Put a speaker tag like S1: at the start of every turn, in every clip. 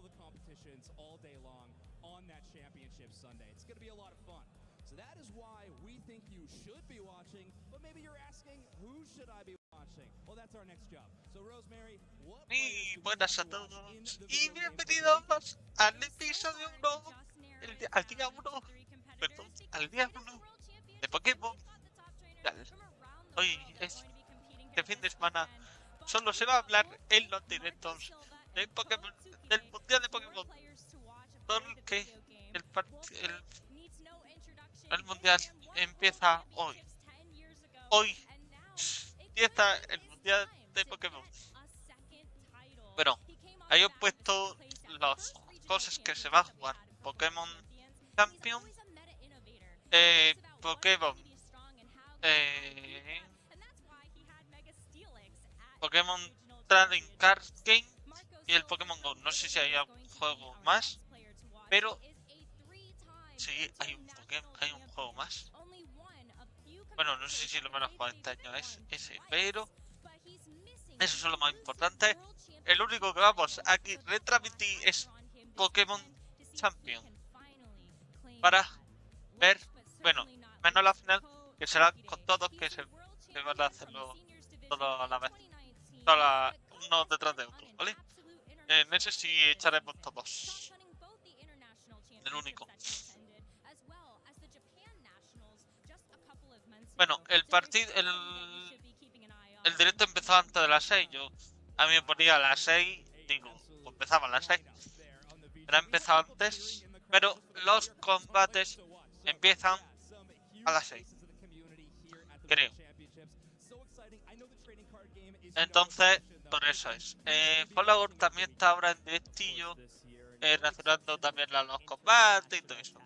S1: the competitions all day long on that championship Sunday. It's going to be a lot of fun. So that is why we think you should be watching, but maybe you're asking, who should I be watching? Well, that's our next job. So Rosemary, what
S2: Y buenas a todos y bienvenidos al episodio 1, al día 1, perdón, al día 1 de Pokémon Mundial. Hoy es de fin de semana, solo se va a hablar en los directos de Pokémon, del Mundial de Pokémon, porque el Mundial empieza hoy. Hoy empieza el Mundial de Pokémon. Bueno, ahí he puesto las cosas que se va a jugar. Pokémon Champion, Pokémon Pokémon Trading Card Game y el Pokémon Go. No sé si hay algún juego más, pero sí hay un juego más. Bueno, no sé si lo van a jugar este año es ese, pero eso es lo más importante. El único que vamos aquí retransmitir es Pokémon Champion para ver, bueno, menos la final, que será con todos, que se van a hacerlo todos a la vez, uno detrás de otro, ¿vale? En ese sí echaremos todos, el único. Bueno, el partido, el directo empezó antes de las 6. A mí me ponía a las 6, digo, pues empezaba a las 6. Pero ha empezado antes, pero los combates empiezan a las 6, creo. Entonces, por eso es. Follower también está ahora en directillo, reaccionando también a los combates y todo eso.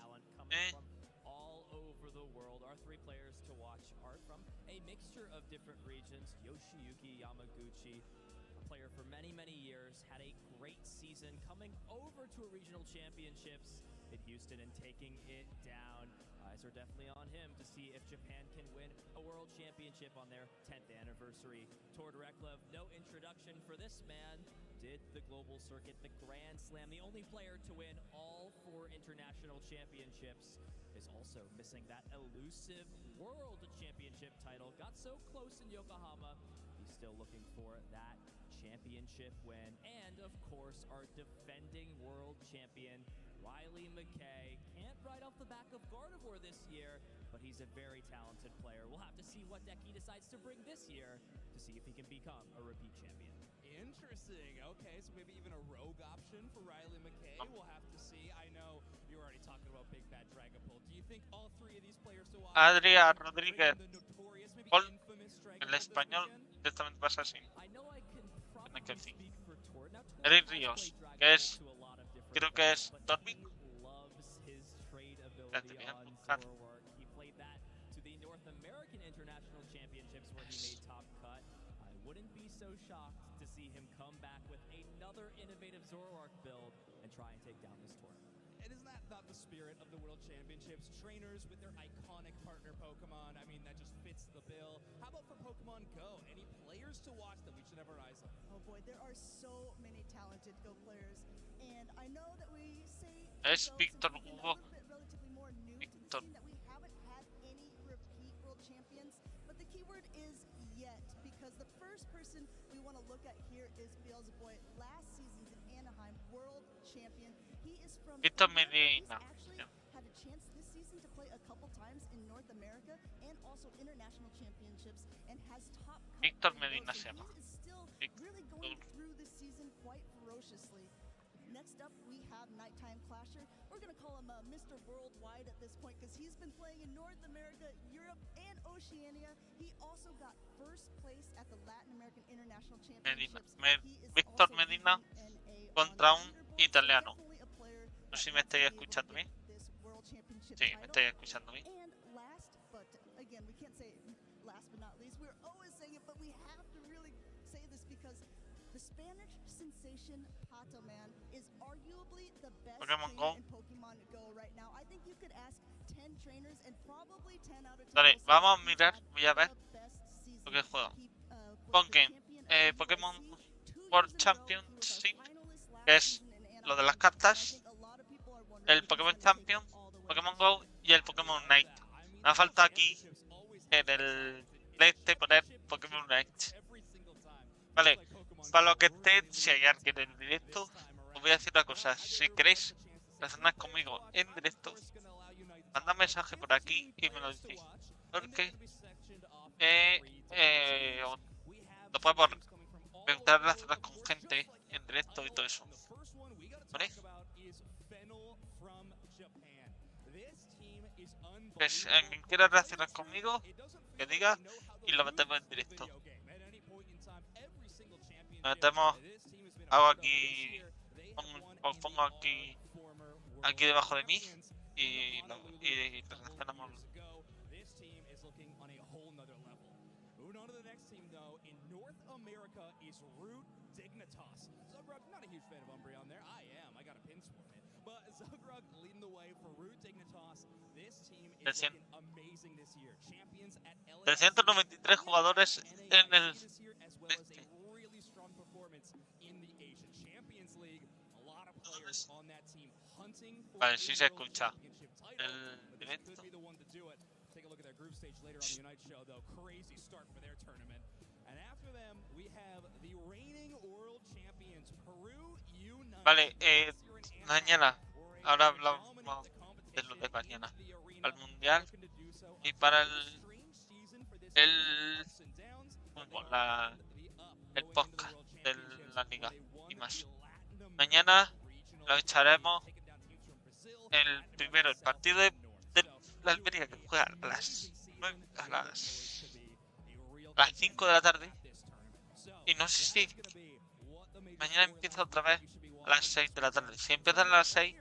S1: To a regional championships in Houston and taking it down. Eyes are definitely on him to see if Japan can win a world championship on their 10th anniversary. Toward Reklev, no introduction for this man. Did the global circuit, the Grand Slam, the only player to win all 4 international championships, is also missing that elusive world championship title. Got so close in Yokohama. He's still looking for that championship win, and of course our defending world champion Riley McKay can't ride off the back of Gardevoir this year, but he's a very talented player. We'll have to see what deck he decides to bring this year to see if he can become a repeat champion. Interesting. Okay, so maybe even a rogue option for Riley McKay. We'll have to see. I know you're already talking about Big Bad Dragapult. Do you think all 3 of these players to watch?
S2: Adrián Rodríguez, el español directamente pasa así. Que sí. Eric Ríos, que es, creo que es Dormic. Ya te voy a buscar. Not the spirit of the World Championships. Trainers with their iconic partner Pokemon. I mean, that just fits the bill. How about for Pokemon Go? Any players to watch that we should have our eyes on?
S3: Oh boy, there are so many talented Go players, and I know that we say
S2: es Víctor Hugo.
S3: Víctor. That we haven't had any repeat World Champions, but the keyword is yet, because the first person we want to look at here is Beelzeboy, last season's Anaheim World Champion. He is from
S2: Víctor Medina.
S3: Had a chance this season to play a couple times in North America and also international championships, and has top.
S2: Víctor Medina se llama.
S3: He is still really going through this season quite ferociously. Next up, we have Nighttime Clasher. We're going to call him Mr. Worldwide at this point, because he's been playing in North America, Europe, and Oceania. He also got first place at the Latin American International Championships.
S2: Víctor Medina contra un italiano. No sé si me estáis escuchando bien. Sí, me estáis escuchando bien.
S3: And last, but again, we can't say last but not least. We're always saying it, but we have to really say this because the Spanish sensation Pato Man is arguably the best
S2: Pokémon
S3: trainer in Pokémon Go right now. I think you could ask 10 trainers and probably 10 out of 10.
S2: Dale, vamos a mirar, voy a ver lo que juego. Pokémon World Championship, que es lo de las cartas, el Pokémon Champion, Pokémon Go y el Pokémon Night. Me ha faltado aquí en el este poner Pokémon Night. Vale, para lo que esté, si hay alguien en directo, os voy a decir una cosa. Si queréis relacionar conmigo en directo, manda un mensaje por aquí y me lo decís. Porque lo podemos preguntar relacionar con gente en directo y todo eso. ¿Vale? Pues quien quiera relacionar conmigo, que diga y lo metemos en directo. Lo metemos, hago aquí, os pongo aquí debajo de mí y relacionamos. De 393 jugadores en el este. Vale, sí se escucha el directo. Vale, mañana, ahora hablamos de lo de mañana, al mundial y para el podcast de la liga y más. Mañana lo echaremos el partido de la Almería, que juega a las 5 de la tarde. Y no sé si mañana empieza otra vez a las 6 de la tarde. Si empiezan a las 6,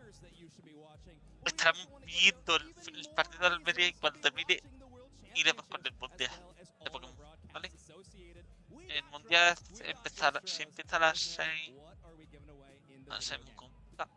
S2: estaremos viendo el partido de Almería y cuando termine iremos con el mundial de Pokémon, ¿vale? El mundial empezará, si empieza a las 6, no sé, muy complicado.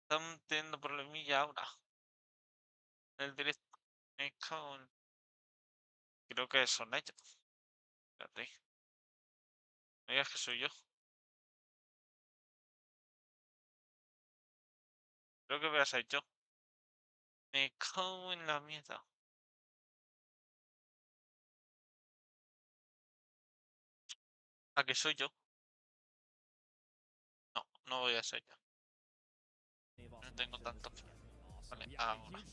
S2: Están teniendo problemilla ahora. El directo. Creo que son ellos. Espérate. No digas que soy yo. Creo que voy a ser yo. Me cago en la mierda. ¿A que soy yo? No, no voy a ser yo. No tengo tanto. Vale, ahora.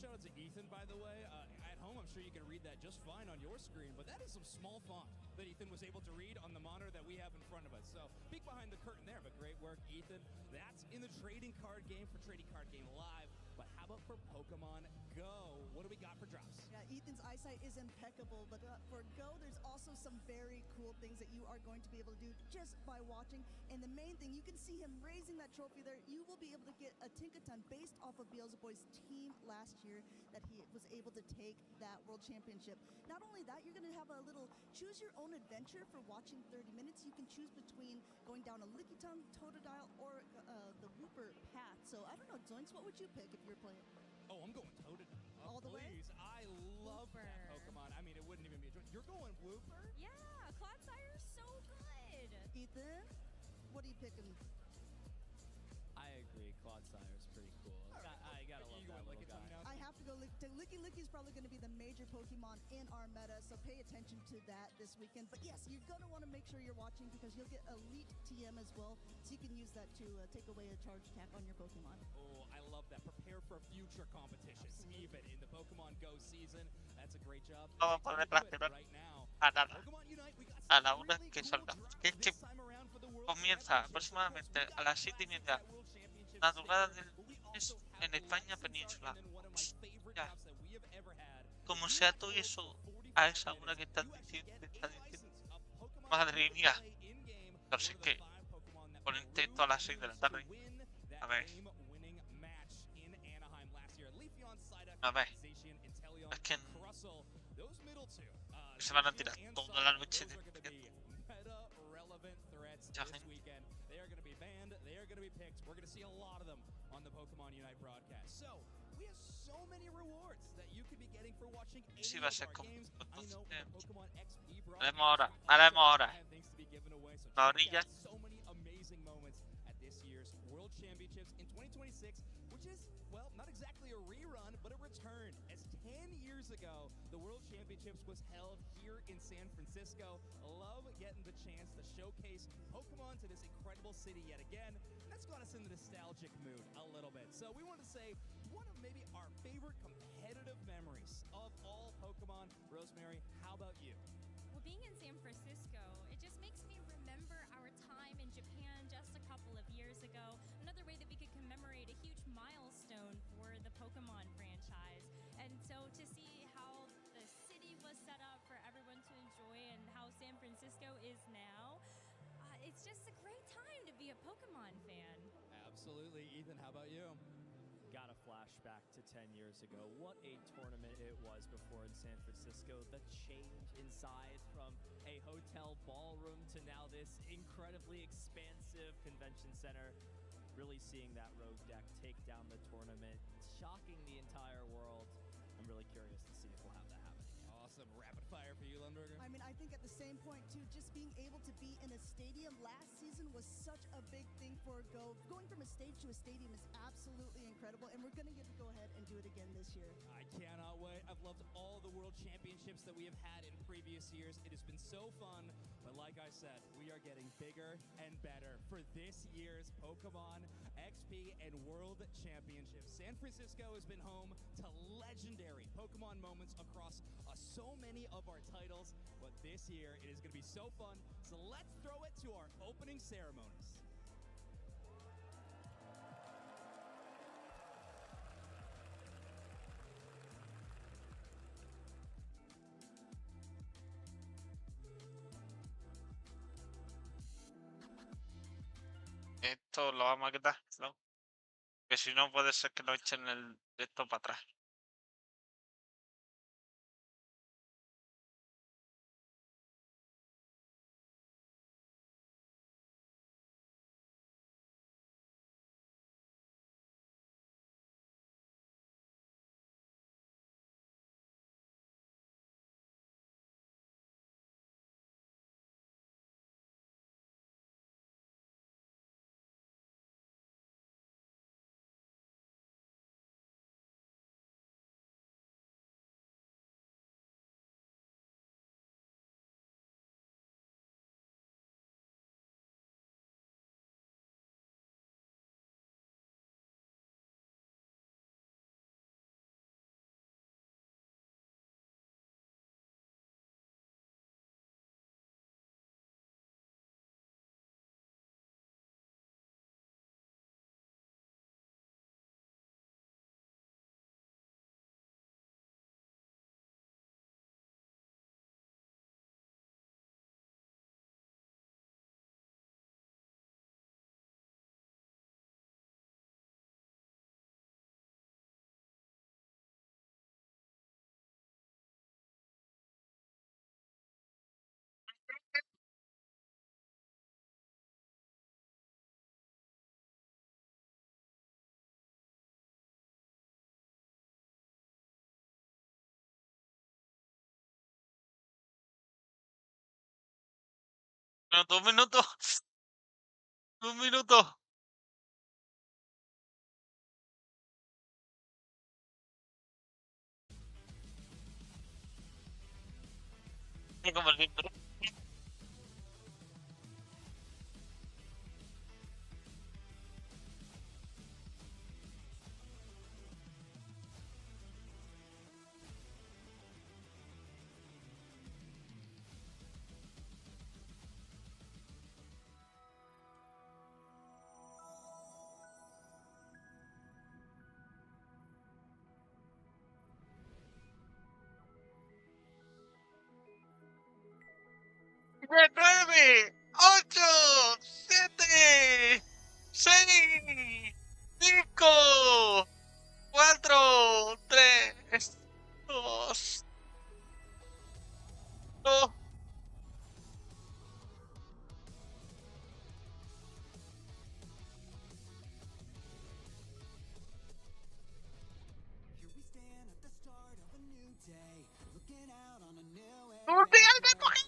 S1: That Ethan was able to read on the monitor that we have in front of us. So, peek behind the curtain there, but great work, Ethan. That's in the trading card game for Trading Card Game Live. But how about for Pokemon Go? What do we got for drops?
S3: Yeah, Ethan's eyesight is impeccable, but for Go, there's also some very cool things that you are going to be able to do just by watching. And the main thing, you can see him raising that trophy there. You will be able to get a Tinkaton based off of Beelzebub's team last year that he was able to take that World Championship. Not only that, you're going to have a little choose your own adventure for watching 30 minutes. You can choose between going down a Lickitung, Totodile, or the Wooper path. So I don't know, Zoinks, what would you pick if you're playing?
S1: Oh, I'm going Totodile.
S3: All the way?
S1: I love that Pokemon. I mean, it wouldn't even be a choice. You're going Wooper?
S4: Yeah, Cloudsire's so good.
S3: Ethan, what are you picking?
S1: I agree. Cloudsire's pretty cool. I gotta love that little guy.
S3: I have to go Licky Licky's probably going to be the major Pokemon in our meta, so pay attention to that this weekend. But yes, you're going to want to make sure you're watching because you'll get Elite TM as well, so you can use that to take away a charge attack on your Pokemon.
S1: Oh, I love that. Prepare for future competitions, even in the Pokemon Go season. That's a great job.
S2: Vamos a poner
S1: Right now.
S2: a nada.
S1: Pokemon Unite, we got
S2: A la una
S1: really
S2: que
S1: cool
S2: salga.
S1: drops
S2: Que
S1: this time around for the World
S2: comienza
S1: Championship.
S2: aproximadamente a las 7:30
S1: World Championship
S2: madrugada del
S1: but we
S2: lunes
S1: also
S2: en
S1: have
S2: España
S1: Lancing
S2: península.
S1: Start, and then one of my favorite
S2: Ya.
S1: drops that we have ever had
S2: como sea todo eso a esa hora que estás diciendo, madre mía. Pero sí que ponerte todas las 6 de la tarde. A ver. A ver. Es que se van a tirar toda la noche de mucha gente.
S1: They are going to be banned. They are going to be picked. We're going to see a lot of them on the Pokemon Unite broadcast. So, we have so many rewards that you could be getting for watching any
S2: Sí,
S1: of
S2: va a ser
S1: our
S2: como.
S1: games. I know the Pokemon XP
S2: Haremos
S1: broadcast
S2: ahora. Haremos ahora.
S1: have things to be given away. So,
S2: La
S1: check
S2: orilla.
S1: out so many amazing moments at this year's World Championships in 2026, which is, well, not exactly a rerun, but a return. As 10 years ago, the World Championships was held here in San Francisco. Love getting the chance to showcase Pokemon to this incredible city yet again. And that's got us in the nostalgic mood a little bit. So we want to say one of maybe our favorite competitive memories of all Pokemon. Rosemary, how about you?
S4: Well, being in San Francisco, it just makes me remember our time in Japan just a couple of years ago. Another way that we could commemorate a huge milestone for the Pokemon franchise. And so to see how the city was set up for everyone to enjoy and how San Francisco is now, it's just a great time to be a Pokemon fan.
S1: Absolutely. Ethan, how about you?
S5: Got a flashback to 10 years ago. What a tournament it was before in San Francisco. The change inside from a hotel ballroom to now this incredibly expansive convention center. Really seeing that rogue deck take down the tournament, shocking the entire world. I'm really curious to see if we'll have that happen again.
S1: Awesome. Rapid fire for you, Lundberger.
S3: I mean, I think at the same point, too, just being able to be in a stadium last season was such a big thing for Go. Going from a stage to a stadium is absolutely incredible, and we're going to get to go ahead and do it again this year.
S1: I cannot wait. I've loved all the World Championships that we have had in previous years. It has been so fun. But like I said, we are getting bigger and better for this year's Pokemon XP and World Championships. San Francisco has been home to legendary Pokemon moments across so many of our titles. But this year, it is going to be so fun. So let's throw it to our opening ceremonies.
S2: Esto lo vamos a quitar, ¿no? Que si no puede ser que lo echen esto para atrás. Pero 2 minutos. 2 minutos. Como el libro. 9, 8, 7, 6, 5, 4, 3, 2, 1. ¡Mundial de Pokémon!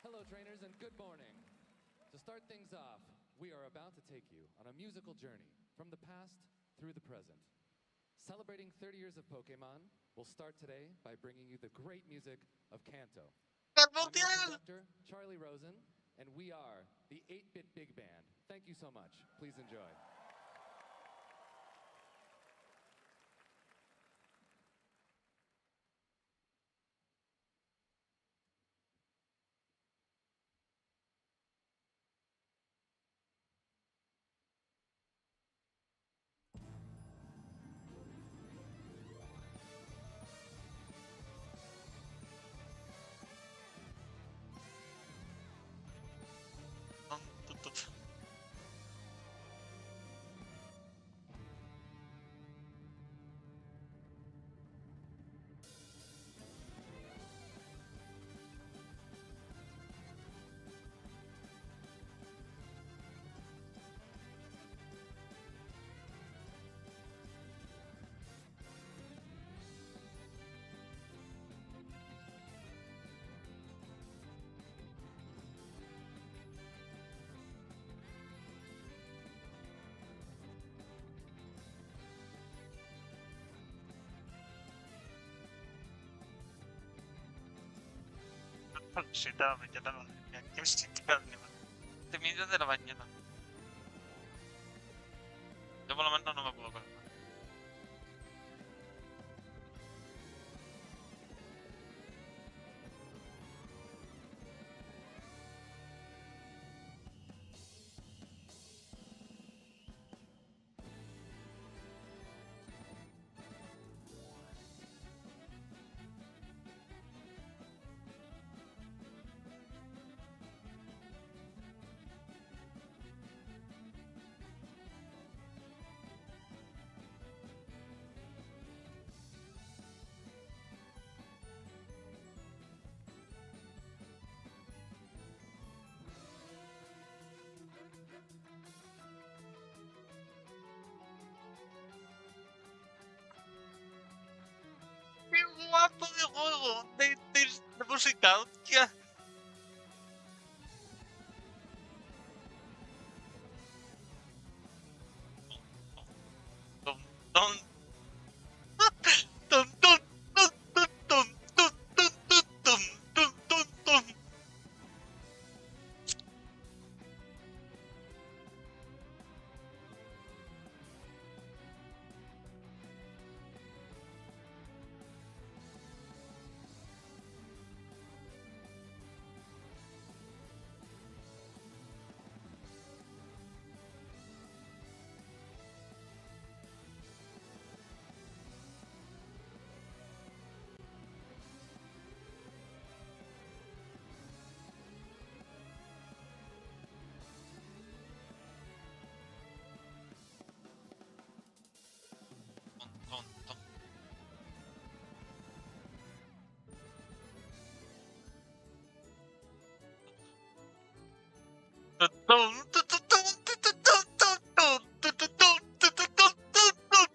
S6: Hello, trainers, and good morning. To start things off, we are about to take you on a musical journey from the past through the present. Celebrating 30 years of Pokémon, we'll start today by bringing you the great music of Kanto.
S2: ¡El
S6: I'm your
S2: Mundial!
S6: conductor, Charlie Rosen, and we are the 8-Bit Big Band. Thank you so much. Please enjoy.
S2: Sí, de la mañana, madre mía, qué visita de medio de la mañana. Yo por lo menos no me puedo coger. música, hostia. Tum, tum, tum, tum, tum, tum, tum, tum, tum, tum, tum, tum, tum. Tum, tum. Tum, tum, tum, tum, tum, tum, tum, tum, tum, tum, tum, tum, tum, tum.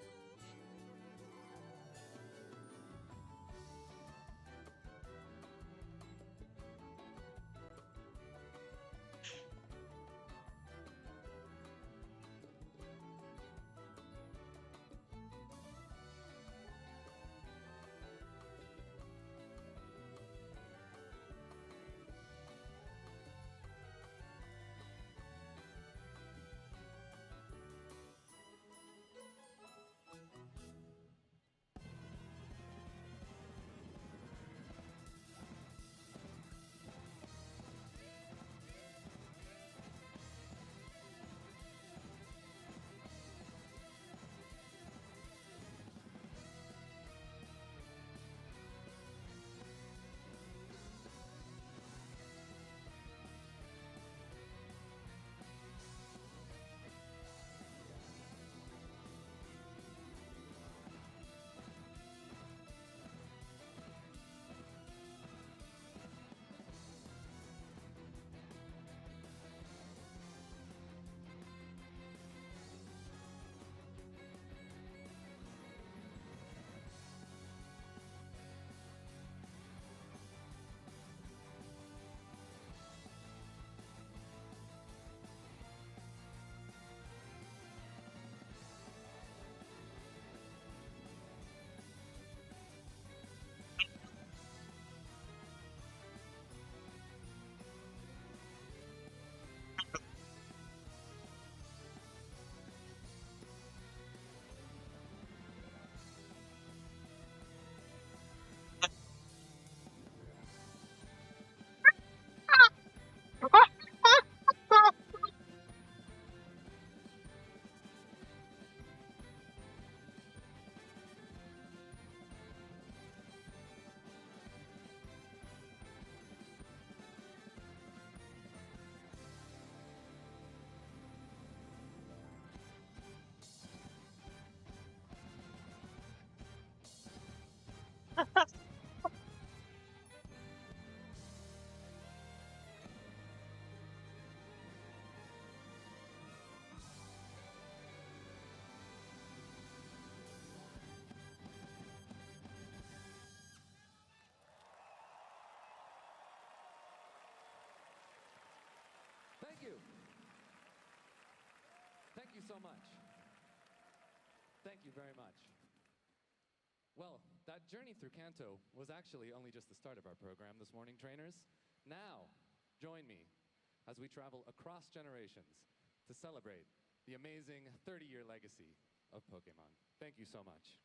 S6: Thank you. Thank you so much. Thank you very much. Well, that journey through Kanto was actually only just the start of our program this morning, trainers. Now, join me as we travel across generations to celebrate the amazing 30-year legacy of Pokémon. Thank you so much.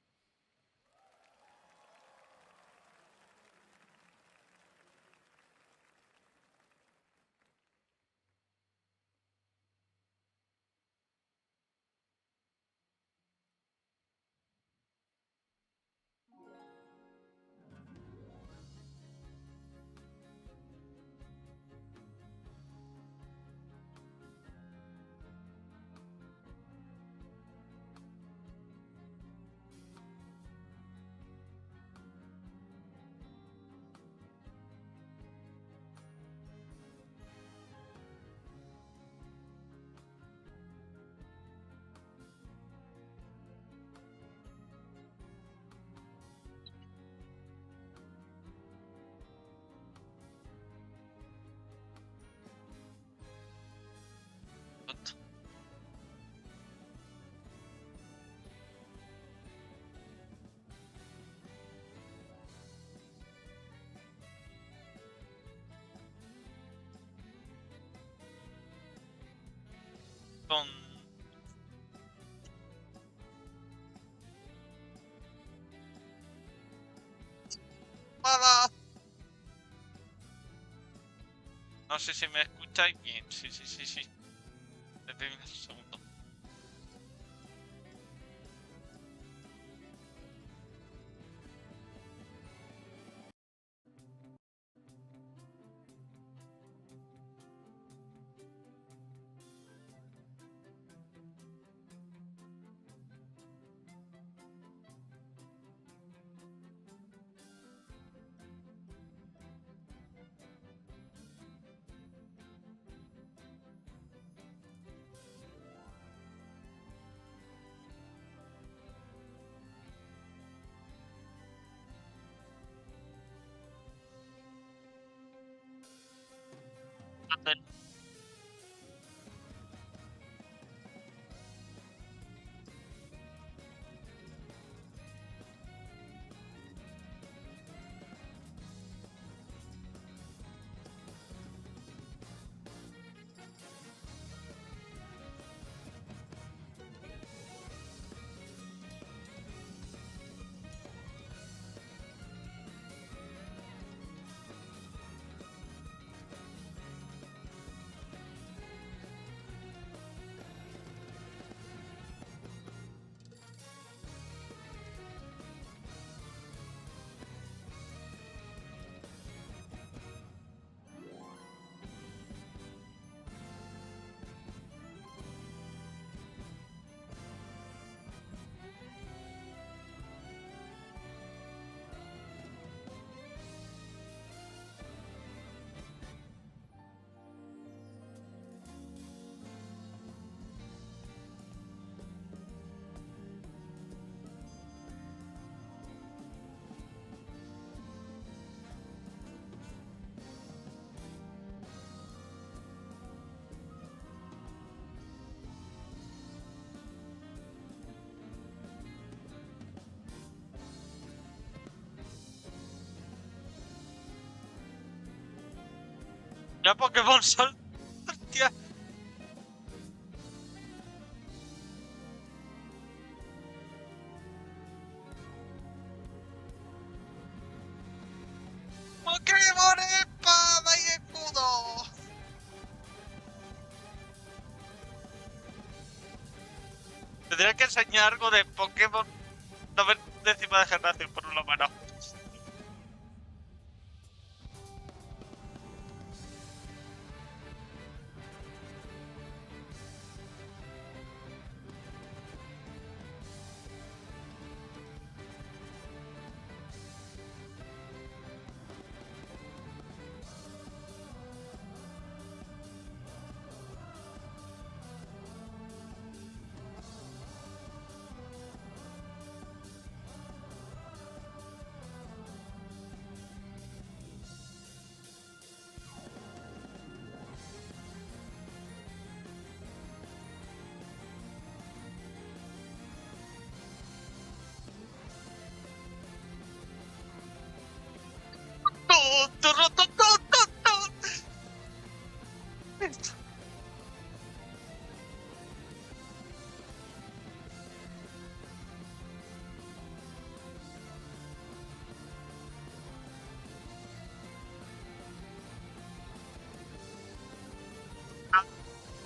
S2: con... ¡Hola! No sé si me escucháis bien. Sí. Espera un segundo. Ya Pokémon Sol. Hostia. Pokémon espada y escudo. Tendría que enseñar algo de Pokémon 90ª generación por lo menos.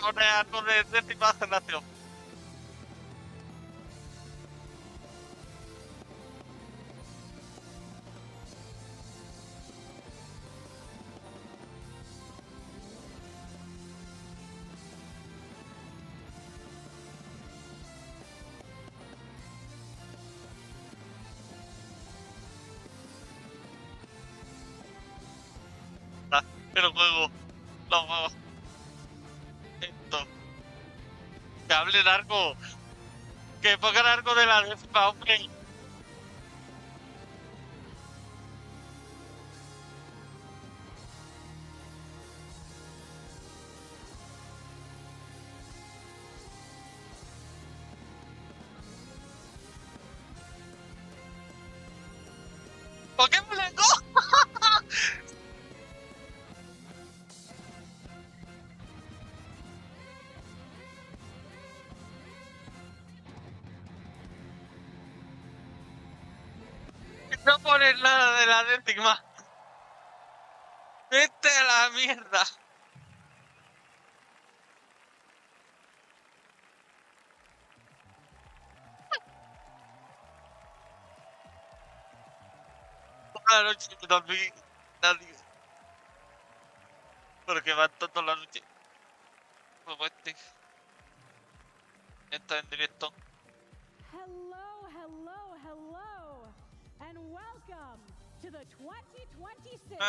S2: Ahora algo de 10ª generación. El juego. Los juegos. Esto. Que hablen algo. Que pongan algo de la 10ª, hombre. Pokémon Go. No pones nada de la décima. Vete a la mierda. Toda la noche no dormí nadie. Porque va toda la noche. Como este. Está en directo.
S7: Hello, hello, hello, and welcome to the 2026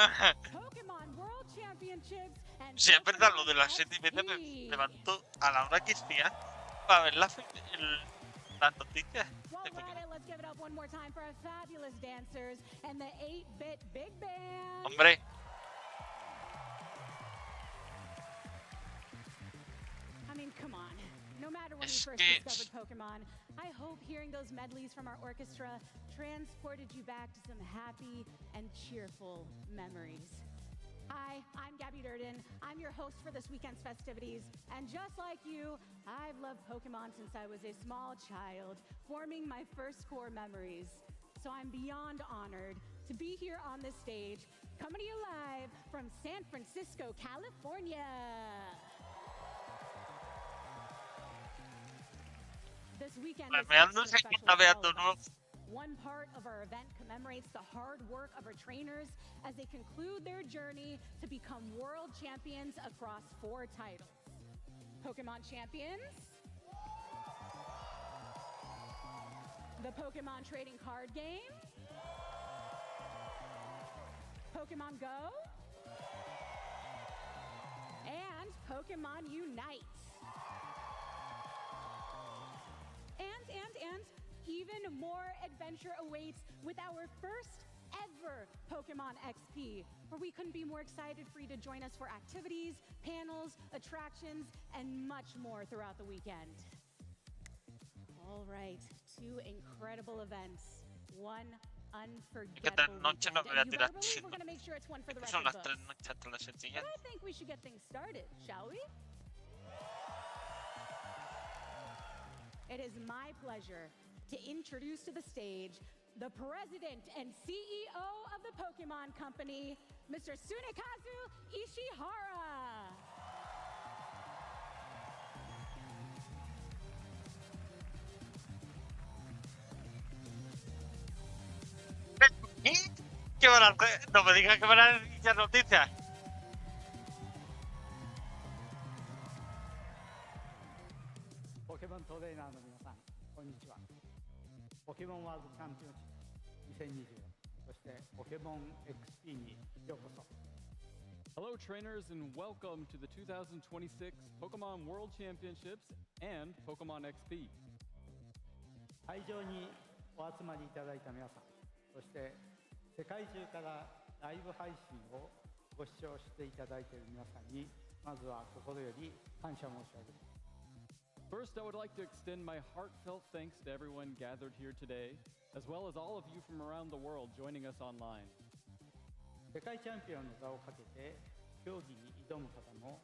S7: Pokémon World Championships and
S2: Sí, es verdad, lo de las
S7: Pokémon
S2: 7:30 me
S7: XP.
S2: levanto a la hora que sea para ver las noticias.
S7: Well, right, let's give it up one more time for our fabulous dancers and the 8-bit big band.
S2: Hombre,
S7: I mean, come on. No matter when you
S2: Es
S7: first
S2: que-
S7: discovered Pokemon, I hope hearing those medleys from our orchestra transported you back to some happy and cheerful memories. Hi, I'm Gabby Durden. I'm your host for this weekend's festivities. And just like you, I've loved Pokemon since I was a small child, forming my first core memories. So I'm beyond honored to be here on this stage, coming to you live from San Francisco, California. This weekend is
S2: me ando
S7: extra special
S2: enseñando
S7: for
S2: veando
S7: all of
S2: nuevo.
S7: us. One part of our event commemorates the hard work of our trainers as they conclude their journey to become world champions across 4 titles. Pokemon Champions, the Pokemon Trading Card Game, Pokemon Go, and Pokemon Unite. And even more adventure awaits with our first ever Pokemon XP, where we couldn't be more excited for you to join us for activities, panels, attractions, and much more throughout the weekend. All right, 2 incredible events, 1 unforgettable
S2: noche no me voy
S7: weekend.
S2: a
S7: And you better
S2: tirar
S7: believe
S2: chino.
S7: we're going to make sure it's one for the
S2: Son
S7: record
S2: las 3
S7: books.
S2: noches hasta las 7 ya.
S7: But I think we should get things started, shall we? It is my pleasure to introduce to the stage the president and CEO of the Pokemon Company, Mr. Tsunekazu Ishihara.
S2: ¿Qué van a hacer? No me digas que van a iniciar noticias.
S8: Pokémon トレーナーの皆さん、こんにちは。ポケモンワールドチャンピオンシップ2020、そしてポケモン XP にようこそ。
S5: Hello, trainers, and welcome to the 2026 Pokemon World Championships and Pokemon XP.
S8: 会場にお集まりいただいた皆さん、そして世界中からライブ配信をご視聴していただいている皆さんに、まずは心より感謝申し上げます。
S5: First, I would like to extend my heartfelt thanks to everyone gathered here today, as well as all of you from around the world joining us online.
S8: 世界チャンピオンの座をかけて競技に挑む方も、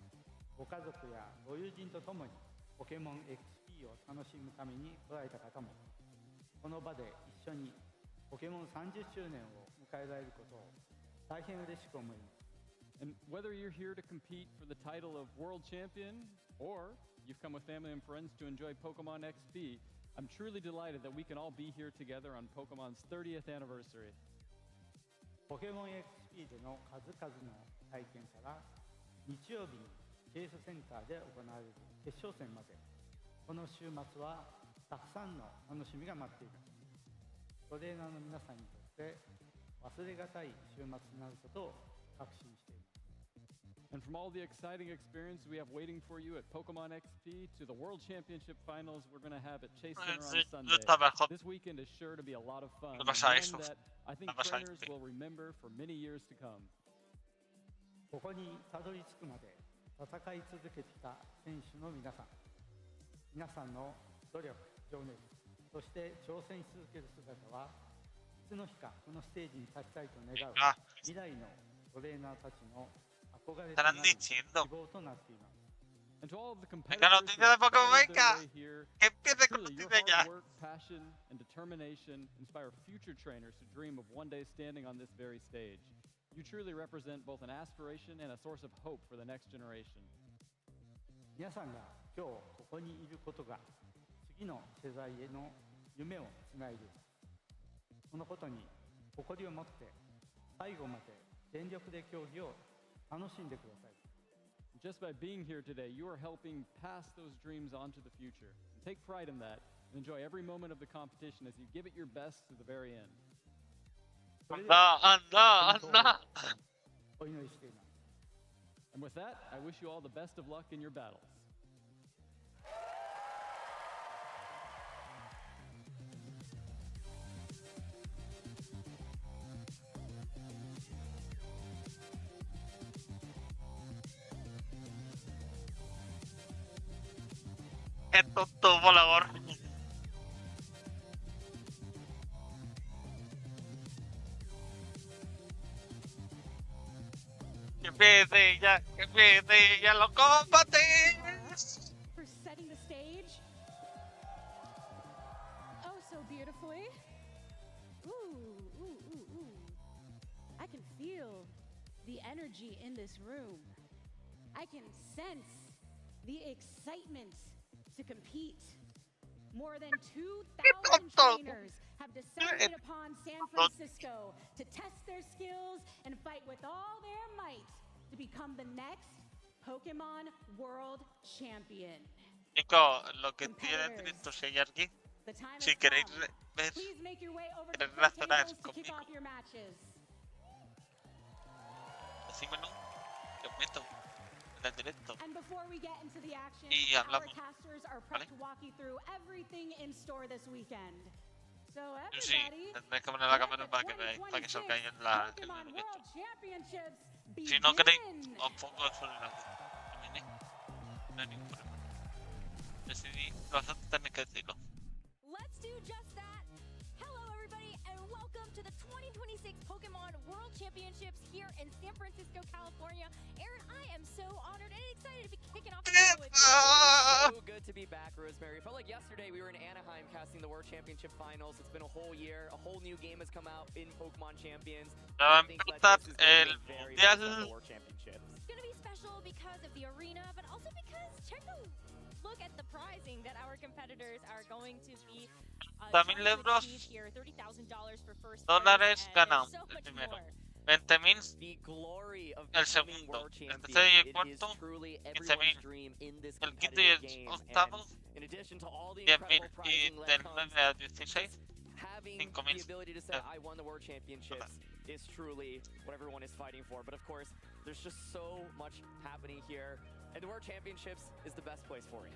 S8: ご家族やご友人とともにポケモン XP を楽しむために来られた方も、この場で一緒にポケモン30周年を迎えられることを大変嬉しく思います。
S5: And whether you're here to compete for the title of World Champion or you've come with family and friends to enjoy Pokemon XP, I'm truly delighted that we can all be here together on Pokemon's 30th anniversary.
S8: ポケモン XP での数々の体験から日曜日にケースセンターで行われる決勝戦まで、この週末はたくさんの楽しみが待っています。トレーナーの皆さんにとって忘れがたい週末になることを確信しています。
S5: And from all the exciting experience we have waiting for you at Pokemon XP to the World Championship Finals we're going to have at Chase Center on Sunday, this weekend is sure to be a lot of fun, and one that I think trainers will remember for many years to come.
S8: ここにたどり着くまで戦い続けてきた選手の皆さん、皆さんの努力、情熱、そして挑戦し続ける姿はいつの日かこのステージに立ちたいと願う未来のトレーナーたちの憧れとなる希望となっています。
S9: And to all of the
S2: Venga,
S9: competitors
S2: noticia de
S9: who have
S2: Pokémon,
S9: started
S2: venga.
S9: their way here,
S2: Que empiece con
S9: truly, your
S2: noticia ya.
S9: hard work, passion, and determination inspire future trainers to dream of one day standing on this very stage. You truly represent both an aspiration and a source of hope for the next generation.
S8: 皆さんが今日ここにいることが次の世代への夢をつないでいます。そのことに誇りを持って最後まで全力で競技を楽しんでください。
S9: Just by being here today, you are helping pass those dreams on to the future. Take pride in that and enjoy every moment of the competition as you give it your best to the very end.
S8: それでは
S2: Anda.
S8: お祈りしています。
S9: And with that, I wish you all the best of luck in your battles.
S2: Esto es todo volador. Que empiece ya los combates.
S7: For setting the stage. Oh, so beautifully. Ooh. I can feel the energy in this room. I can sense the excitement to compete. More than 2,000 trainers have descended upon San Francisco to test their skills and fight with all their might to become the next Pokémon World Champion.
S2: Nico, lo que tiene estos aquí,
S7: The time
S2: si
S7: has
S2: queréis
S7: come.
S2: ver,
S7: Please make your way over to the
S2: queréis
S7: front
S2: razonar
S7: tables to kick
S2: conmigo,
S7: off your matches.
S2: decímelo, que os meto en el directo.
S7: And before we get into the action,
S2: Y
S7: our
S2: hablamos.
S7: casters are
S2: ¿Vale?
S7: prepped to walk you through everything in store this weekend. So
S2: Sí,
S7: everybody,
S2: tendréis que poner la cámara para que veáis, para que se os caiga en el
S7: Pokémon
S2: directo.
S7: World Championships
S2: Si no queréis,
S7: begin.
S2: os pongo eso en el audio. No hay ningún problema. Decidí, vosotros tenéis que decirlo.
S4: Let's do just that. Hello, everybody, and welcome to the 2026 Pokemon World Championships here in San Francisco, California. Aaron, I am so honored and excited to be kicking off the show with you.
S5: So good to be back, Rosemary. It felt like yesterday we were in Anaheim casting the World Championship Finals. It's been a whole year. A whole new game has come out in Pokemon Champions.
S2: Va a
S5: I think that
S2: empezar
S5: this is gonna
S2: el
S5: be very
S2: Mundial.
S5: special World Championships.
S4: It's going to be special because of the arena, but also because check a look at the prizing that our competitors are going to be trying to
S2: €20,000
S4: achieve here. $30,000 for first
S2: dólares
S4: place, and
S2: ganamos
S4: so
S2: el
S4: much
S2: primero.
S4: more.
S2: 20.000
S5: The glory of
S2: el
S5: becoming
S2: segundo.
S5: World
S2: El
S5: Champion.
S2: tercero y el
S5: It is
S2: cuarto,
S5: truly
S2: 15.000.
S5: everyone's dream in this
S2: El quinto y
S5: competitive
S2: el
S5: game.
S2: octavo,
S5: And in addition to all the
S2: 10.000.
S5: incredible
S2: Y
S5: prizing that
S2: del
S5: comes,
S2: 9 a 16,
S5: having
S2: 5.000.
S5: the ability to say I won the World Championships is truly what everyone is fighting for. But of course, there's just so much happening here, and the World Championships is the best place for it.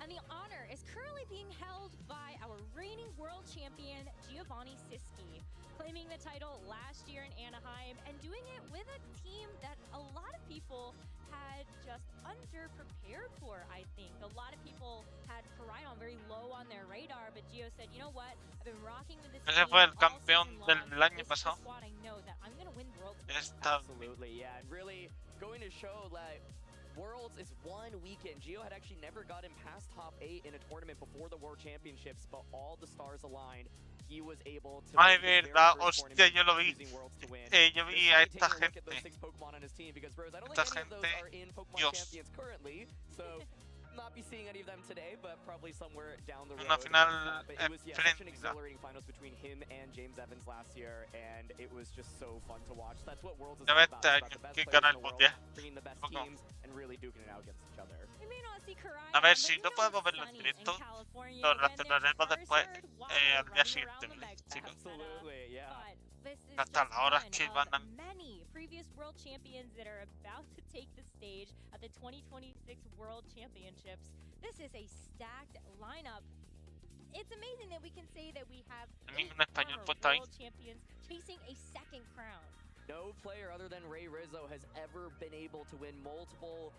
S4: And the honor is currently being held by our reigning world champion, Giovanni Siski, claiming the title last year in Anaheim and doing it with a team that a lot of people had just underprepared for, I think. A lot of people had Koraidon very low on their radar, but Gio said, you know what, I've been rocking with this
S2: Ese
S4: team
S2: fue el
S4: all
S2: campeón
S4: season
S2: del
S4: long.
S2: año
S4: This is
S2: pasado.
S4: the squad I know that I'm going to win Worlds.
S2: Está
S5: Absolutely, yeah, and really going to show that Worlds is one weekend. Gio had actually never gotten past top 8 in a tournament before the World Championships, but all the stars aligned. He was able to
S2: Ay,
S5: win his very
S2: verdad,
S5: first
S2: hostia,
S5: tournament
S2: yo lo vi.
S5: using Worlds to win.
S2: Yo vi
S5: There's
S2: a
S5: taking
S2: esta
S5: look at those
S2: gente.
S5: 6 Pokemon on his team because Bros, I don't
S2: Esta
S5: think any of those
S2: gente,
S5: are in Pokemon
S2: Dios.
S5: Champions currently, so not be seeing any of them today, but probably somewhere down the road.
S2: Una final
S5: But it was such an
S2: espléndida.
S5: exhilarating finals between him and James Evans last year, and it was just so fun to watch. That's what Worlds is
S2: Ya
S5: all
S2: ves,
S5: about. It's about the best
S2: que
S5: players
S2: gana
S5: in
S2: el
S5: the world,
S2: Mundial.
S5: bringing the best
S2: Poco.
S5: teams and really duking it out against each other.
S4: We may not see Koraidon,
S2: A ver,
S4: but
S2: si
S4: we
S2: no
S4: know
S2: podemos
S4: it's
S2: verlo en
S4: sunny in
S2: directo,
S4: California
S2: lo
S4: when there's
S2: relacionaremos después
S4: Charizard wild
S2: al día
S4: running
S2: siguiente,
S4: around the Mega
S2: chicos.
S4: setup.
S5: Absolutely, yeah.
S4: But this is
S2: Hasta
S4: just
S2: las horas
S4: one
S2: que
S4: of
S2: van a...
S4: many previous world champions that are about to take the stage at the 2026 World Championships. This is a stacked lineup. It's amazing that we can say that we have
S2: El
S4: 8
S2: mismo en español
S4: former
S2: puesto ahí.
S4: world champions chasing a second crown.
S5: No player other than Ray Rizzo has ever been able to win multiple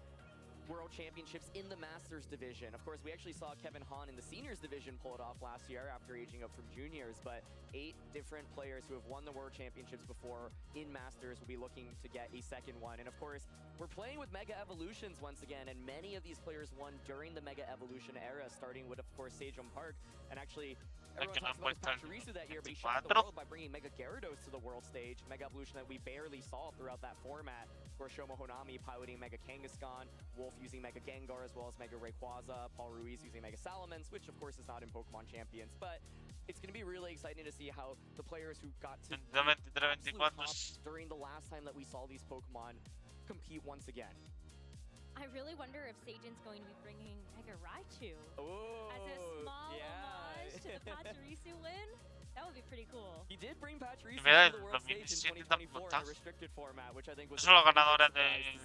S10: World Championships in the Masters division. Of course, we actually saw Kevin Hahn in the Seniors division pull it off last year after aging up from Juniors, but 8 different players who have won the World Championships before in Masters will be looking to get a second one. And of course, we're playing with Mega Evolutions once again, and many of these players won during the Mega Evolution era, starting with, of course, Sejong Park, and actually everyone talks about Pachirisu that year, but he shocked the world by bringing Mega Gyarados to the world stage, Mega Evolution that we barely saw throughout that format. Of course, Shomo Honami piloting Mega Kangaskhan, Wolf using Mega Gengar as well as Mega Rayquaza, Paul Ruiz using Mega Salamence, which of course is not in Pokemon Champions, but it's going to be really exciting to see how the players who got to absolute top during the last time that we saw these Pokemon compete once again.
S4: I really wonder if Sejong's going to be bringing Mega Raichu as a small homage to the Pachirisu win. That would be pretty cool.
S10: He did bring Pachirisu to the world stage in 2024 in a restricted format, which I think was
S2: son los ganadores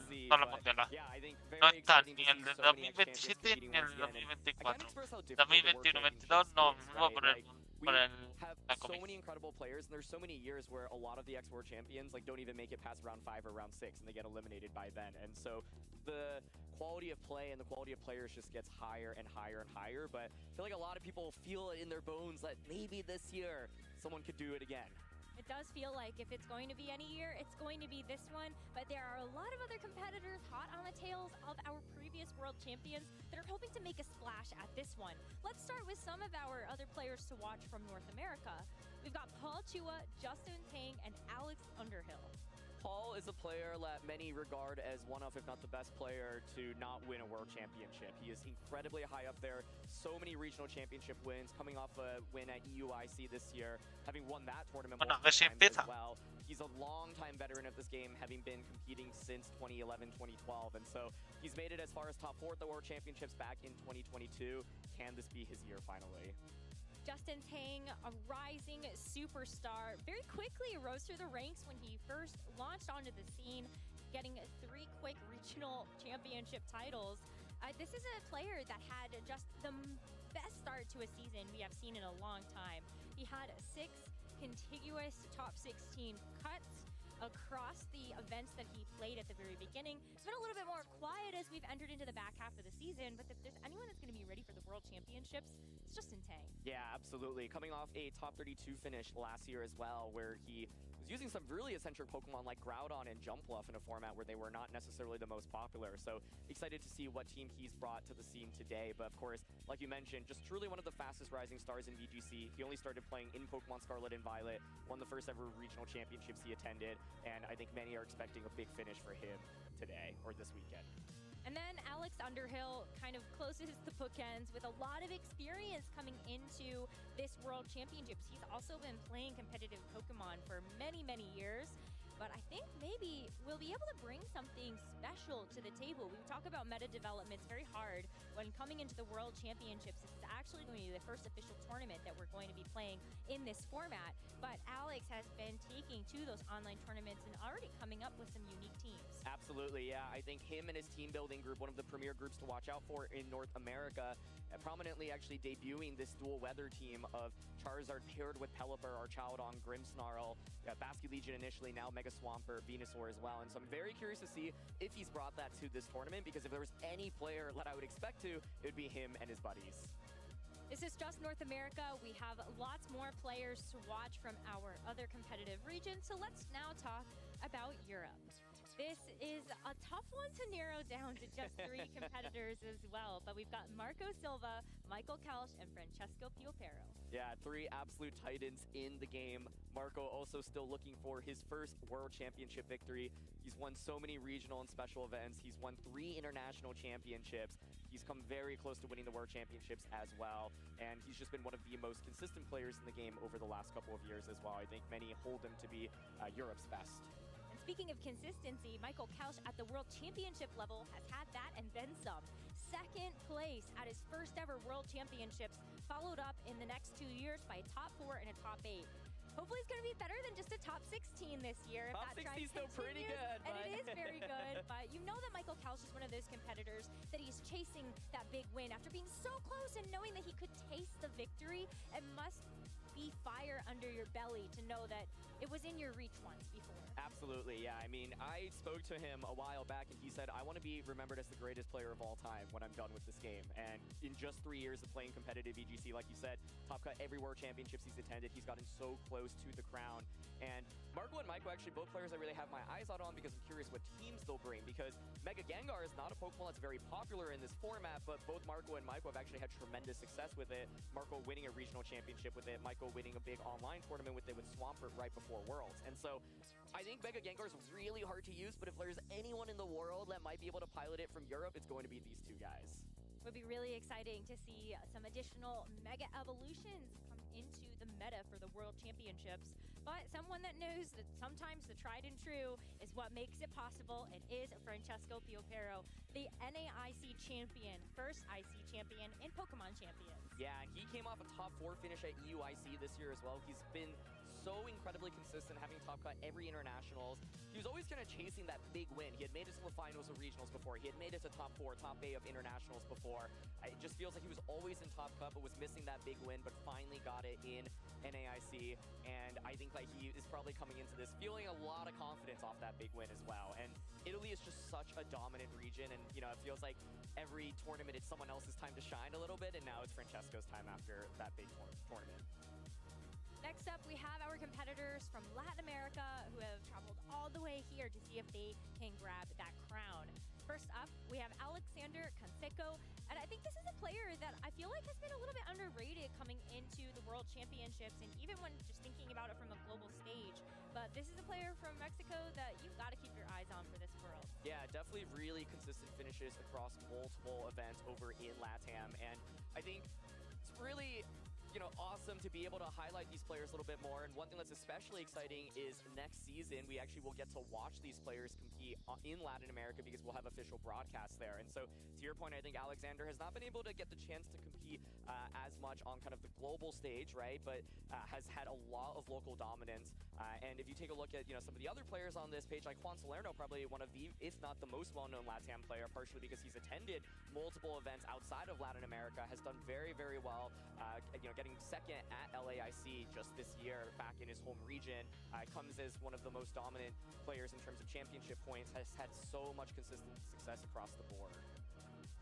S2: de todas las mundiales.
S10: yeah, I think
S2: No
S10: very
S2: están
S10: exciting
S2: ni
S10: to
S2: el
S10: see
S2: de
S10: so many ex-champions
S2: 2027
S10: competing
S2: ni el
S10: once
S2: de
S10: again. And I
S2: 2024.
S10: can't express how difficult the World
S2: 2021 no,
S10: Championships
S2: no
S10: is,
S2: por
S10: right?
S2: el,
S10: We
S2: por el
S10: have
S2: la
S10: so
S2: comienza.
S10: many incredible players, and there's so many years where a lot of the ex-World Champions like don't even make it past round 5 or round 6, and they get eliminated by then. And so the quality of play and the quality of players just gets higher and higher and higher. But I feel like a lot of people feel it in their bones that maybe this year someone could do it again.
S4: It does feel like if it's going to be any year, it's going to be this one. But there are a lot of other competitors hot on the tails of our previous world champions that are hoping to make a splash at this one. Let's start with some of our other players to watch from North America. We've got Paul Chua, Justin Tang, and Alex Underhill.
S10: Paul is a player that many regard as one of, if not the best player to not win a world championship. He is incredibly high up there. So many regional championship wins, coming off a win at EUIC this year, having won that tournament multiple times as well. He's a long-time veteran of this game, having been competing since 2011, 2012. And so he's made it as far as top 4 at the World Championships back in 2022. Can this be his year finally?
S4: Justin Tang, a rising superstar, very quickly rose through the ranks when he first launched onto the scene, getting 3 quick regional championship titles. This is a player that had just the best start to a season we have seen in a long time. He had 6 contiguous top 16 cuts across the events that he played at the very beginning. It's been a little bit more quiet as we've entered into the back half of the season, but if there's anyone that's going to be ready for the World Championships, it's Justin Tang.
S10: Yeah, absolutely. Coming off a top 32 finish last year as well, where he was using some really eccentric Pokemon like Groudon and Jumpluff in a format where they were not necessarily the most popular. So excited to see what team he's brought to the scene today. But of course, like you mentioned, just truly one of the fastest rising stars in VGC. He only started playing in Pokemon Scarlet and Violet, won the first ever regional championships he attended, and I think many are expecting a big finish for him today or this weekend.
S4: And then Alex Underhill kind of closes the bookends with a lot of experience coming into this World Championships. He's also been playing competitive Pokemon for many, many years. But I think maybe we'll be able to bring something special to the table. We talk about meta development. It's very hard when coming into the World Championships. This is actually going to be the first official tournament that we're going to be playing in this format. But Alex has been taking to those online tournaments and already coming up with some unique teams.
S10: Absolutely, yeah. I think him and his team building group, one of the premier groups to watch out for in North America, prominently actually debuting this dual weather team of Charizard paired with Pelipper, Archaudon, Grimmsnarl, Basculegion initially, now Mega Swampert, Venusaur as well. And so I'm very curious to see if he's brought that to this tournament, because if there was any player that I would expect to, it would be him and his buddies.
S4: This is just North America. We have lots more players to watch from our other competitive regions. So let's now talk about Europe. This is a tough one to narrow down to just 3 competitors as well, but we've got Marco Silva, Michael Kalsh, and Francesco Piopero.
S10: Yeah, 3 absolute titans in the game. Marco also still looking for his first World Championship victory. He's won so many regional and special events. He's won 3 international championships. He's come very close to winning the World Championships as well, and he's just been one of the most consistent players in the game over the last couple of years as well. I think many hold him to be Europe's best.
S4: Speaking of consistency, Michael Kalsh at the World Championship level has had that and then some. 2nd place at his first ever World Championships, followed up in the next 2 years by a top 4 and a top 8. Hopefully it's going to be better than just a top 16 this year.
S10: Top 16 is still pretty good.
S4: And it is very good, but you know that Michael Kalsh is one of those competitors that he's chasing that big win after being so close and knowing that he could taste the victory. It must be fire under your belly to know that it was in your reach once before.
S10: Absolutely, yeah. I mean, I spoke to him a while back, and he said, I want to be remembered as the greatest player of all time when I'm done with this game. And in just 3 years of playing competitive VGC, like you said, top cut every World Championships he's attended, he's gotten so close to the crown. And Marco and Maiko, actually both players I really have my eyes out on because I'm curious what teams they'll bring, because Mega Gengar is not a Pokemon that's very popular in this format, but both Marco and Maiko have actually had tremendous success with it. Marco winning a regional championship with it, Maiko winning a big online tournament with it with Swampert right before Worlds. And so I think Mega Gengar is really hard to use, but if there's anyone in the world that might be able to pilot it from Europe, it's going to be these two guys.
S4: Would be really exciting to see some additional Mega Evolutions come into the meta for the World Championships. But someone that knows that sometimes the tried and true is what makes it possible. It is Francesco Piopero, the NAIC champion, first IC champion in Pokemon Champions.
S10: Yeah, and he came off a top 4 finish at EUIC this year as well. He's been so incredibly consistent, having top cut every internationals. He was always kind of chasing that big win. He had made it to the finals of regionals before. He had made it to top 4, top A of internationals before. It just feels like he was always in top cut, but was missing that big win, but finally got it in NAIC. And I think like he is probably coming into this feeling a lot of confidence off that big win as well. And Italy is just such a dominant region, and you know, it feels like every tournament it's someone else's time to shine a little bit, and now it's Francesco's time after that big tournament.
S4: Next up, we have our competitors from Latin America who have traveled all the way here to see if they can grab that crown. First up, we have Alexander Canseco, and I think this is a player that I feel like has been a little bit underrated coming into the World Championships, and even when just thinking about it from a global stage. But this is a player from Mexico that you've got to keep your eyes on for this World.
S10: Yeah, definitely really consistent finishes across multiple events over in LATAM, and I think it's really awesome to be able to highlight these players a little bit more. And one thing that's especially exciting is next season, we actually will get to watch these players compete in Latin America because we'll have official broadcasts there. And so to your point, I think Alexander has not been able to get the chance to compete as much on kind of the global stage, right? But has had a lot of local dominance. And if you take a look at, some of the other players on this page, like Juan Salerno, probably one of the, if not the most well-known LATAM player, partially because he's attended multiple events outside of Latin America, has done very, very well, getting second at LAIC just this year back in his home region. Comes as one of the most dominant players in terms of championship points, has had so much consistent success across the board.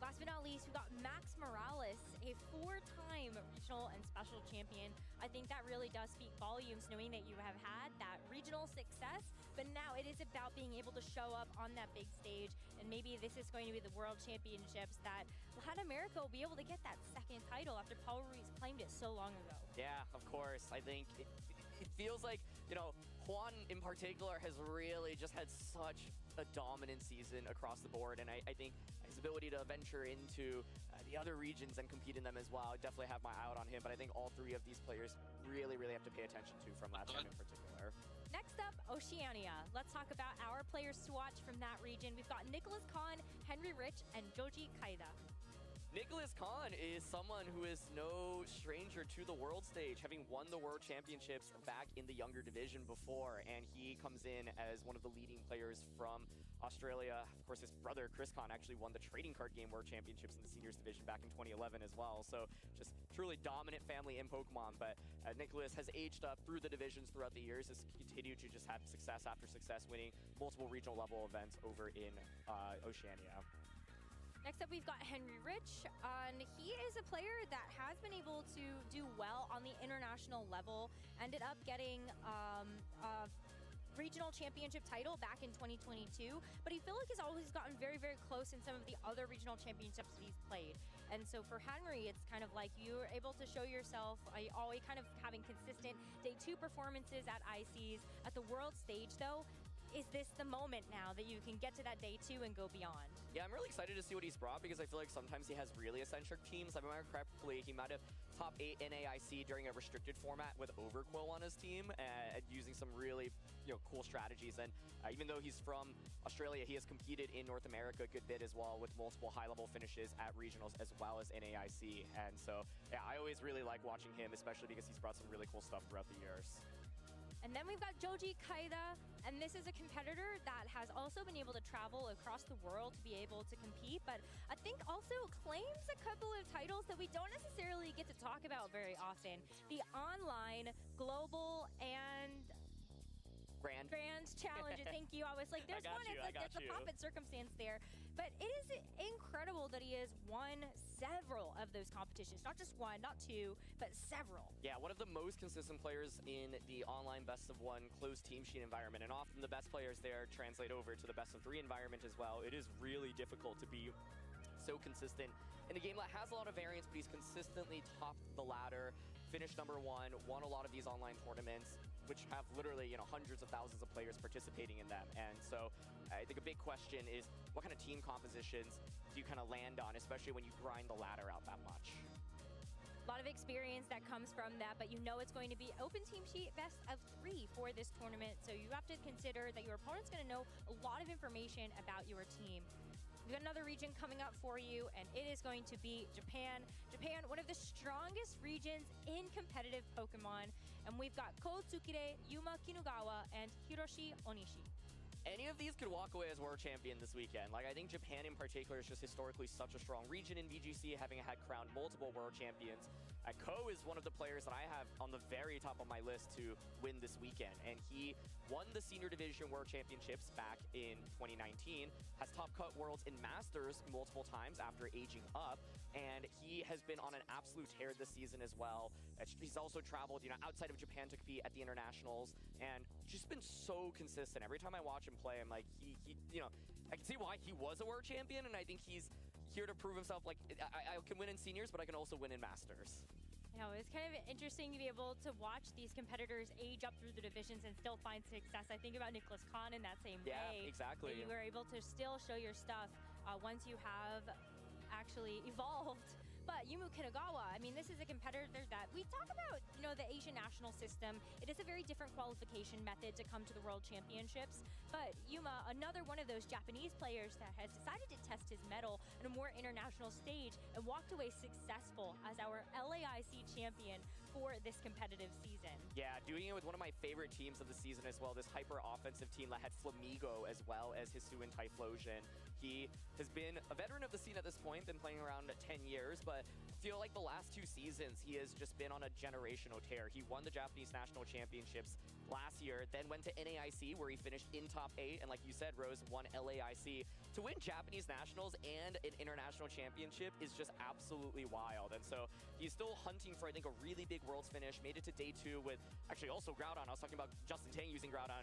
S4: Last but not least, we got Max Morales, a 4-time regional and special champion. I think that really does speak volumes, knowing that you have had that regional success, but now it is about being able to show up on that big stage, and maybe this is going to be the World Championships that Latin America will be able to get that second title after Paul Ruiz claimed it so long ago.
S10: Yeah, of course. I think it feels like, Juan in particular has really just had such a dominant season across the board, and I think his ability to venture into the other regions and compete in them as well, I definitely have my eye out on him, but I think all three of these players really, really have to pay attention to from LATAM in particular.
S4: Next up, Oceania. Let's talk about our players to watch from that region. We've got Nicholas Kahn, Henry Rich, and Joji Kaida.
S10: Nicholas Kahn is someone who is no stranger to the world stage, having won the World Championships back in the younger division before, and he comes in as one of the leading players from Australia. Of course, his brother, Chris Kahn, actually won the trading card game World Championships in the seniors division back in 2011 as well, so just truly dominant family in Pokemon, but Nicholas has aged up through the divisions throughout the years, has continued to just have success after success, winning multiple regional level events over in Oceania.
S4: Next up, we've got Henry Rich, and he is a player that has been able to do well on the international level. Ended up getting a regional championship title back in 2022, but he feels like he's always gotten very, very close in some of the other regional championships he's played. And so for Henry, it's kind of like you're able to show yourself, always kind of having consistent day 2 performances at ICs. At the world stage, though, is this the moment now that you can get to that day 2 and go beyond?
S10: Yeah, I'm really excited to see what he's brought because I feel like sometimes he has really eccentric teams. If I remember correctly, he might have top 8 NAIC during a restricted format with Overquill on his team and using some really cool strategies. And even though he's from Australia, he has competed in North America a good bit as well with multiple high-level finishes at regionals as well as NAIC. And so, yeah, I always really like watching him, especially because he's brought some really cool stuff throughout the years.
S4: And then we've got Joji Kaida, and this is a competitor that has also been able to travel across the world to be able to compete, but I think also claims a couple of titles that we don't necessarily get to talk about very often. The online, global, and Thank you. I was like, there's one. It's a profit circumstance there. But it is incredible that he has won several of those competitions. Not just one, not two, but several.
S10: Yeah, one of the most consistent players in the online best of one closed team sheet environment. And often the best players there translate over to the best of three environment as well. It is really difficult to be so consistent in a game that has a lot of variance, but he's consistently topped the ladder, finished #1, won a lot of these online tournaments, which have literally, hundreds of thousands of players participating in them. And so I think a big question is, what kind of team compositions do you kind of land on, especially when you grind the ladder out that much?
S4: A lot of experience that comes from that, but it's going to be open team sheet best of 3 for this tournament. So you have to consider that your opponent's going to know a lot of information about your team. We've got another region coming up for you, and it is going to be Japan. Japan, one of the strongest regions in competitive Pokemon. And we've got Ko Tsukire, Yuma Kinugawa, and Hiroshi Onishi.
S10: Any of these could walk away as world champion this weekend. Like, I think Japan in particular is just historically such a strong region in VGC, having had crowned multiple world champions. Ko is one of the players that I have on the very top of my list to win this weekend. And he won the Senior Division World Championships back in 2019, has top cut worlds in Masters multiple times after aging up, and he has been on an absolute tear this season as well. He's also traveled, outside of Japan to compete at the internationals, and just been so consistent. Every time I watch him play, I'm like, he I can see why he was a world champion, and I think he's here to prove himself. Like, I can win in seniors, but I can also win in Masters.
S4: It's kind of interesting to be able to watch these competitors age up through the divisions and still find success. I think about Nicholas Khan in that same way.
S10: Yeah, exactly.
S4: You were able to still show your stuff once you have actually evolved. But Yuma Kinugawa, this is a competitor that we talk about, the Asian national system. It is a very different qualification method to come to the World Championships. But Yuma, another one of those Japanese players that has decided to test his mettle on a more international stage and walked away successful as our LAIC champion for this competitive season.
S10: Yeah, doing it with one of my favorite teams of the season as well, this hyper-offensive team that had Flamigo as well as Hisuian Typhlosion. He has been a veteran of the scene at this point, been playing around 10 years, but I feel like the last 2 seasons he has just been on a generational tear. He won the Japanese National Championships last year, then went to NAIC where he finished in top 8, and like you said, Rose, won LAIC. To win Japanese Nationals and an international championship is just absolutely wild, and so he's still hunting for, I think, a really big Worlds finish. Made it to day 2 with actually also Groudon. I was talking about Justin Tang using Groudon.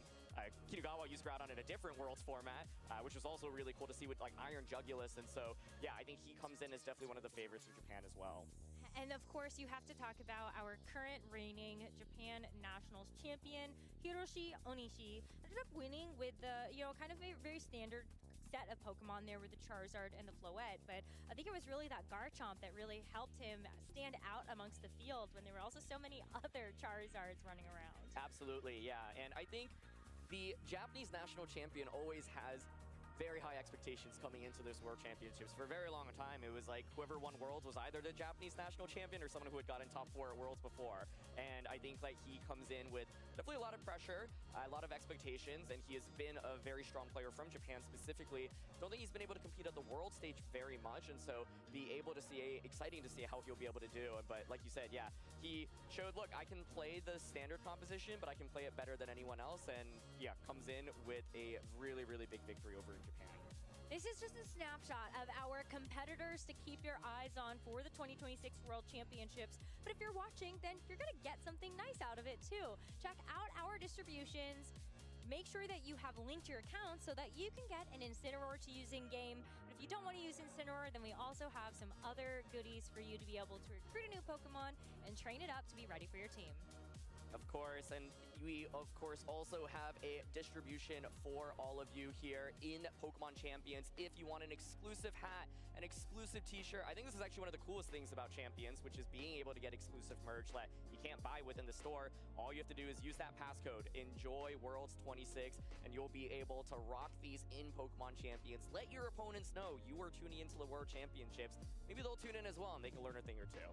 S10: Kinugawa used Groudon in a different Worlds format, which was also really cool to see with like Iron Jugulus, and so yeah, I think he comes in as definitely one of the favorites in Japan as well.
S4: And of course, you have to talk about our current reigning Japan Nationals champion, Hiroshi Onishi. Ended up winning with the, kind of a very standard set of Pokemon there with the Charizard and the Floette, but I think it was really that Garchomp that really helped him stand out amongst the field when there were also so many other Charizards running around.
S10: Absolutely, yeah, and I think the Japanese national champion always has very high expectations coming into this World Championships. For a very long time, it was like whoever won Worlds was either the Japanese national champion or someone who had gotten top 4 at Worlds before. And I think like he comes in with definitely a lot of pressure, a lot of expectations, and he has been a very strong player from Japan specifically. Don't think he's been able to compete at the world stage very much, and so be able to see, exciting to see how he'll be able to do. But like you said, yeah, he showed, look, I can play the standard composition, but I can play it better than anyone else, and yeah, comes in with a really, really big victory over in Japan.
S4: This is just a snapshot of our competitors to keep your eyes on for the 2026 World Championships. But if you're watching, then you're going to get something nice out of it too. Check out our distributions. Make sure that you have linked your account so that you can get an Incineroar to use in-game. But if you don't want to use Incineroar, then we also have some other goodies for you to be able to recruit a new Pokemon and train it up to be ready for your team.
S10: Of course, and we, of course, also have a distribution for all of you here in Pokemon Champions. If you want an exclusive hat, an exclusive t-shirt, I think this is actually one of the coolest things about Champions, which is being able to get exclusive merch that you can't buy within the store. All you have to do is use that passcode, Enjoy Worlds 26, and you'll be able to rock these in Pokemon Champions. Let your opponents know you are tuning into the World Championships. Maybe they'll tune in as well and they can learn a thing or two.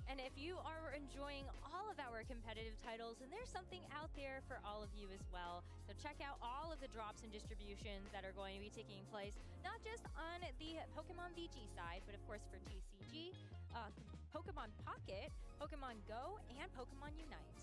S4: And if you are enjoying all of our competitive titles, then there's something out there for all of you as well. So check out all of the drops and distributions that are going to be taking place, not just on the Pokemon VG side, but of course for TCG, Pokemon Pocket, Pokemon Go, and Pokemon Unite.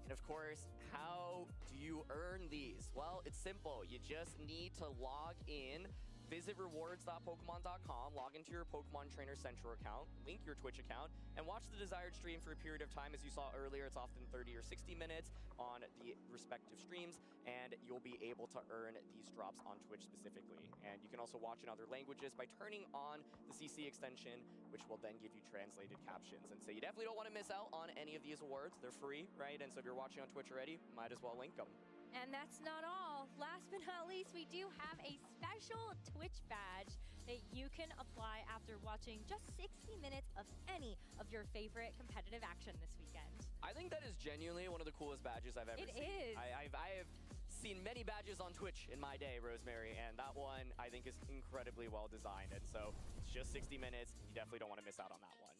S10: And of course, how do you earn these? Well, it's simple. You just need to log in. Visit rewards.pokemon.com, log into your Pokemon Trainer Central account, link your Twitch account, and watch the desired stream for a period of time. As you saw earlier, it's often 30 or 60 minutes on the respective streams, and you'll be able to earn these drops on Twitch specifically. And you can also watch in other languages by turning on the CC extension, which will then give you translated captions. And so you definitely don't want to miss out on any of these awards. They're free, right? And so if you're watching on Twitch already, might as well link them.
S4: And that's not all. Last but not least, we do have a special Twitch badge that you can apply after watching just 60 minutes of any of your favorite competitive action this weekend.
S10: I think that is genuinely one of the coolest badges I've ever seen.
S4: It is.
S10: I have seen many badges on Twitch in my day, Rosemary, and that one I think is incredibly well designed. And so it's just 60 minutes. You definitely don't want to miss out on that one.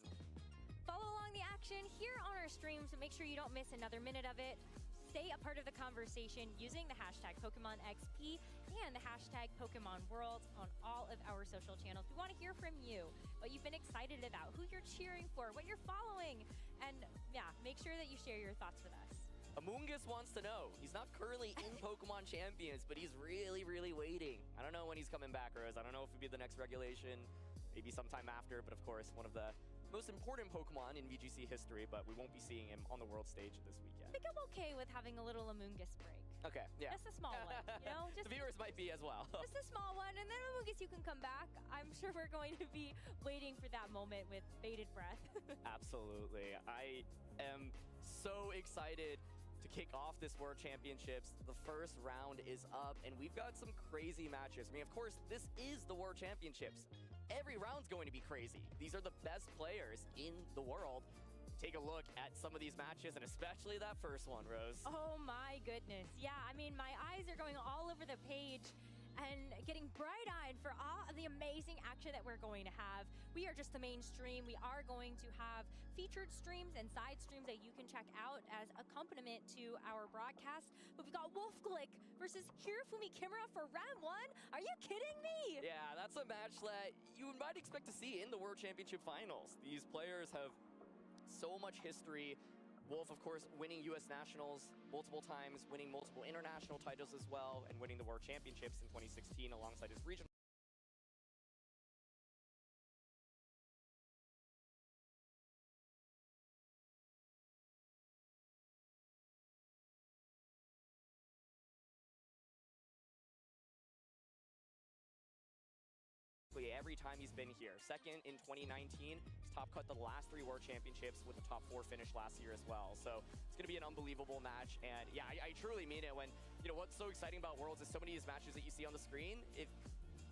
S4: Follow along the action here on our stream, so make sure you don't miss another minute of it. Stay a part of the conversation using the hashtag PokemonXP and the hashtag Pokemon World on all of our social channels. We want to hear from you, what you've been excited about, who you're cheering for, what you're following, and yeah, make sure that you share your thoughts with us.
S10: Amoongus wants to know. He's not currently in Pokemon Champions, but he's really, really waiting. I don't know when he's coming back, Rose. I don't know if it'll be the next regulation, maybe sometime after, but of course, one of the most important Pokemon in VGC history, but we won't be seeing him on the world stage this weekend.
S4: I think I'm okay with having a little Amoongus break.
S10: Okay, yeah.
S4: Just a small one, you know? Just
S10: the viewers might be as well.
S4: Just a small one, and then Amoongus, you can come back. I'm sure we're going to be waiting for that moment with bated breath.
S10: Absolutely. I am so excited to kick off this World Championships. The first round is up, and we've got some crazy matches. I mean, of course, this is the World Championships. Every round's going to be crazy. These are the best players in the world. Take a look at some of these matches, and especially that first one, Rose.
S4: Oh my goodness. Yeah, I mean, my eyes are going all over the page and getting bright-eyed for all of the amazing action that we're going to have. We are just the main stream. We are going to have featured streams and side streams that you can check out as accompaniment to our broadcast. But we've got Wolfglick versus Hirofumi Kimura for round one. Are you kidding me?
S10: Yeah, that's a match that you might expect to see in the World Championship Finals. These players have so much history. Wolf, of course, winning U.S. Nationals multiple times, winning multiple international titles as well, and winning the World Championships in 2016 alongside his regional. Every time he's been here. Second in 2019, he's top cut the last 3 World Championships with a top 4 finish last year as well. So it's going to be an unbelievable match. And yeah, I truly mean it when, you know, what's so exciting about Worlds is so many of these matches that you see on the screen. If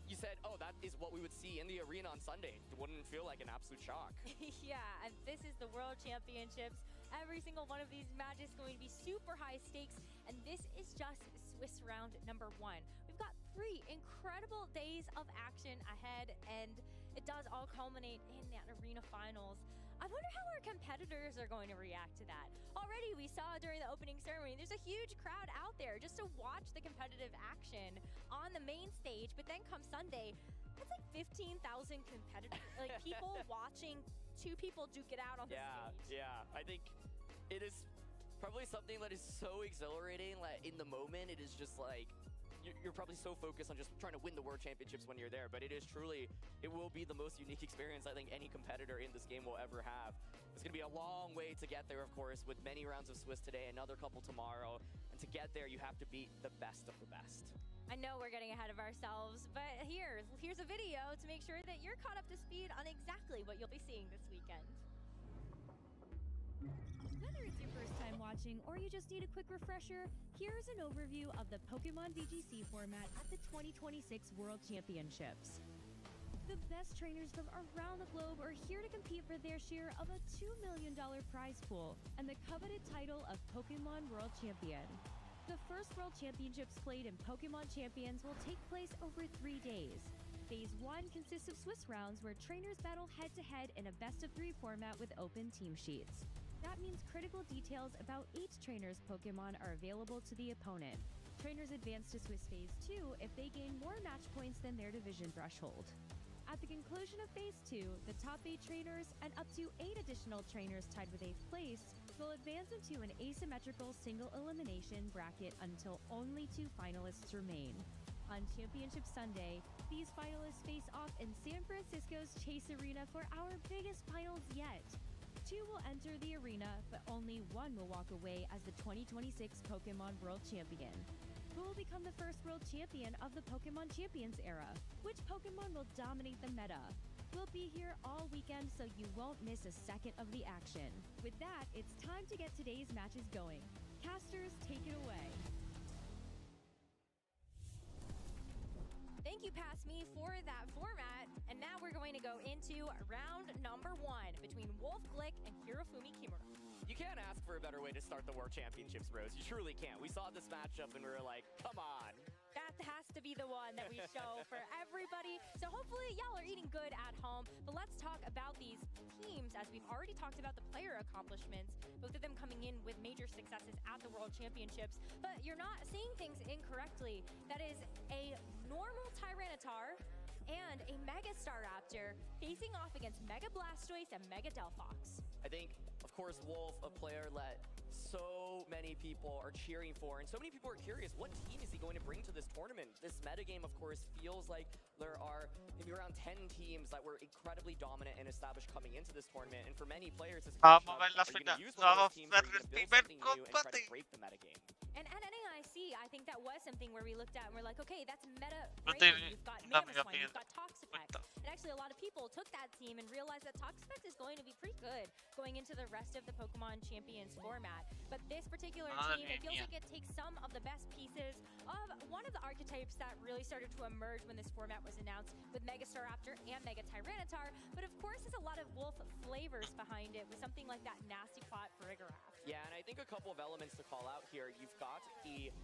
S10: you said, oh, that is what we would see in the arena on Sunday, it wouldn't feel like an absolute shock.
S4: Yeah, and this is the World Championships. Every single one of these matches is going to be super high stakes, and this is just Swiss round number 1. We've got 3 incredible days of action ahead, and it does all culminate in that arena finals. I wonder how our competitors are going to react to that. Already we saw during the opening ceremony, there's a huge crowd out there just to watch the competitive action on the main stage, but then come Sunday, that's like 15,000 competitors, like people watching 2 people duke it out on the stage.
S10: Yeah, I think it is probably something that is so exhilarating. Like in the moment, it is just like, you're probably so focused on just trying to win the World Championships when you're there, but it is truly, it will be the most unique experience I think any competitor in this game will ever have. It's going to be a long way to get there, of course, with many rounds of Swiss today, another couple tomorrow, and to get there, you have to beat the best of the best.
S4: I know we're getting ahead of ourselves, but here's a video to make sure that you're caught up to speed on exactly what you'll be seeing this weekend. Whether it's your first time watching or you just need a quick refresher, here's an overview of the Pokemon VGC format at the 2026 World Championships. The best trainers from around the globe are here to compete for their share of a $2 million prize pool and the coveted title of Pokemon World Champion. The first World Championships played in Pokemon Champions will take place over 3 days. Phase 1 consists of Swiss rounds where trainers battle head-to-head in a best-of-3 format with open team sheets. That means critical details about each trainer's Pokemon are available to the opponent. Trainers advance to Swiss Phase 2 if they gain more match points than their division threshold. At the conclusion of Phase 2, the top 8 trainers and up to 8 additional trainers tied with 8th place will advance into an asymmetrical single elimination bracket until only 2 finalists remain. On Championship Sunday, these finalists face off in San Francisco's Chase Arena for our biggest finals yet. 2 will enter the arena, but only 1 will walk away as the 2026 Pokémon World Champion. Who will become the first world champion of the Pokémon Champions era? Which Pokémon will dominate the meta? We'll be here all weekend, so you won't miss a second of the action. With that, it's time to get today's matches going. Casters, take it away. Thank you, Pass Me, for that format. And now we're going to go into round number 1 between Wolf Glick and Hirofumi Kimura.
S10: You can't ask for a better way to start the World Championships, Rose. You truly can't. We saw this matchup and we were like, come on.
S4: That has to be the one that we show for everybody. So hopefully y'all are eating good at home. But let's talk about these teams, as we've already talked about the player accomplishments, both of them coming in with major successes at the World Championships. But you're not seeing things incorrectly. That is a normal Tyranitar and a Mega Staraptor facing off against Mega Blastoise and Mega Delphox.
S10: I think, of course, Wolf, a player that so many people are cheering for, and so many people are curious, what team is he going to bring to this tournament? This metagame, of course, feels like there are maybe around 10 teams that were incredibly dominant and established coming into this tournament, and for many players, it's a question of, are you going to use one of those teams, or are you going to build something new and try to break the metagame?
S4: And at NAIC, I think that was something where we looked at and we're like, okay, that's meta breaking. You've got Mamoswine, you've got Toxapex. And actually, a lot of people took that team and realized that Toxapex is going to be pretty good going into the rest of the Pokemon Champions format. But this particular team, it feels like it takes some of the best pieces of one of the archetypes that really started to emerge when this format was announced with Mega Staraptor and Mega Tyranitar. But of course, there's a lot of Wolf flavors behind it with something like that Nasty Plot Farigiraf.
S10: Yeah, and I think a couple of elements to call out here. You've got the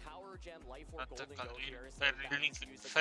S10: Power Gem Life Orb Golden Go here, so that is used to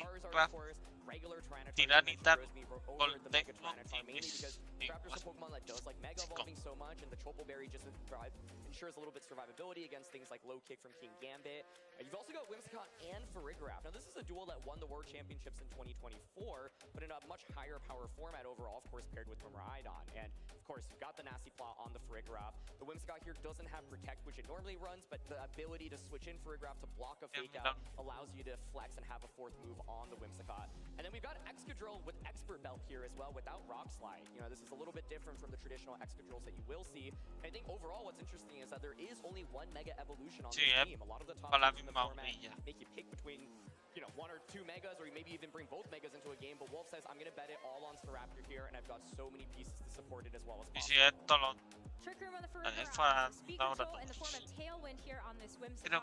S10: cars are, of course, regular Tyranitar over the Mega Tyranitar, mainly because Raptor's a Pokemon that does like Mega Evolving so much, and the Tropical Berry just ensures a little bit survivability against things like Low Kick from King Gambit. And you've also got Whimsicott and Farigiraf. Now, this is a duel that won the World Championships in 2024, but in a much higher power format overall, of course, paired with Miraidon. And, of course, you've got the Nasty Plot on the Farigiraf. The Whimsicott here doesn't have Protect, which it normally runs, but the ability to switch in Farigiraf to block a Fake Out allows you to flex and have a 4th move on the Whimsicott. And then we've got Excadrill with Expert Belt here as well, without Rock Slide. You know, this is a little bit different from the traditional Excadrills that you will see. And I think overall what's interesting is that there is only one Mega Evolution on this team. A lot of the top teams in the format make you pick between, you know, 1 or 2 Megas, or you maybe even bring both Megas into a game. But Wolf says, I'm going to bet it all on Staraptor here, and I've got so many pieces to support it as well as possible.
S4: Trick Room on the Farigiraf, Speed Control in the form of Tailwind here on this Whimsicott.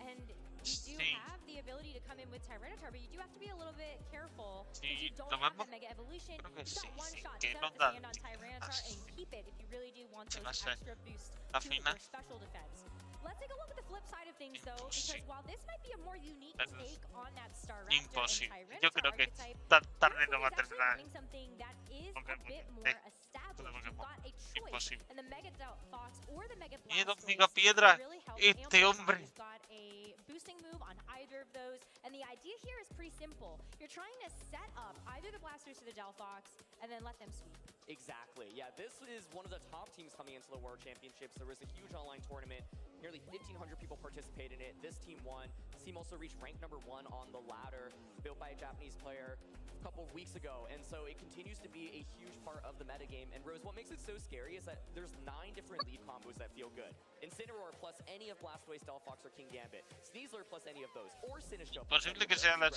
S4: And you do have the ability to come in with Tyranitar, but you do have to be a little bit careful since you don't have that Mega Evolution. You've got one shot to set up the stand on Tyranitar and keep it if you really do want those extra boosts to your special defense. Let's take a look at the flip side of things, though, because while this might be a more unique take on that Staraptor and Tyranitar archetype, you're actually running something that is a bit more established. You've got a choice, and the Mega Fox or the Mega Blastoise really helps amplify. You've got a boosting move on either of those, and the idea here is pretty simple. You're trying to set up either the Blastoise or the Delphox, and then let them sweep.
S10: Exactly. Yeah, this is one of the top teams coming into the World Championships. There was a huge online tournament. Nearly 1,500 people participated in it. This team won. This team also reached rank number 1 on the ladder, built by a Japanese player a couple of weeks ago. And so it continues to be a huge part of the metagame. And Rose, what makes it so scary is that there's 9 different lead combos that feel good. Incineroar plus any of Blastoise, Delphox, or King Gambit. Sneasler plus any of those. Or Sinistcha plus any of those. Right?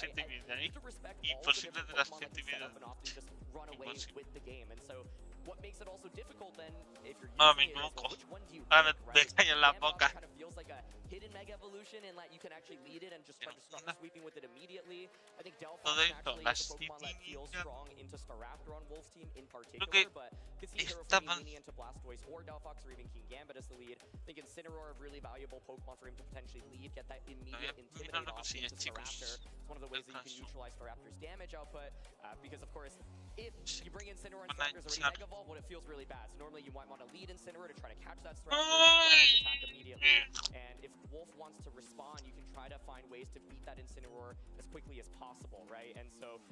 S10: You have to respect all the different Pokemon that can set up and often just run away with the game. And so what makes it also difficult then, if you're using it, is, well, which one do you pick, right? Gambit kind of feels like a hidden Mega Evolution in that you can actually lead it and just try to start sweeping with it immediately. I think Delphox actually is a Pokemon that feels strong into Staraptor on Wolf's team in particular, but could see Hirofumi leaning into Blastoise or Delphox or even King Gambit as the lead. I think Incineroar, a really valuable Pokemon for him to potentially lead, get that immediate Intimidate off into Staraptor. It's one of the ways that you can neutralize Staraptor's damage output, because of course, if you bring Incineroar and Staraptor's already Mega Evolved, well, it feels really bad. So normally you might want to lead Incineroar to try to catch that Staraptor, attack immediately. And if Wolf wants to respond, you can try try to find ways to beat that Incineroar as quickly as possible, right? And so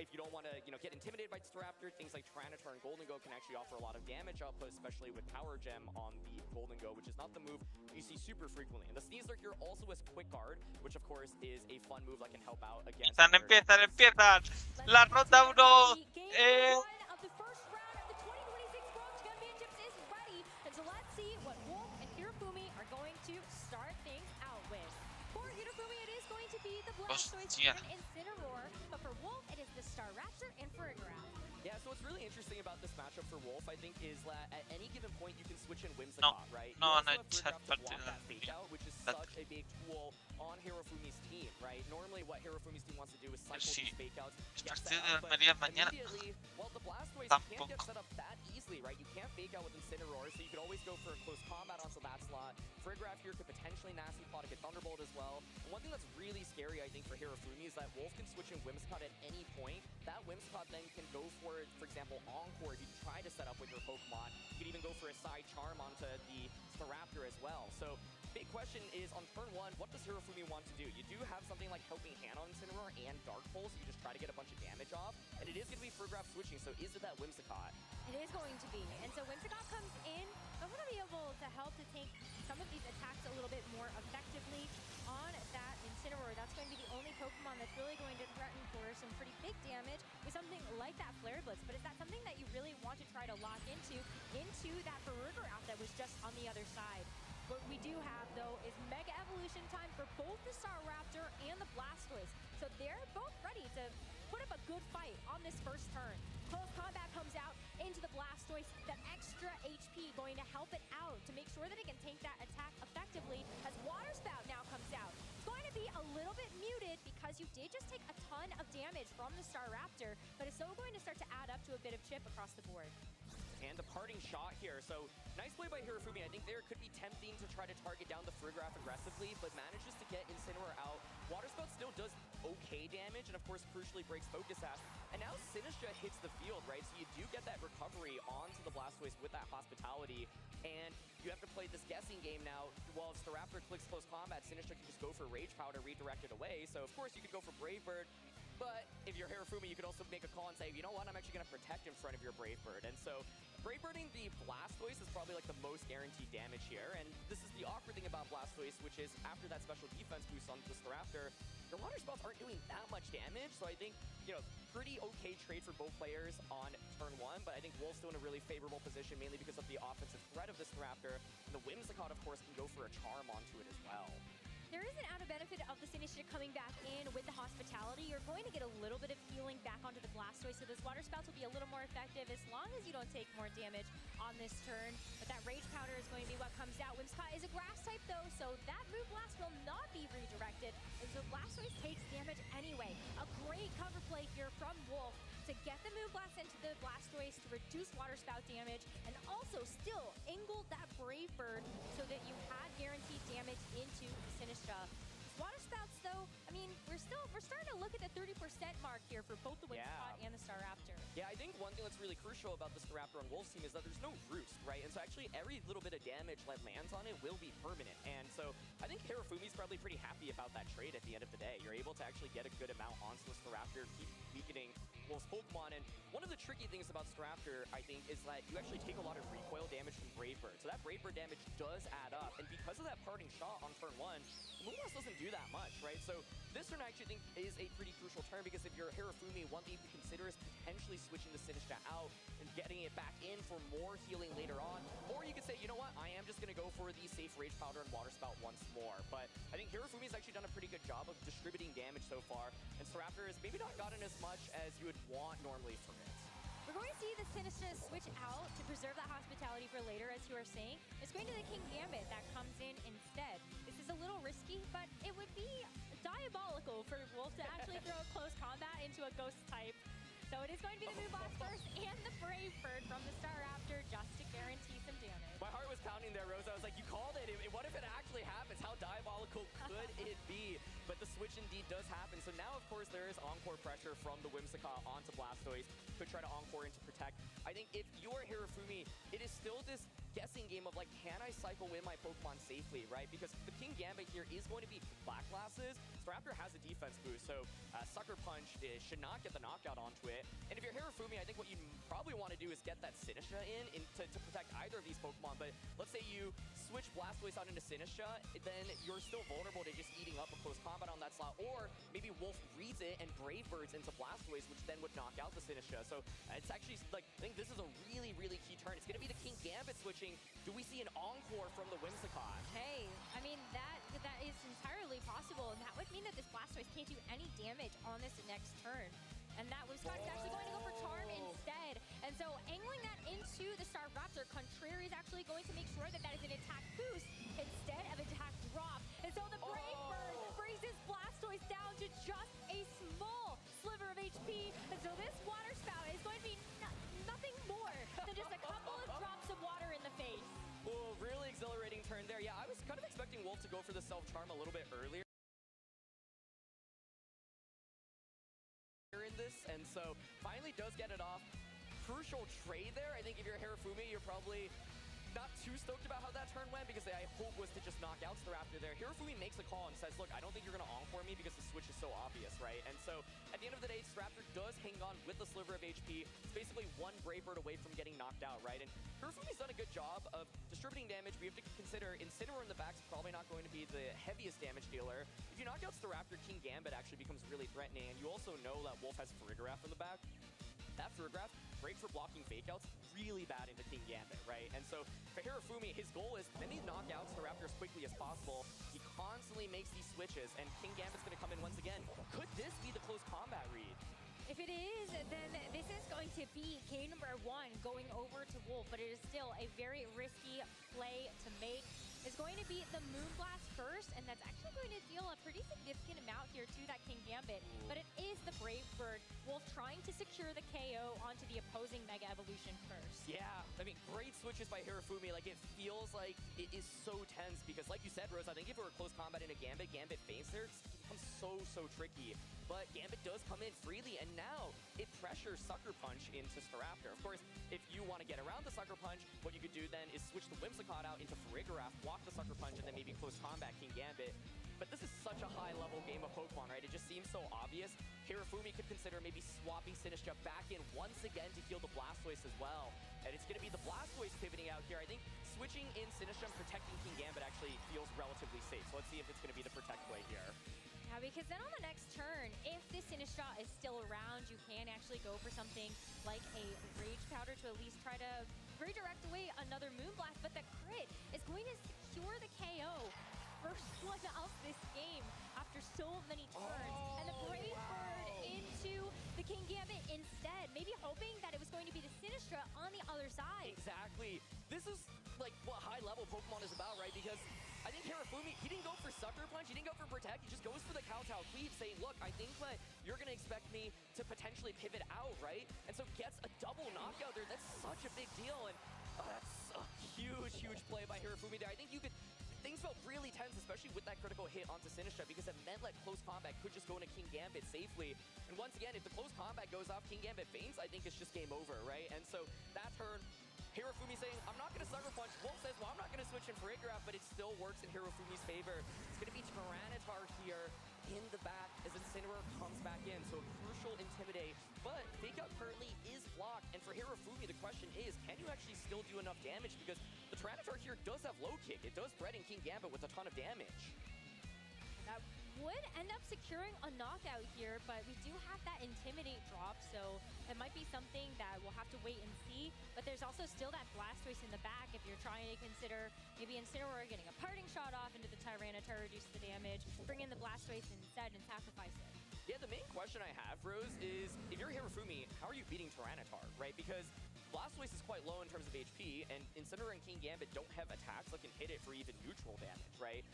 S10: if you don't want to, get intimidated by Staraptor, things like Tyranitar and Golden Go can actually offer a lot of damage output, especially with Power Gem on the Golden Go, which is not the move you see super frequently. And the Sneasler here also has Quick Guard, which of course is a fun move that can help out against.
S2: Empiezan. La ronda 1. Hostia.
S10: Yeah, so what's really interesting about this matchup for Wolf, I think, is that at any given point you can switch in Whimsicott, right? You also have Friggraf to block that fake out, which is such a big tool on Hirofumi's team, right? Normally what Hirofumi's team wants to do is cycle these fake outs, get set up, but immediately, well, the Blastoise can't get set up that easily, right? You can't fake out with Incineroar, so you could always go for a close combat onto that slot. Friggraf here could potentially nasty plot a Thunderbolt as well. And one thing that's really scary, I think, for Hirofumi is that Wolf can switch in Whimsicott at any point. That Whimsicott then can go for example, Encore, if you try to set up with your Pokemon. You could even go for a side charm onto the Staraptor as well. So, big question is, on turn 1, what does Hirofumi want to do? You do have something like Helping Hand on Incineroar and Dark Pulse, so you just try to get a bunch of damage off. And it is going to be Friggraf switching, so is it that Whimsicott?
S4: It is going to be. And so Whimsicott comes in. I'm going to be able to help to take some of these attacks a little bit more effectively on that Incineroar. That's going to be the only Pokemon that's really going to threaten for some pretty big damage with something like that Flare Blitz. But is that something that you really want to try to lock into that Faruger out that was just on the other side? What we do have, though, is Mega Evolution time for both the Staraptor and the Blastoise. So they're both ready to put up a good fight on this first turn. Close Combat comes out into the Blastoise. That extra HP going to help it out to make sure that it can take that attack effectively as Water Spout now comes out. It's going to be a little bit muted because you did just take a ton of damage from the Staraptor, but it's still going to start to add up to a bit of chip across the board.
S10: And the parting shot here. So, nice play by Hirofumi. I think there could be tempting to try to target down the Friggraf aggressively, but manages to get Incineroar out. Water Spout still does okay damage, and of course, crucially breaks Focus Sash. And now Sinistcha hits the field, right? So you do get that recovery onto the Blastoise with that Hospitality, and you have to play this guessing game now. While if Staraptor clicks Close Combat, Sinistcha can just go for Rage Powder, redirect it away. So, of course, you could go for Brave Bird. But if you're Hirofumi, you could also make a call and say, you know what, I'm actually going to protect in front of your Brave Bird. And so, Brave Birding the Blastoise is probably like the most guaranteed damage here. And this is the awkward thing about Blastoise, which is after that special defense boost on the Staraptor, your Water Spouts aren't doing that much damage. So I think, pretty okay trade for both players on turn 1. But I think Wolf's still in a really favorable position, mainly because of the offensive threat of this Staraptor. And the Whimsicott, of course, can go for a charm onto it as well.
S4: There is an added benefit of the Sinistcha coming back in with the Hospitality. You're going to get a little bit of healing back onto the Blastoise, so those Water Spouts will be a little more effective as long as you don't take more damage on this turn. But that Rage Powder is going to be what comes out. Whimsicott is a Grass type, though, so that Move Blast will not be redirected. And so Blastoise takes damage anyway. A great cover play here from Wolf to get the Move Blast into the Blastoise to reduce Water Spout damage and also still angle that Brave Bird so that you had guaranteed damage into Sinistcha. Water Spouts, though, I mean, we're starting to look at the 30% mark here for both the Whimsicott and the Staraptor.
S10: Yeah, I think one thing that's really crucial about the Staraptor on Wolf's team is that there's no roost, right? And so actually every little bit of damage that lands on it will be permanent. And so I think Hirofumi's probably pretty happy about that trade at the end of the day. You're able to actually get a good amount onto the Staraptor, keep weakening Wolf's Pokemon. And one of the tricky things about Staraptor, I think, is that you actually take a lot of recoil damage from Brave Bird. So that Brave Bird damage does add up. And because of that parting shot on turn 1, Moonblast doesn't do that much, right? So this turn I actually think is a pretty crucial turn because if you're Hirofumi, one thing you can consider is potentially switching the Sinistcha out and getting it back in for more healing later on. Or you could say, you know what, I am just going to go for the safe Rage Powder and Water Spout once more. But I think Hirofumi's actually done a pretty good job of distributing damage so far, and Staraptor has maybe not gotten as much as you would want normally from it.
S4: We're going to see the Sinistcha switch out to preserve that Hospitality for later, as you are saying. It's going to the King Gambit that comes in instead. This is a little risky, but it would be diabolical for Wolf to actually throw Close Combat into a Ghost type. So it is going to be the Move Blast first and the Brave Bird from the Staraptor just to guarantee some damage.
S10: My heart was pounding there, Rose. I was like, you called it. What if it actually happens? How diabolical could it be? But the switch indeed does happen. So now, of course, there is encore pressure from the Whimsicott onto Blastoise. Could try to encore into Protect. I think if you're Hirofumi, it is still this guessing game of like, can I cycle win my Pokemon safely, right? Because the King Gambit here is going to be Black Glasses. Staraptor has a defense boost, so Sucker Punch should not get the knockout onto it. And if you're Hirofumi, I think what you probably want to do is get that Sinistra in to protect either of these Pokemon. But let's say you switch Blastoise out into Sinistra, then you're still vulnerable to just eating up a close combat on that slot. Or maybe Wolf reads it and Brave Birds into Blastoise, which then would knock out the Sinistra. So it's actually, like, I think this is a really, really key turn. It's going to be the King Gambit switching. Do we see an encore from the Whimsicott?
S4: Hey, I mean, that is entirely possible, and that would mean that this Blastoise can't do any damage on this next turn. And that Whimsicott is actually going to go for Charm instead. And so angling that into the Staraptor, Contrary is actually going to make sure that that is an attack boost instead of attack drop. And so the Brave Bird brings this Blastoise down to just a small sliver of HP. And so this water spout is going to be nothing more than just a couple of drops of water in the face.
S10: Oh, really exhilarating turn there. Yeah, I was kind of expecting Wolf to go for the self-charm a little bit earlier in this, and so finally does get it off. Crucial trade there. I think if you're Hirofumi, you're probably not too stoked about how that turn went, because the hope was to just knock out Staraptor there. Hirofumi makes a call and says, look, I don't think you're going to encore me because the switch is so obvious, right? And so at the end of the day, Staraptor does hang on with the sliver of HP. It's basically one Brave Bird away from getting knocked out, right? And Hirofumi's done a good job of distributing damage. We have to consider Incineroar in the back's probably not going to be the heaviest damage dealer. If you knock out Staraptor, King Gambit actually becomes really threatening, and you also know that Wolf has Farigiraf in the back. That Farigiraf, great for blocking fakeouts, really bad into King Gambit, right? And so for Hirofumi, his goal is let me knock out Staraptor as quickly as possible. He constantly makes these switches, and King Gambit's going to come in once again. Could this be the close combat read?
S4: If it is, then this is going to be game number 1 going over to Wolf, but it is still a very risky play to make. It's going to be the Moonblast first, and that's actually going to deal a pretty significant amount here to that King Gambit. But it is the Brave Bird. Wolf trying to secure the KO onto the opposing Mega Evolution first.
S10: Yeah, I mean, great switches by Hirofumi. Like, it feels like it is so tense because, like you said, Rose, I think if it were close combat in a Gambit feints there, it becomes so tricky. But Gambit does come in freely, and now it pressures Sucker Punch into Staraptor. Of course, if you want to get around the Sucker Punch, what you could do then is switch the Whimsicott out into Farigiraf, block the Sucker Punch, and then maybe close combat King Gambit. But this is such a high-level game of Pokemon, right? It just seems so obvious. Hirofumi could consider maybe swapping Sinistra back in once again to heal the Blastoise as well. And it's going to be the Blastoise pivoting out here. I think switching in Sinistra and protecting King Gambit actually feels relatively safe. So let's see if it's going to be the protect play here.
S4: Yeah, because then on the next turn, if the Sinistra is still around, you can actually go for something like a Rage Powder to at least try to redirect away another Moonblast, but the crit is going to secure the KO. First one of this game after so many turns. And the Brave Bird into the King Gambit instead, maybe hoping that it was going to be the Sinistra on the other side.
S10: Exactly. This is like what high-level Pokemon is about, right? Because I think Hirofumi, he didn't go for Sucker Punch, he didn't go for Protect, he just goes for the Kowtow Cleave, saying, look, I think that you're going to expect me to potentially pivot out, right? And so gets a double knockout there. That's such a big deal, and that's a huge play by Hirofumi there. I think you could... Things felt really tense, especially with that critical hit onto Sinistra, because it meant that close combat could just go into King Gambit safely. And once again, if the close combat goes off, King Gambit feints, I think it's just game over, right? And so that turn, Hirofumi saying, I'm not going to Sucker Punch. Wolf says, well, I'm not going to switch in Farigiraf, but it still works in Hirofumi's favor. It's going to be Tyranitar here in the back as Incineroar comes back in. So a crucial Intimidate, but Fake Out currently is blocked. And for Hirofumi, the question is, can you actually still do enough damage? Because the Tyranitar here does have low kick. It does threaten King Gambit with a ton of damage.
S4: That would end up securing a knockout here, but we do have that Intimidate drop, so it might be something that we'll have to wait and see. But there's also still that Blastoise in the back if you're trying to consider maybe Incineroar getting a parting shot off into the Tyranitar, reduce the damage, bring in the Blastoise instead and sacrifice it.
S10: Yeah, the main question I have, Rose, is if you're Hirofumi, how are you beating Tyranitar, right? Because Blastoise is quite low in terms of HP, and Incineroar and King Gambit don't have attacks that can hit it for even neutral damage, right?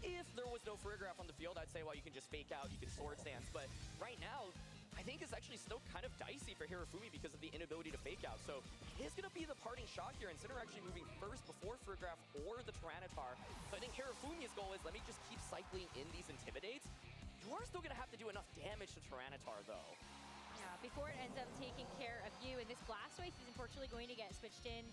S10: If there was no Farigiraf on the field, I'd say, well, you can just fake out, you can Swords Dance, but right now, I think it's actually still kind of dicey for Hirofumi because of the inability to fake out. So it is going to be the parting shot here. Incineroar actually moving first before Farigiraf or the Tyranitar. So I think Hirofumi's goal is let me just keep cycling in these Intimidates. You are still going to have to do enough damage to Tyranitar, though.
S4: Yeah, before it ends up taking care of you, and this Blastoise is unfortunately going to get switched in.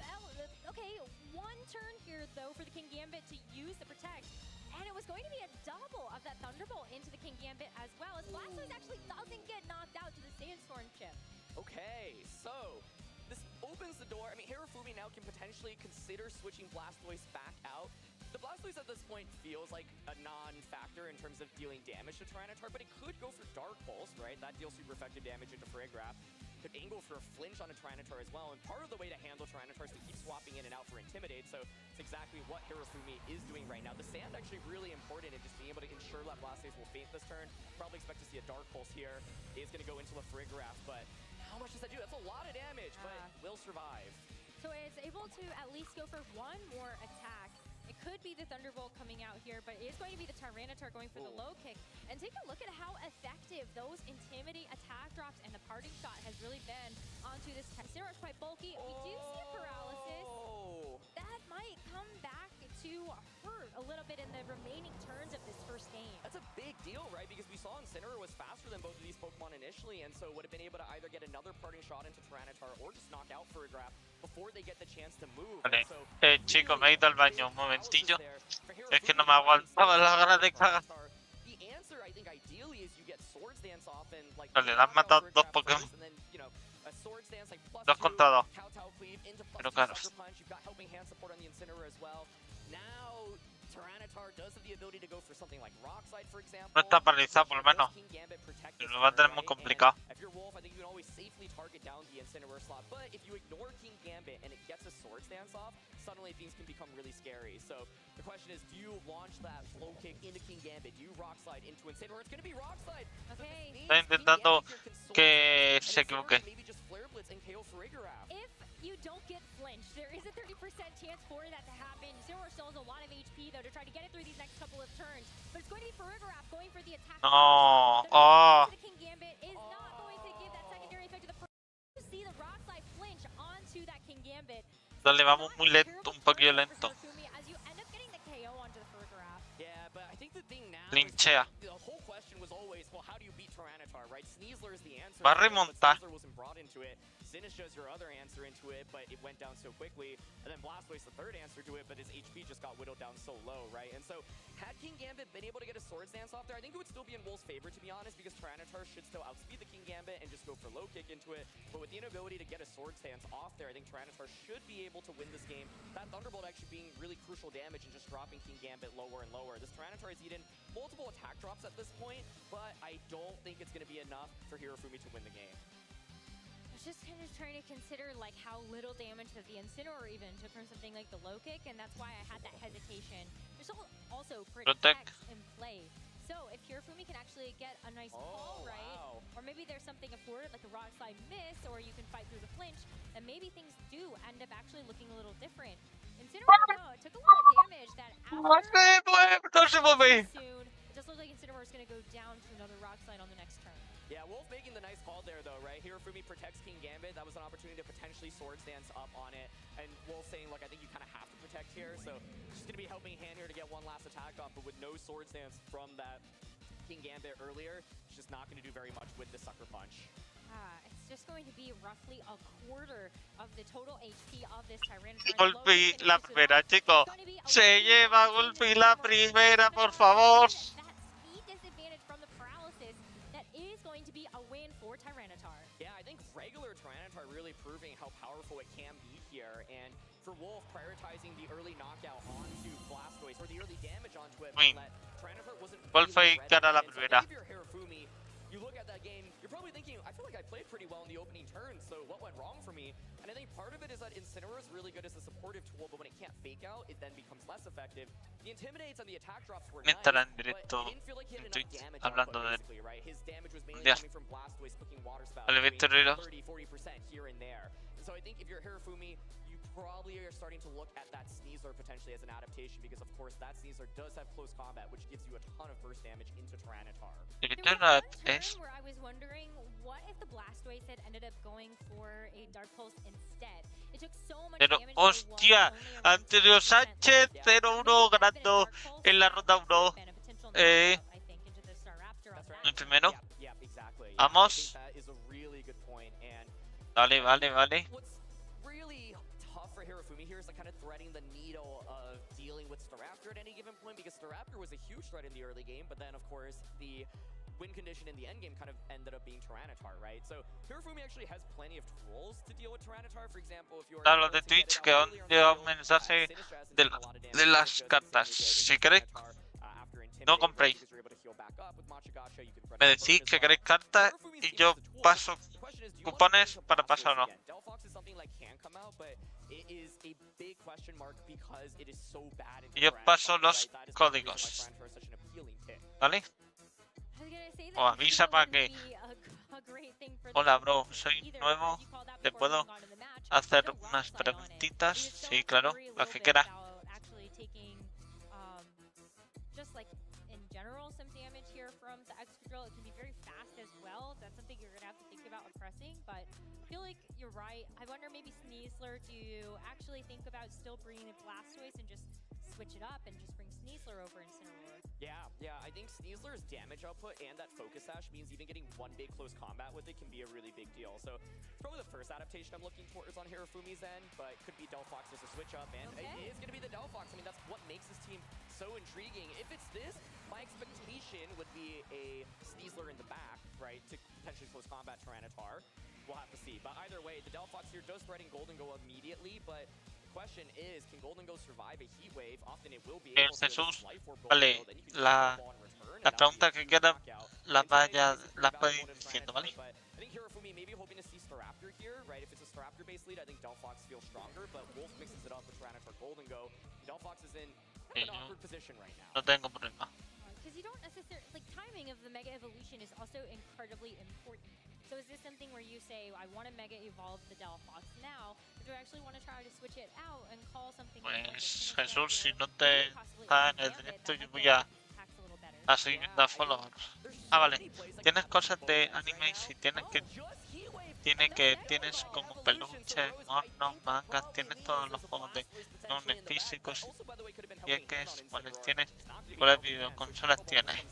S4: Well, okay, one turn here, though, for the King Gambit to use the Protect. And it was going to be a double of that Thunderbolt into the King Gambit as well, as Blastoise actually doesn't get knocked out to the Sandstorm chip.
S10: Okay, so this opens the door. I mean, Hirofumi now can potentially consider switching Blastoise back out. The Blastoise at this point feels like a non-factor in terms of dealing damage to Tyranitar, but it could go for Dark Pulse, right? That deals super effective damage into Farigiraf. Could angle for a flinch on a Tyranitar as well, and part of the way to handle Tyranitar is to keep swapping in and out for Intimidate, so it's exactly what Hirofumi is doing right now. The Sand actually really important in just being able to ensure that Blastoise will faint this turn. Probably expect to see a Dark Pulse here. Is going to go into a Farigiraf, but how much does that do? That's a lot of damage, but will survive.
S4: So it's able to at least go for one more attack. It could be the Thunderbolt coming out here, but it is going to be the Tyranitar going for the low kick. And take a look at how effective those Intimidate attack drops and the Parting Shot has really been onto this Incineroar's quite bulky. We do see a paralysis. That might come back to hurt a little bit in the remaining turns of this first game.
S10: That's a big deal, right? Because we saw Incineroar was faster than both of these Pokemon initially, and so would have been able to either get another Parting Shot into Tyranitar or just knock out Farigiraf before they get the chance to move.
S2: Vale.
S10: So,
S2: Chico, me he ido al baño un momentillo. Es que no me aguantaba la ganas de cagar.
S10: The answer, I think, ideally is you get Swords Dance off and like.
S2: Vale, le han matado dos Pokémon.
S10: Swords Dance like plus
S2: Dos contra dos.
S10: Kowtow Cleave into plus
S2: Pero
S10: two
S2: claro.
S10: Sucker Punch. You've got Helping Hand support on the Incineroar as well. Now Tyranitar does have the ability to go for something like Rock Slide, for example.
S2: No está paralizado, por lo menos.
S10: King Gambit protect
S2: Lo
S10: this
S2: va a tener
S10: turn,
S2: muy
S10: right?
S2: complicado.
S10: And if you're Wolf, I think you can always safely target down the Incineroar slot. But if you ignore King Gambit and it gets a Swords Dance off, suddenly things can become really scary. So the question is, do you launch that low kick into King Gambit? Do you Rock Slide into Incineroar? It's going to be Rock Slide.
S4: Okay.
S2: Está intentando que se equivoque.
S10: Maybe just Flare Blitz and KO Farigiraf.
S4: If you don't get flinched, there is a 30% chance for that to happen. Incineroar still has a lot of HP, though, to try to get it through these next couple of turns. But it's going to be Farigiraf going for the attack.
S2: No.
S4: The King Gambit is not going to give that secondary effect to the Farigiraf. You see the Rock Slide flinch onto that King Gambit.
S2: Dale, vamos muy lento, un poquillo lento.
S4: As you end up getting the KO onto the Farigiraf.
S10: Yeah, but I think the thing now
S2: Linchea.
S10: the whole question was always, well, how do you beat Tyranitar, right? Sneasler is the answer.
S2: Va a remontar.
S10: Sneasler wasn't brought into it. Sinistra is your other answer into it, but it went down so quickly. And then Blastoise the third answer to it, but his HP just got whittled down so low, right? And so had King Gambit been able to get a Swords Dance off there, I think it would still be in Wolf's favor, to be honest, because Tyranitar should still outspeed the King Gambit and just go for low kick into it. But with the inability to get a Swords Dance off there, I think Tyranitar should be able to win this game. That Thunderbolt actually being really crucial damage and just dropping King Gambit lower and lower. This Tyranitar has eaten multiple attack drops at this point, but I don't think it's going to be enough for Hirofumi to win the game.
S4: I was just kind of trying to consider like how little damage that the Incineroar even took from something like the low kick, and that's why I had that hesitation. There's also Protect in play. So if Hirofumi can actually get a nice call right, or maybe there's something afforded like a Rock Slide miss, or you can fight through the flinch, then maybe things do end up actually looking a little different. Incineroar, no, it took a lot of damage that
S2: No se mueve.
S4: soon. It just looks like Incineroar is going to go down to another Rock Slide on the next turn.
S10: Yeah, Wolf making the nice call there, though, right? Hirofumi protects King Gambit. That was an opportunity to potentially Swords Dance up on it. And Wolf saying, look, I think you kind of have to protect here. So just going to be helping hand here to get one last attack off. But with no Swords Dance from that King Gambit earlier, it's just not going to do very much with the Sucker Punch.
S4: It's just going to be roughly a quarter of the total HP of this Tyranitar.
S2: Golpe la primera, chicos. Se lleva Golpe la primera, por favor.
S4: That speed disadvantage from the paralysis, that is going to be a win for Tyranitar.
S10: Yeah, I think regular Tyranitar really proving how powerful it can be here. And for Wolf, prioritizing the early knockout onto Blastoise, or the early damage onto it,
S2: Win.
S10: that Tyranitar wasn't
S2: Wolf
S10: really
S2: gana la
S10: ready.
S2: primera.
S10: So if you're Hirofumi, you look at that game, you're probably thinking, I feel like I played pretty well in the opening turn, so what went wrong for me? And I think part of it is that Incineroar is really good as a supportive tool, but when it can't fake out, it then becomes less effective. The Intimidates and the attack drops were
S2: Me
S10: nice,
S2: estarán
S10: but
S2: directo
S10: it didn't feel like he had
S2: en
S10: enough
S2: Twitch
S10: damage
S2: hablando
S10: output,
S2: de
S10: basically, right? His damage was mainly
S2: Mundial.
S10: coming from Blastoise cooking Water Spout,
S2: Vale,
S10: doing
S2: 20 ruidos.
S10: 30-40% here and there. And so I think if you're Hirofumi, you probably are starting to look at that Sneasler potentially as an adaptation, because of course that Sneasler does have close combat, which gives you a ton of burst damage into Tyranitar.
S2: Yo
S4: There
S2: tengo
S4: was
S2: una
S4: one turn
S2: es.
S4: where I was wondering, what if the Blastoise had ended up going for a Dark Pulse instead? It took so much
S2: Pero
S4: damage.
S2: hostia, Antonio Sánchez 0-1 ganando en la ronda 1. el primero.
S10: Yeah, exactly.
S2: Vamos.
S10: I think that is a really good point, and
S2: Vale.
S10: what's really tough for Hirofumi here is like kind of threading the needle of dealing with Staraptor at any given point, because Staraptor was a huge threat in the early game, but then of course the win condition in the end game kind of ended up being Tyranitar, right? So Hirofumi actually has plenty of tools to deal with Tyranitar. For example, if you're
S2: A los de Twitch que han llegado un mensaje de las cartas. Si queréis, no compréis. Me decís que queréis cartas y yo paso cupones para pasar o no. Y yo paso los códigos. ¿Vale? O avisa para que... Hola, bro, soy nuevo. ¿Te puedo hacer unas preguntitas? Sí, claro, las que quieras.
S4: Just like in general, some damage here from the extra drill. It can be very fast as well. That's something you're gonna have to think about with pressing, but I feel like you're right. I wonder maybe Sneasler, do you actually think about still bringing the Blastoise and just switch it up and just bring Sneasler over Incineroar?
S10: Yeah, I think Sneasler's damage output and that Focus Sash means even getting one big close combat with it can be a really big deal. So it's probably the first adaptation I'm looking towards on Hirofumi's end, but it could be Delphox as a switch up, and it is going to be the Delphox. I mean, that's what makes this team so intriguing. If it's this, my expectation would be a Sneasler in the back, right, to potentially close combat Tyranitar. We'll have to see. But either way, the Delphox here does threaten Golden Go immediately, but question is, can Golden Go survive a heat wave? Often it will be able to life orb Golden Go, then you can
S2: la pregunta que quieran las podéis diciendo, ¿vale?
S10: I think Hirofumi maybe hoping to see Staraptor here, right? If it's a Staraptor based lead, I think Delphox feels stronger, but Wolf mixes it up with Tyranitar Golden Go. Delphox is in an awkward position right now.
S2: No tengo problema.
S4: Because you don't necessarily, like, timing of the Mega Evolution is also incredibly important. So is this something where you say, I want to Mega Evolve the Delphox now, or do I actually want to try to switch it out and call something
S2: Pues Jesús, si no te está en el directo, yo voy a seguir viendo followers. Ah, vale. Tienes cosas de anime y si tienes tienes como peluche, monos, mangas, tienes todos los juegos de nombres físicos y es que cuáles tienes, cuáles videoconsolas tienes.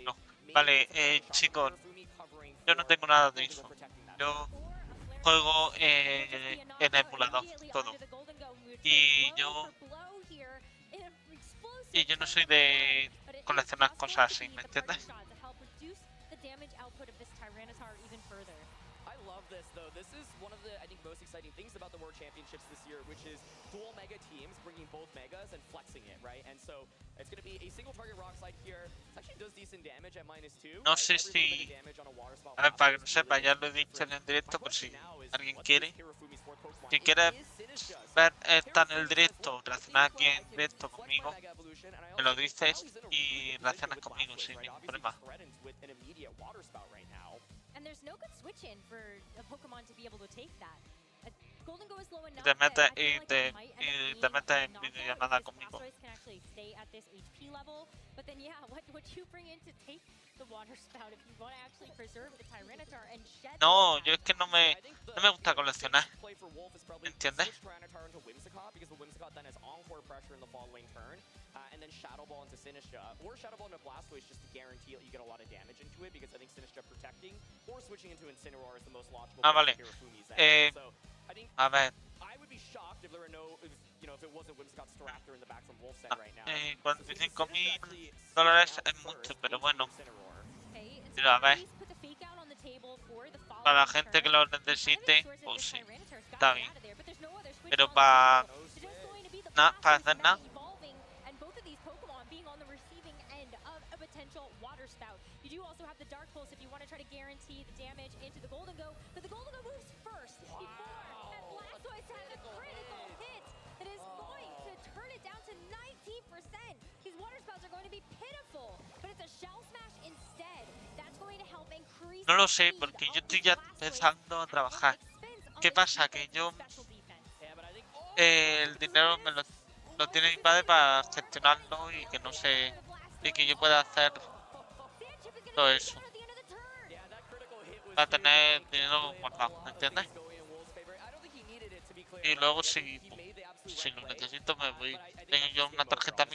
S2: No. Vale, chicos, yo no tengo nada de eso. Yo juego en emulador, todo. Y yo no soy de coleccionar cosas así, ¿me entiendes?
S10: I love this though. This is one of the, I think, most exciting things about the World Championships this year, which is dual Mega teams bringing both Megas and flexing it, right? And so it's going to be a single target rock slide here. It actually does decent damage at -2.
S2: No sé si... A ver, para que no sepa, ya lo he dicho en el directo, por si alguien quiere. Si quieres ver estar en el directo, reaccionar aquí en directo conmigo, me lo dices y reaccionas conmigo sin ningún problema.
S4: And there's no good switch in for a Pokemon to be able to take that. Golden Go is low enough
S2: Te metes
S4: that I feel like it
S2: te
S4: might
S2: metes
S4: end
S2: en
S4: up
S2: videollamada
S4: being
S2: conmigo.
S4: Blastoise can actually stay at this HP level, but then yeah, what you bring in to take the water spout if you want to actually preserve the Tyranitar and shed.
S2: No, yo es que no me gusta coleccionar. ¿Entiendes?
S10: And then Shadow Ball into Sinistra, or Shadow Ball into Blastoise just to guarantee that you get a lot of damage into it, because I think Sinistra protecting or switching into Incineroar is the most logical.
S2: Vale.
S10: So I think
S2: A ver.
S10: I would be shocked if there were no, if it wasn't Whimsicott's Staraptor in the back from Wolf's end right now.
S2: $45,000 es mucho, pero bueno. Pero a ver. Para la gente que lo necesite, pues sí, está bien. Pero para hacer nada.
S4: You do also have the Dark Pulse if you want to try to guarantee the damage into the Golden Go, but the Golden Go moves first before that Blastoise has a critical hit that is going to turn it down to 19%. These water spouts are going to be pitiful, but it's a Shell Smash instead. That's going to help increase.
S2: No lo sé, porque yo estoy ya empezando a trabajar. ¿Qué pasa? Que yo el dinero me lo tiene mi padre para gestionarlo y que no sé, y que yo pueda hacer todo eso. Para tener dinero guardado, ¿me entiendes? Y luego si lo necesito me voy. Tengo yo una tarjeta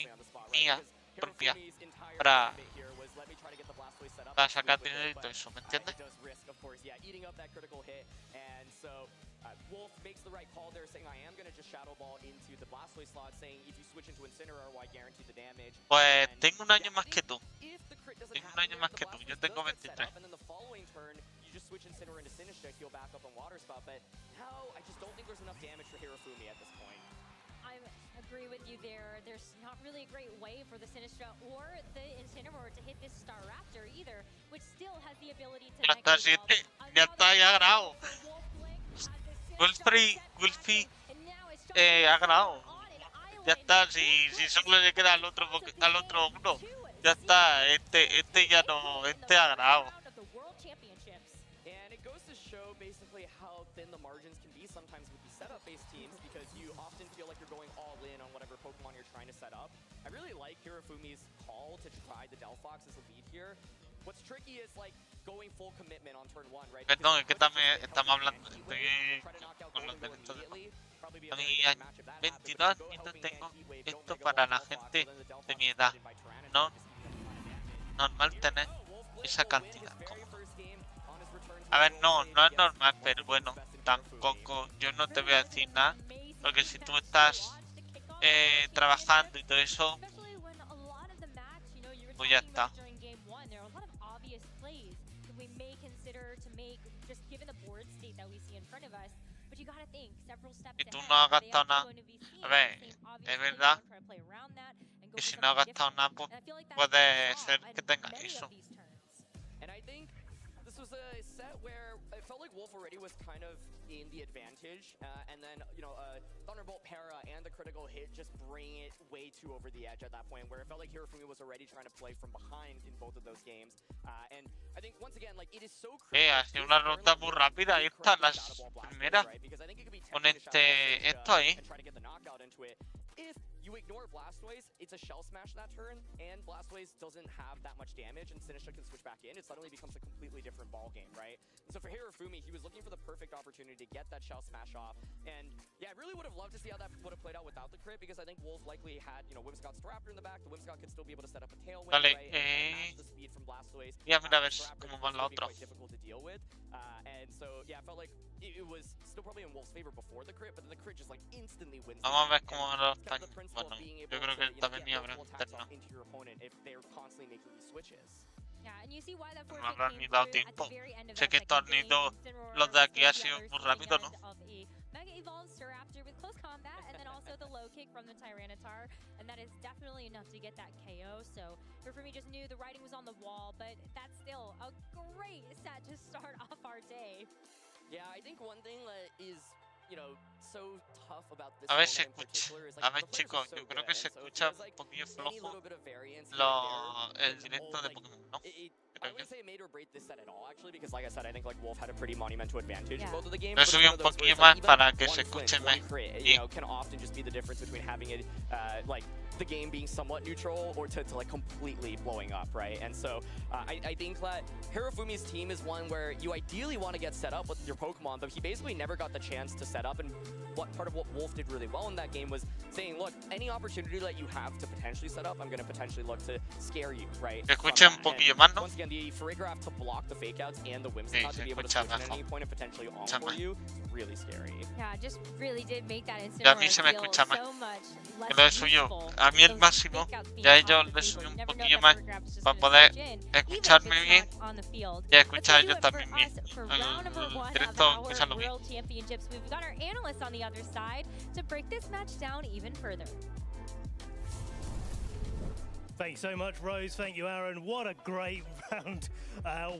S2: mía propia para para sacar dinero y todo eso, ¿me entiendes?
S10: Wolf makes the right call there, saying I am going to just Shadow Ball into the Blastoise slot, saying if you switch into Incineroar, why guarantee the damage?
S2: Pues tengo un año más que tú. Tengo un año más que tú. Yo tengo 23.
S10: And then the following turn, you just switch Incineroar into Sinistcha, heal back up on Water Spout, but now I just don't think there's enough damage for Hirofumi at this point.
S4: I agree with you there. There's not really a great way for the Sinistcha or the Incineroar to hit this Staraptor either, which still has the ability to
S2: Ya está, ya está, ya ha ganado. Wolfie ha ganado. Ya está, si solo le queda al otro uno. Ya está, este ya no, este ha ganado.
S10: And it goes to show basically how thin the margins can be sometimes with these setup-based teams because you often feel like you're going all in on whatever Pokemon you're trying to set up. I really like Hirofumi's call to try the Delphox as a lead here. What's tricky is like going full commitment on turn 1, right?
S2: Perdón, es que también estamos hablando, estoy con los derechos de a mí 22 años tengo esto para la gente de mi edad. No normal tener esa cantidad. A ver, no es normal, pero bueno, tampoco yo no te voy a decir nada, porque si tú estás trabajando y todo eso, pues ya está. Y tú no has gastado nada. A ver, es verdad que si no has gastado nada, pues puede ser que tengas eso.
S10: Was a set where it felt like Wolf already was kind of in the advantage, and then Thunderbolt Para and the critical hit just bring it way too over the edge at that point, where it felt like Hirofumi was already trying to play from behind in both of those games, and I think once again, like it is so
S2: ha sido una ronda muy rápida esta, las primeras, con esto ahí.
S10: If you ignore Blastoise, it's a Shell Smash that turn, and Blastoise doesn't have that much damage, and Sinistcha can switch back in. It suddenly becomes a completely different ball game, right? And so for Hirofumi, he was looking for the perfect opportunity to get that Shell Smash off, and yeah, I really would have loved to see how that would have played out without the crit, because I think Wolf likely had, Whimsicott's Raptor in the back. The Whimsicott could still be able to set up a Tailwind, right? And match the speed from Blastoise.
S2: Ya mira a ver cómo va la otra.
S10: Quite difficult to deal with, and so yeah, I felt like it was still probably in Wolf's favor before the crit, but then the crit just like instantly wins.
S2: Vamos a ver cómo van los daños. Bueno, yo creo que él también ni habrá interno. No habrán ni dado tiempo. Sé que estos nidos, los de aquí, ha sido muy rápido, ¿no?
S4: Mega evolves Staraptor with close combat, and then also the low kick from the Tyranitar, and that is definitely enough to get that KO. So Hirofumi just knew the writing was on the wall, but that's still a great set to start off our day.
S10: Yeah, I think one thing that is, so tough about this
S2: a ver si
S10: tournament in
S2: escucha.
S10: particular is
S2: A
S10: like
S2: ver
S10: the players
S2: chicos,
S10: are so
S2: yo creo
S10: good,
S2: que se
S10: and so it
S2: escucha
S10: feels
S2: un
S10: like
S2: poquillo
S10: any
S2: flojo
S10: little bit of variance here and there,
S2: el directo de Pokémon, ¿no?
S10: I wouldn't say it made or break this set at all, actually, because like I said, I think like Wolf had a pretty monumental advantage in
S4: Yeah.
S10: both of the games.
S2: Lo
S10: but it's
S2: subí
S10: one
S2: un
S10: of those where
S2: poquillo
S10: it's like
S2: más
S10: even
S2: para que
S10: one
S2: se
S10: flinch,
S2: escuche
S10: one
S2: más.
S10: crit, can often just be the difference between having it, like the game being somewhat neutral or to like completely blowing up, right? And so I think that Hirofumi's team is one where you ideally want to get set up with your Pokemon, but he basically never got the chance to set up. And part of what Wolf did really well in that game was saying, look, any opportunity that you have to potentially set up, I'm going to potentially look to scare you, right?
S2: Se escucha un poquillo más, ¿no?
S10: Once again, the Farigiraf to block the fake outs and the Whimsicott to be able to switch at any point and potentially on for you is really scary.
S4: Yeah, just really did make that
S2: Ya a mí
S4: Incineroar
S2: se me
S4: feel
S2: escucha más.
S4: so much
S2: Que lo
S4: less
S2: he subido
S4: useful.
S2: a mí el
S4: Those
S2: máximo,
S4: fake outs being
S2: y a ellos
S4: off the
S2: les
S4: field,
S2: subí
S4: you
S2: un
S4: never know
S2: poquillo
S4: if
S2: más
S4: that Farigiraf's just
S2: para
S4: gonna
S2: poder
S4: switch in, even if
S2: escucharme
S4: it's
S2: bien
S4: not on the field.
S2: y
S4: That's
S2: escuchar
S4: gonna do
S2: ellos
S4: it for
S2: también bien.
S4: us for round number one of
S2: Directo
S4: our
S2: escucharlo bien.
S4: World Championships. We've got our analysts on the other side to break this match down even further.
S11: Thank you so much, Rose. Thank you, Aaron. What a great round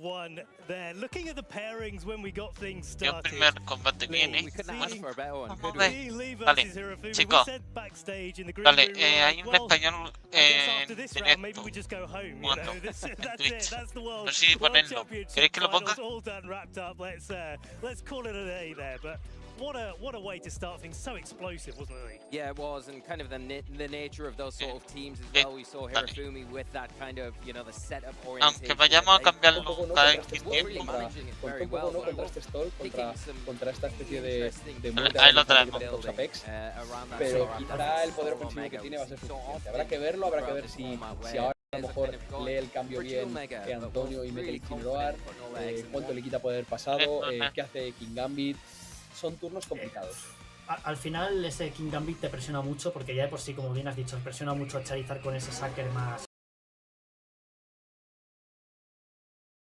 S11: one there. Looking at the pairings when we got things
S2: Y el
S11: started.
S2: primer combate viene.
S12: We couldn't ask for a better one,
S2: Vamos
S12: could
S2: a
S12: we?
S2: ver.
S11: Lee
S2: Vale,
S11: versus Hirofumi. We
S2: chicos.
S11: said backstage in the green
S2: Vale,
S11: room,
S2: hay un
S11: well,
S2: español
S11: I guess after
S2: en
S11: this round, maybe
S2: directo.
S11: we just go home. You
S2: Bueno,
S11: know, that's it.
S2: Twitch.
S11: That's the world.
S2: No sé si
S11: World
S2: ponerlo.
S11: Championship
S2: ¿Queréis que lo
S11: finals
S2: ponga?
S11: all done, wrapped up. Let's call it a day there. But what a way to start things. So explosive, wasn't it, Lee?
S12: Yeah, it was, and kind of the nature of those sort of teams as well. We saw
S2: Dale.
S12: Hirofumi with that kind of, the setup
S2: Aunque
S12: orientation.
S2: vayamos a cambiarlo
S13: Poco no
S2: cada
S13: contra
S2: X
S13: este
S12: Really
S2: tiempo.
S12: managing it
S13: con
S12: very
S13: un poco
S12: well.
S13: no contra este stall, contra esta especie de
S12: Interesting
S13: muerte
S2: Ahí lo
S13: que
S2: traemos.
S13: tenemos con Apex,
S12: around that
S13: pero
S12: Staraptor
S13: quizá el poder
S12: form,
S13: ofensivo que
S12: Mega
S13: tiene va a ser
S12: so
S13: suficiente.
S12: often
S13: Habrá que verlo, habrá que ver
S12: throughout the
S13: si
S12: format
S13: ahora a lo mejor lee el cambio bien Antonio y mete el Incineroar, cuánto le quita poder pasado, qué hace King Gambit. Son turnos complicados.
S14: Al final ese King Gambit te presiona mucho porque ya de por sí, como bien has dicho, presiona mucho a Charizard con ese Sucker más...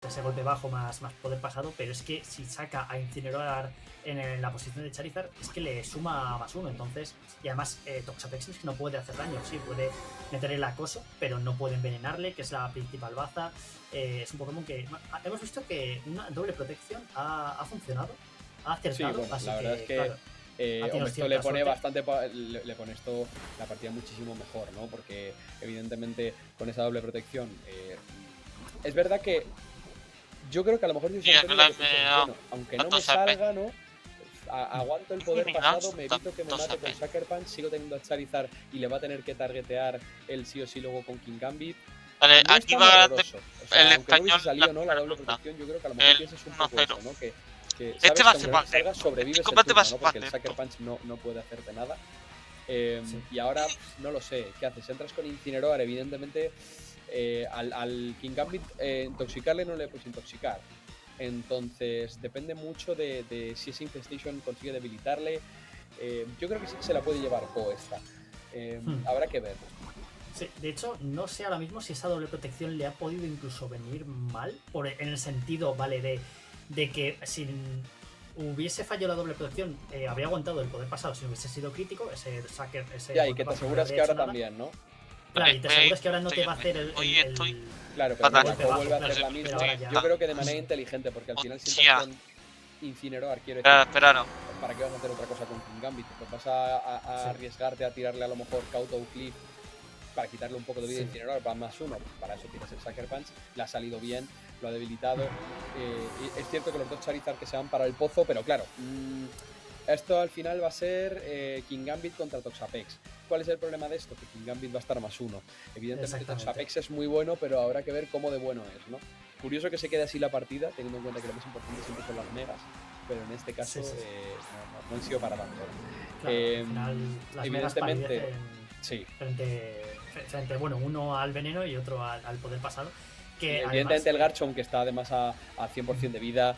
S14: ese golpe bajo más poder pasado, pero es que si saca a Incineroar en la posición de Charizard es que le suma +1, entonces, y además Toxapex es que no puede hacer daño, sí, puede meterle el acoso, pero no puede envenenarle, que es la principal baza. Es un Pokémon que hemos visto que una doble protección ha funcionado, ha acertado,
S13: Sí, bueno,
S14: así
S13: la verdad es que
S14: claro,
S13: hombre, esto le pone le pone esto la partida muchísimo mejor, ¿no? Porque evidentemente con esa doble protección es verdad que yo creo que a lo mejor aunque no me salga, ¿no? Aguanto el poder pasado, me evito que me mate con Sucker Punch, sigo teniendo a Charizard y le va a tener que targetear él sí o sí luego con King Gambit.
S2: Vale,
S13: no
S2: aquí va
S13: el español. No salido, ¿no? La doble protección, yo creo que a lo mejor piensas un poco eso, ¿no? Que
S2: este va a ser
S13: salga, sobrevives el turno, ¿no? Porque el Sucker Punch no puede hacerte nada. Y ahora, no lo sé, ¿qué haces? Entras con Incineroar, evidentemente al King Gambit intoxicarle no le puedes intoxicar. Entonces depende mucho de si ese Infestation consigue debilitarle. Yo creo que sí que se la puede llevar Po esta. Habrá que ver.
S14: Sí, de hecho, no sé ahora mismo si esa doble protección le ha podido incluso venir mal, en el sentido, ¿vale? De que si hubiese fallado la doble protección, habría aguantado el poder pasado si hubiese sido crítico, ese Sucker, ese...
S13: Ya, y que te aseguras que ahora también, ¿no?
S14: Claro, y te aseguras que ahora no te va a hacer el
S13: claro, pero vuelve a hacer la misma. Yo creo que de manera inteligente, porque al final si estás con Incineroar, quiero decir, ¿para qué vas a hacer otra cosa con King Gambit? Pues vas a arriesgarte a tirarle a lo mejor Cauto o Cliff para quitarle un poco de vida a Incineroar, va +1, para eso tiras el Sucker Punch, le ha salido bien, lo ha debilitado. Es cierto que los dos Charizard que se van para el pozo, pero claro, esto al final va a ser King Gambit contra Toxapex. ¿Cuál es el problema de esto? Que King Gambit va a estar +1. Evidentemente Toxapex es muy bueno, pero habrá que ver cómo de bueno es, ¿no? Curioso que se quede así la partida, teniendo en cuenta que lo más importante siempre son las megas, pero en este caso no han sido para tanto.
S14: Claro, al final, las
S13: evidentemente,
S14: frente, bueno, uno al veneno y otro al poder pasado. Que
S13: evidentemente
S14: además,
S13: el Garchomp, que está además a 100% de vida,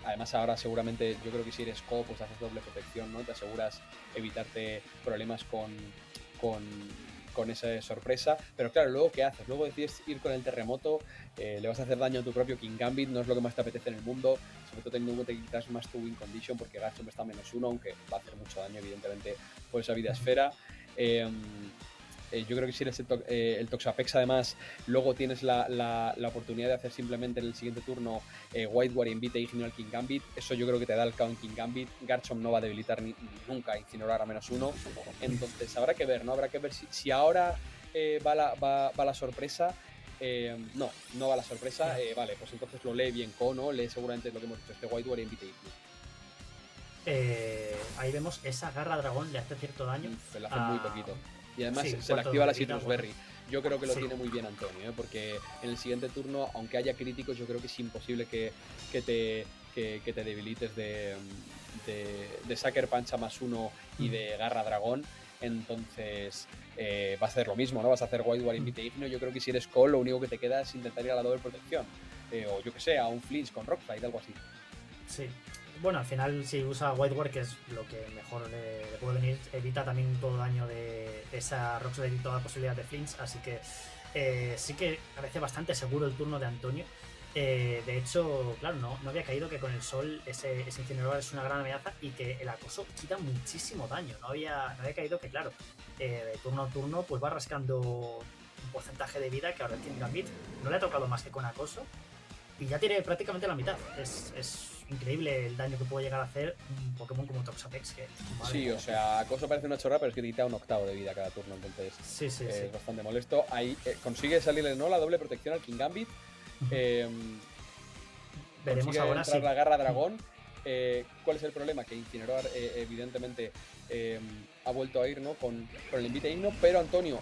S13: además ahora seguramente, yo creo que si eres Co, pues haces doble protección, ¿no? Te aseguras evitarte problemas con esa sorpresa, pero claro, luego ¿qué haces? Luego decides ir con el terremoto, le vas a hacer daño a tu propio King Gambit, no es lo que más te apetece en el mundo, sobre todo teniendo en cuenta que quitas más tu win condition, porque Garchomp está -1, aunque va a hacer mucho daño evidentemente por esa vida esfera. Yo creo que si eres el Toxapex, además, luego tienes la oportunidad de hacer simplemente en el siguiente turno White War Invite Ignio al King Gambit. Eso yo creo que te da el KO en King Gambit. Garchomp no va a debilitar nunca a Incineroar a -1. Entonces habrá que ver, ¿no? Habrá que ver si ahora va la sorpresa. No va la sorpresa. Vale, pues entonces lo lee bien Co, ¿no? Lee seguramente lo que hemos dicho, este White War Invite Ignio.
S14: Ahí vemos esa garra dragón, le hace cierto daño.
S13: Pero le hace muy poquito. Y además se le activa la Citrus Berry. Yo creo que lo tiene muy bien Antonio, porque en el siguiente turno, aunque haya críticos, yo creo que es imposible que te debilites de Sucker Punch a +1 y de Garra Dragón. Entonces va a hacer lo mismo, ¿no? Vas a hacer White War Invite Ignio. Yo creo que si eres Cole, lo único que te queda es intentar ir a la doble protección. O yo que sé, a un Flinch con Rockslide, algo así.
S14: Sí. Bueno, al final si usa White War, que es lo que mejor le puede venir, evita también todo daño de esa Rockslide y toda posibilidad de flinch, así que sí que parece bastante seguro el turno de Antonio. De hecho, claro, no había caído que con el sol ese Incineroar es una gran amenaza y que el acoso quita muchísimo daño. No había caído que, claro, de turno a turno pues va rascando un porcentaje de vida que ahora tiene Gambit. No le ha tocado más que con acoso y ya tiene prácticamente la mitad. Es increíble el daño que puede llegar a hacer un Pokémon como Toxapex.
S13: Sí, o sea, acoso parece una chorrada, pero es que te quita un octavo de vida cada turno, entonces es bastante molesto. Ahí consigue salirle, ¿no?, la doble protección al King Gambit.
S14: Veremos ahora
S13: entrar la Garra Dragón. ¿Cuál es el problema? Que Incineroar evidentemente ha vuelto a ir, ¿no?, con el Invite Igno, pero Antonio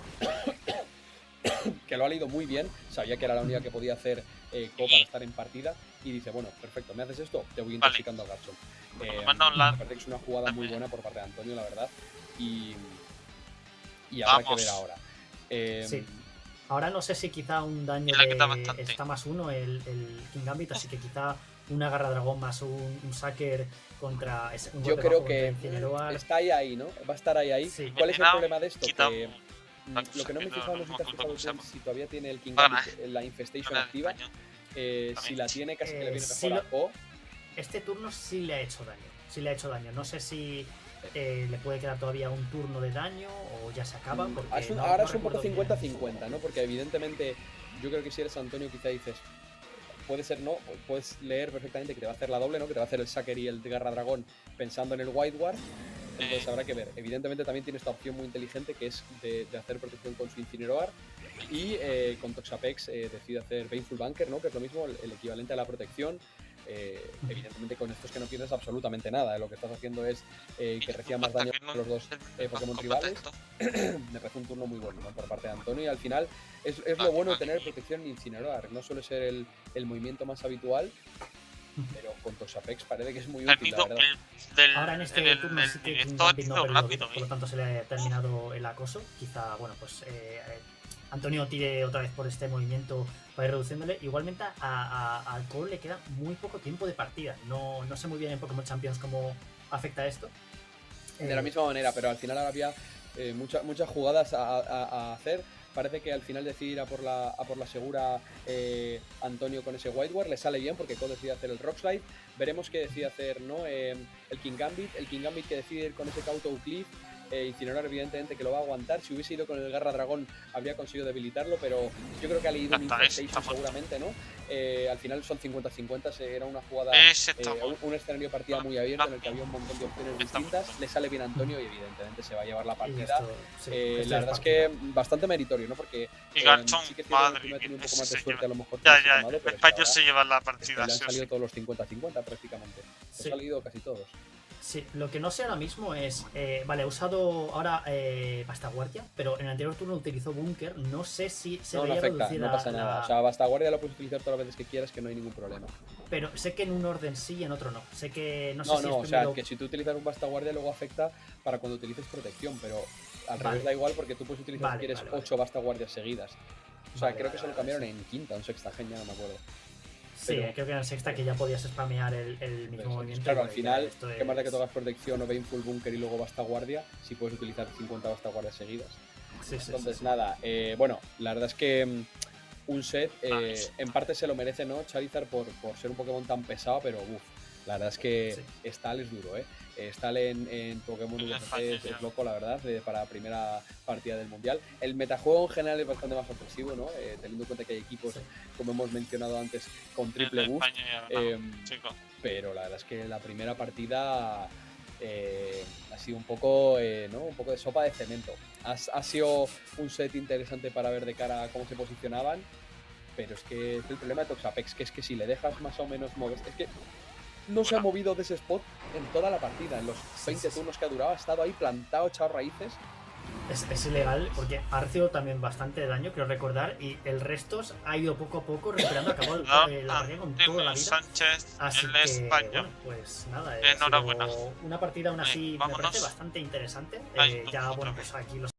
S13: que lo ha leído muy bien, sabía que era la única que podía hacer Co para estar en partida, y dice, bueno, perfecto, ¿me haces esto? Te voy intoxicando al Garchomp. Me parece que es una jugada muy buena por parte de Antonio, la verdad, y habrá que ver ahora.
S14: Ahora no sé si quizá un daño
S2: Y la quita
S14: de
S2: bastante.
S14: está +1 el King Gambit, así que quizá una garra dragón más un Sucker contra un
S13: Yo
S14: golpe
S13: creo
S14: bajo
S13: que
S14: contra Incineroar.
S13: está ahí, ¿no? Va a estar ahí.
S14: Sí.
S13: ¿Cuál es el
S2: Envenenado,
S13: problema de esto?
S2: quita
S13: Que lo que no me he fijado, no sé si te has fijado
S2: cómo se
S13: si todavía tiene el King
S2: Para
S13: Gambit, la Infestation
S2: Para el
S13: activa.
S2: daño.
S13: Si la tiene, casi que le viene
S14: sí
S13: mejor a Po.
S14: Este turno sí le ha hecho daño. Sí le ha hecho daño. No sé si le puede quedar todavía un turno de daño o ya se acaba. Porque
S13: Ahora
S14: no
S13: es un poco
S14: recuerdo bien.
S13: 50-50, ¿no? Porque evidentemente yo creo que si eres Antonio quizá dices, puede ser no, puedes leer perfectamente que te va a hacer la doble, ¿no? Que te va a hacer el Sucker y el Garra Dragón pensando en el White Ward. Entonces habrá que ver. Evidentemente también tiene esta opción muy inteligente que es de hacer protección con su Incineroar. Y con Toxapex decide hacer Baneful Bunker, ¿no? Que es lo mismo, el equivalente a la protección. Evidentemente con esto es que no pierdes absolutamente nada. Lo que estás haciendo es que reciban más daño a los dos Pokémon rivales. Me parece un turno muy bueno, ¿no? Por parte de Antonio. Y al final es lo bueno de tener protección en Incineroar. No suele ser el movimiento más habitual, pero con Toxapex parece que es muy útil, la verdad.
S14: Ahora en este turno sí que King Gambit no ha perdido vida, por lo tanto se le ha terminado el acoso. Quizá, bueno, pues Antonio tire otra vez por este movimiento para ir reduciéndole. Igualmente a Alcohol le queda muy poco tiempo de partida. No sé muy bien en Pokémon Champions cómo afecta esto.
S13: De la misma manera, pero al final ahora había muchas jugadas a hacer. Parece que al final decide ir a por la segura Antonio con ese White Ward. Le sale bien porque Cole decide hacer el Rock Slide. Veremos qué decide hacer, ¿no? El King Gambit. El King Gambit que decide ir con ese Kowtow Cliff. Incineroar evidentemente que lo va a aguantar. Si hubiese ido con el Garra Dragón habría conseguido debilitarlo, pero yo creo que ha leído un Infestation seguramente, ¿no? Al final son 50-50, era una jugada, un escenario de partida muy abierto en el que había un montón de opciones distintas. Le sale bien a Antonio y evidentemente se va a llevar la partida. La verdad es que bastante meritorio, ¿no? Porque
S2: y Garchón,
S13: sí que es
S2: madre,
S13: que ha tenido un poco más de suerte
S2: lleva.
S13: a lo mejor.
S2: Ya, España se lleva la partida.
S13: Le han salido todos los 50-50 prácticamente. Han salido casi todos.
S14: Sí, lo que no sé ahora mismo es, vale, ha usado ahora Vastaguardia, pero en el anterior turno utilizó Bunker, no sé si se veía
S13: afecta,
S14: reducida
S13: no pasa nada. O sea, Vastaguardia lo puedes utilizar todas las veces que quieras, que no hay ningún problema.
S14: Pero sé que en un orden sí y en otro no. Sé que no sé si es
S13: o sea, que si tú utilizas un Vastaguardia luego afecta para cuando utilices protección, pero al revés da igual porque tú puedes utilizar si quieres 8 Vastaguardias seguidas. O sea, creo que se lo cambiaron en quinta, en sexta gen, ya no me acuerdo.
S14: Sí, creo que en la sexta que ya podías spamear el mismo movimiento.
S13: Claro, al final, ¿qué más da que tocas protección o Baneful Bunker y luego Vastaguardia si puedes utilizar 50 Vastaguardias seguidas? Entonces, nada, bueno, la verdad es que un set en parte se lo merece, ¿no? Charizard por ser un Pokémon tan pesado, pero la verdad es que Stal es duro, ¿eh? Stal en Pokémon es loco, la verdad, para la primera partida del Mundial. El metajuego en general es bastante más ofensivo, ¿no? Teniendo en cuenta que hay equipos, como hemos mencionado antes, con triple boost. Pero la verdad es que la primera partida ha sido un poco, ¿no? Un poco de sopa de cemento. Ha sido un set interesante para ver de cara a cómo se posicionaban, pero es que es el problema de Toxapex, que es que si le dejas más o menos mover, es que no se ha movido de ese spot en toda la partida. En los 20 turnos que ha durado, ha estado ahí plantado, echado raíces.
S14: Es ilegal porque ha recibido también bastante daño, quiero recordar, y el resto ha ido poco a poco recuperando, acabó la partida con toda la vida.
S2: Sánchez,
S14: así que, bueno, pues nada,
S2: enhorabuena.
S14: Una partida aún así me parece bastante interesante. Ya, bueno, pues aquí los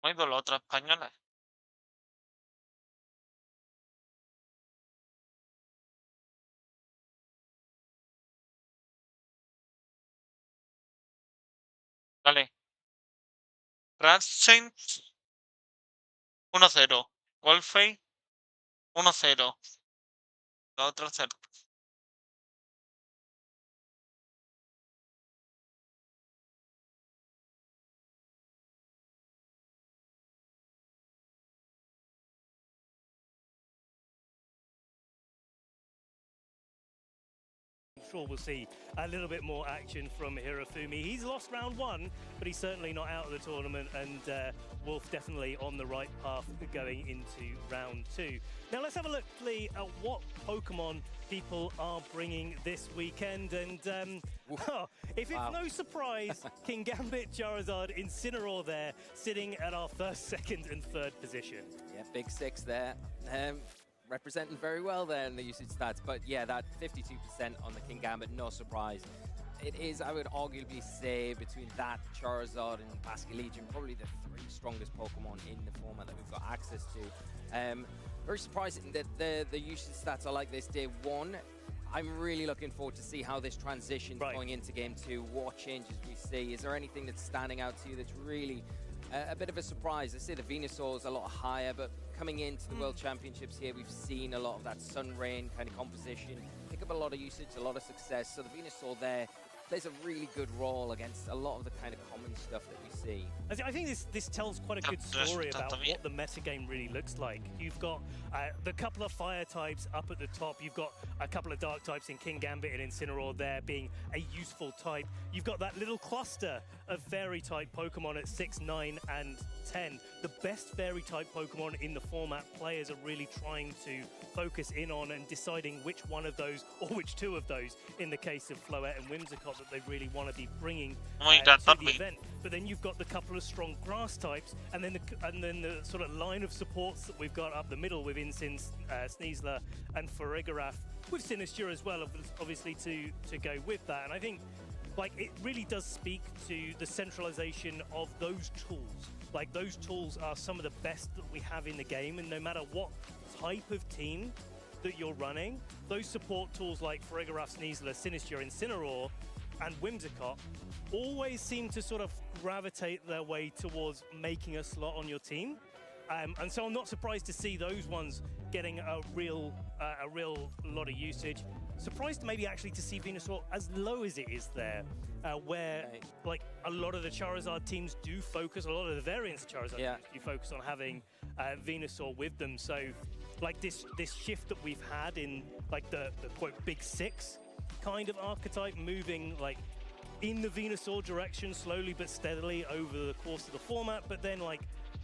S2: ¿No ha ido la otra española? Vale. Rancent 1-0. Wolfey 1-0. La otra 0.
S11: sure we'll see a little bit more action from Hirofumi. He's lost round 1, but he's certainly not out of the tournament, and Wolf definitely on the right path going into round 2. Now let's have a look, Lee, at what Pokemon people are bringing this weekend, and if it's no surprise, Kingambit, Charizard, Incineroar there, sitting at our 1st, 2nd and 3rd position.
S12: Yeah, big 6 there. Representing very well there in the usage stats, but yeah, that 52% on the Kingambit, no surprise. It is, I would arguably say, between that, Charizard and Basculegion, probably the 3 strongest Pokemon in the format that we've got access to. Very surprising that the usage stats are like this day 1. I'm really looking forward to see how this transitions going into game 2, what changes we see. Is there anything that's standing out to you that's really a bit of a surprise? I say the Venusaur is a lot higher, but coming into the World Championships here, we've seen a lot of that Sun Rain kind of composition, pick up a lot of usage, a lot of success. So the Venusaur there plays a really good role against a lot of the kind of common stuff that we see.
S11: I think this tells quite a good story about what the metagame really looks like. You've got the couple of fire types up at the top. You've got a couple of dark types in Kingambit and Incineroar there being a useful type. You've got that little cluster of fairy type Pokemon at 6, 9 and 10. The best fairy type Pokemon in the format. Players are really trying to focus in on and deciding which one of those, or which 2 of those, in the case of Floette and Whimsicott, that they really want to be bringing to the event. But then you've got the couple of strong grass types, and then the sort of line of supports that we've got up the middle with Incin, Sneasler and Farigiraf, with Sinistra as well, obviously, to go with that. And I think like it really does speak to the centralization of those tools. Like those tools are some of the best that we have in the game, and no matter what type of team that you're running, those support tools like Farigiraf, Sneasler, Sinistra, Incineroar and Whimsicott always seem to sort of gravitate their way towards making a slot on your team. And so I'm not surprised to see those ones getting a real lot of usage. Surprised maybe actually to see Venusaur as low as it is there, where like a lot of the Charizard teams do focus, a lot of the variants of Charizard teams do focus on having Venusaur with them. So like this shift that we've had in like the quote big 6 kind of archetype, moving like in the Venusaur direction slowly but steadily over the course of the format, but then like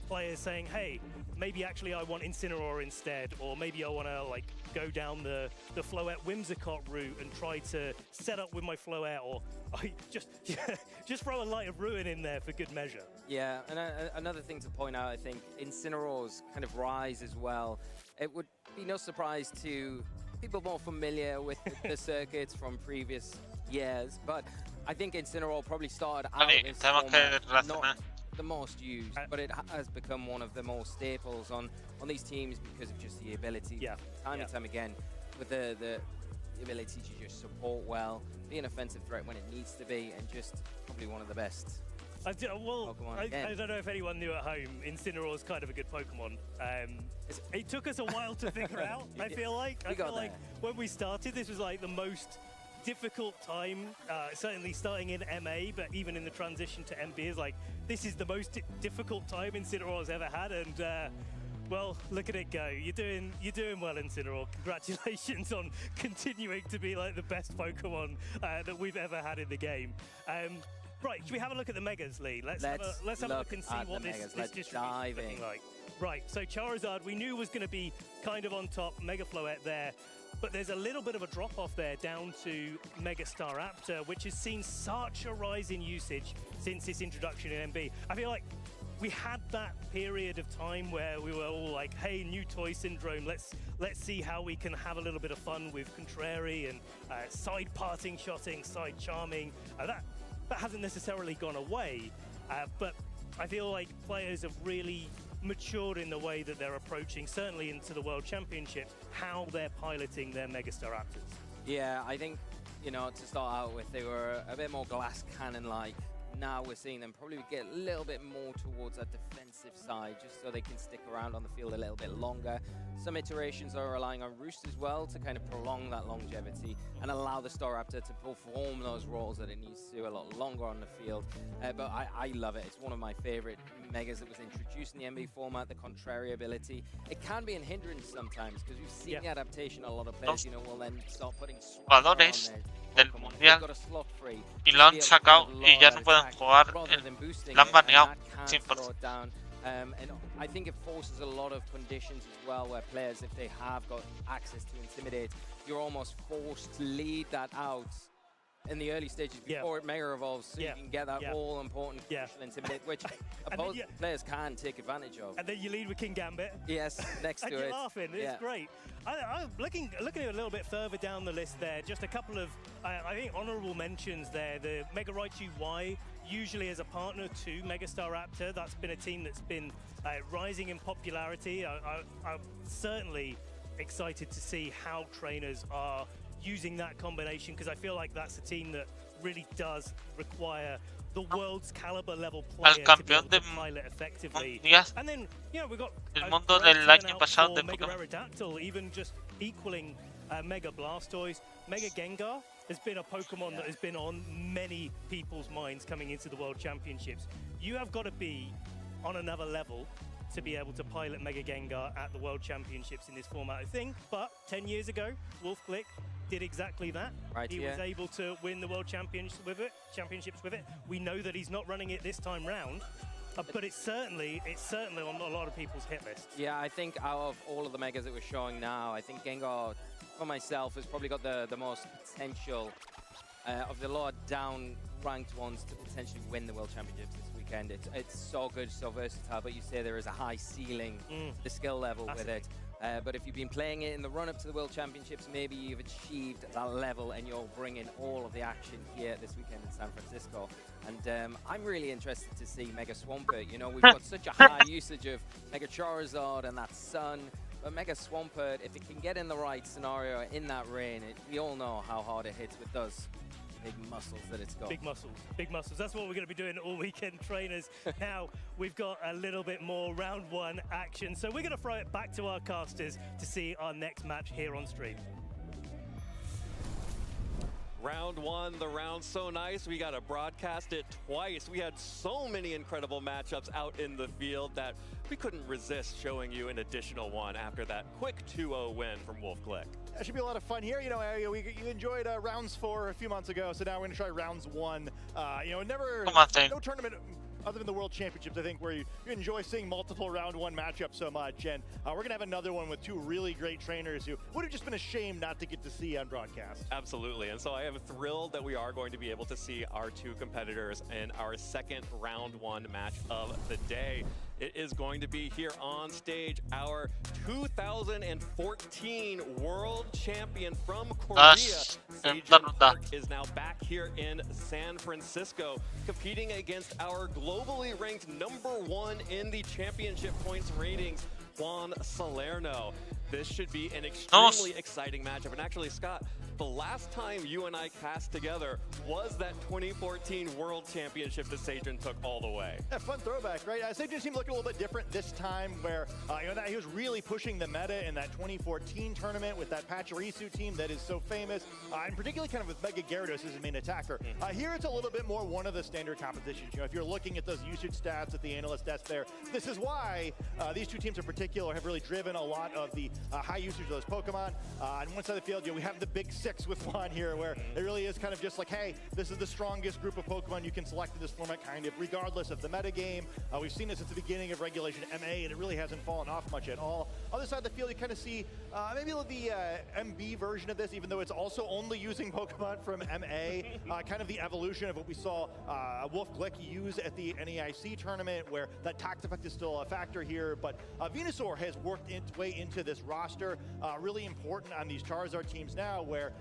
S11: players saying, hey, maybe actually I want Incineroar instead, or maybe I want to like go down the Floette Whimsicott route and try to set up with my Floette, or I just throw a Light of Ruin in there for good measure.
S12: Yeah, and another thing to point out, I think Incineroar's kind of rise as well. It would be no surprise to people more familiar with the circuits from previous years, but I think Incineroar probably started out as not the most used, but it has become one of the more staples on these teams because of just the ability, time and time again, with the ability to just support well, be an offensive threat when it needs to be, and just probably one of the best.
S11: I don't know if anyone knew at home, Incineroar is kind of a good Pokemon. It took us a while to figure out, I feel like. I feel like when we started, this was like the most difficult time, certainly starting in MA, but even in the transition to MB is like, this is the most difficult time Incineroar's ever had, and well, look at it go. You're doing well, Incineroar. Congratulations on continuing to be like the best Pokemon that we've ever had in the game. Right, should we have a look at the Megas, Lee? Let's have a look and see what this distribution is looking like. Right, so Charizard we knew was going to be kind of on top, Mega Floette there, but there's a little bit of a drop-off there down to Mega Staraptor, which has seen such a rise in usage since its introduction in MB. I feel like we had that period of time where we were all like, hey, new toy syndrome, let's see how we can have a little bit of fun with Contrary and side parting shotting, side charming. That hasn't necessarily gone away, but I feel like players have really matured in the way that they're approaching, certainly into the World Championships, how they're piloting their Mega Staraptors.
S12: Yeah, I think, to start out with, they were a bit more glass cannon-like. Now we're seeing them probably get a little bit more towards that defensive side, just so they can stick around on the field a little bit longer. Some iterations are relying on Roost as well to kind of prolong that longevity and allow the Staraptor to perform those roles that it needs to a lot longer on the field. But I love it. It's one of my favorite Megas that was introduced in the MB format, the Contrary ability. It can be a hindrance sometimes because we've seen the adaptation. A lot of players, will then start putting swag on there
S2: del Mundial y lo han sacado y ya no pueden jugar, lo han baneado 100%.
S12: And I think it forces a lot of conditions as well where players, if they have got access to Intimidate, you're almost forced to lead that out in the early stages before it Mega Evolves, so you can get that all-important crucial Intimidate, which opposing players can take advantage of.
S11: And then you lead with King Gambit.
S12: Yes, next to
S11: and you're laughing, it's great. I'm looking at it a little bit further down the list there, just a couple of, I think, honorable mentions there. The Mega Raichu Y, usually as a partner to Megastar Raptor, that's been a team that's been rising in popularity. I'm certainly excited to see how trainers are using that combination, because I feel like that's a team that really does require the world's caliber level player to be able to pilot effectively. And then, we've got
S2: el mundo del año pasado de
S11: Mega
S2: Pokémon.
S11: Aerodactyl, even just equaling Mega Blastoise. Mega Gengar has been a Pokemon that has been on many people's minds coming into the World Championships. You have got to be on another level to be able to pilot Mega Gengar at the World Championships in this format, I think. But 10 years ago, Wolfglick did exactly that. He was able to win the World Championships with it. We know that he's not running it this time round, but it's certainly on a lot of people's hit list.
S12: Yeah, I think out of all of the Megas that we're showing now, I think Gengar, for myself, has probably got the most potential of the lower down-ranked ones to potentially win the World Championships this weekend. It's so good, so versatile, but you say there is a high ceiling, the skill level with it. But if you've been playing it in the run-up to the World Championships, maybe you've achieved that level and you're bringing all of the action here this weekend in San Francisco. And I'm really interested to see Mega Swampert. You know, we've got such a high usage of Mega Charizard and that Sun. But Mega Swampert, if it can get in the right scenario in that rain, we all know how hard it hits with those big muscles that it's got.
S11: Big muscles, big muscles. That's what we're going to be doing all weekend, trainers. Now we've got a little bit more round one action. So we're going to throw it back to our casters to see our next match here on stream.
S15: Round one, the round so nice, we got to broadcast it twice. We had so many incredible matchups out in the field that we couldn't resist showing you an additional one after that quick 2-0 win from Wolfglick.
S16: That should be a lot of fun here. You know, you enjoyed rounds 4 a few months ago, so now we're going to try rounds 1. No tournament other than the World Championships, I think, where you enjoy seeing multiple round 1 matchups so much. And we're going to have another one with 2 really great trainers who would have just been a shame not to get to see on broadcast.
S15: Absolutely. And so I am thrilled that we are going to be able to see our 2 competitors in our second round 1 match of the day. It is going to be here on stage, our 2014 World Champion from Korea. Seijun Park is now back here in San Francisco, competing against our globally ranked #1 in the championship points ratings, Juan Salerno. This should be an extremely exciting matchup. And actually, Scott, the last time you and I cast together was that 2014 World Championship that Seijun took all the way.
S16: Yeah, fun throwback, right? Seijun seemed looking a little bit different this time, where that he was really pushing the meta in that 2014 tournament with that Pachirisu team that is so famous, and particularly kind of with Mega Gyarados as his main attacker. Here it's a little bit more one of the standard competitions. You know, if you're looking at those usage stats at the analyst desk there, this is why these 2 teams in particular have really driven a lot of the high usage of those Pokemon. On one side of the field, we have the big 6 with Juan here, where it really is kind of just like, hey, this is the strongest group of Pokemon you can select in this format, kind of, regardless of the metagame. We've seen this at the beginning of Regulation MA, and it really hasn't fallen off much at all. Other side of the field, you kind of see maybe the MB version of this, even though it's also only using Pokemon from MA, kind of the evolution of what we saw Wolfglick use at the NEIC tournament, where that Tox effect is still a factor here, but Venusaur has worked its way into this roster, really important on these Charizard teams now, where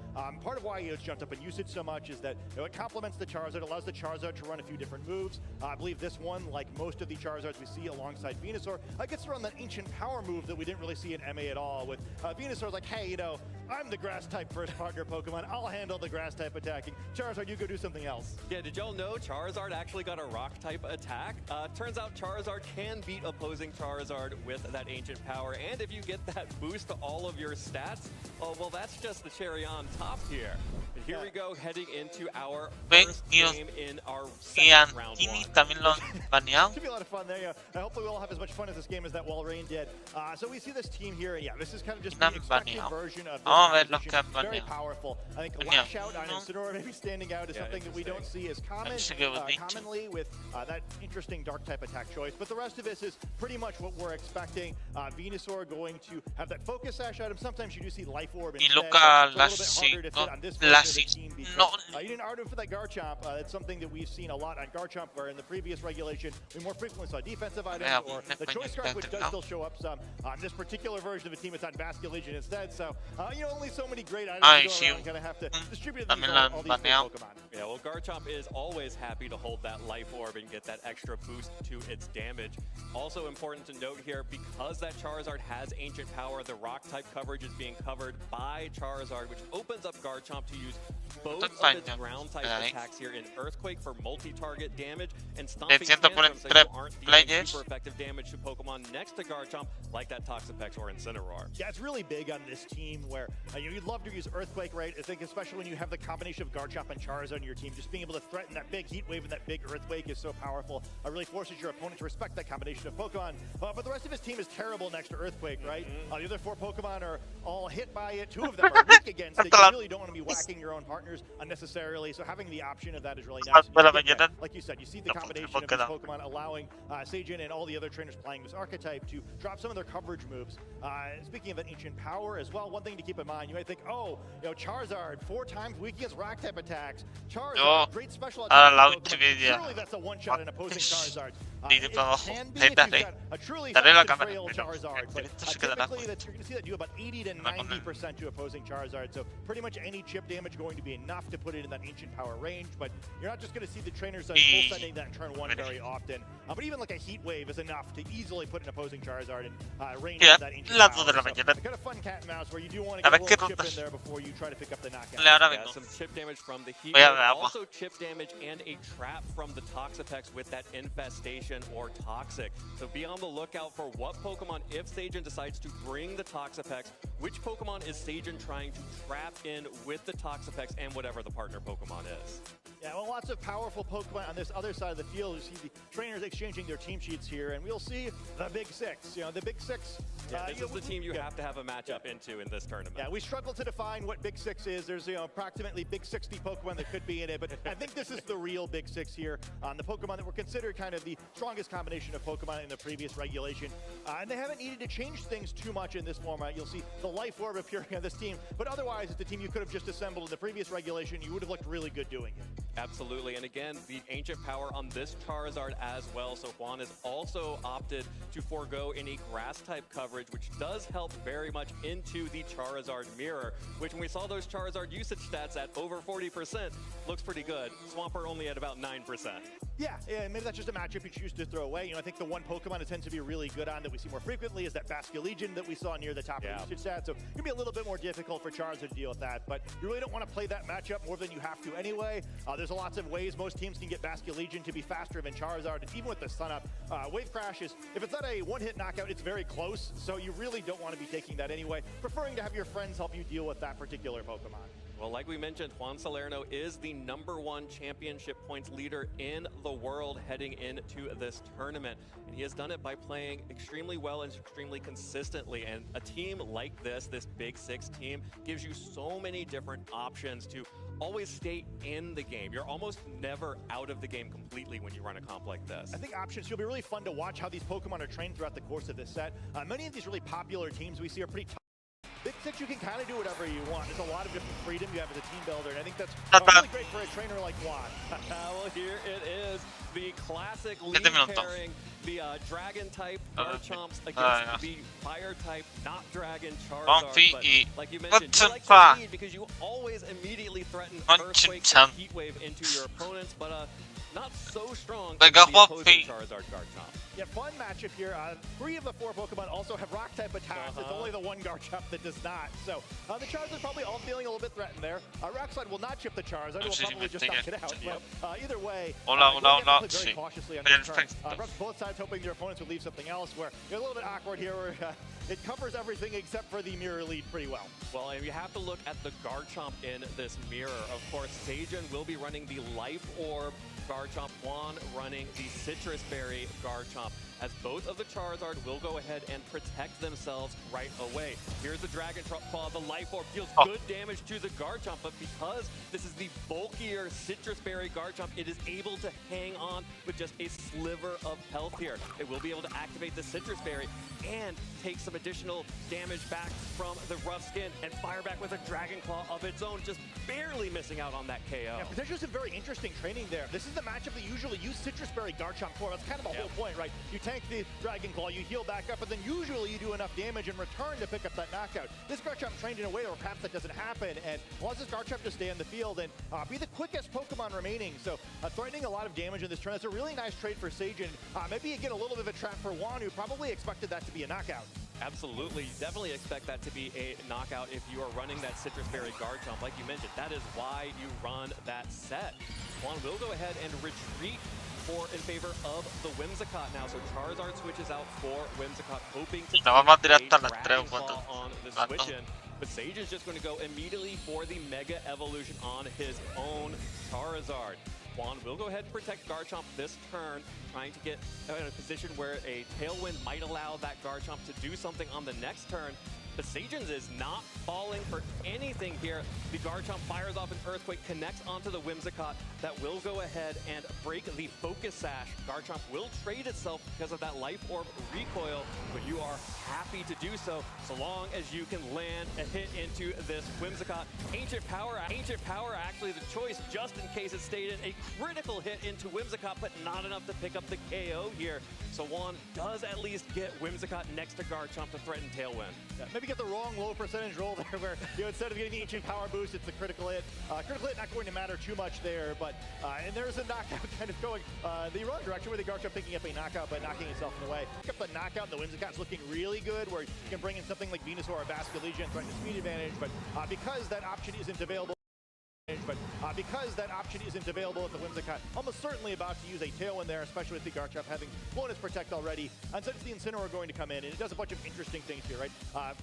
S16: part of why it's jumped up in usage so much is that it complements the Charizard, allows the Charizard to run a few different moves. I believe this one, like most of the Charizards we see alongside Venusaur, gets to run that ancient power move that we didn't really see in MA at all, with Venusaur like, hey, I'm the grass type first partner Pokemon, I'll handle the grass type attacking. Charizard, you go do something else.
S15: Yeah, did y'all know Charizard actually got a rock type attack? Turns out Charizard can beat opposing Charizard with that ancient power, and if you get that boost to all of your stats, oh, well, that's just the cherry on top here. Here we go, heading into our
S2: Ven
S15: first
S2: y
S15: game in our second round
S2: Antini
S15: one.
S2: también lo han baneado.
S16: Should be a lot of fun there. Yeah. Hopefully we all have as much fun as this game as that Walrein did. So we see this team here, and yeah, this is kind of just the expected version of this composition. Very powerful. I think Lash Out on Incineroar maybe standing out is something that we don't see as commonly with that interesting dark type attack choice. But the rest of this is pretty much what we're expecting. Venusaur going to have that focus sash item. Sometimes you do see Life Orb instead. It's a little bit harder to fit on this version of the team because you didn't argue for that Garchomp. That's something that we've seen a lot on Garchomp, where in the previous regulation we more frequently saw defensive items or the choice card, which does still show up some. On this particular version of a team, it's on Basculegion instead. So only so many great items to go around. Kind of have to distribute all these great Pokemon.
S15: Yeah, well, Garchomp is always happy to hold that Life Orb and get that extra boost to its damage. Also important to note here, because that Charizard has Ancient Power, the Rock type coverage is being covered by Charizard, which opens up Garchomp to use both of its ground type attacks here in Earthquake for multi-target damage and Stomping Tantrum, so you aren't dealing super effective damage to Pokemon next to Garchomp like that Toxapex or Incineroar.
S16: Yeah, it's really big on this team where you'd love to use Earthquake, right? I think especially when you have the combination of Garchomp and Charizard on your team, just being able to threaten that big Heat Wave and that big Earthquake is so powerful. It really forces your opponent to respect that combination of Pokemon. But the rest of his team is terrible next to Earthquake, right? The other 4 Pokemon are all hit by it. 2 of them are weak against it. You really don't want to be whacking your own partners unnecessarily, so having the option of that is really nice. Like you said, you see the combination of these Pokemon allowing Seijin and all the other trainers playing this archetype to drop some of their coverage moves. Speaking of that Ancient Power as well, one thing to keep in mind, you might think, Charizard 4 times weak against rock type attacks. Charizard, great special attack. Surely that's a one-shot in opposing Charizard. It can be if you've got a truly frail Charizard, but typically you're going to see that do about 80 to 90% to opposing Charizard. So pretty much any chip damage going to be enough to put it in that Ancient Power range, but you're not just going to see the trainers full sending that in turn 1 very often. But even like a Heat Wave is enough to easily put an opposing Charizard in range of that Ancient Power. So, kind of fun cat and mouse where you do want to get a little chip in there before you try to pick up the knockout.
S15: Yeah, some chip damage from the Heat Wave, also chip damage and a trap from the Toxapex with that Infestation or Toxic. So be on the lookout for what Pokemon, if Seijin decides to bring the Toxapex, which Pokemon is Seijin trying to trap in with the Toxapex and whatever the partner Pokemon is.
S16: Yeah, well, lots of powerful Pokemon on this other side of the field. You see the trainers exchanging their team sheets here, and we'll see the Big Six. The Big Six.
S15: Yeah, this is the team you have to have a matchup into in this tournament.
S16: Yeah, we struggle to define what Big Six is. There's approximately Big 60 Pokemon that could be in it, but I think this is the real Big Six here. The Pokemon that were considered kind of the strongest combination of Pokemon in the previous regulation, and they haven't needed to change things too much in this format. You'll see the Life Orb appearing on this team, but otherwise, it's a team you could have just assembled in the previous regulation. You would have looked really good doing it.
S15: Absolutely, and again, the Ancient Power on this Charizard as well, so Juan has also opted to forego any Grass-type coverage, which does help very much into the Charizard mirror, which when we saw those Charizard usage stats at over 40%, looks pretty good. Swampert only at about 9%.
S16: Yeah, maybe that's just a matchup you choose to throw away. I think the one Pokemon it tends to be really good on that we see more frequently is that Basculegion that we saw near the top of the usage stat, so it can be a little bit more difficult for Charizard to deal with that, but you really don't want to play that matchup more than you have to anyway. There's lots of ways most teams can get Basculegion to be faster than Charizard, and even with the Sun Up, Wave Crash is, if it's not a one-hit knockout, it's very close, so you really don't want to be taking that anyway, preferring to have your friends help you deal with that particular Pokemon.
S15: Well, like we mentioned, Juan Salerno is the #1 championship points leader in the world heading into this tournament. And he has done it by playing extremely well and extremely consistently. And a team like this Big Six team, gives you so many different options to always stay in the game. You're almost never out of the game completely when you run a comp like this.
S16: I think options will be really fun to watch how these Pokemon are trained throughout the course of this set. Many of these really popular teams we see are pretty tough. Big Six, you can kind of do whatever you want. There's a lot of different freedom you have as a team builder, and I think that's really great for a trainer like Juan.
S15: Well, here it is, the classic lead pairing, the Dragon-type Garchomps against the Fire-type, not Dragon Charizard. But like you mentioned, you like to lead because you always immediately threaten Earthquake and Heat Wave into your opponents, but not so strong against the opposing Charizard Garchomp.
S16: Yeah, fun matchup here. 3 of the 4 Pokemon also have Rock-type attacks. It's only the one Garchomp that does not. So the Charizard probably all feeling a little bit threatened there. Rockslide will not chip the Charizard. It will probably just knock it out. But either way, very cautiously on this turn. Perhaps both sides hoping their opponents would leave something else. Where you're a little bit awkward here. Where it covers everything except for the mirror lead pretty well.
S15: Well, and you have to look at the Garchomp in this mirror. Of course, Sajin will be running the Life Orb Garchomp, Juan running the Citrus Berry Garchomp, as both of the Charizard will go ahead and protect themselves right away. Here's the Dragon Claw. The Life Orb deals good damage to the Garchomp, but because this is the bulkier Citrus Berry Garchomp, it is able to hang on with just a sliver of health here. It will be able to activate the Citrus Berry and take some additional damage back from the Rough Skin and fire back with a Dragon Claw of its own, just barely missing out on that KO.
S16: Yeah, potentially some very interesting training there. This is the matchup that usually use Citrus Berry Garchomp for. That's kind of the whole point, right? You tank the Dragon Claw, you heal back up, and then usually you do enough damage in return to pick up that knockout. This Garchomp trained in a way where perhaps that doesn't happen, and wants this Garchomp to stay on the field and be the quickest Pokemon remaining. So threatening a lot of damage in this turn. That's a really nice trade for Sajin. Maybe again a little bit of a trap for Juan, who probably expected that to be a knockout.
S15: Absolutely. Definitely expect that to be a knockout if you are running that Citrus Berry Garchomp. Like you mentioned, that is why you run that set. Juan will go ahead and retreat in favor of the Whimsicott now. So Charizard switches out for Whimsicott, hoping to Dragon Claw on the switch in. But Sage is just going to go immediately for the Mega Evolution on his own Charizard. Juan will go ahead and protect Garchomp this turn, trying to get in a position where a Tailwind might allow that Garchomp to do something on the next turn. But Sajin's is not falling for anything here. The Garchomp fires off an Earthquake, connects onto the Whimsicott that will go ahead and break the Focus Sash. Garchomp will trade itself because of that Life Orb recoil, but you are happy to do so long as you can land a hit into this Whimsicott. Ancient Power actually the choice, just in case it stayed in. A critical hit into Whimsicott, but not enough to pick up the KO here. So Juan does at least get Whimsicott next to Garchomp to threaten Tailwind.
S16: Yeah, maybe get the wrong low percentage roll there where instead of getting the Ancient Power boost, it's the critical hit. Critical hit not going to matter too much there, but and there's a knockout kind of going the wrong direction with the Garchomp picking up a knockout but knocking itself in the way. Pick up the knockout and the Whimsicott's looking really good where you can bring in something like Venusaur or Basculegion and threaten the speed advantage, but because that option isn't available at the Whimsicott, almost certainly about to use a Tailwind there, especially with the Garchomp having blown its Protect already. And since the Incineroar going to come in, and it does a bunch of interesting things here, right?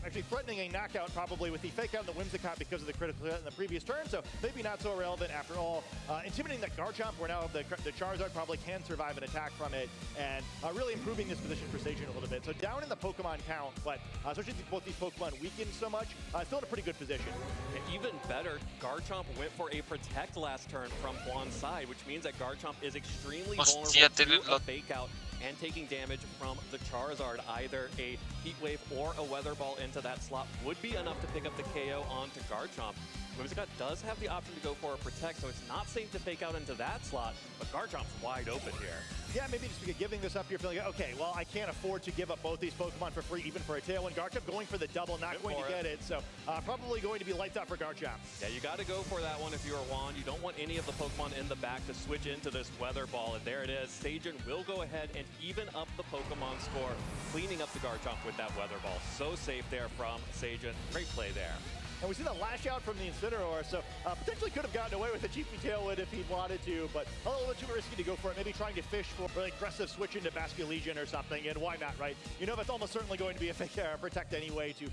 S16: Actually threatening a knockout probably with the Fake Out in the Whimsicott because of the critical hit in the previous turn, so maybe not so relevant after all. Intimidating that Garchomp, where now the Charizard probably can survive an attack from it, and really improving this position for Sajin a little bit. So down in the Pokemon count, but especially both these Pokemon weakened so much, still in a pretty good position.
S15: And even better, Garchomp went for a Protect last turn from Juan's side, which means that Garchomp is extremely vulnerable to a Fake Out and taking damage from the Charizard. Either a Heat Wave or a Weather Ball into that slot would be enough to pick up the KO onto Garchomp. Whimsicott does have the option to go for a Protect, so it's not safe to Fake Out into that slot, but Garchomp's wide open here.
S16: Yeah, maybe just giving this up, you're feeling, okay, well, I can't afford to give up both these Pokemon for free, even for a Tailwind. Garchomp going for the double, not going to get it, so probably going to be lights out for Garchomp.
S15: Yeah, you got to go for that one if you're Juan. You don't want any of the Pokemon in the back to switch into this Weather Ball, and there it is. Sajin will go ahead and even up the Pokemon score, cleaning up the Garchomp with that Weather Ball. So safe there from Sajin. Great play there.
S16: And we see the lash out from the Incineroar, so potentially could have gotten away with a cheapy Tailwind if he'd wanted to, but a little bit too risky to go for it. Maybe trying to fish for an aggressive switch into Basculegion or something, and why not, right? You know that's almost certainly going to be a fake Protect anyway to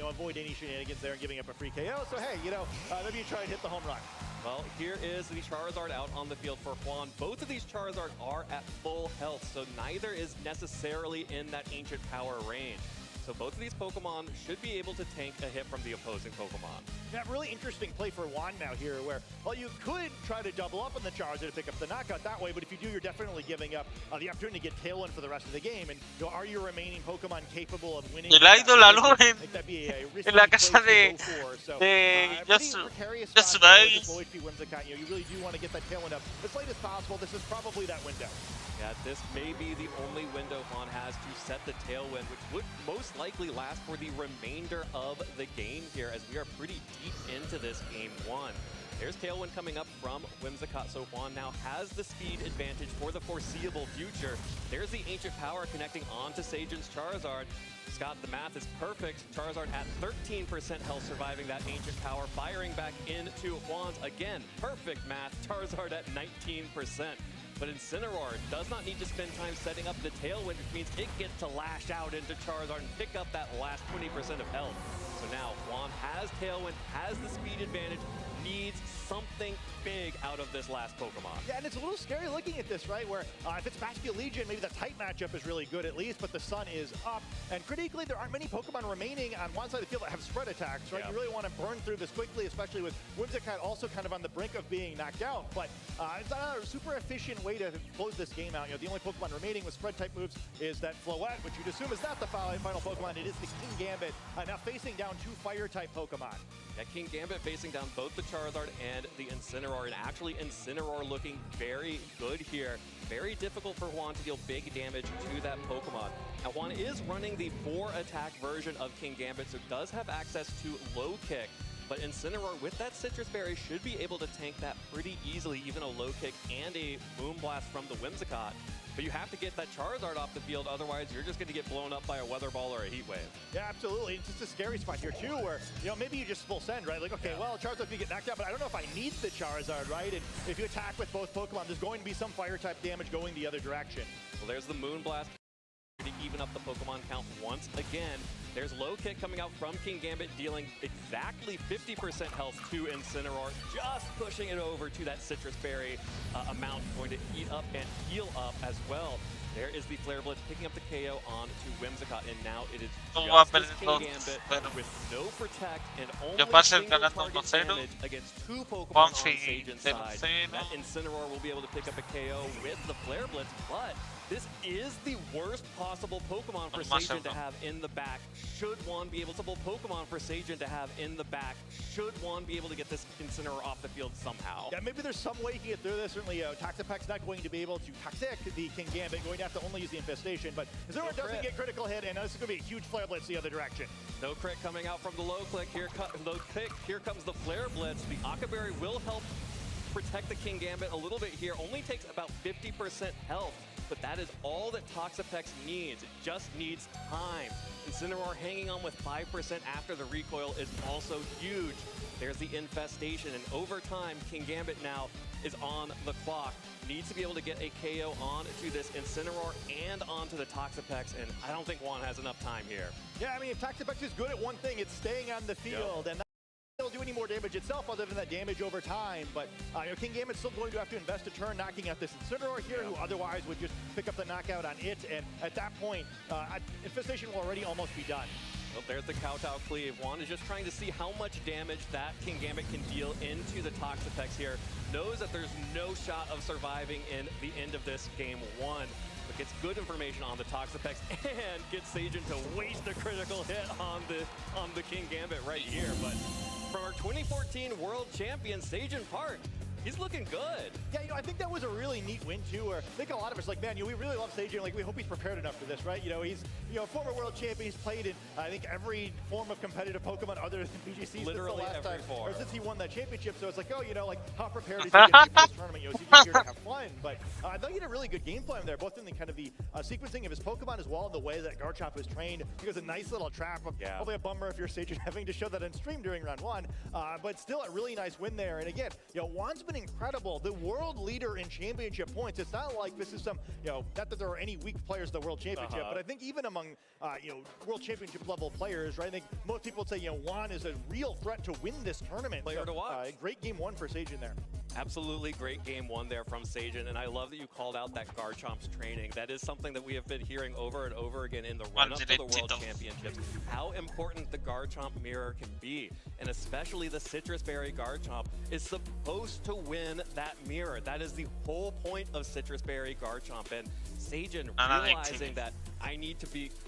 S16: avoid any shenanigans there and giving up a free KO. So hey, maybe you try and hit the home run.
S15: Well, here is the Charizard out on the field for Juan. Both of these Charizard are at full health, so neither is necessarily in that Ancient Power range. So both of these Pokemon should be able to tank a hit from the opposing Pokemon.
S16: Yeah, really interesting play for Juan now here, where, well, you could try to double up on the Charizard to pick up the knockout that way, but if you do, you're definitely giving up the opportunity to get Tailwind for the rest of the game. And are your remaining Pokemon capable of winning?
S2: Él ha ido la luz
S16: en
S2: la casa de Yasuda.
S16: You really do want to get that Tailwind up as late as possible. This is probably that window.
S15: Yeah, this may be the only window Juan has to set the Tailwind, which would most likely last for the remainder of the game here, as we are pretty deep into this game one. There's Tailwind coming up from Whimsicott, so Juan now has the speed advantage for the foreseeable future. There's the Ancient Power connecting onto Sajin's Charizard. Scott, the math is perfect. Charizard at 13% health, surviving that Ancient Power, firing back into Juan's. Again, perfect math. Charizard at 19%. but Incineroar does not need to spend time setting up the Tailwind, which means it gets to lash out into Charizard and pick up that last 20% of health. So now Juan has Tailwind, has the speed advantage, needs something big out of this last Pokemon.
S16: Yeah, and it's a little scary looking at this, right? Where if it's Bastion Legion, maybe the tight matchup is really good at least, but the sun is up. And critically, there aren't many Pokemon remaining on one side of the field that have spread attacks, right? Yeah. You really want to burn through this quickly, especially with Whimsicott also kind of on the brink of being knocked out. But it's not a super efficient way to close this game out. You know, the only Pokemon remaining with spread type moves is that Floette, which you'd assume is not the final Pokemon. It is the King Gambit, now facing down 2 fire type Pokemon.
S15: Yeah, King Gambit facing down both the Charizard and the Incineroar, and actually Incineroar looking very good here. Very difficult for Juan to deal big damage to that Pokemon. Now Juan is running the 4-attack version of King Gambit, so does have access to low kick, but Incineroar with that Citrus Berry should be able to tank that pretty easily, even a low kick and a Moonblast from the Whimsicott. But you have to get that Charizard off the field, otherwise you're just going to get blown up by a Weather Ball or a Heat Wave.
S16: Yeah, absolutely. It's just a scary spot here too, where, you know, maybe you just full send, right? Like, okay, well, Charizard's going to get knocked out, but I don't know if I need the Charizard, right? And if you attack with both Pokemon, there's going to be some fire type damage going the other direction.
S15: Well, there's the Moonblast to even up the Pokemon count once again. There's low kick coming out from King Gambit, dealing exactly 50% health to Incineroar, just pushing it over to that Citrus Berry amount, going to eat up and heal up as well. There is the Flare Blitz picking up the KO on to Whimsicott, and now it is just this King Gambit with no Protect and only single target damage against 2 Pokemon on Sagen's side. That Incineroar will be able to pick up a KO with the Flare Blitz, but this is the worst possible Pokemon for Sagen to have in the back. Should Juan be able to pull Pokemon for Sagen to have in the back? Should Juan be able to get this Incineroar off the field somehow?
S16: Yeah, maybe there's some way he can get through this. Certainly, Toxapac's not going to be able to Toxic the King Gambit, going to have to only use the Infestation, but Incineroar doesn't get critical hit, and this is going to be a huge Flare Blitz the other direction.
S15: No crit coming out from the low click. Here comes the Flare Blitz. The Akaberry will help protect the King Gambit a little bit here. Only takes about 50% health, but that is all that Toxapex needs. It just needs time. Incineroar hanging on with 5% after the recoil is also huge. There's the Infestation, and over time, King Gambit now is on the clock. Needs to be able to get a KO on to this Incineroar and onto the Toxapex, and I don't think Juan has enough time here.
S16: Yeah, I mean, if Toxapex is good at one thing, it's staying on the field, and don't do any more damage itself other than that damage over time, but you know, King Gambit's still going to have to invest a turn knocking out this Incineroar here, who otherwise would just pick up the knockout on it, and at that point, Infestation will already almost be done.
S15: Well, there's the Kowtow Cleave. Juan is just trying to see how much damage that King Gambit can deal into the Toxapex here. Knows that there's no shot of surviving in the end of this game 1. But gets good information on the Toxapex and gets Sagen to waste a critical hit on the King Gambit right here. But from our 2014 World Champion, Sagen Park, he's looking good.
S16: Yeah, you know, I think that was a really neat win too, where I think a lot of us like, man, you know, we really love Sagen. Like, we hope he's prepared enough for this, right? You know, he's, you know, former world champion. He's played in, I think, every form of competitive Pokemon other than BGC.
S15: Literally
S16: since the last
S15: every
S16: time,
S15: form.
S16: or since he won that championship. So it's like, oh, you know, like, how prepared is he going to be for this tournament? You know, is he just here to have fun? But I thought he had a really good game plan there, both in the kind of the sequencing of his Pokemon as well, and the way that Garchomp was trained. He was a nice little trap. Probably a bummer if you're Sagen having to show that on stream during round 1, but still a really nice win there. And again, you know, Juan's been incredible. The world leader in championship points. It's not like this is some, you know, not that there are any weak players in the world championship, but I think even among, you know, world championship level players, right? I think most people would say, you know, Juan is a real threat to win this tournament.
S15: Player to watch.
S16: Great game 1 for Sagen there.
S15: Absolutely great game 1 there from Sagen, and I love that you called out that Garchomp's training. That is something that we have been hearing over and over again in the run-up to the World Championships. How important the Garchomp mirror can be, and especially the Citrus Berry Garchomp is supposed to win that mirror. That is the whole point of Citrus Berry Garchomp, and Sagen realizing that I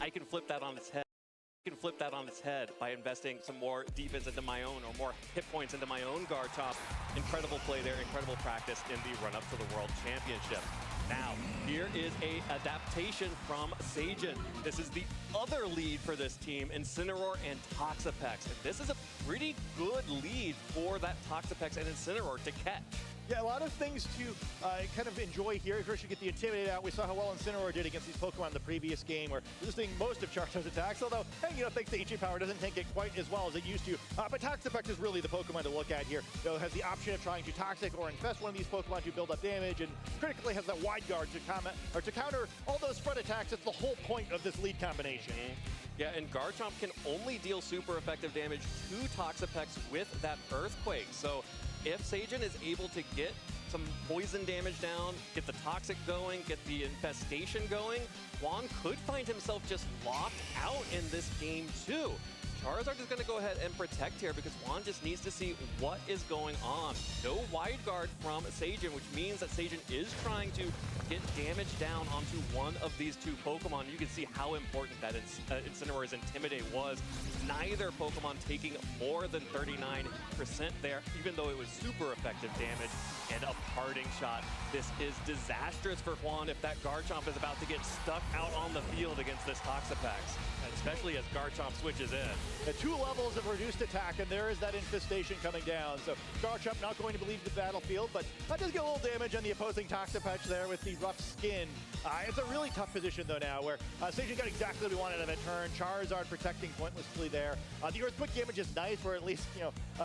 S15: can flip that on its head. Can flip that on its head by investing some more defense into my own, or more hit points into my own Garchomp. Incredible play there, incredible practice in the run-up to the World Championship. Now, here is a adaptation from Sagen. This is the other lead for this team, Incineroar and Toxapex. And this is a pretty good lead for that Toxapex and Incineroar to catch.
S16: Yeah, a lot of things to kind of enjoy here. First, you get the Intimidate out. We saw how well Incineroar did against these Pokemon in the previous game, where resisting most of Charizard's attacks, although, hey, thanks to Ancient Power, doesn't tank it quite as well as it used to. But Toxapex is really the Pokemon to look at here. Has the option of trying to Toxic or Infest one of these Pokemon to build up damage, and critically has that Wide Guard to counter all those front attacks. It's the whole point of this lead combination.
S15: Yeah, and Garchomp can only deal super effective damage to Toxapex with that Earthquake. So if Sagen is able to get some poison damage down, get the Toxic going, get the Infestation going, Juan could find himself just locked out in this game too. Charizard is going to go ahead and protect here because Juan just needs to see what is going on. No Wide Guard from Sagen, which means that Sagen is trying to get damage down onto one of these two Pokemon. You can see how important that Incineroar's Intimidate was. Neither Pokemon taking more than 39% there, even though it was super effective damage. And a parting shot. This is disastrous for Juan if that Garchomp is about to get stuck out on the field against this Toxapex, especially as Garchomp switches in.
S16: The 2 levels of reduced attack, and there is that Infestation coming down. So Garchomp not going to leave the battlefield, but that does get a little damage on the opposing Toxapex there with the rough skin. It's a really tough position though now, where Sagen got exactly what we wanted out of a turn. Charizard protecting pointlessly there. The Earthquake damage is nice, where at least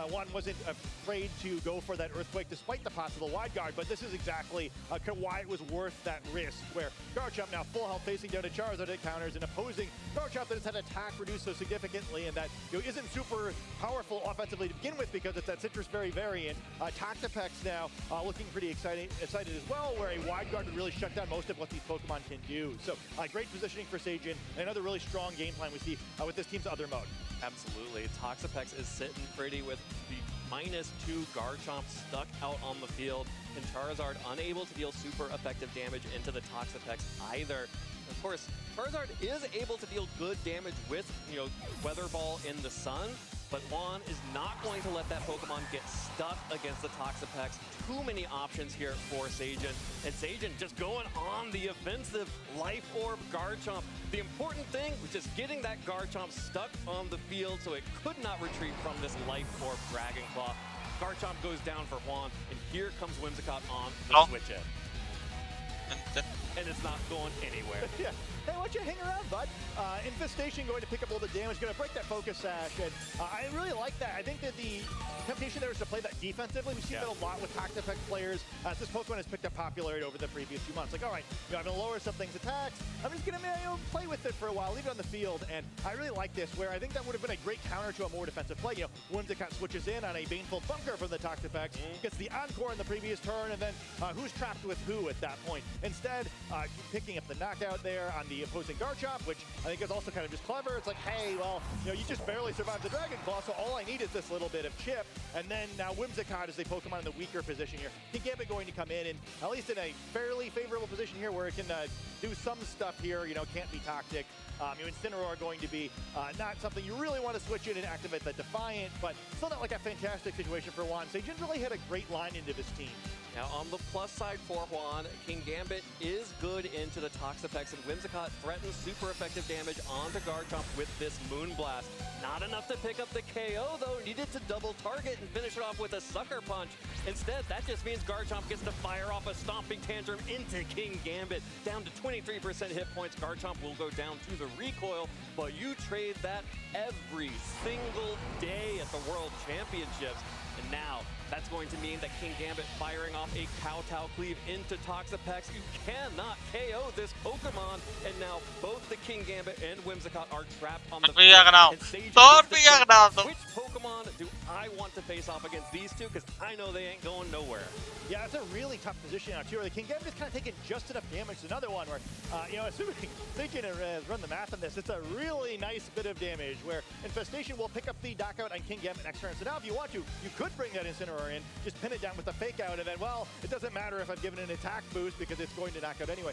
S16: Juan wasn't afraid to go for that Earthquake despite the possible Wide Guard. But this is exactly why it was worth that risk, where Garchomp now full health facing down to Charizard that counters, and opposing Garchomp that has had attack reduced so significantly, and that isn't super powerful offensively to begin with because it's that Citrus Berry variant. Toxapex now looking pretty excited as well, where a Wide Guard would really shut down most of what these Pokemon can do. So great positioning for Sagen, and another really strong game plan we see with this team's other mode.
S15: Absolutely. Toxapex is sitting pretty with the -2 Garchomp stuck out on the field, and Charizard unable to deal super effective damage into the Toxapex either. Of course, Charizard is able to deal good damage with, Weather Ball in the sun, but Juan is not going to let that Pokemon get stuck against the Toxapex. Too many options here for Sagen, and Sagen just going on the offensive. Life Orb Garchomp. The important thing was just getting that Garchomp stuck on the field so it could not retreat from this Life Orb Dragon Claw. Garchomp goes down for Juan, and here comes Whimsicott on the switch in. And it's not going anywhere.
S16: Yeah. Hey, why don't you hang around, bud? Infestation going to pick up a little bit of damage, going to break that Focus Sash, and I really like that. I think that the temptation there is to play that defensively. We've seen that a lot with Toxapex players. This Pokemon has picked up popularity over the previous few months. Like, all right, I'm going to lower something's attacks. I'm just going to play with it for a while, leave it on the field, and I really like this, where I think that would have been a great counter to a more defensive play. Whimsicott switches in on a Baneful Bunker from the Toxapex, gets the Encore in the previous turn, and then who's trapped with who at that point? Instead, picking up the knockout there on the opposing Garchomp, which I think is also kind of just clever. It's like, hey, well, you just barely survived the Dragon Claw, so all I need is this little bit of chip. And then now Whimsicott is a Pokemon in the weaker position here. Kingambit going to come in, and at least in a fairly favorable position here where it can do some stuff here, can't be toxic. Incineroar going to be not something you really want to switch in and activate the Defiant, but still not like a fantastic situation for Juan. Sagen really had a great line into this team.
S15: Now on the plus side for Juan, Kingambit is good into the Toxapex, and Whimsicott threatens super effective damage onto Garchomp with this Moonblast. Not enough to pick up the KO though, needed to double target and finish it off with a Sucker Punch. Instead, that just means Garchomp gets to fire off a Stomping Tantrum into Kingambit. Down to 23% hit points, Garchomp will go down to the recoil, but you trade that every single day at the World Championships. And now, that's going to mean that Kingambit firing off a Kowtow Cleave into Toxapex. You cannot KO this Pokemon. And now both the Kingambit and Whimsicott are trapped on the field. Which Pokemon do I want to face off against these two? Because I know they ain't going nowhere.
S16: Yeah, it's a really tough position now, too. The Kingambit is kind of taking just enough damage. Another one where, assuming thinking run the math on this, it's a really nice bit of damage where Infestation will pick up the knockout on Kingambit next turn. So now if you want to, you could bring that Incineroar in, just pin it down with the Fake Out, and then, well, it doesn't matter if I've given an attack boost because it's going to knock out anyway.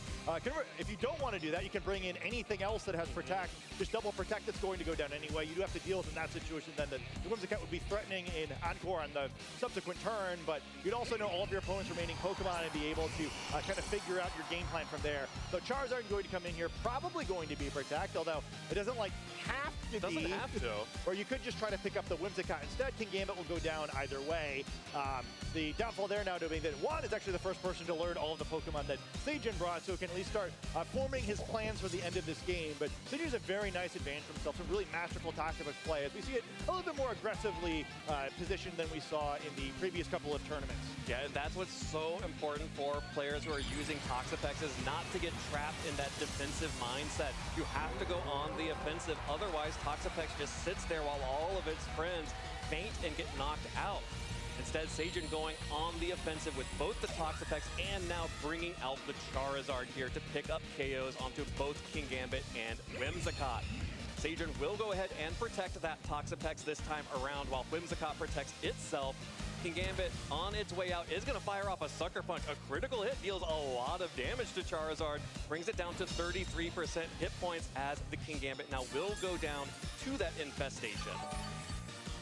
S16: If you don't want to do that, you can bring in anything else that has Protect. Just double Protect, it's going to go down anyway. You do have to deal with in that situation then the Whimsicott would be threatening in Encore on the subsequent turn, but you'd also know all of your opponent's remaining Pokemon and be able to kind of figure out your game plan from there. So Charizard going to come in here, probably going to be Protect, although it doesn't have to be.
S15: Doesn't have to.
S16: Or you could just try to pick up the Whimsicott instead. Kingambit will go down either way. The downfall there now being that Juan is actually the first person to learn all of the Pokemon that Seijin brought, so can at least start forming his plans for the end of this game. But Seijin has a very nice advantage for himself, some really masterful Toxapex play, as we see it a little bit more aggressively positioned than we saw in the previous couple of tournaments.
S15: Yeah, and that's what's so important for players who are using Toxapex, is not to get trapped in that defensive mindset. You have to go on the offensive, otherwise Toxapex just sits there while all of its friends faint and get knocked out. Instead, Seijin going on the offensive with both the Toxapex and now bringing out the Charizard here to pick up KOs onto both Kingambit and Whimsicott. Seijin will go ahead and protect that Toxapex this time around while Whimsicott protects itself. Kingambit on its way out is going to fire off a Sucker Punch. A critical hit deals a lot of damage to Charizard, brings it down to 33% hit points as the Kingambit now will go down to that infestation.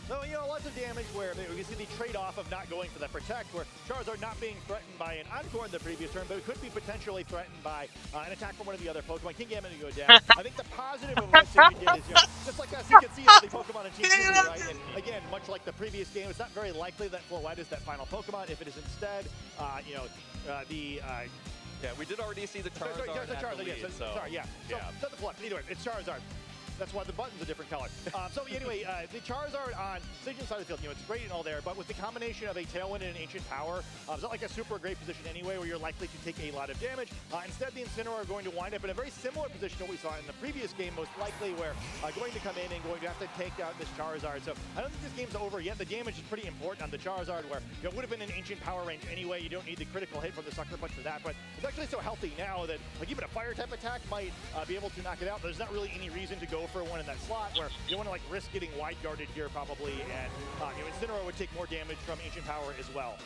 S16: So, you know, lots of damage where we see the trade-off of not going for the Protect, where Charizard not being threatened by an Encore in the previous turn, but it could be potentially threatened by an attack from one of the other Pokemon. Kingambit to go down. I think the positive of what Seijin did is, you know, just like us, you can see all the Pokemon in Team Unity, right? And again, much like the previous game, it's not very likely that Flowette is that final Pokemon. If it is instead, you know,
S15: yeah, we did already see the Charizard at the lead, so...
S16: Sorry, yeah. So, not the Flux. Either way, it's Charizard. That's why the button's a different color. So anyway, the Charizard on Seijin's side of the field, you know, it's great and all there, but with the combination of a Tailwind and an Ancient Power, it's not like a super great position anyway where you're likely to take a lot of damage. Instead, the Incineroar are going to wind up in a very similar position to what we saw in the previous game, most likely, where going to come in and going to have to take out this Charizard. So I don't think this game's over yet. The damage is pretty important on the Charizard, where it would have been an Ancient Power range anyway. You don't need the critical hit from the Sucker Punch for that, but it's actually so healthy now that like even a Fire-type attack might be able to knock it out. There's not really any reason to go for one in that slot where you want to like risk getting wide guarded here probably, and you know, Incineroar would take more damage from Ancient Power as well.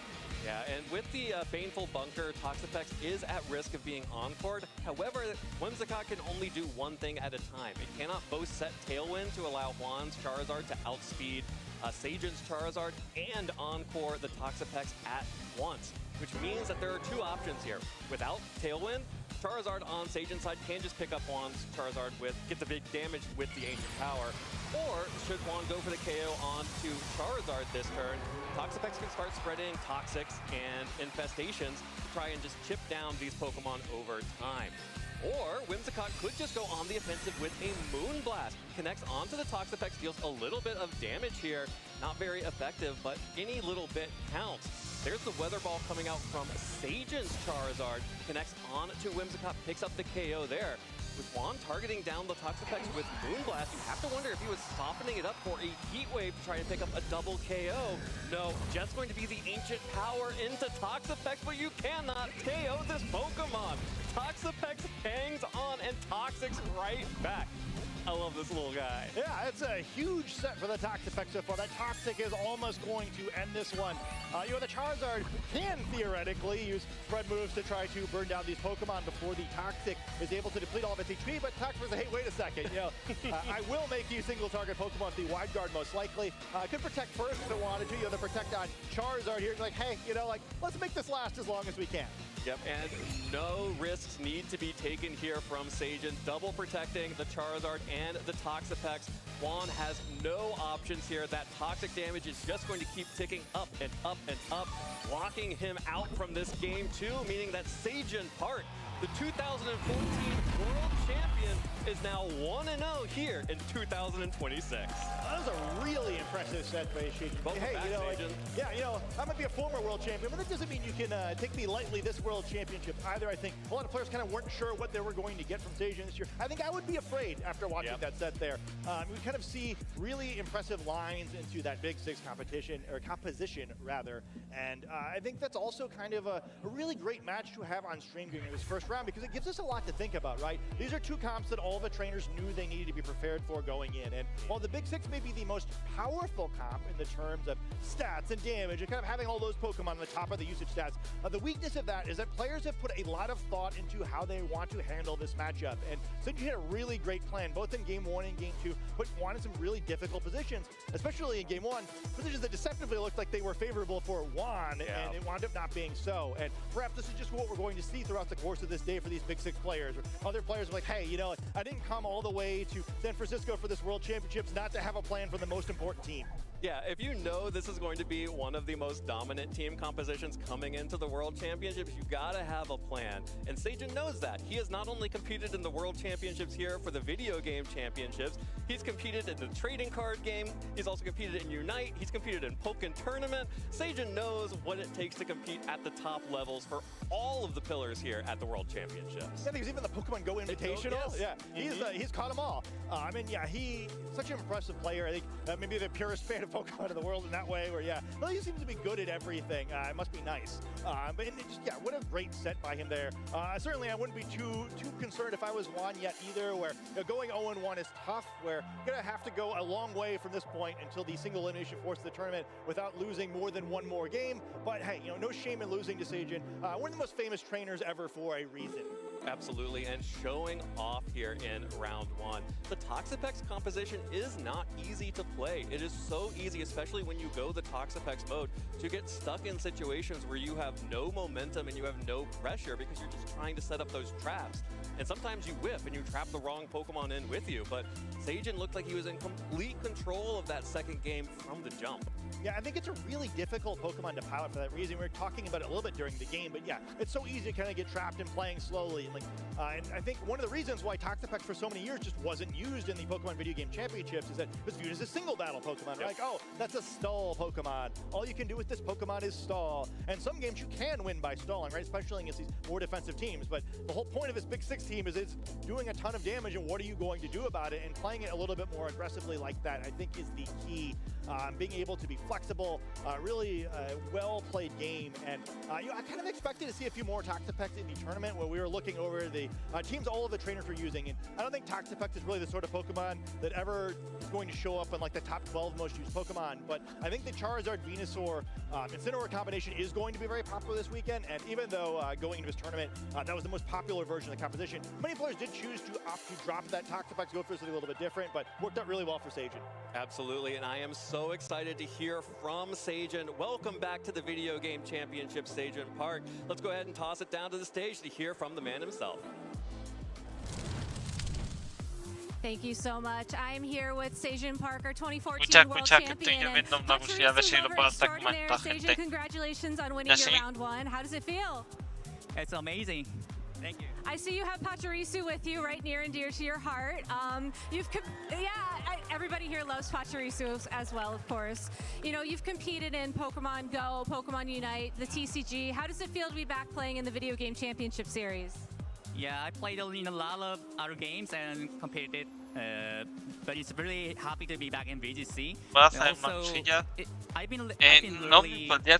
S15: Yeah, and with the Baneful Bunker, Toxapex is at risk of being encored. However, Whimsicott can only do one thing at a time. It cannot both set Tailwind to allow Juan's Charizard to outspeed Seijin's Charizard and encore the Toxapex at once, which means that there are two options here. Without Tailwind, Charizard on Seijin's side can just pick up Juan's Charizard get the big damage with the Ancient Power. Or should Juan go for the KO onto Charizard this turn, Toxapex can start spreading Toxics and Infestations to try and just chip down these Pokemon over time. Or Whimsicott could just go on the offensive with a Moonblast. Connects onto the Toxapex, deals a little bit of damage here. Not very effective, but any little bit counts. There's the Weather Ball coming out from Seijin's Charizard. Connects on to Whimsicott, picks up the KO there. With Juan targeting down the Toxapex with Moonblast, you have to wonder if he was softening it up for a Heat Wave to try and pick up a double KO. No, just going to be the Ancient Power into Toxapex, but you cannot KO this Pokemon. Toxapex hangs on and Toxics right back. I love this little guy.
S16: Yeah, it's a huge set for the Toxapex so far. That Toxic is almost going to end this one. You know, the Charizard can theoretically use spread moves to try to burn down these Pokemon before the Toxic is able to deplete all of its HP, but Toxapex says, hey, wait a second, you know, I will make you single target Pokemon with the Wide Guard most likely. Could protect first if it wanted to, you know, the protect on Charizard here, like, hey, you know, like, let's make this last as long as we can.
S15: Yep, and no risks need to be taken here from Seijin. Double protecting the Charizard and the Toxapex. Juan has no options here. That toxic damage is just going to keep ticking up and up and up, locking him out from this game too, meaning that Seijin Park, the 2014 World Champion, is now 1-0 here in 2026.
S16: That was a really impressive set by Seijin. Hey, you know, like, yeah, you know, I might be a former world champion, but that doesn't mean you can take me lightly this world championship either. I think a lot of players kind of weren't sure what they were going to get from Seijin this year. I think I would be afraid after watching that set there. We kind of see really impressive lines into that Big Six competition, or composition rather, and I think that's also kind of a really great match to have on stream during this first round, because it gives us a lot to think about, right? These are two comps that all the trainers knew they needed to be prepared for going in, and while the Big Six may be the most powerful comp in the terms of stats and damage and kind of having all those Pokemon on the top of the usage stats, the weakness of that is that that players have put a lot of thought into how they want to handle this matchup. And Sage had a really great plan, both in Game 1 and Game 2, put Juan in some really difficult positions, especially in Game 1, positions that deceptively looked like they were favorable for Juan, and it wound up not being so. And perhaps this is just what we're going to see throughout the course of this day for these Big Six players. Other players are like, hey, you know, I didn't come all the way to San Francisco for this World Championships not to have a plan for the most important team.
S15: Yeah, if you know this is going to be one of the most dominant team compositions coming into the World Championships, you gotta have a plan. And Sajin knows that. He has not only competed in the World Championships here for the video game championships, he's competed in the trading card game, he's also competed in Unite, he's competed in Pokken Tournament. Sajin knows what it takes to compete at the top levels for all of the pillars here at the World Championships.
S16: Yeah, there's even the Pokemon Go Invitational.
S15: Yes.
S16: Yeah, he's caught them all. I mean, yeah, he's such an impressive player. I think maybe the purest fan of Pokemon in the world in that way, where well, he seems to be good at everything. It must be nice. But what a great set by him there. Certainly, I wouldn't be too concerned if I was Juan yet either. Where going 0-1 is tough. Where you're gonna have to go a long way from this point until the single elimination force of the tournament without losing more than one more game. But hey, no shame in losing to Sajin. One of the most famous trainers ever for a reason.
S15: Absolutely, and showing off here in round 1. The Toxapex composition is not easy to play. It is so easy, especially when you go the Toxapex mode, to get stuck in situations where you have no momentum and you have no pressure because you're just trying to set up those traps. And sometimes you whiff and you trap the wrong Pokemon in with you, but Sajin looked like he was in complete control of that second game from the jump.
S16: Yeah, I think it's a really difficult Pokemon to pilot for that reason. We were talking about it a little bit during the game, but yeah, it's so easy to kind of get trapped in playing slowly. And I think one of the reasons why Toxapex for so many years just wasn't used in the Pokemon Video Game Championships is that it was viewed as a single battle Pokemon. Yep. Like, oh, that's a stall Pokemon. All you can do with this Pokemon is stall. And some games you can win by stalling, right? Especially against these more defensive teams. But the whole point of this Big Six team is it's doing a ton of damage, and what are you going to do about it? And playing it a little bit more aggressively like that, I think, is the key. Being able to be flexible, really well-played game. And I kind of expected to see a few more Toxapex in the tournament where we were looking over the teams all of the trainers were using. And I don't think Toxapex is really the sort of Pokemon that ever is going to show up in like the top 12 most used Pokemon. But I think the Charizard, Venusaur, Incineroar combination is going to be very popular this weekend. And even though going into this tournament, that was the most popular version of the composition, many players did choose to opt to drop that Toxapex, go for something a little bit different, but worked out really well for Sajin.
S15: Absolutely, and I am so excited to hear from Sajin. Welcome back to the Video Game Championship, Sajin Park. Let's go ahead and toss it down to the stage to hear from the man himself.
S4: Thank you so much. I'm here with Sajin Parker, 2014 World Champion. And Sajin, congratulations on winning your round 1. How does it feel?
S17: It's amazing. Thank you.
S4: I see you have Pachirisu with you, right near and dear to your heart. Everybody here loves Pachirisu as well, of course. You've competed in Pokemon Go, Pokemon Unite, the TCG. How does it feel to be back playing in the Video Game Championship Series?
S17: Yeah, I played in a lot of other games and competed, but it's really happy to be back in VGC. I've been really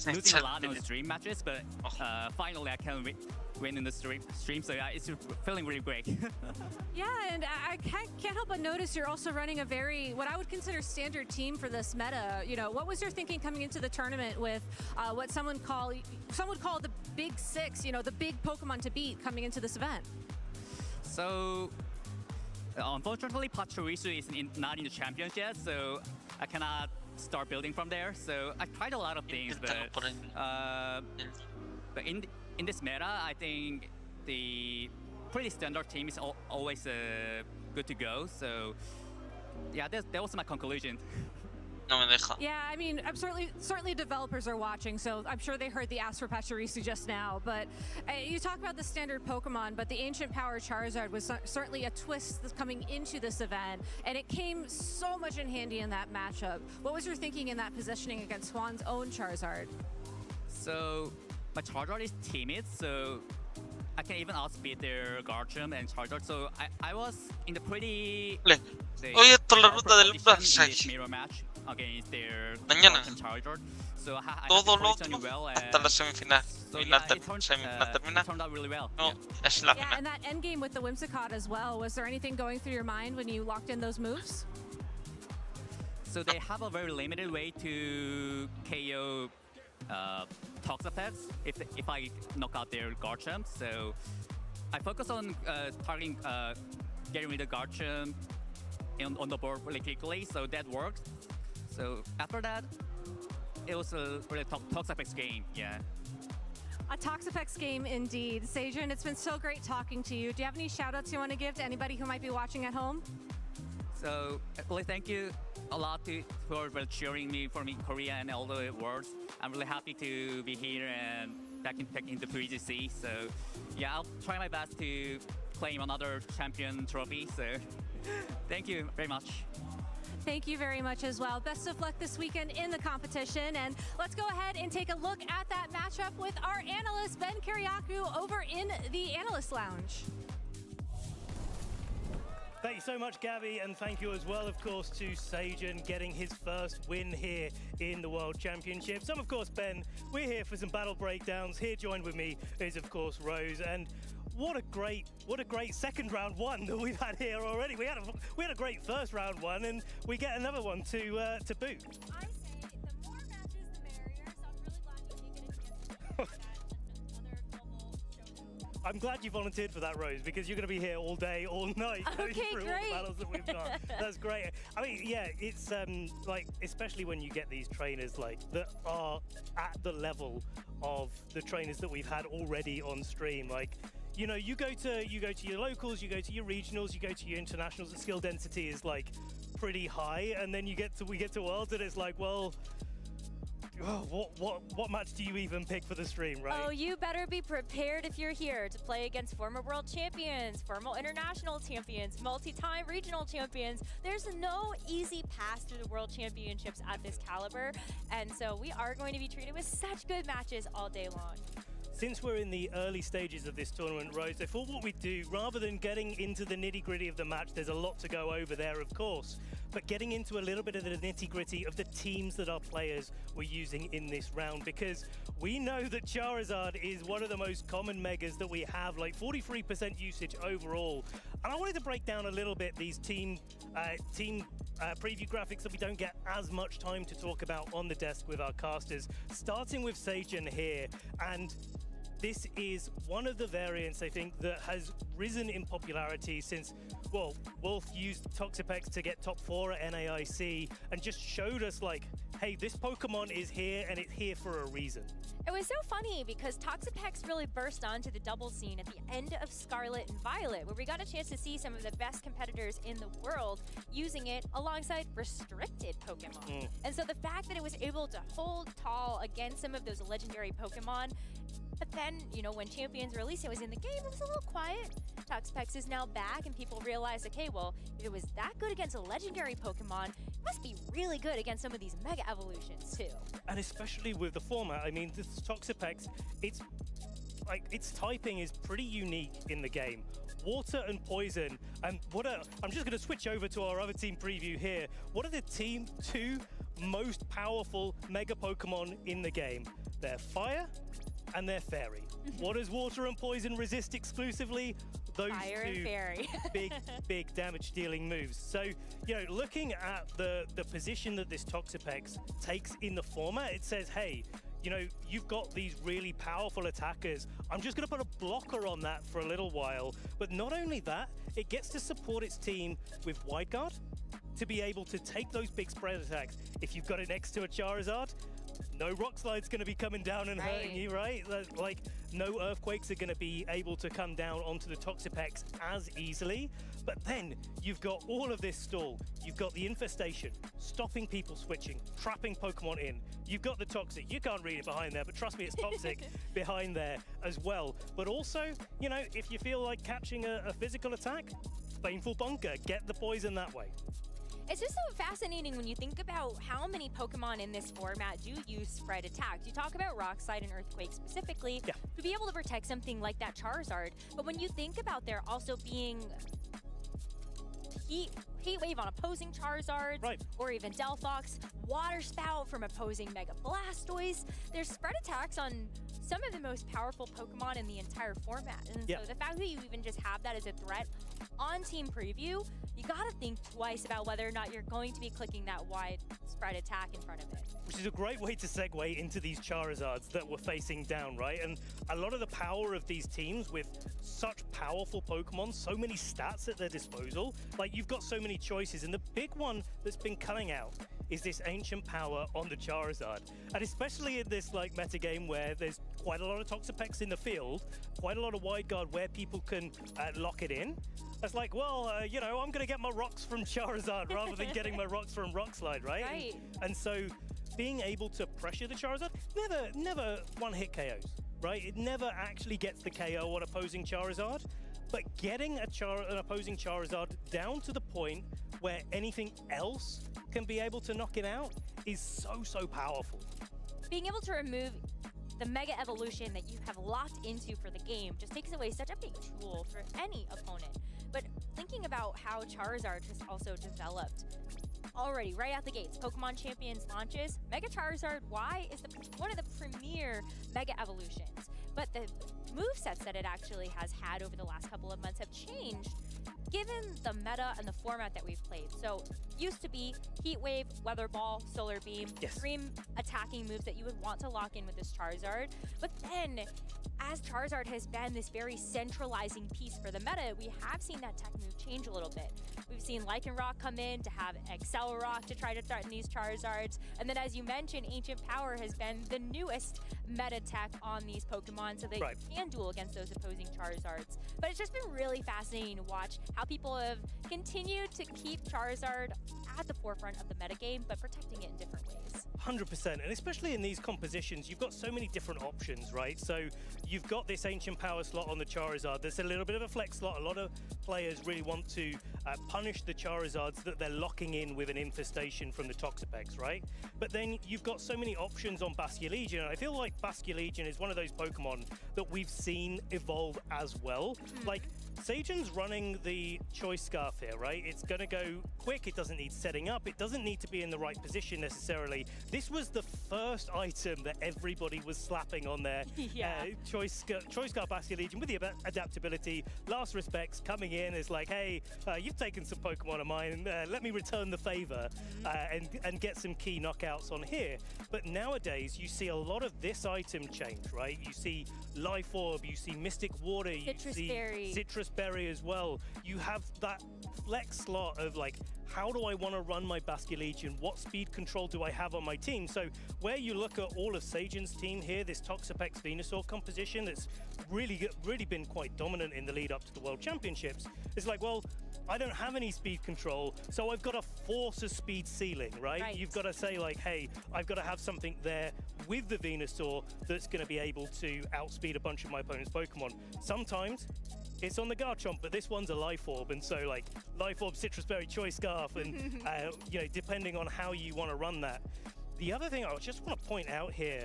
S17: losing a lot on the stream matches, but finally I can win in the stream, so yeah, it's feeling really great.
S4: Yeah, and I can't help but notice you're also running a very, what I would consider standard team for this meta. What was your thinking coming into the tournament with what some would call the Big Six, the big Pokemon to beat coming into this event?
S17: So, unfortunately, Pachirisu is not in the champions yet, so I cannot start building from there. So I tried a lot of things, but in this meta, I think the pretty standard team is always good to go. So yeah, that was my conclusion.
S4: Yeah, I mean, I'm certainly developers are watching, so I'm sure they heard the ask for Pachirisu just now. But you talk about the standard Pokemon, but the Ancient Power Charizard was certainly a twist that's coming into this event, and it came so much in handy in that matchup. What was your thinking in that positioning against Juan's own Charizard?
S17: So my Charizard is timid, so I can even outspeed their Garchomp and Charizard. So I was in the pretty mirror match against their Charizard. So
S2: todo lo otro hasta la semifinal.
S17: So yeah, it turned out really well.
S4: Yeah, and that end game with the Whimsicott as well. Was there anything going through your mind when you locked in those moves?
S17: So they have a very limited way to KO Toxapex if I knock out their Garchomp. So I focus on targeting, getting rid of Garchomp on the board really quickly, so that worked. So after that, it was a really Toxapex game, yeah.
S18: A Toxapex game indeed. Seijun, it's been so great talking to you. Do you have any shout outs you want to give to anybody who might be watching at home?
S17: So really thank you a lot for cheering me for me in Korea and all the world. I'm really happy to be here and back in the VGC. So yeah, I'll try my best to claim another champion trophy. So thank you very much.
S18: Thank you very much as well. Best of luck this weekend in the competition. And let's go ahead and take a look at that matchup with our analyst, Ben Kiriakou, over in the Analyst Lounge.
S11: Thank you so much, Gabby, and thank you as well, of course, to Seijun getting his first win here in the World Championships. And of course, Ben, we're here for some battle breakdowns. Here joined with me is, of course, Rose. And what a great second round one that we've had here already. We had a great first round one, and we get another one to boot.
S4: I say the more matches, the merrier. So I'm really glad you did get a chance to do that.
S11: I'm glad you volunteered for that, Rose, because you're going to be here all day, all night, going through all the battles that we've got. That's great. I mean, yeah, it's like, especially when you get these trainers like that are at the level of the trainers that we've had already on stream. Like, you know, you go to your locals, you go to your regionals, you go to your internationals. The skill density is like pretty high, and then we get to Worlds, and it's like, well, what match do you even pick for the stream, right?
S4: Oh, you better be prepared if you're here to play against former world champions, former international champions, multi-time regional champions. There's no easy pass through the world championships at this caliber, and so we are going to be treated with such good matches all day long.
S11: Since we're in the early stages of this tournament, Rose, I thought what we'd do, rather than getting into the nitty-gritty of the match, there's a lot to go over there, of course, but getting into a little bit of the nitty-gritty of the teams that our players were using in this round, because we know that Charizard is one of the most common megas that we have, like 43% usage overall. And I wanted to break down a little bit these team preview graphics that we don't get as much time to talk about on the desk with our casters, starting with Seijun here. And this is one of the variants, I think, that has risen in popularity since, well, Wolf used Toxapex to get top 4 at NAIC and just showed us, like, hey, this Pokemon is here and it's here for a reason.
S4: It was so funny because Toxapex really burst onto the double scene at the end of Scarlet and Violet, where we got a chance to see some of the best competitors in the world using it alongside restricted Pokemon. And so the fact that it was able to hold tall against some of those legendary Pokemon, but then, you know, when Champions released it was in the game, it was a little quiet. Toxapex is now back, and people realize, okay, well, if it was that good against a legendary Pokemon, it must be really good against some of these Mega Evolutions, too. And
S11: especially with the format, I mean, this Toxapex, its typing is pretty unique in the game. Water and Poison, and I'm just going to switch over to our other team preview here. What are the two most powerful Mega Pokemon in the game? They're Fire and they're Fairy. What does Water and Poison resist exclusively? Those
S4: Fire
S11: two
S4: and Fairy.
S11: big damage dealing moves. So, you know, looking at the position that this Toxapex takes in the format, it says, hey, you know, you've got these really powerful attackers. I'm just going to put a blocker on that for a little while. But not only that, it gets to support its team with Wide Guard to be able to take those big spread attacks. If you've got it next to a Charizard, no Rock Slide's going to be coming down and hurting you, right? Like, no Earthquakes are going to be able to come down onto the Toxapex as easily. But then you've got all of this stall. You've got the Infestation, stopping people switching, trapping Pokemon in. You've got the Toxic. You can't read it behind there, but trust me, it's Toxic behind there as well. But also, you know, if you feel like catching a physical attack, Baneful Bunker, get the poison that way.
S4: It's just so fascinating when you think about how many Pokemon in this format do use spread attacks. You talk about Rock Slide and Earthquake specifically to be able to protect something like that Charizard. But when you think about there also being Heat Wave on opposing Charizards, or even Delphox, Water Spout from opposing Mega Blastoise. There's spread attacks on some of the most powerful Pokemon in the entire format. And so the fact that you even just have that as a threat on Team Preview, you gotta think twice about whether or not you're going to be clicking that wide spread attack in front of it.
S11: Which is a great way to segue into these Charizards that we're facing down, right? And a lot of the power of these teams with such powerful Pokemon, so many stats at their disposal, like you've got so many choices, and the big one that's been coming out is this ancient power on the Charizard. And especially in this like meta game where there's quite a lot of Toxapex in the field, quite a lot of wide guard where people can lock it in. It's like, well, you know, I'm gonna get my rocks from Charizard rather than getting my rocks from Rockslide, right? And so being able to pressure the Charizard, never one-hit KOs, right? It never actually gets the KO on opposing Charizard, but getting an opposing Charizard down to the point where anything else can be able to knock it out is so powerful.
S4: Being able to remove the Mega Evolution that you have locked into for the game just takes away such a big tool for any opponent. But thinking about how Charizard has also developed already, right out the gates, Pokemon Champions launches, Mega Charizard Y is one of the premier Mega Evolutions. But the movesets that it actually has had over the last couple of months have changed given the meta and the format that we've played. So used to be Heat Wave, Weather Ball, Solar Beam, extreme attacking moves that you would want to lock in with this Charizard. But then as Charizard has been this very centralizing piece for the meta, we have seen that tech move change a little bit. We've seen Lycanroc come in to have Accelerock to try to threaten these Charizards. And then as you mentioned, Ancient Power has been the newest meta tech on these Pokemon so they can duel against those opposing Charizards. But it's just been really fascinating to watch how people have continued to keep Charizard at the forefront of the metagame, but protecting it in different ways.
S11: 100%, and especially in these compositions, you've got so many different options, right? So you've got this Ancient Power slot on the Charizard. There's a little bit of a flex slot. A lot of players really want to punish the Charizards that they're locking in with an infestation from the Toxapex, right? But then you've got so many options on Basculegion, and I feel like Basculegion is one of those Pokemon that we've seen evolve as well. Like, Sajan's running the Choice Scarf here, right? It's going to go quick, it doesn't need setting up, it doesn't need to be in the right position necessarily. This was the first item that everybody was slapping on their Choice Scarf Basculegion with the adaptability. Last Respects coming in is like, hey, you've taken some Pokemon of mine, let me return the favor and get some key knockouts on here. But nowadays, you see a lot of this item change, right? You see Life Orb, you see Mystic Water, you see Citrus Berry as well. You have that flex slot of like, how do I want to run my Basculegion? What speed control do I have on my team? So where you look at all of Sajan's team here, this Toxapex Venusaur composition that's really been quite dominant in the lead up to the World Championships, it's like, well, I don't have any speed control, so I've got to force a speed ceiling, right? You've got to say like, hey, I've got to have something there with the Venusaur that's going to be able to outspeed a bunch of my opponent's Pokemon. Sometimes it's on the Garchomp, but this one's a Life Orb, and so like Life Orb, Citrus Berry, Choice Scarf, and you know, depending on how you want to run that. The other thing I just want to point out here,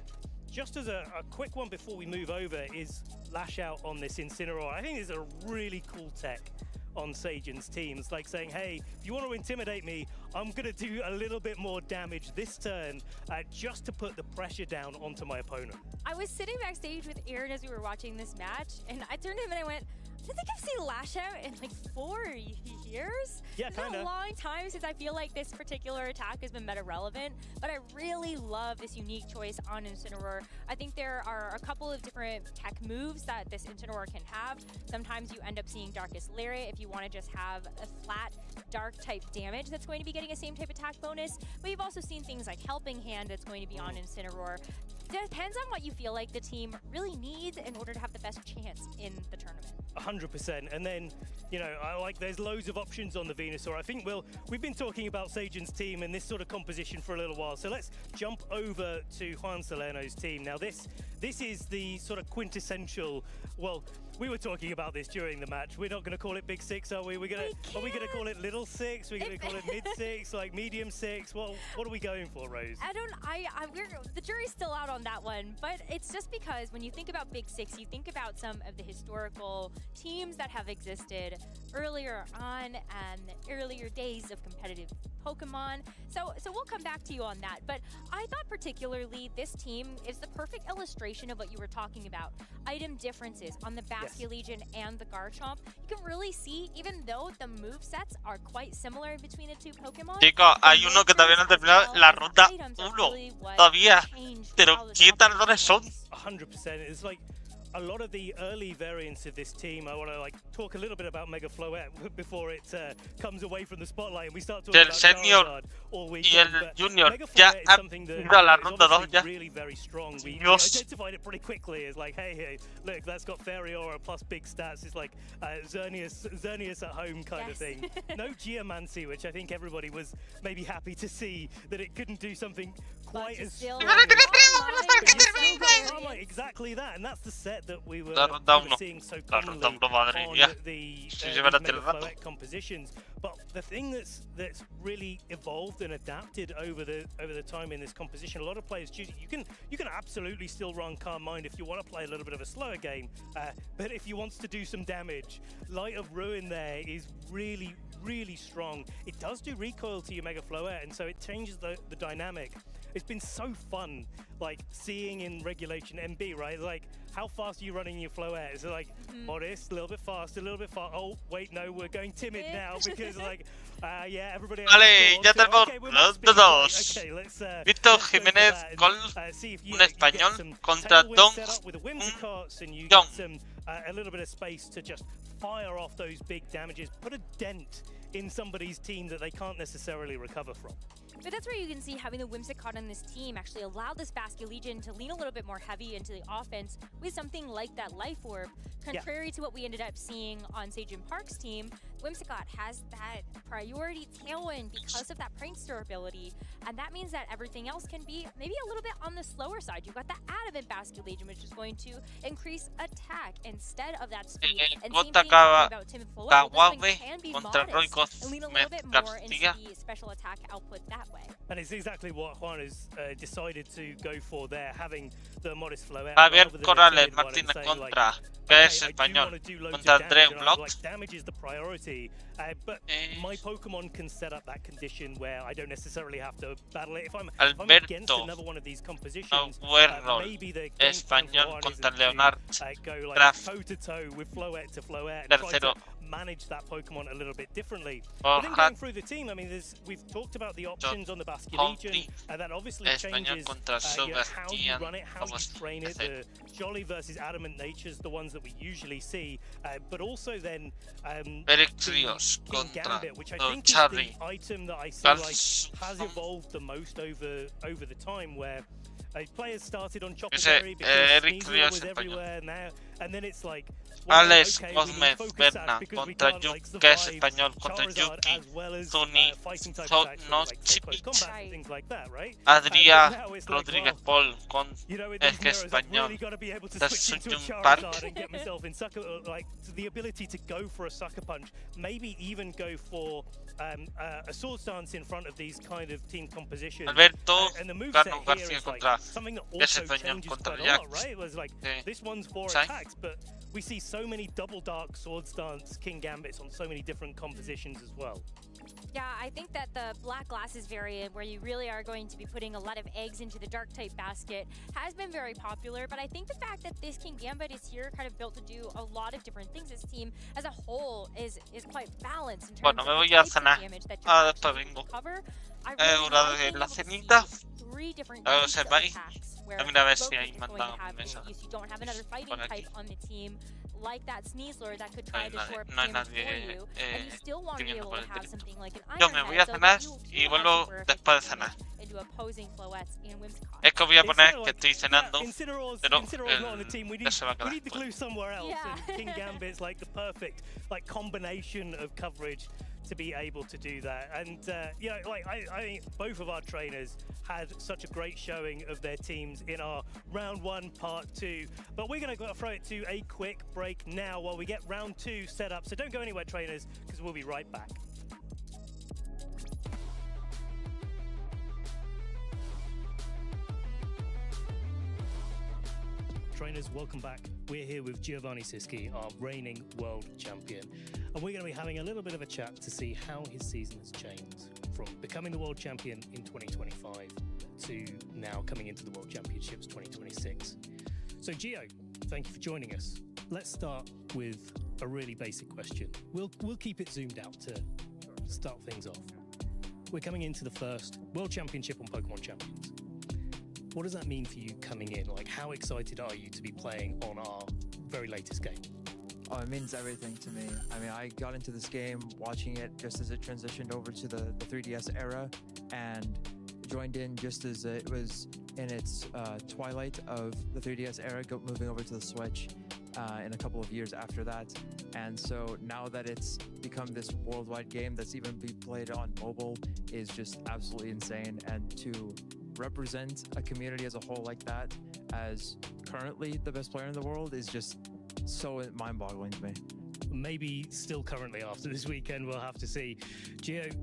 S11: just as a quick one before we move over, is Lash Out on this Incineroar. I think it's a really cool tech on Sajan's team. It's like saying, hey, if you want to intimidate me, I'm going to do a little bit more damage this turn just to put the pressure down onto my opponent.
S4: I was sitting backstage with Aaron as we were watching this match, and I turned to him and I went, I don't think I've seen Lash Out in like 4 years.
S11: Yeah,
S4: it's been a long time since I feel like this particular attack has been meta relevant, but I really love this unique choice on Incineroar. I think there are a couple of different tech moves that this Incineroar can have. Sometimes you end up seeing Darkest Lariat if you want to just have a flat dark type damage that's going to be getting a same type attack bonus, but you've also seen things like Helping Hand that's going to be on Incineroar. Depends on what you feel like the team really needs in order to have the best chance in the tournament.
S11: 100%, and then, you know, there's loads of options on the Venusaur. I think we've been talking about Sajan's team and this sort of composition for a little while, so let's jump over to Juan Salerno's team. Now this is the sort of quintessential, well, we were talking about this during the match. We're not going to call it Big Six, are we? Are we going to call it Little Six? We're going to call it Mid Six, like Medium Six? What are we going for, Rose?
S4: The jury's still out on that one, but it's just because when you think about Big Six, you think about some of the historical teams that have existed earlier on and earlier days of competitive Pokemon. So we'll come back to you on that. But I thought particularly this team is the perfect illustration of what you were talking about. Item differences on the Basculegion and the Garchomp. You can really see, even though the movesets are quite similar between the two Pokemon.
S2: Chicos, hay uno que todavía no ha terminado la ronda 1. Todavía. Pero ¿qué tardones son?
S11: 100%. It's like a lot of the early variants of this team. I want to talk a little bit about Mega Floette before it comes away from the spotlight and we start talking about Charizard all weekend.
S2: Y el Junior ya ha ido a la ronda 2 ya.
S11: Really very strong. We identified it pretty quickly as like, hey, look, that's got Fairy-Aura plus big stats. It's like Xerneas at home kind of thing. No Geomancy, which I think everybody was maybe happy to see that it couldn't do something quite as strong. Exactly that, and that's the set that we were seeing so commonly on the Mega Floette compositions. But the thing that's really evolved and adapted over the time in this composition, a lot of players choose it. You can absolutely still run Calm Mind if you want to play a little bit of a slower game, but if you want to do some damage, Light of Ruin there is really strong. It does do recoil to your Mega Floette, and so it changes the dynamic. It's been so fun, like seeing in Regulation MB, right? Like, how fast are you running your Floette? Is it like modest, a little bit fast, a little bit far? Oh, wait, no, we're going timid now because like, yeah, everybody.
S2: Vale, ya tenemos ronda 2. Víctor Jiménez con un español contra Don Young.
S11: A little bit of space to just fire off those big damages, put a dent in somebody's team that they can't necessarily recover from.
S4: But that's where you can see having the Whimsicott on this team actually allowed this Basculegion to lean a little bit more heavy into the offense with something like that Life Orb. Contrary to what we ended up seeing on Sajin Park's team, Whimsicott has that priority tailwind because of that prankster ability, and that means that everything else can be maybe a little bit on the slower side. You've got the Adamant Basculegion, which is going to increase attack instead of that speed. And same thing about Timid Floette, this one can be modest and lean a little bit more into the special attack output that way.
S11: And it's exactly what Juan has decided to go for there, having the modest Floette.
S2: Javier Corrales Martínez contra, que es español, contra André Block.
S11: Damage is the priority, but my Pokemon can set up that condition where I don't necessarily have to battle it. If I'm against another one of these compositions, maybe the
S2: español contra Leonard
S11: go like toe-to-toe with Floette to Floette and try to manage that Pokemon a little bit differently. But then going through the team, I mean, we've talked about the options on the Basculegion, and that obviously changes how you run it, how you train it. The Jolly versus Adamant Natures, the ones that we usually see, but also then King Gambit, which I think is the item that I see like has evolved the most over the time, where players started on Chopper Berry because Sneasel was everywhere now, and then it's like
S2: Alex Gómez Berna contra Yuki, que es español, contra Yuki, Zuni, Adrián Rodríguez Paul con el que es español, Tajun Park.
S11: The ability to go for a sucker punch, maybe even go for a sword stance in front of these kind of team compositions.
S2: Alberto
S11: And the moveset
S2: Cano
S11: here
S2: García
S11: is like
S2: contra
S11: something that
S2: es
S11: also
S2: español
S11: changes
S2: contra
S11: quite a lot,
S2: Jax.
S11: right? It was like this one's 4 attacks, but we see so many double dark sword stance King Gambits on so many different compositions as well.
S4: Yeah, I think that the Black Glasses variant, where you really are going to be putting a lot of eggs into the dark type basket, has been very popular. But I think the fact that this King Gambit is here, kind of built to do a lot of different things, this team as a whole is quite balanced in terms of the types of damage that you actually cover.
S2: Hora de la cenita.
S4: 3 different
S2: Luego se va ahí.
S4: where
S2: A ver si
S4: Broken
S2: ahí
S4: is going to
S2: mandado
S4: have
S2: mesa.
S4: issues. You don't have another fighting
S2: Por
S4: type
S2: aquí.
S4: on the team like that Sneasler that could try to shore up
S2: no hay
S4: damage for
S2: nadie
S4: you, and you still want to be
S2: escribiendo
S4: able
S2: por
S4: to
S2: el
S4: have
S2: directo.
S4: something like an
S2: Yo
S4: Iron
S2: me voy
S4: Head,
S2: a
S4: so
S2: cenar
S4: that you
S2: y
S4: do
S2: vuelvo
S4: have super
S2: después de
S4: effective
S2: cenar.
S4: damage into opposing Floettes and Whimsicott.
S2: Es que voy a poner que estoy cenando,
S11: Incineroar's
S2: pero
S11: not on the team. We need
S2: se va a quedar.
S11: the glue somewhere else. And King Gambit's like the perfect combination of coverage to be able to do that. And I think both of our trainers had such a great showing of their teams in our round 1 part 2. But we're going to throw it to a quick break now while we get round 2 set up. So don't go anywhere, trainers, because we'll be right back. Trainers, welcome back. We're here with Giovanni Siski, our reigning world champion. And we're going to be having a little bit of a chat to see how his season has changed from becoming the world champion in 2025 to now coming into the World Championships 2026. So Gio, thank you for joining us. Let's start with a really basic question. We'll keep it zoomed out to start things off. We're coming into the first World Championship on Pokémon Champions. What does that mean for you coming in? Like, how excited are you to be playing on our very latest game?
S19: Oh, it means everything to me. I mean, I got into this game watching it just as it transitioned over to the 3DS era and joined in just as it was in its twilight of the 3DS era, moving over to the Switch in a couple of years after that. And so now that it's become this worldwide game that's even being played on mobile is just absolutely insane. And to represent a community as a whole like that as currently the best player in the world is just so mind-boggling to me.
S11: Maybe still currently after this weekend, we'll have to see. Gio,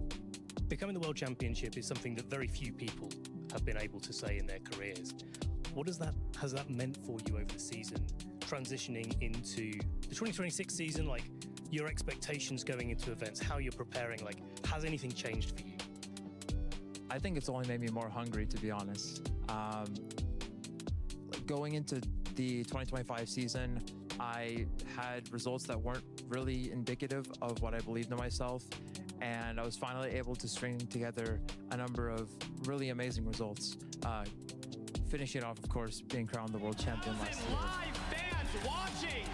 S11: becoming the World Championship is something that very few people have been able to say in their careers. What has that meant for you over the season, transitioning into the 2026 season, like your expectations going into events, how you're preparing, like has anything changed for you?
S19: I think it's only made me more hungry, to be honest. Going into the 2025 season, I had results that weren't really indicative of what I believed in myself, and I was finally able to string together a number of really amazing results. Finishing off, of course, being crowned the world champion last year.
S20: Live fans watching!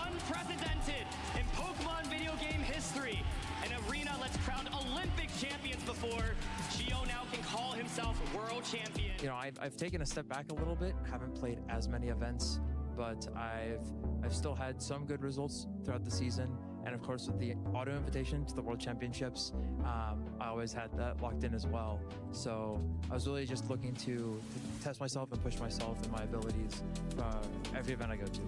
S20: Unprecedented in Pokemon video game history. An arena that's crowned Olympic champions before. Gio now can call himself world champion.
S19: You know, I've taken a step back a little bit, haven't played as many events, but I've still had some good results throughout the season. And of course, with the auto invitation to the World Championships, I always had that locked in as well. So I was really just looking to test myself and push myself and my abilities every event I go to.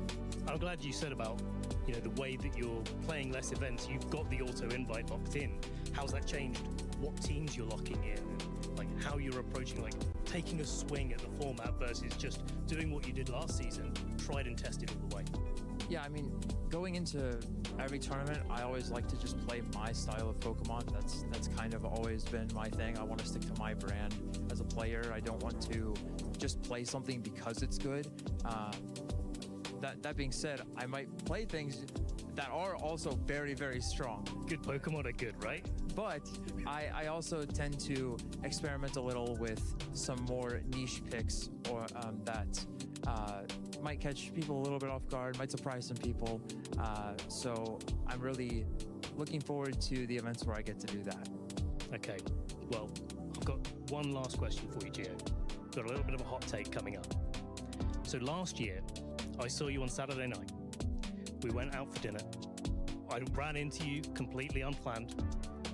S11: I'm glad you said about, you know, the way that you're playing less events, you've got the auto invite locked in. How's that changed? What teams you're locking in? Like how you're approaching, like taking a swing at the format versus just doing what you did last season, tried and tested all the way.
S19: Yeah, I mean, going into every tournament, I always like to just play my style of Pokemon. That's kind of always been my thing. I want to stick to my brand as a player. I don't want to just play something because it's good. That being said, I might play things that are also very, very strong.
S11: Good Pokemon are good, right?
S19: But I also tend to experiment a little with some more niche picks or that might catch people a little bit off guard, might surprise some people. So I'm really looking forward to the events where I get to do that.
S11: Okay, well, I've got one last question for you, Gio. Got a little bit of a hot take coming up. So last year, I saw you on Saturday night. We went out for dinner. I ran into you completely unplanned.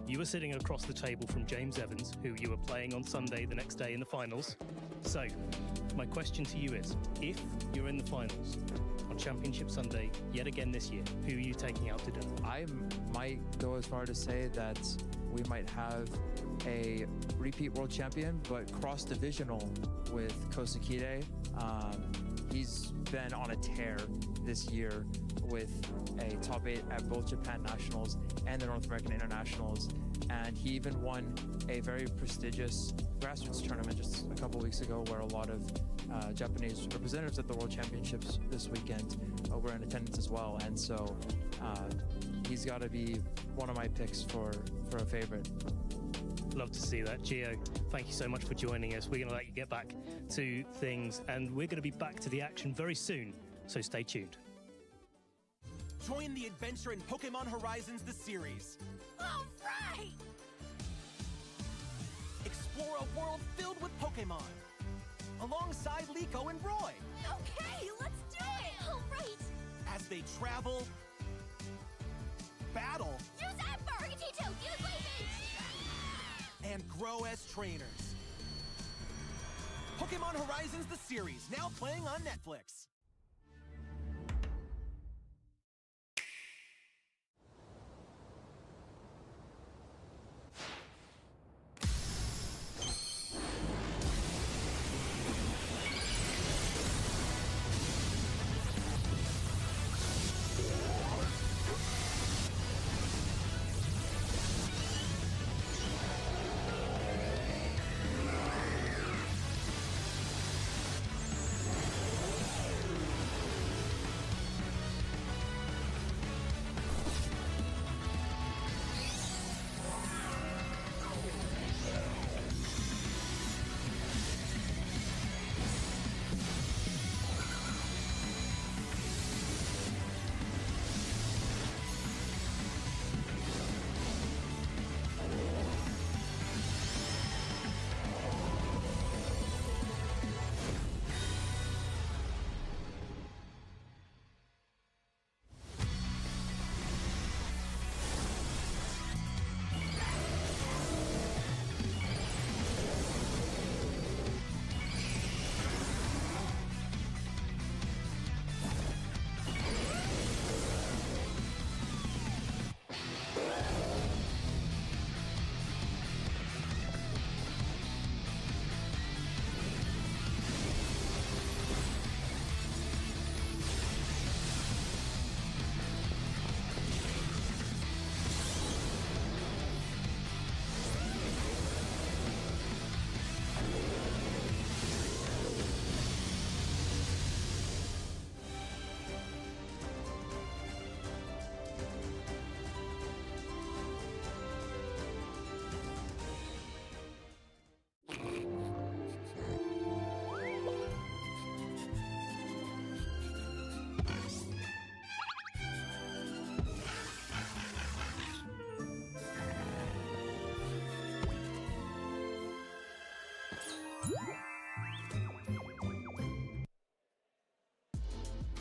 S11: You were sitting across the table from James Evans, who you were playing on Sunday the next day in the finals. So, my question to you is, if you're in the finals on Championship Sunday yet again this year, who are you taking out to dinner?
S19: I might go as far to say that we might have a repeat world champion, but cross-divisional with Kosakide. He's been on a tear this year with a top 8 at both Japan Nationals and the North American Internationals. And he even won a very prestigious grassroots tournament just a couple weeks ago where a lot of Japanese representatives at the World Championships this weekend were in attendance as well. And so he's got to be one of my picks for a favorite.
S11: Love to see that. Gio, thank you so much for joining us. We're going to let you get back to things, and we're going to be back to the action very soon, so stay tuned.
S21: Join the adventure in Pokémon Horizons, the series.
S22: All right!
S21: Explore a world filled with Pokémon, alongside Liko and Roy.
S22: Okay, let's do it! All right!
S21: As they travel, battle,
S22: use that for Argatito! Use
S21: grow as trainers. Pokémon Horizons the series, now playing on Netflix.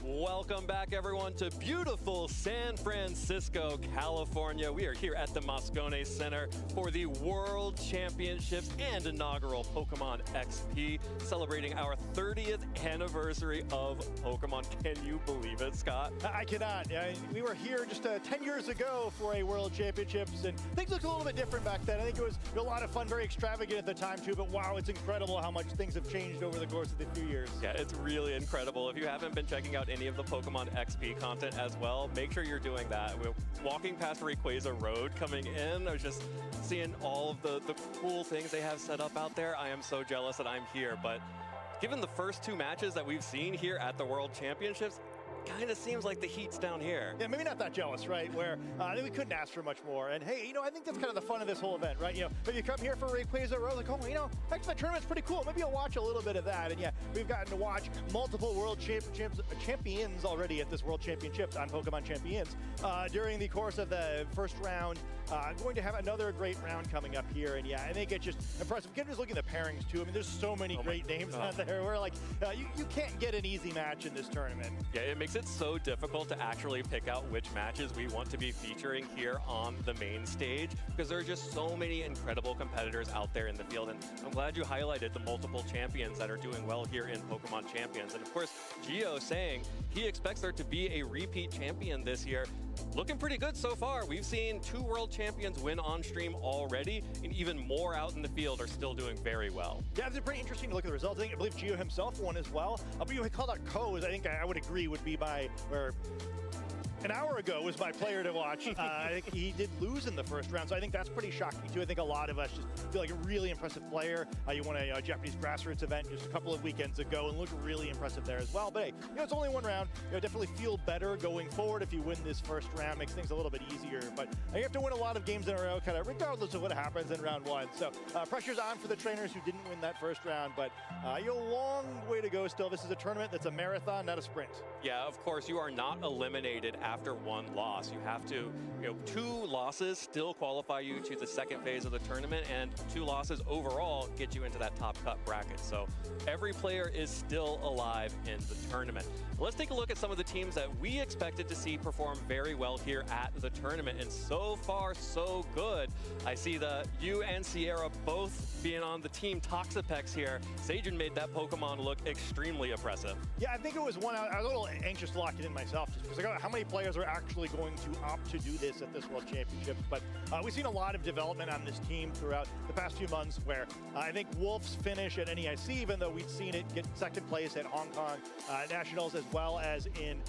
S15: Welcome back, everyone, to beautiful San Francisco, California. We are here at the Moscone Center for the World Championships and inaugural Pokemon XP, celebrating our 30th anniversary of Pokemon. Can you believe it, Scott?
S16: I cannot. We were here just 10 years ago for a World Championships, and things looked a little bit different back then. I think it was a lot of fun, very extravagant at the time, too, but wow, it's incredible how much things have changed over the course of the few years.
S15: Yeah, it's really incredible. If you haven't been checking out any of the Pokemon XP content as well, make sure you're doing that. We're walking past Rayquaza Road coming in. I was just seeing all of the cool things they have set up out there. I am so jealous that I'm here, but given the first two matches that we've seen here at the World Championships, kind of seems like the heat's down here.
S16: Yeah, maybe not that jealous, right? Where I think we couldn't ask for much more. And hey, I think that's kind of the fun of this whole event, right? If you come here for Rayquaza Road, like, actually that tournament's pretty cool. Maybe I'll watch a little bit of that. And yeah, we've gotten to watch multiple World Champions already at this World Championships on Pokemon Champions during the course of the first round. Going to have another great round coming up here. And yeah, I think it's just impressive. Again, just looking at the pairings too. I mean, there's so many great names out there. We're like, you can't get an easy match in this tournament.
S15: Yeah, it makes it so difficult to actually pick out which matches we want to be featuring here on the main stage, because there are just so many incredible competitors out there in the field. And I'm glad you highlighted the multiple champions that are doing well here in Pokemon Champions. And of course, Gio saying he expects there to be a repeat champion this year. Looking pretty good so far. We've seen 2 world champions win on stream already, and even more out in the field are still doing very well.
S16: Yeah, it's pretty interesting to look at the results. I believe Gio himself won as well. But you called out Koz. I think I would agree would be by where an hour ago was my player to watch. I think he did lose in the first round, so I think that's pretty shocking too. I think a lot of us just feel like a really impressive player. You won a Japanese grassroots event just a couple of weekends ago and looked really impressive there as well. But hey, it's only one round. Definitely feel better going forward if you win this first round. Makes things a little bit easier. But you have to win a lot of games in a row, kind of regardless of what happens in round 1. So pressure's on for the trainers who didn't win that first round. But you have a long way to go still. This is a tournament that's a marathon, not a sprint.
S15: Yeah, of course, you are not eliminated after one loss. You have to, 2 losses still qualify you to the second phase of the tournament, and 2 losses overall get you into that top cut bracket. So every player is still alive in the tournament. Let's take a look at some of the teams that we expected to see perform very well here at the tournament, and so far so good. I see you and Sierra both being on the team Toxapex here. Sajin made that Pokemon look extremely impressive.
S16: Yeah, I think it was one, I was a little anxious to lock it in myself, just because how many players are actually going to opt to do this at this World Championship. But we've seen a lot of development on this team throughout the past few months, where I think Wolf's finish at NEIC, even though we'd seen it get second place at Hong Kong Nationals, as well as in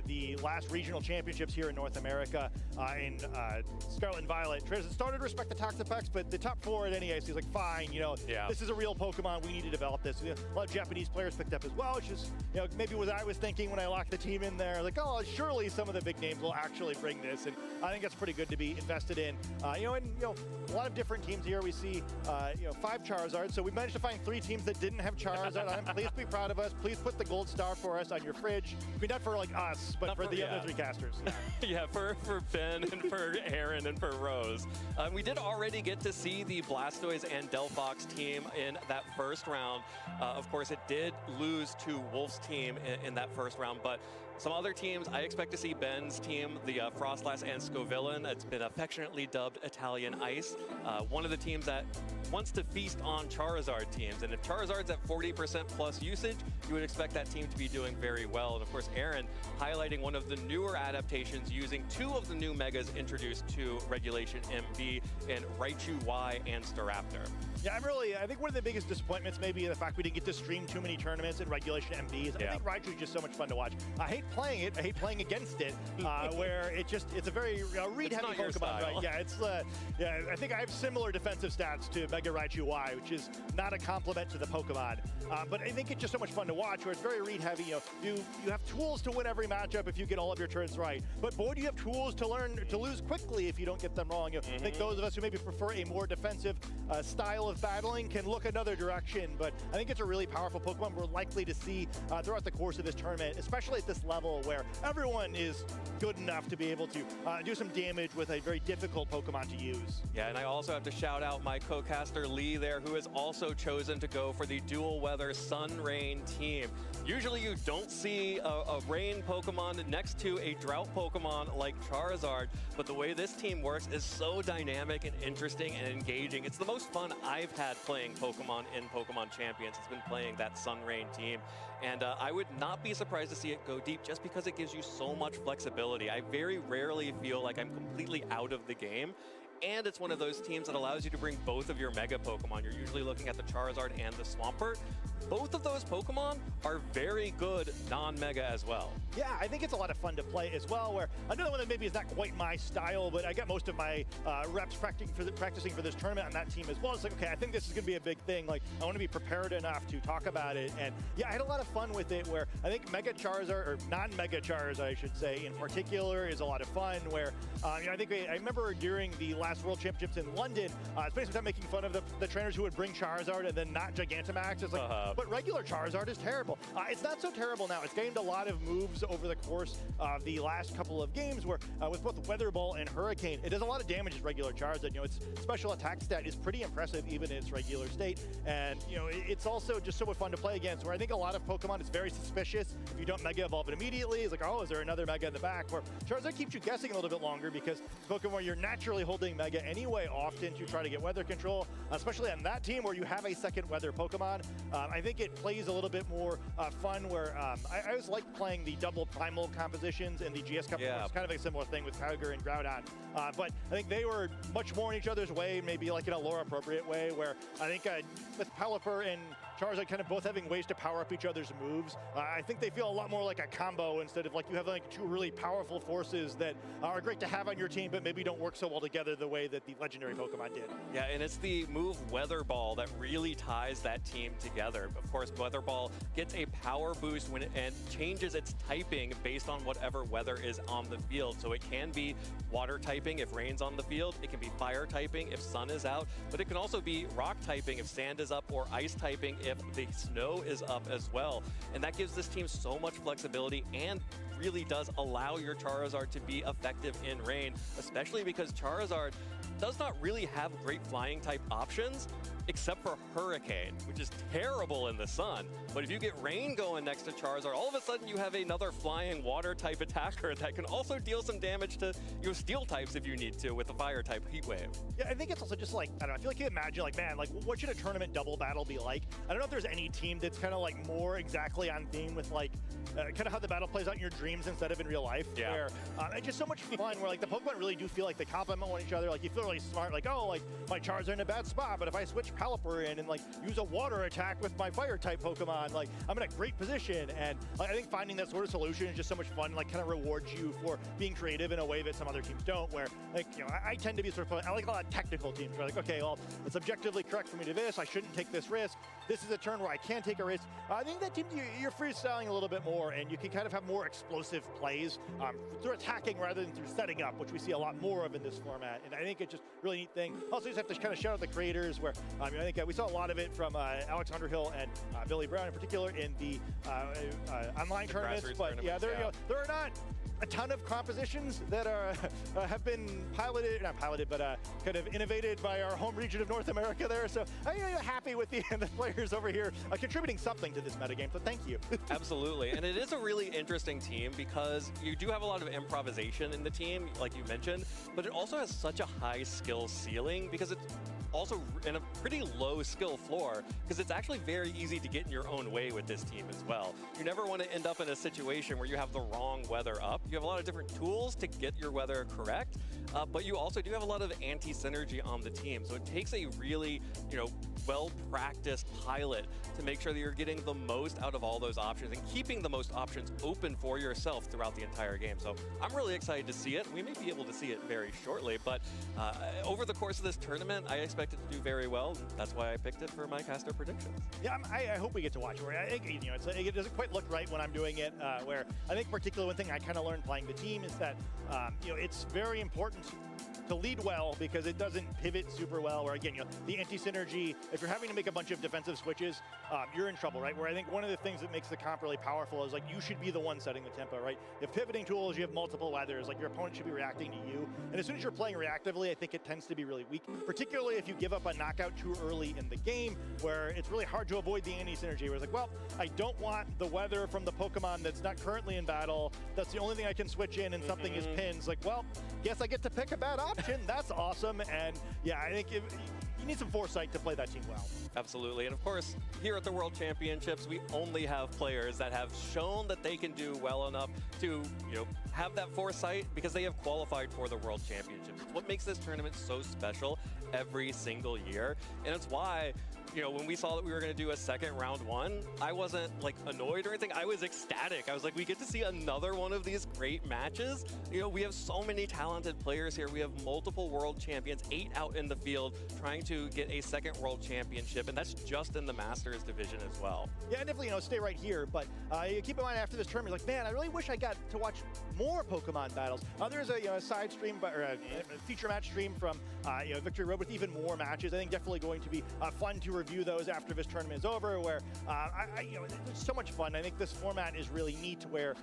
S16: the last regional championships here in North America in Scarlet and Violet. Triz started to respect the Toxapex, but the top 4 at NEIC is like, fine, this is a real Pokemon, we need to develop this. A lot of Japanese players picked up as well, which is, maybe what I was thinking when I locked the team in there, like, oh, surely some of the big names will actually bring this, and I think that's pretty good to be invested in. A lot of different teams here. We see, 5 Charizards, so we managed to find 3 teams that didn't have Charizard on them. Please be proud of us. Please put the gold star for us on your fridge. I mean, not for like us, but for the other 3 casters.
S15: Yeah, for Ben and for Aaron and for Rose. We did already get to see the Blastoise and Delphox team in that first round. Of course, it did lose to Wolf's team in that first round, but some other teams, I expect to see Ben's team, the Frostlass and Scovillain. It's been affectionately dubbed Italian Ice. One of the teams that wants to feast on Charizard teams. And if Charizard's at 40% plus usage, you would expect that team to be doing very well. And of course, Aaron highlighting one of the newer adaptations using 2 of the new Megas introduced to Regulation MB in Raichu Y and Staraptor.
S16: Yeah, I think one of the biggest disappointments maybe the fact we didn't get to stream too many tournaments in Regulation MBs. I think Raichu is just so much fun to watch. I hate playing it. I hate playing against it, where it's a very read-heavy Pokemon. Right? Yeah, I think I have similar defensive stats to Mega Raichu Y, which is not a compliment to the Pokemon. But I think it's just so much fun to watch, where it's very read-heavy. You have tools to win every matchup if you get all of your turns right. But boy, do you have tools to learn to lose quickly if you don't get them wrong. I think those of us who maybe prefer a more defensive style of battling can look another direction, but I think it's a really powerful Pokemon we're likely to see throughout the course of this tournament, especially at this level where everyone is good enough to be able to do some damage with a very difficult Pokemon to use.
S15: Yeah, and I also have to shout out my co-caster Lee there, who has also chosen to go for the dual weather Sun Rain team. Usually you don't see a rain Pokemon next to a drought Pokemon like Charizard, but the way this team works is so dynamic and interesting and engaging. It's the most fun I've had playing Pokemon in Pokemon Champions. It's been playing that Sun Rain team, and I would not be surprised to see it go deep just because it gives you so much flexibility. I very rarely feel like I'm completely out of the game. And it's one of those teams that allows you to bring both of your Mega Pokemon. You're usually looking at the Charizard and the Swampert. Both of those Pokemon are very good non-Mega as well.
S16: Yeah, I think it's a lot of fun to play as well, where another one that maybe is not quite my style, but I got most of my reps practicing for this tournament on that team as well. It's like, okay, I think this is going to be a big thing. Like, I want to be prepared enough to talk about it. And yeah, I had a lot of fun with it, where I think Mega Charizard, or non-Mega Charizard, I should say, in particular, is a lot of fun, where I remember during the last World Championships in London, spending some time making fun of the trainers who would bring Charizard and then not Gigantamax. It's like, but regular Charizard is terrible. It's not so terrible now. It's gained a lot of moves over the course of the last couple of games, where with both Weather Ball and Hurricane, it does a lot of damage as regular Charizard. Its special attack stat is pretty impressive even in its regular state, and it's also just so much fun to play against, where I think a lot of Pokemon is very suspicious if you don't Mega Evolve it immediately. It's like, oh, is there another Mega in the back? Where Charizard keeps you guessing a little bit longer, because Pokemon you're naturally holding Mega anyway often to try to get weather control, especially on that team where you have a second weather Pokemon. I think it plays a little bit more fun, where I always like playing the double primal compositions in the GS Cup.
S15: Yeah.
S16: It's kind of a similar thing with Kyogre and Groudon. But I think they were much more in each other's way, maybe like in a lore appropriate way, where I think with Pelipper and Charizard kind of both having ways to power up each other's moves, I think they feel a lot more like a combo, instead of like you have like 2 really powerful forces that are great to have on your team, but maybe don't work so well together the way that the legendary Pokemon did.
S15: Yeah, and it's the move Weather Ball that really ties that team together. Of course, Weather Ball gets a power boost and changes its typing based on whatever weather is on the field. So it can be water typing if rain's on the field, it can be fire typing if sun is out, but it can also be rock typing if sand is up, or ice typing if the snow is up as well. And that gives this team so much flexibility and really does allow your Charizard to be effective in rain, especially because Charizard does not really have great flying type options except for Hurricane, which is terrible in the sun. But if you get rain going next to Charizard, all of a sudden you have another flying water type attacker that can also deal some damage to steel types if you need to with the fire type Heat Wave.
S16: Yeah, I think it's also just like, I don't know, I feel like you imagine like, man, like what should a tournament double battle be like? I don't know if there's any team that's kind of like more exactly on theme with like kind of how the battle plays out in your dreams instead of in real life.
S15: Yeah.
S16: Where it's just so much fun where like the Pokemon really do feel like they complement one each other. Like you feel really smart, like, oh, like my Charizard in a bad spot, but if I switch Pelipper in and like use a water attack with my fire type Pokemon, like I'm in a great position. And like, I think finding that sort of solution is just so much fun, like kind of rewards you for being creative in a way that some other teams don't, where like, you know, I tend to be sort of, I like a lot of technical teams where like, okay, well, it's objectively correct for me to this, I shouldn't take this risk. This is a turn where I can take a risk. I think that team, you're freestyling a little bit more and you can kind of have more explosive plays through attacking rather than through setting up, which we see a lot more of in this format. And I think it's just a really neat thing. Also, just have to kind of shout out the creators where, I think we saw a lot of it from Alex Underhill and Billy Brown in particular in the online tournaments. But yeah, there you go. There are not a ton of compositions that are have been not piloted, but kind of innovated by our home region of North America there. So I'm happy with the players over here contributing something to this metagame, so thank you.
S15: Absolutely, and it is a really interesting team because you do have a lot of improvisation in the team, like you mentioned, but it also has such a high skill ceiling because it's also in a pretty low skill floor because it's actually very easy to get in your own way with this team as well. You never want to end up in a situation where you have the wrong weather up. You have a lot of different tools to get your weather correct, but you also do have a lot of anti-synergy on the team. So it takes a really, well-practiced pilot to make sure that you're getting the most out of all those options and keeping the most options open for yourself throughout the entire game. So I'm really excited to see it. We may be able to see it very shortly, but over the course of this tournament, I expect it to do very well. That's why I picked it for my caster predictions.
S16: Yeah, I hope we get to watch it. I think it doesn't quite look right when I'm doing it. Where I think particularly one thing I kind of learned playing the team is that it's very important to lead well because it doesn't pivot super well. Where again, the anti-synergy, if you're having to make a bunch of defensive switches, you're in trouble, right? Where I think one of the things that makes the comp really powerful is like you should be the one setting the tempo, right? If pivoting tools, you have multiple weathers, like your opponent should be reacting to you. And as soon as you're playing reactively, I think it tends to be really weak, particularly if you give up a knockout too early in the game, where it's really hard to avoid the anti-synergy. Where it's like, well, I don't want the weather from the Pokemon that's not currently in battle. That's the only thing I can switch in, and something is pins. Like, well, guess I get to pick a bad option. That's awesome. And yeah, I think you need some foresight to play that team well.
S15: Absolutely. And of course, here at the World Championships, we only have players that have shown that they can do well enough to, have that foresight because they have qualified for the World Championships. It's what makes this tournament so special every single year. And it's why, when we saw that we were going to do a second round one, I wasn't like annoyed or anything. I was ecstatic. I was like, we get to see another one of these great matches. We have so many talented players here. We have multiple world champions, 8 out in the field trying to get a second world championship. And that's just in the Masters division as well.
S16: Yeah, definitely, stay right here. But keep in mind after this tournament, like, man, I really wish I got to watch more Pokemon battles. There's a side stream, or a feature match stream from Victory Road with even more matches. I think definitely going to be fun to review those after this tournament is over, where it's so much fun. I think this format is really neat where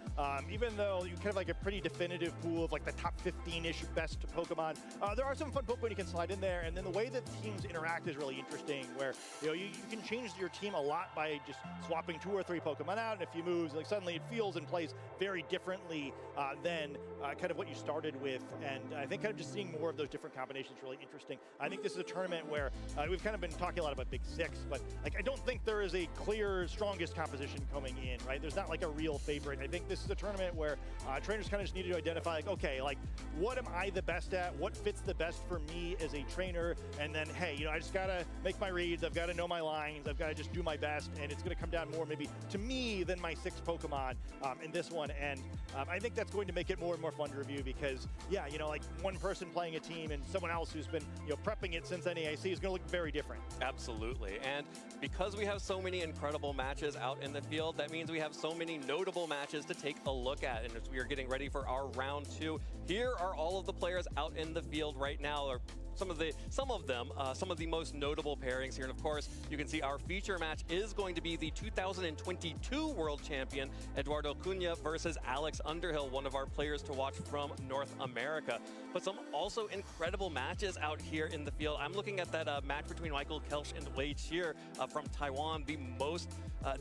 S16: even though you kind of like a pretty definitive pool of like the top 15-ish best Pokemon, there are some fun Pokemon you can slide in there, and then the way that teams interact is really interesting, where you can change your team a lot by just swapping 2 or 3 Pokemon out and a few moves. Like suddenly it feels and plays very differently than kind of what you started with, and I think kind of just seeing more of those different combinations is really interesting. I think this is a tournament where we've kind of been talking a lot about Big Six, but like I don't think there is a clear strongest composition coming in, right? There's not like a real favorite. I think this is a tournament where trainers kind of just need to identify like, okay, like what am I the best at? What fits the best for me as a trainer? And then, hey, I just gotta make my reads. I've got to know my lines. I've got to just do my best, and it's going to come down more maybe to me than my 6 Pokemon in this one. And I think that's going to make it more and more fun to review because, yeah, like one person playing a team and someone else who's been prepping it since NAIC is going to look very different.
S15: Absolutely. And because we have so many incredible matches out in the field, that means we have so many notable matches to take a look at. And as we are getting ready for our round 2, here are all of the players out in the field right now. some of the most notable pairings here. And of course, you can see our feature match is going to be the 2022 World Champion Eduardo Cunha versus Alex Underhill, one of our players to watch from North America. But some also incredible matches out here in the field. I'm looking at that match between Michael Kelch and Wei Chier from Taiwan, the most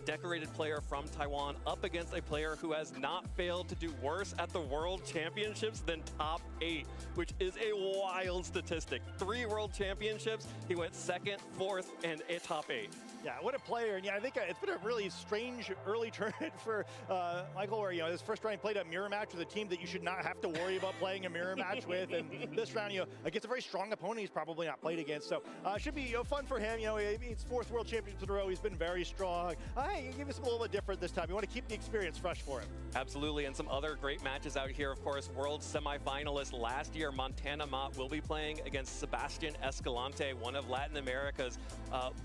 S15: decorated player from Taiwan, up against a player who has not failed to do worse at the World Championships than top 8, which is a wild statistic. 3 World Championships, he went 2nd, 4th, and a top 8.
S16: Yeah, what a player. And yeah, I think it's been a really strange early tournament for Michael, where, his first round he played a mirror match with a team that you should not have to worry about playing a mirror match with. And this round, against a very strong opponent he's probably not played against. So it should be fun for him. It's 4th World Championships in a row. He's been very strong. Hey, give us a little bit different this time. You want to keep the experience fresh for him.
S15: Absolutely, and some other great matches out here. Of course, world semifinalist last year, Montana Mott, will be playing against Sebastian Escalante, one of Latin America's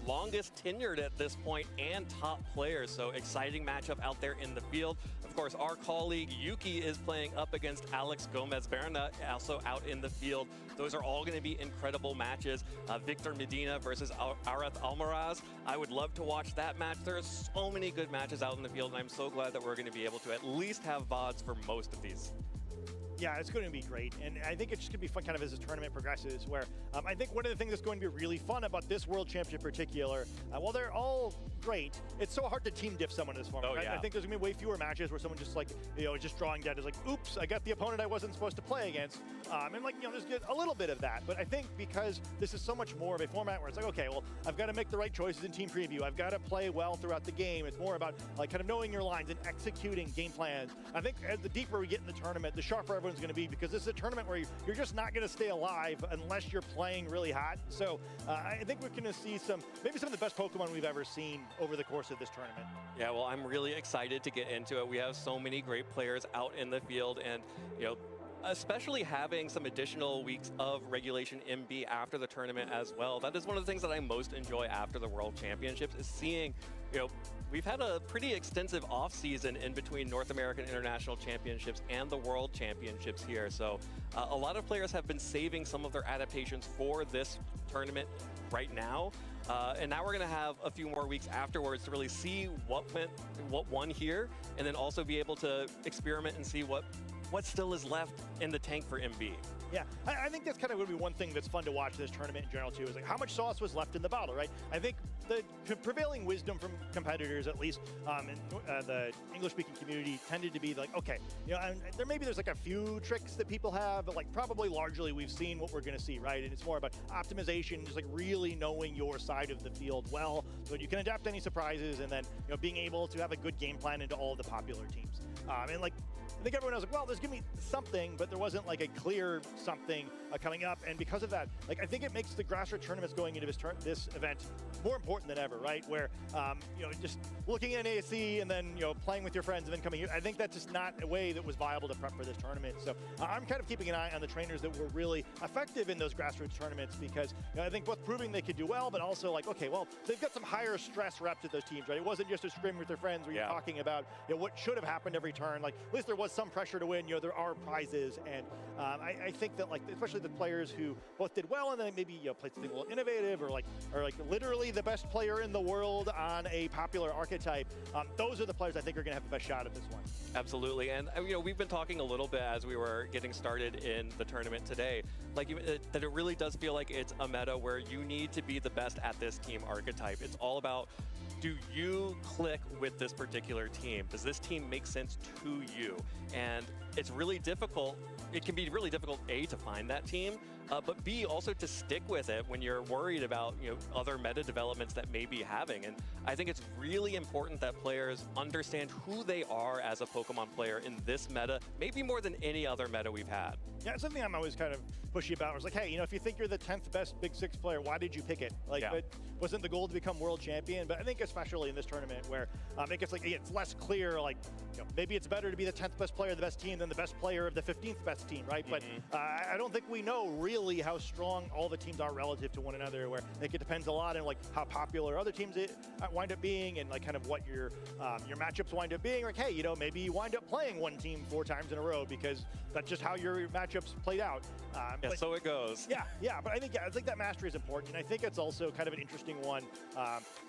S15: longest tenured at this point and top players. So exciting matchup out there in the field. Of course, our colleague Yuki is playing up against Alex Gomez-Berna, also out in the field. Those are all going to be incredible matches. Victor Medina versus Arath Almaraz. I would love to watch that match. There are so many good matches out in the field, and I'm so glad that we're going to be able to at least have VODs for most of these.
S16: Yeah, it's going to be great. And I think it's just going to be fun kind of as this tournament progresses, where I think one of the things that's going to be really fun about this World Championship in particular, while they're all great, it's so hard to team diff someone in this format.
S15: Oh, yeah.
S16: I think there's going to be way fewer matches where someone just just drawing dead is like, oops, I got the opponent I wasn't supposed to play against. And there's a little bit of that. But I think because this is so much more of a format where it's like, okay, well, I've got to make the right choices in team preview. I've got to play well throughout the game. It's more about kind of knowing your lines and executing game plans. I think as the deeper we get in the tournament, the sharper everyone's going to be, because this is a tournament where you're just not going to stay alive unless you're playing really hot. So I think we're going to see maybe some of the best Pokemon we've ever seen over the course of this tournament.
S15: Yeah, well, I'm really excited to get into it. We have so many great players out in the field, and especially having some additional weeks of Regulation MB after the tournament as well. That is one of the things that I most enjoy after the World Championships, is seeing, we've had a pretty extensive off season in between North American International Championships and the World Championships here. So a lot of players have been saving some of their adaptations for this tournament right now. And now we're going to have a few more weeks afterwards to really see what won here, and then also be able to experiment and see what still is left in the tank for MB.
S16: Yeah, I think that's kind of going to be one thing that's fun to watch this tournament in general too, is like how much sauce was left in the bottle, right? I think the prevailing wisdom from competitors, at least in the English-speaking community, tended to be like, okay, and there's like a few tricks that people have, but like probably largely we've seen what we're going to see, right? And it's more about optimization, just like really knowing your side of the field well, so you can adapt any surprises, and then being able to have a good game plan into all of the popular teams. And like, I think everyone was like, well, there's going to be something, but there wasn't like a clear something coming up. And because of that, like, I think it makes the grassroots tournaments going into this event more important than ever, right? Where, just looking at ASC and then, playing with your friends and then coming here, I think that's just not a way that was viable to prep for this tournament. So I'm kind of keeping an eye on the trainers that were really effective in those grassroots tournaments, because I think both proving they could do well, but also like, okay, well, they've got some higher stress reps at those teams, right? It wasn't just a scrim with their friends where you're talking about what should have happened every turn. Like, at least there was some pressure to win. There are prizes, and I think that, like, especially the players who both did well and then maybe played something a little innovative, or like literally the best player in the world on a popular archetype, those are the players I think are going to have the best shot at this one.
S15: Absolutely, and we've been talking a little bit as we were getting started in the tournament today, like that it really does feel like it's a meta where you need to be the best at this team archetype. It's all about, do you click with this particular team? Does this team make sense to you? And it's really difficult. It can be really difficult, A, to find that team, but B, also to stick with it when you're worried about other meta developments that may be having. And I think it's really important that players understand who they are as a Pokemon player in this meta, maybe more than any other meta we've had.
S16: Yeah, something I'm always kind of pushy about was like, hey, if you think you're the 10th best Big Six player, why did you pick it? Like, it wasn't the goal to become world champion, but I think especially in this tournament where it gets like, it's less clear, like, maybe it's better to be the 10th best player of the best team than the best player of the 15th best team, right? But I don't think we know really really how strong all the teams are relative to one another, where like it depends a lot on like how popular other teams wind up being, and like kind of what your matchups wind up being. Like, hey, you know, maybe you wind up playing one team 4 times in a row because that's just how your matchups played out.
S15: Yeah, so it goes.
S16: Yeah, but I think that mastery is important, and I think it's also kind of an interesting one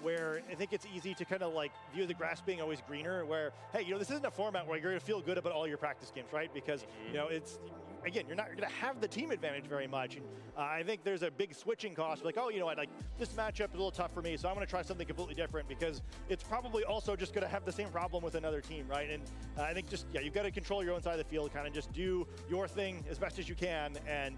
S16: where I think it's easy to kind of like view the grass being always greener, where, hey, you know, this isn't a format where you're going to feel good about all your practice games, right? Because, you know, it's, again, you're not going to have the team advantage very much. And I think there's a big switching cost. Like, oh, you know what, like this matchup is a little tough for me, so I'm going to try something completely different because it's probably also just going to have the same problem with another team, right? And I think just, yeah, you've got to control your own side of the field, kind of just do your thing as best as you can. And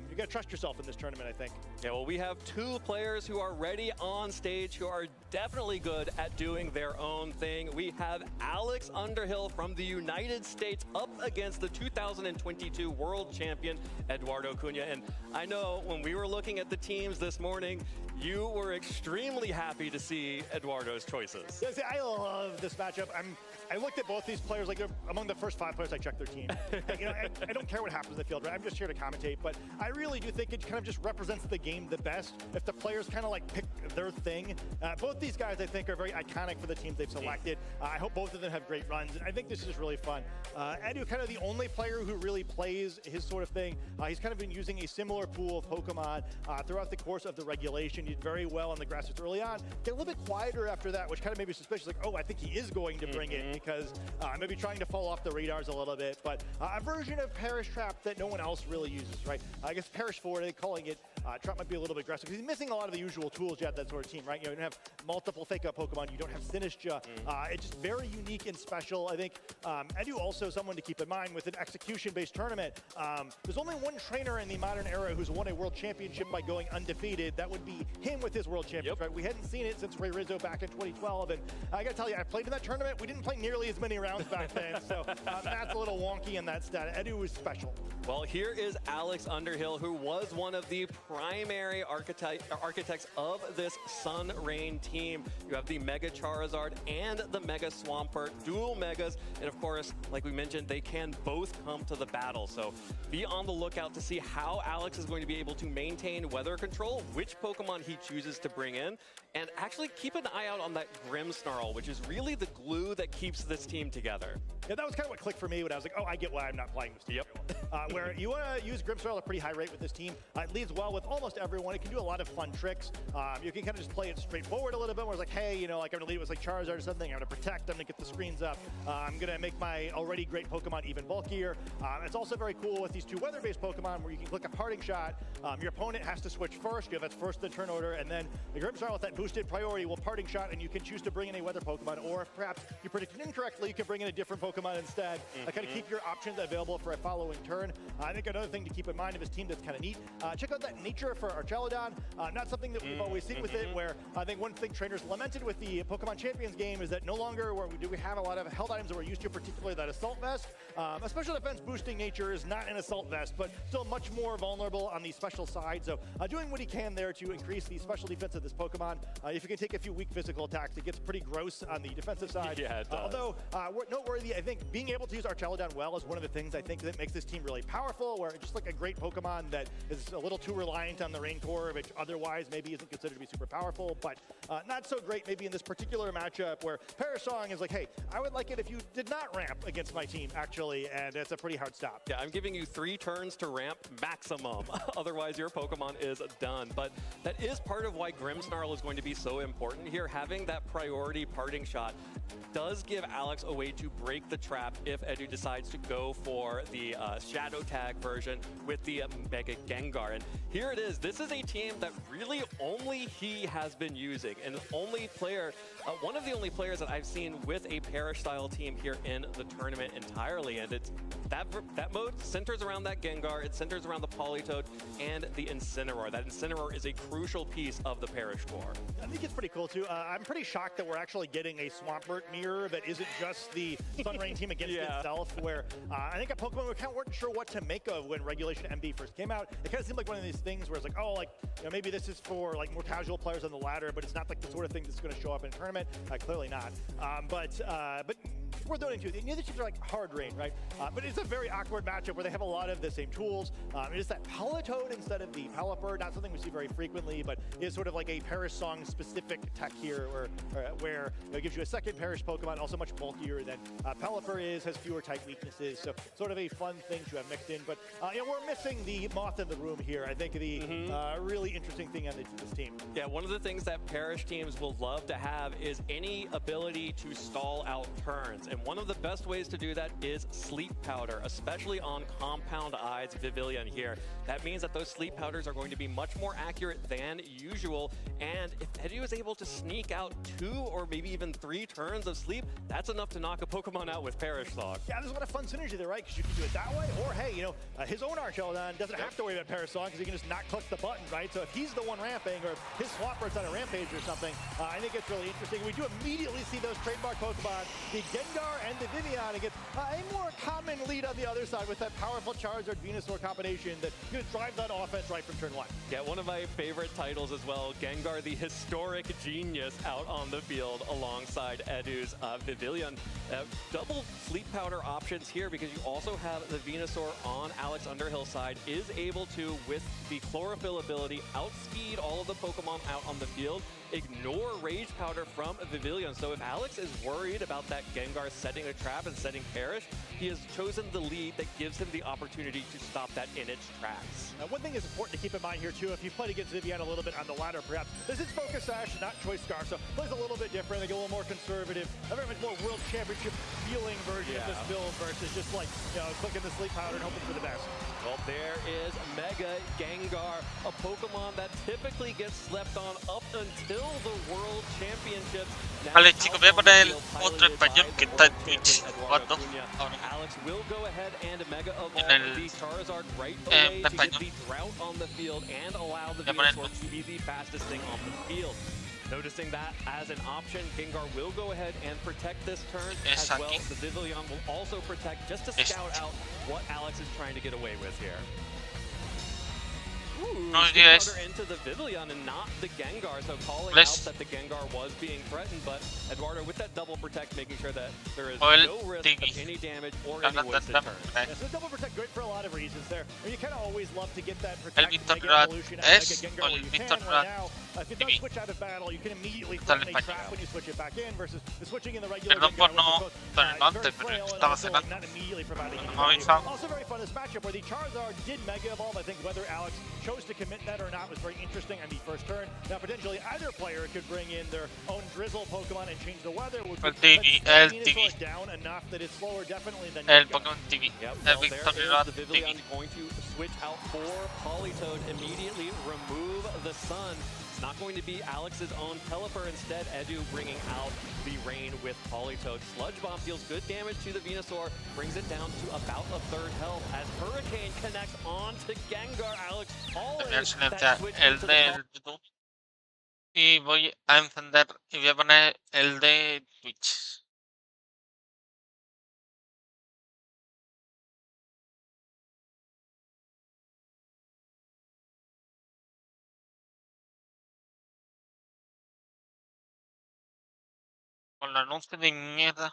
S16: you got to trust yourself in this tournament, I think.
S15: Yeah, well, we have 2 players who are ready on stage who are definitely good at doing their own thing. We have Alex Underhill from the United States up against the 2022 world champion, Eduardo Cunha. And I know when we were looking at the teams this morning, you were extremely happy to see Eduardo's choices.
S16: Yeah, see, I love this matchup. I looked at both these players, like among the first 5 players I checked their team. You know, I don't care what happens in the field, right? I'm just here to commentate, but I really do think it kind of just represents the game the best if the players kind of like pick their thing. Both these guys, I think, are very iconic for the teams they've selected. I hope both of them have great runs, and I think this is really fun. Edu, kind of the only player who really plays his sort of thing. He's kind of been using a similar pool of Pokemon throughout the course of the regulation. He did very well on the grassroots early on. Get a little bit quieter after that, which kind of made me suspicious, like, oh, I think he is going to bring it, because maybe trying to fall off the radars a little bit. But a version of Perish Trap that no one else really uses, right? I guess Perish Forward, they're calling it, Trap might be a little bit aggressive because he's missing a lot of the usual tools you have that sort of team, right? You don't have multiple fake-out Pokemon. You don't have Sinistcha. It's just very unique and special. I think Edu also someone to keep in mind with an execution-based tournament. There's only one trainer in the modern era who's won a world championship by going undefeated. That would be him with his world championship, right? We hadn't seen it since Ray Rizzo back in 2012. And I got to tell you, I played in that tournament. We didn't play nearly as many rounds back then. So that's a little wonky in that stat. Edu was special.
S15: Well, here is Alex Underhill, who was one of the primary architects of this Sun Rain team. You have the Mega Charizard and the Mega Swampert, dual Megas, and of course, like we mentioned, they can both come to the battle. So be on the lookout to see how Alex is going to be able to maintain weather control, which Pokemon he chooses to bring in, and actually keep an eye out on that Grimmsnarl, which is really the glue that keeps this team together.
S16: Yeah, that was kind of what clicked for me when I was like, oh, I get why I'm not playing this team. Where you want to use Grimmsnarl at a pretty high rate with this team. It leads well with almost everyone. It can do a lot of fun tricks. You can kind of just play it straightforward a little bit, where it's like, hey, you know, like I'm going to lead with like Charizard or something. I'm going to protect. I'm going to get the screens up. I'm going to make my already great Pokemon even bulkier. It's also very cool with these 2 weather-based Pokemon where you can click a Parting Shot. Your opponent has to switch first. You have that first in the turn order, and then the Grimmsnarl with that boosted priority will Parting Shot, and you can choose to bring in a weather Pokemon, or if perhaps you predicted incorrectly, you can bring in a different Pokemon instead. Kind of keep your options available for a following turn. I think another thing to keep in mind of his team that's kind of neat, check out that nature for Archelodon. Not something that we've always seen with it, where I think one thing trainers lamented with the Pokemon Champions game is that no longer do we have a lot of held items that we're used to, particularly that Assault Vest. A special defense boosting nature is not an Assault Vest, but still much more vulnerable on the special side. So doing what he can there to increase the special defense of this Pokemon. If you can take a few weak physical attacks, it gets pretty gross on the defensive side.
S15: Yeah, it does.
S16: Although, noteworthy, I think being able to use Archelodon well is one of the things I think that makes this team really powerful, where it's just like a great Pokemon that is a little too reliant on the Rain Core, which otherwise maybe isn't considered to be super powerful, but not so great maybe in this particular matchup where Parasong is like, hey, I would like it if you did not ramp against my team, actually, and it's a pretty hard stop.
S15: Yeah, I'm giving you 3 turns to ramp maximum. Otherwise, your Pokemon is done. But that is part of why Grimmsnarl is going to be so important here. Having that priority Parting Shot does give Alex a way to break the trap if Edu decides to go for the Shadow Tag version with the Mega Gengar. And here it is. This is a team that really only he has been using, and only player, one of the only players that I've seen with a Perish-style team here in the tournament entirely. And it's that mode centers around that Gengar, it centers around the Politoed and the Incineroar. That Incineroar is a crucial piece of the Perish core.
S16: I think it's pretty cool too. I'm pretty shocked that we're actually getting a Swampert mirror that isn't just the Sun Rain team against itself, where I think a Pokemon we kind of weren't sure what to make of when Regulation MB first came out. It kind of seemed like one of these things things where it's like, oh, like, you know, maybe this is for like more casual players on the ladder, but it's not like the sort of thing that's going to show up in a tournament. Clearly not. But we're doing too. The other teams are like hard rain, right? But it's a very awkward matchup where they have a lot of the same tools. It is that Politoed instead of the Pelipper, not something we see very frequently, but is sort of like a Perish Song specific tech here, where it gives you a second Perish Pokemon, also much bulkier than Pelipper is, has fewer type weaknesses, so sort of a fun thing to have mixed in. But you know, we're missing the moth in the room here. I think the really interesting thing on this team.
S15: Yeah, one of the things that Perish teams will love to have is any ability to stall out turns. And one of the best ways to do that is Sleep Powder, especially on Compound Eyes Vivillon here. That means that those Sleep Powders are going to be much more accurate than usual. And if Edu is able to sneak out 2 or maybe even 3 turns of sleep, that's enough to knock a Pokemon out with Perish Song.
S16: Yeah, there's a lot of fun synergy there, right? Because you can do it that way, or hey, you know, his own Archeldon doesn't have to worry about Perish Song because he can just not click the button, right? So if he's the one ramping, or if his Swapper's on a rampage or something, I think it's really interesting. We do immediately see those trademark Pokemon, the Gengar and the Vivillon, and get a more common lead on the other side with that powerful Charizard Venusaur combination that going to drive that offense right from turn 1.
S15: Yeah, one of my favorite titles as well, Gengar, the historic genius, out on the field alongside Edu's Vivillon. Double Sleep Powder options here because you also have the Venusaur on Alex Underhill's side, is able to, with the Chlorophyll ability, outspeed all of the Pokemon out on the field, ignore Rage Powder from Vivillon. So if Alex is worried about that Gengar setting a trap and setting Perish, he has chosen the lead that gives him the opportunity to stop that in its tracks.
S16: One thing is important to keep in mind here too, if you played against Vivillon a little bit on the ladder perhaps, this is Focus Sash, not Choice Scarf, so plays a little bit different, they get a little more conservative, a very much more World Championship feeling version of this build versus just like, you know, clicking the Sleep Powder and hoping for the best.
S15: Well, there is Mega Gengar, a Pokemon that typically gets slept on up until the World Championships.
S2: Vale, chicos, voy a poner el otro español que está en Twitch. ¿Cuándo?
S15: Alex will go ahead and Mega Evolve the Charizard right away to get the drought on the field and allow the Venusaur to be the fastest thing on the field. Noticing that as an option, Gengar will go ahead and protect this turn as well. The Vivillon will also protect just to scout out what Alex is trying to get away with here. Ooh, into the Vivillon and not the Gengar, so calling out that the Gengar was being threatened, but Eduardo with that double protect, making sure that there is no risk of any damage or any wasted turn.
S16: Yeah, so double protect great for a lot of reasons there. And you kind of always love to get that protect Mega Evolution out of Gengar where you can. Right now, if it does switch out of battle, you can immediately threaten a trap when you switch it back in versus the switching in the regular Gengar, which is very frail and also like, not immediately providing any value. Also very fun this matchup where the Charizard did Mega Evolve. I think whether Alex chose to commit that or not was very interesting on the first turn. Now potentially either player could bring in their own Drizzle Pokemon and change the weather, which would Venusaur down enough that it's slower definitely than
S2: Pokemon TV.
S15: Yep, well, there is the Vivillon going to switch out for Politoed, immediately remove the Sun. It's not going to be Alex's own Pelipper, instead Edu bringing out the Rain with Politoed. Sludge Bomb deals good damage to the Venusaur, brings it down to about a third health as Hurricane connects onto Gengar. Alex always that switch into the
S2: YouTube. Y voy a encender y voy a poner el de Twitch. Con la anuncio de mierda.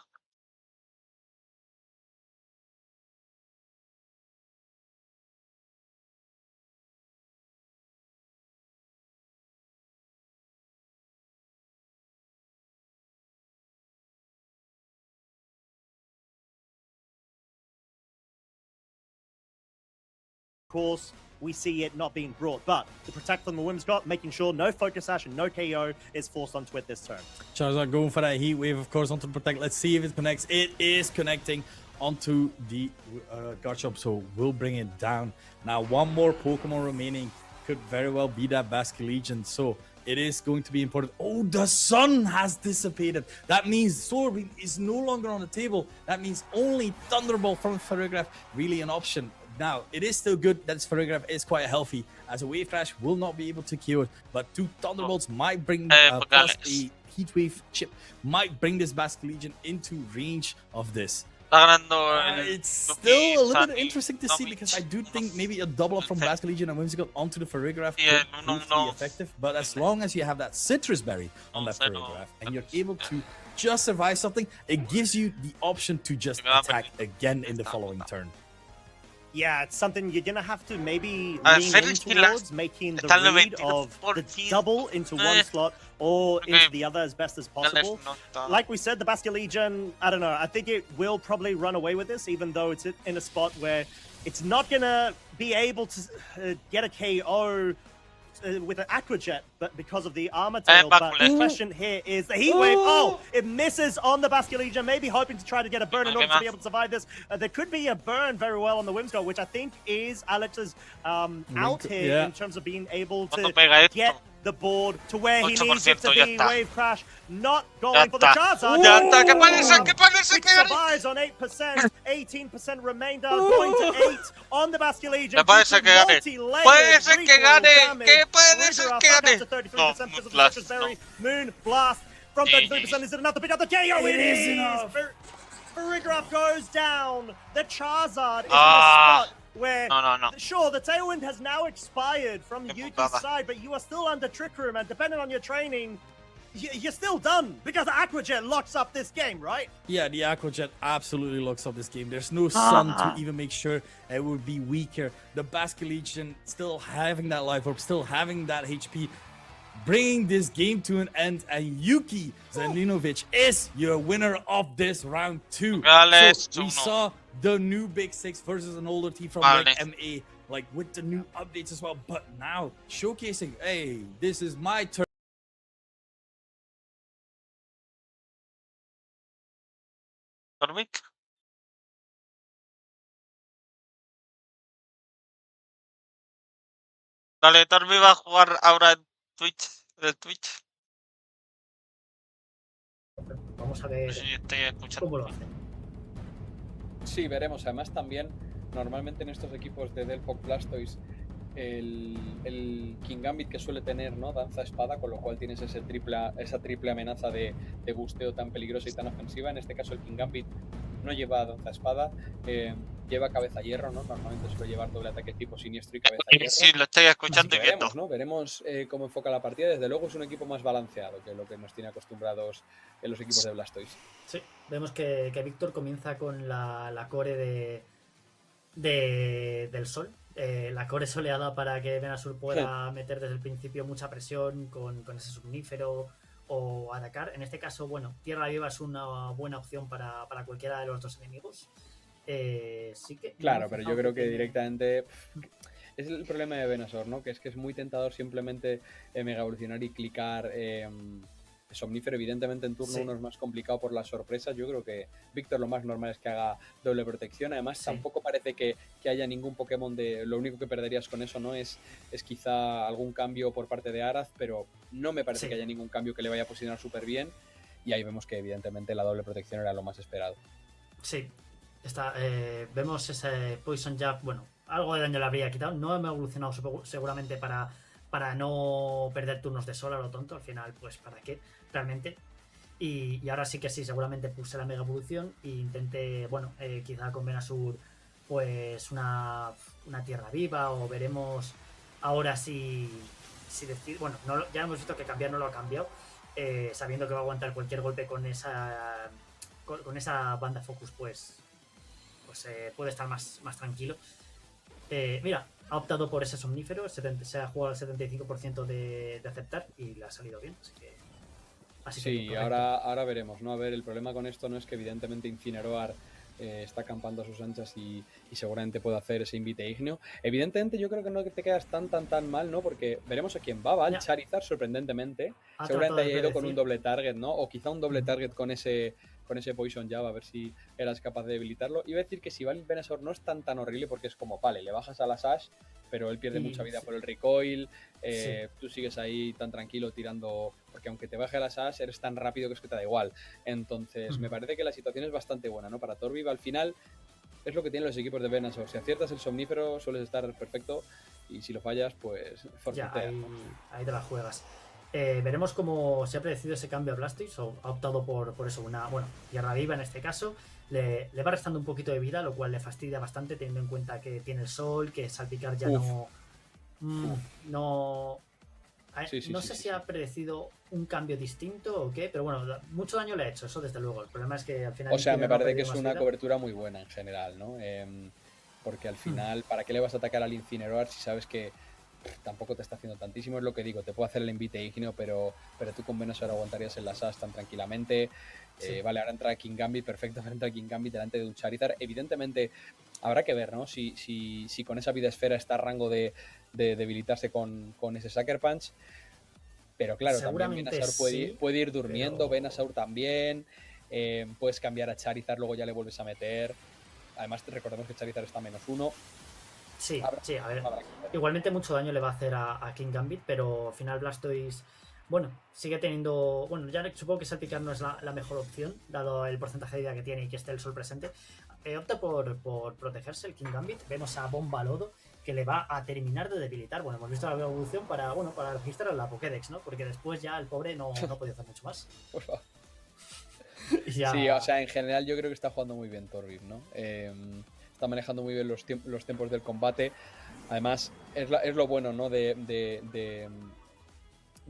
S1: Course, we see it not being brought, but the protect from the Wims got, making sure no Focus Sash and no KO is forced onto it this turn.
S3: Charizard going for that Heat Wave, of course, onto the protect. Let's see if it connects. It is connecting onto the Garchomp, so we'll bring it down. Now, one more Pokemon remaining could very well be that Basculegion, so it is going to be important. Oh, the sun has dissipated. That means Solar Beam is no longer on the table. That means only Thunderbolt from Ferrograph really an option. Now, it is still good that Ferrograph is quite healthy, as a Wave Crash will not be able to kill it, but 2 Thunderbolts might bring plus a Heat Wave chip, might bring this Basculegion into range of this. It's still a little bit interesting to see because I do think maybe a double up from Basket Legion and Whimsicott onto the Farigiraf could prove to be effective. But as long as you have that Citrus Berry on that Farigiraf and you're able to just survive something, it gives you the option to just attack again in the following turn.
S1: Yeah, it's something you're gonna have to maybe lean in towards, making the read of the double into one slot or into the other as best as possible. Like we said, the Basket Legion, I don't know, I think it will probably run away with this, even though it's in a spot where it's not gonna be able to get a KO with an Aqua Jet, but because of the Armor Tail. But the question here is the Heat Wave. Oh, it misses on the Basket Legion, maybe hoping to try to get a burn in order to be able to survive this. There could be a burn very well on the Whimsicott, which I think is Alex's out here in terms of being able to get the board to where he needs it to be. Wave Crash, not going for the Charizard. Which survives on 8%, 18% remainder, going to 8 on the Basket Legion.
S2: Puede ser que gane.
S1: To 33% because of the Citrus Berry. Moon Blast from 33%. Is it enough to pick up the KO? It is enough. Farigiraf goes down. The Charizard is in a spot where, sure, the Tailwind has now expired from Yuki's side, but you are still under Trick Room, and depending on your training, you're still done, because the Aqua Jet locks up this game, right?
S3: Yeah, the Aqua Jet absolutely locks up this game. There's no Sun to even make sure it would be weaker. The Basket Legion still having that life orb, still having that HP, bringing this game to an end, and Yuki Zelinovic is your winner of this round 2. So we saw the new Big Six versus an older team from MA, like with the new updates as well, but now showcasing, hey, this is my turn.
S2: Torvik. Dale, Torvik va a jugar ahora en Twitch.
S14: Vamos a ver cómo lo hace.
S13: Sí, veremos. Además también, normalmente en estos equipos de Delphoc Blastoise, el King Gambit que suele tener, ¿no?, danza-espada, con lo cual tienes esa triple amenaza de busteo tan peligrosa y tan ofensiva. En este caso el King Gambit no lleva danza-espada, lleva cabeza hierro, ¿no? Normalmente suele llevar doble ataque tipo siniestro y cabeza hierro.
S2: Sí, lo estoy escuchando y viendo.
S13: ¿No? Veremos cómo enfoca la partida. Desde luego es un equipo más balanceado que lo que nos tiene acostumbrados en los equipos de Blastoise.
S14: Sí, vemos que Víctor comienza con la core del sol. La core soleada para que Venasur pueda meter desde el principio mucha presión con ese somnífero o atacar. En este caso, bueno, Tierra Viva es una buena opción para cualquiera de los dos enemigos. Sí que
S13: claro, pero yo creo que directamente es el problema de Venusaur, ¿no? Que es muy tentador simplemente mega evolucionar y clicar somnífero. Evidentemente en turno 1 es más complicado por las sorpresas. Yo creo que Víctor lo más normal es que haga doble protección. Además tampoco parece que haya ningún Pokémon lo único que perderías con eso, ¿no? Es quizá algún cambio por parte de Araz, pero no me parece que haya ningún cambio que le vaya a posicionar súper bien. Y ahí vemos que evidentemente la doble protección era lo más esperado.
S14: Sí, vemos ese Poison Jab. Bueno, algo de daño le habría quitado. No me ha evolucionado seguramente para no perder turnos de sol a lo tonto. Al final, pues ¿para qué? Realmente. Y ahora sí que sí, seguramente puse la mega evolución e intenté, bueno, quizá con Venasur pues una Tierra Viva, o veremos ahora si decir, bueno, ya hemos visto que cambiar no lo ha cambiado, sabiendo que va a aguantar cualquier golpe con esa banda Focus, pues puede estar más tranquilo. Mira, ha optado por ese somnífero, se ha jugado al 75% de aceptar y le ha salido bien, así que
S13: sí, ahora veremos, ¿no? A ver, el problema con esto no es que evidentemente Incineroar está acampando a sus anchas y seguramente puede hacer ese invite ígneo. Evidentemente yo creo que no te quedas tan mal, ¿no? Porque veremos a quién va el Charizard, sorprendentemente. Seguramente haya ido con un doble target, ¿no? O quizá un doble target con ese Poison Jab, a ver si eras capaz de debilitarlo. Iba a decir que si va el Venusaur no es tan horrible, porque es como, vale, le bajas a la Sash, pero él pierde mucha vida por el recoil. Tú sigues ahí tan tranquilo tirando, porque aunque te baje a la Sash, eres tan rápido que es que te da igual. Entonces me parece que la situación es bastante buena, ¿no? Para Torviva al final es lo que tienen los equipos de Venusaur. Si aciertas el somnífero sueles estar perfecto, y si lo fallas, pues
S14: ya, ahí te la juegas. Veremos cómo se ha predecido ese cambio a Blastoise, o ha optado por eso, Tierra Viva en este caso. Le va restando un poquito de vida, lo cual le fastidia bastante teniendo en cuenta que tiene el sol, que salpicar ya no sé si ha predecido un cambio distinto o qué, pero bueno, mucho daño le ha hecho, eso desde luego. El problema es que al final...
S13: O sea, me parece que es una cobertura muy buena en general, ¿no? Porque al final, ¿para qué le vas a atacar al Incineroar si sabes que tampoco te está haciendo tantísimo? Es lo que digo, te puedo hacer el envite ígneo, pero tú con Venusaur aguantarías en las as tan tranquilamente. Vale, ahora entra King Gambit, perfecto, ahora entra King Gambit delante de un Charizard. Evidentemente, habrá que ver, ¿no? Si con esa vida esfera está a rango de debilitarse con ese Sucker Punch. Pero claro, también Venusaur puede ir durmiendo, Venusaur también. Puedes cambiar a Charizard, luego ya le vuelves a meter. Además, recordemos que Charizard está -1.
S14: Sí, a ver. Igualmente mucho daño le va a hacer a King Gambit, pero al final Blastoise, sigue teniendo... ya supongo que salpicar no es la mejor opción, dado el porcentaje de vida que tiene y que esté el sol presente. Opta por protegerse el King Gambit. Vemos a Bomba Lodo, que le va a terminar de debilitar. Bueno, hemos visto la evolución para registrar la Pokédex, ¿no? Porque después ya el pobre no podía hacer mucho más.
S13: Por favor. Sí, o sea, en general yo creo que está jugando muy bien Torvik, ¿no? Está manejando muy bien los tiempos del combate. Además, es lo bueno, ¿no? De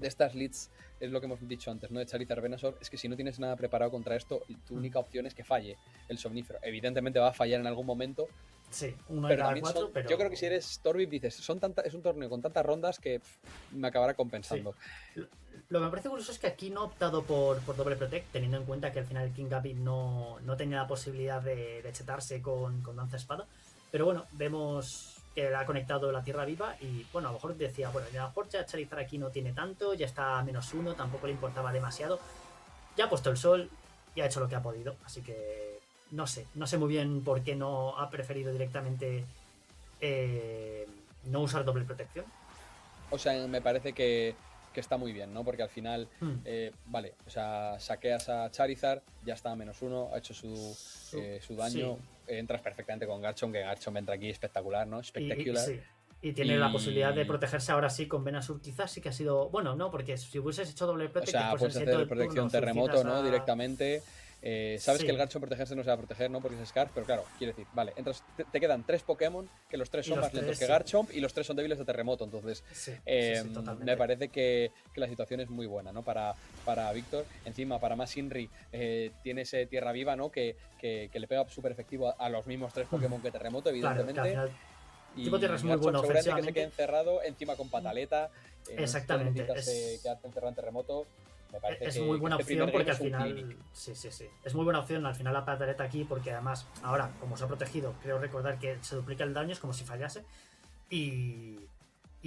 S13: estas leads, es lo que hemos dicho antes, ¿no? De Charizard Venusaur, es que si no tienes nada preparado contra esto, tu única opción es que falle el somnífero. Evidentemente va a fallar en algún momento.
S14: Sí, uno de cada cuatro, pero...
S13: Yo creo que si eres Torvik dices, es un torneo con tantas rondas que me acabará compensando.
S14: Sí. Lo que me parece curioso es que aquí no ha optado por doble protect, teniendo en cuenta que al final King Gambit no tenía la posibilidad de chetarse con Danza Espada. Pero bueno, vemos que le ha conectado la Tierra Viva y a lo mejor decía, a lo mejor ya Charizard aquí no tiene tanto, ya está a -1, tampoco le importaba demasiado. Ya ha puesto el sol y ha hecho lo que ha podido, así que no sé muy bien por qué no ha preferido directamente no usar doble protección.
S13: O sea, me parece que está muy bien, ¿no? Porque al final, vale, o sea, saqueas a Charizard, ya está a -1, ha hecho su daño, entras perfectamente con Garchomp, que Garchomp entra aquí espectacular, ¿no? Espectacular.
S14: Y tiene la posibilidad de protegerse ahora sí con Venusaur, quizás sí que ha sido... no, porque si hubieses hecho doble protección...
S13: O sea, puedes hacer protección terremoto, ¿no? Directamente... sabes que el Garchomp protegerse no se va a proteger, ¿no? Porque es Scarf, pero claro, quiero decir, vale, entras, te quedan 3 Pokémon, que los 3 son más lentos que Garchomp y los 3 son débiles de terremoto, entonces me parece que la situación es muy buena, ¿no? Para Víctor. Encima, para más Inri, tiene ese Tierra Viva, ¿no? Que le pega súper efectivo a los mismos 3 Pokémon que terremoto, evidentemente.
S14: Claro,
S13: y
S14: tipo Tierra es muy bueno ofensivamente.
S13: Que se quede encerrado, encima con Pataleta.
S14: Exactamente.
S13: Quedarte encerrado en terremoto.
S14: Es muy buena opción porque al final... Sí. Es muy buena opción al final la Pataleta aquí porque además, ahora, como se ha protegido, creo recordar que se duplica el daño, es como si fallase. Y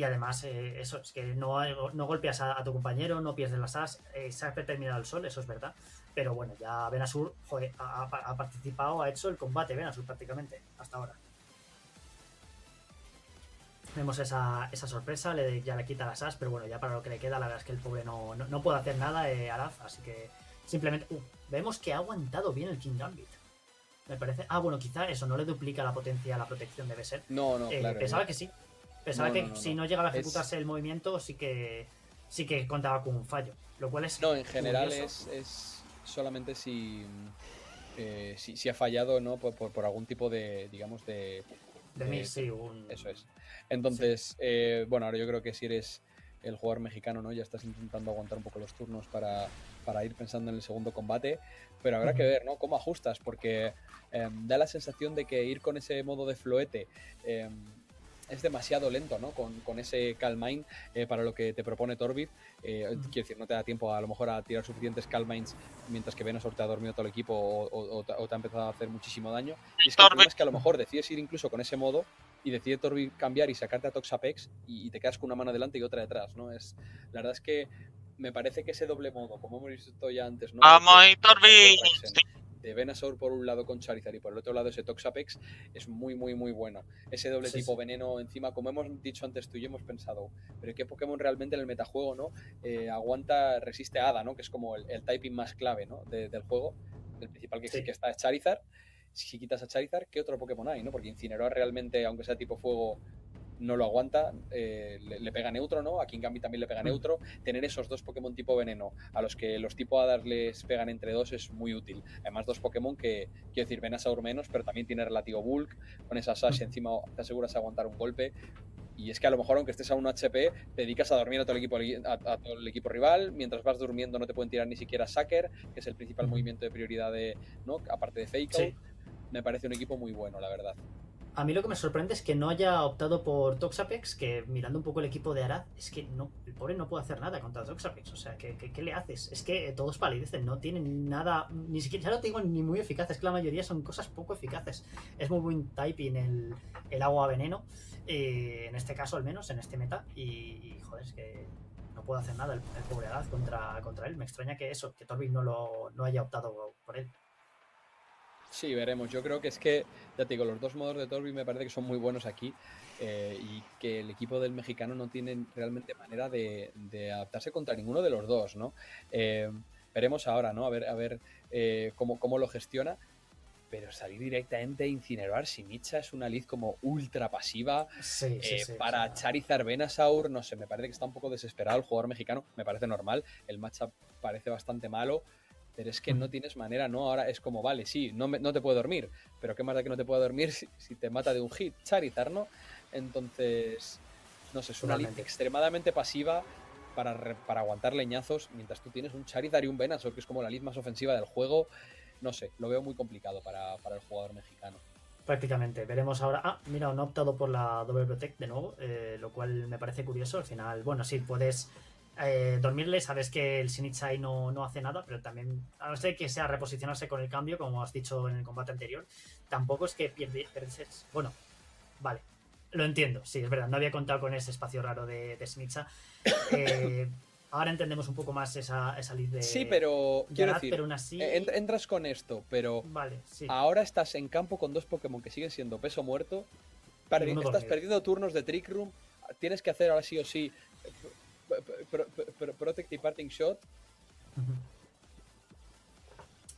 S14: además, eso, es que no golpeas a tu compañero, no pierdes las as, se ha terminado el sol, eso es verdad. Pero bueno, ya Venusaur ha participado, ha hecho el combate Venusaur prácticamente, hasta ahora. Vemos esa sorpresa, ya le quita las as, pero bueno, ya para lo que le queda, la verdad es que el pobre no puede hacer nada, Araf, así que simplemente... vemos que ha aguantado bien el King Gambit. Me parece... quizá eso, no le duplica la potencia, la protección debe ser.
S13: No, claro.
S14: Pensaba que sí. Pensaba que si no llegaba a ejecutarse el movimiento, sí que contaba con un fallo, lo cual es...
S13: No, en general es solamente si ha fallado, ¿no? Por algún tipo de, digamos, de Eso es. Entonces, ahora yo creo que si eres el jugador mexicano, ¿no? Ya estás intentando aguantar un poco los turnos para ir pensando en el segundo combate, pero habrá que ver, ¿no? Cómo ajustas, porque da la sensación de que ir con ese modo de floete es demasiado lento, ¿no? Con ese Calm Mind para lo que te propone Torvik. Quiero decir, no te da tiempo a lo mejor a tirar suficientes Calm Minds mientras que Venusaur te ha dormido todo el equipo o te ha empezado a hacer muchísimo daño. Y es que el problema es que a lo mejor decides ir incluso con ese modo y decide Torvik cambiar y sacarte a Toxapex y te quedas con una mano delante y otra detrás, ¿no? La verdad es que me parece que ese doble modo, como hemos visto ya antes, ¿no? De Venusaur por un lado con Charizard y por el otro lado ese Toxapex es muy bueno. Ese doble tipo veneno encima, como hemos dicho antes tú y hemos pensado, pero ¿qué Pokémon realmente en el metajuego, ¿no? Resiste a Hada, ¿no? Que es como el typing más clave, ¿no? Del juego. El principal que está es Charizard. Si quitas a Charizard, ¿qué otro Pokémon hay, no? Porque Incineroar realmente, aunque sea tipo fuego, no lo aguanta, le pega neutro, ¿no? A King Gambit también le pega neutro. Tener esos dos Pokémon tipo veneno a los que los tipo hadas les pegan entre dos es muy útil. Además, dos Pokémon que, quiero decir, Venusaur menos, pero también tiene relativo bulk. Con esa Sash encima te aseguras aguantar un golpe. Y es que a lo mejor, aunque estés a 1 HP, te dedicas a dormir a todo el equipo rival. Mientras vas durmiendo no te pueden tirar ni siquiera Sucker, que es el principal movimiento de prioridad ¿no? Aparte de Fake Out. Me parece un equipo muy bueno, la verdad.
S14: A mí lo que me sorprende es que no haya optado por Toxapex, que mirando un poco el equipo de Arad, es que no, el pobre no puede hacer nada contra Toxapex. O sea, ¿qué le haces? Es que todos palidecen, no tienen nada, ni siquiera, ya no te digo ni muy eficaces, que la mayoría son cosas poco eficaces. Es muy buen typing el agua veneno, en este caso al menos, en este meta, y joder, es que no puede hacer nada el pobre Arad contra él. Me extraña que Torbjörn no haya optado por él.
S13: Sí, veremos. Yo creo que es que, ya te digo, los dos modos de Torbjörn me parece que son muy buenos aquí, y que el equipo del mexicano no tiene realmente manera de adaptarse contra ninguno de los dos, ¿no? Veremos ahora, ¿no? A ver cómo lo gestiona. Pero salir directamente a incinerar Simicha es una lead como ultra pasiva.
S14: Sí,
S13: para Charizard Venusaur, no sé, me parece que está un poco desesperado el jugador mexicano. Me parece normal. El matchup parece bastante malo. Pero es que no tienes manera, ¿no? Ahora es como, vale, sí, no te puedo dormir, pero qué más da que no te pueda dormir si te mata de un hit, Charizard, ¿no? Entonces, no sé, es una lead extremadamente pasiva para aguantar leñazos, mientras tú tienes un Charizard y un Venusaur, que es como la lead más ofensiva del juego. No sé, lo veo muy complicado para el jugador mexicano.
S14: Prácticamente. Veremos ahora. Mira, no ha optado por la Double Protect de nuevo, lo cual me parece curioso. Al final, bueno, sí, puedes dormirle, sabes que el Sinichai no hace nada, pero también, a no ser que sea reposicionarse con el cambio, como has dicho en el combate anterior, tampoco es que pierdes. Bueno, vale, lo entiendo, sí, es verdad, no había contado con ese espacio raro de Sinicha. Ahora entendemos un poco más esa lead de.
S13: Sí, pero quiero
S14: Arad,
S13: decir,
S14: pero aún así...
S13: entras con esto, pero
S14: vale, sí.
S13: Ahora estás en campo con dos Pokémon que siguen siendo peso muerto. Estás perdiendo turnos de Trick Room. Tienes que hacer ahora sí o sí Protect y Parting Shot.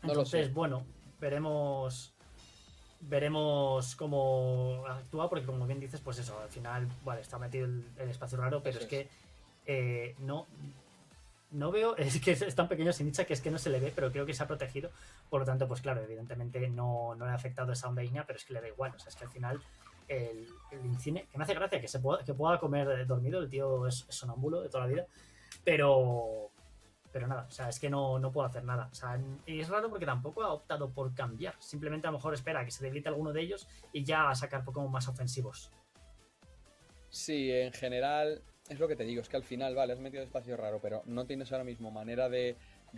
S13: No
S14: Entonces,
S13: lo sé.
S14: bueno, veremos cómo actúa, porque como bien dices, pues eso, al final, vale, está metido el espacio raro, pero
S13: Eso
S14: es que no veo, es que es tan pequeño Sinicha que es que no se le ve, pero creo que se ha protegido, por lo tanto, pues claro, evidentemente no le ha afectado esa onda ígnea, pero es que le da igual, o sea, es que al final el Incine, que me hace gracia que pueda comer dormido, el tío es sonámbulo de toda la vida, pero nada, o sea, es que no puedo hacer nada, o sea, y es raro porque tampoco ha optado por cambiar, simplemente a lo mejor espera a que se debilite alguno de ellos y ya a sacar Pokémon más ofensivos.
S13: Sí, en general, es lo que te digo, es que al final, vale, has metido espacio raro, pero no tienes ahora mismo manera de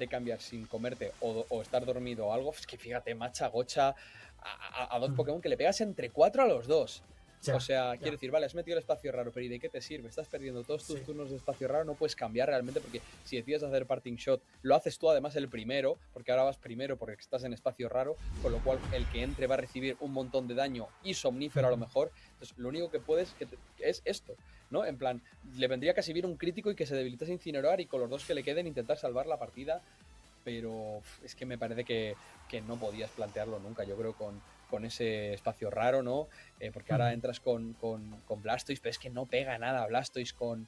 S13: cambiar sin comerte o estar dormido o algo. Es que fíjate, macha, gocha a dos Pokémon que le pegas entre 4 a los dos.
S14: Ya,
S13: o sea, quiero decir, vale, has metido el espacio raro, pero ¿y de qué te sirve? Estás perdiendo todos tus turnos de espacio raro, no puedes cambiar realmente, porque si decides hacer Parting Shot, lo haces tú además el primero, porque ahora vas primero porque estás en espacio raro, con lo cual el que entre va a recibir un montón de daño y somnífero a lo mejor. Entonces, lo único que puedes es esto, ¿no? En plan, le vendría casi bien un crítico y que se debilitase Incineroar y con los dos que le queden intentar salvar la partida, pero es que me parece que no podías plantearlo nunca, yo creo, con ese espacio raro, ¿no? Porque ahora entras con Blastoise, pero es que no pega nada Blastoise con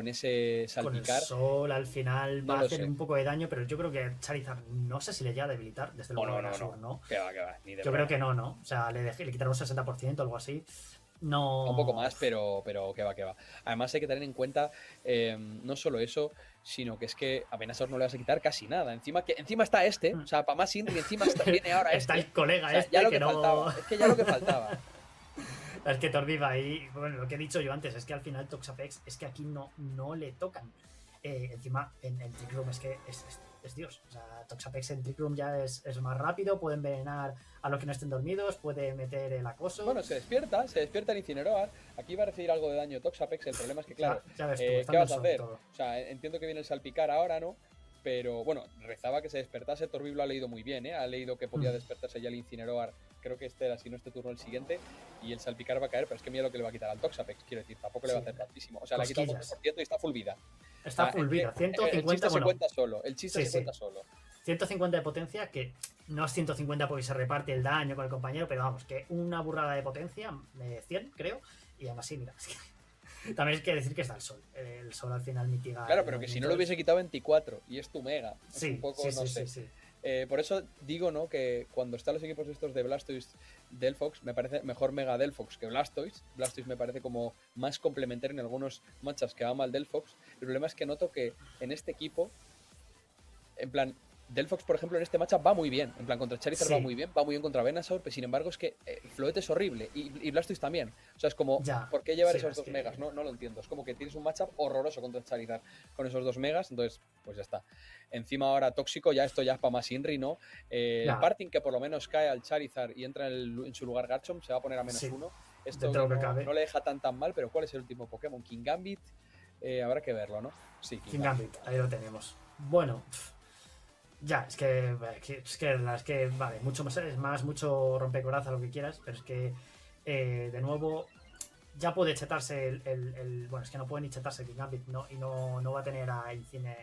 S13: ese salpicar.
S14: Con el sol al final va a hacer
S13: sé.
S14: un poco de daño, pero yo creo que Charizard no sé si le llega a debilitar desde luego. No.
S13: Que va, ni de
S14: yo
S13: broma.
S14: creo que no. O sea, le quitará un 60% o algo así. No.
S13: Un poco más, pero que va. Además hay que tener en cuenta no solo eso, sino que es que a Venusaur no le vas a quitar casi nada. Encima está o sea, para más Inri, encima viene ahora
S14: está el colega,
S13: o sea, ya lo que
S14: no...
S13: faltaba. Es que ya lo que faltaba.
S14: Es que Torbiva ahí, bueno, lo que he dicho yo antes, es que al final Toxapex es que aquí no le tocan. Encima en Trick Room es que es Dios. O sea, Toxapex en Trick Room ya es más rápido, puede envenenar a los que no estén dormidos, puede meter el acoso.
S13: Bueno, se despierta el Incineroar. Aquí va a recibir algo de daño Toxapex. El problema es que, claro,
S14: ya ves tú,
S13: ¿qué vas a hacer? O sea, entiendo que viene el salpicar ahora, ¿no? Pero bueno, rezaba que se despertase. Torbiv lo ha leído muy bien, ¿eh? Ha leído que podía despertarse ya el Incineroar. Creo que si no este turno, el siguiente. Y el salpicar va a caer, pero es que mira lo que le va a quitar al Toxapex. Quiero decir, tampoco le va a hacer tantísimo. O sea, le ha quitado un 1% y está full vida.
S14: Está full vida, 150.
S13: El chiste se cuenta solo. El chiste se cuenta solo.
S14: 150 de potencia, que no es 150 porque se reparte el daño con el compañero, pero vamos, que una burrada de potencia, 100 creo, Y aún así, mira, es que también hay que decir que está el sol. El sol al final mitiga.
S13: Claro, pero que si no lo hubiese quitado 24 y es tu mega,
S14: sí,
S13: es un poco,
S14: sí,
S13: no
S14: sí,
S13: sé.
S14: sí.
S13: Por eso digo, ¿no? Que cuando están los equipos estos de Blastoise, Delphox, me parece mejor Mega Delphox que Blastoise. Blastoise me parece como más complementario en algunos matchups que va mal Delphox. El problema es que noto que en este equipo, en plan, Delphox, por ejemplo, en este matchup va muy bien. En plan, contra Charizard va muy bien contra Venusaur, pero sin embargo es que Floette es horrible y Blastoise también. O sea, es como, ¿por qué llevar esos dos megas? No lo entiendo. Es como que tienes un matchup horroroso contra Charizard con esos 2 megas, entonces, pues ya está. Encima ahora Tóxico, ya esto ya es para más Inri, ¿no? El Parting que por lo menos cae al Charizard y entra en su lugar Garchomp, se va a poner a -1. Esto no le deja tan mal, pero ¿cuál es el último Pokémon? King Gambit, habrá que verlo, ¿no? Sí,
S14: King Gambit, ahí lo tenemos. Bueno, ya, es que vale, mucho más, es más, mucho rompecoraza, lo que quieras, pero es que, de nuevo, ya puede chetarse el bueno, es que no puede ni chetarse el King Gambit, ¿no? Y no va a tener a Incine,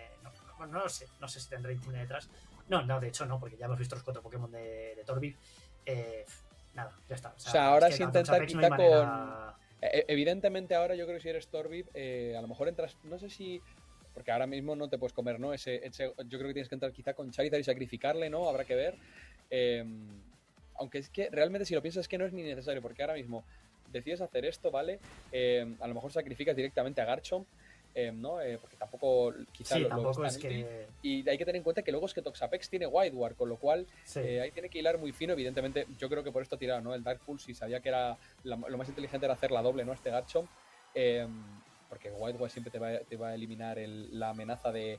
S14: no lo sé, no sé si tendrá Incine detrás. No, de hecho no, porque ya hemos visto los 4 Pokémon de Torvid. Nada, ya está.
S13: O sea ahora sí intentar quizá con... Evidentemente ahora yo creo que si eres Torvid, a lo mejor entras, no sé si... Porque ahora mismo no te puedes comer, ¿no? Yo creo que tienes que entrar quizá con Charizard y sacrificarle, ¿no? Habrá que ver. Aunque es que realmente si lo piensas es que no es ni necesario, porque ahora mismo decides hacer esto, ¿vale? A lo mejor sacrificas directamente a Garchomp, ¿no? Porque tampoco quizá
S14: sí,
S13: lo
S14: tampoco
S13: es
S14: es que...
S13: Y hay que tener en cuenta que luego es que Toxapex tiene Wide War, con lo cual ahí tiene que hilar muy fino. Evidentemente yo creo que por esto ha tirado, ¿no? El Dark Pulse, y sabía que era lo más inteligente era hacer la doble, ¿no? Este Garchomp. Porque White Wall siempre te va a eliminar la amenaza de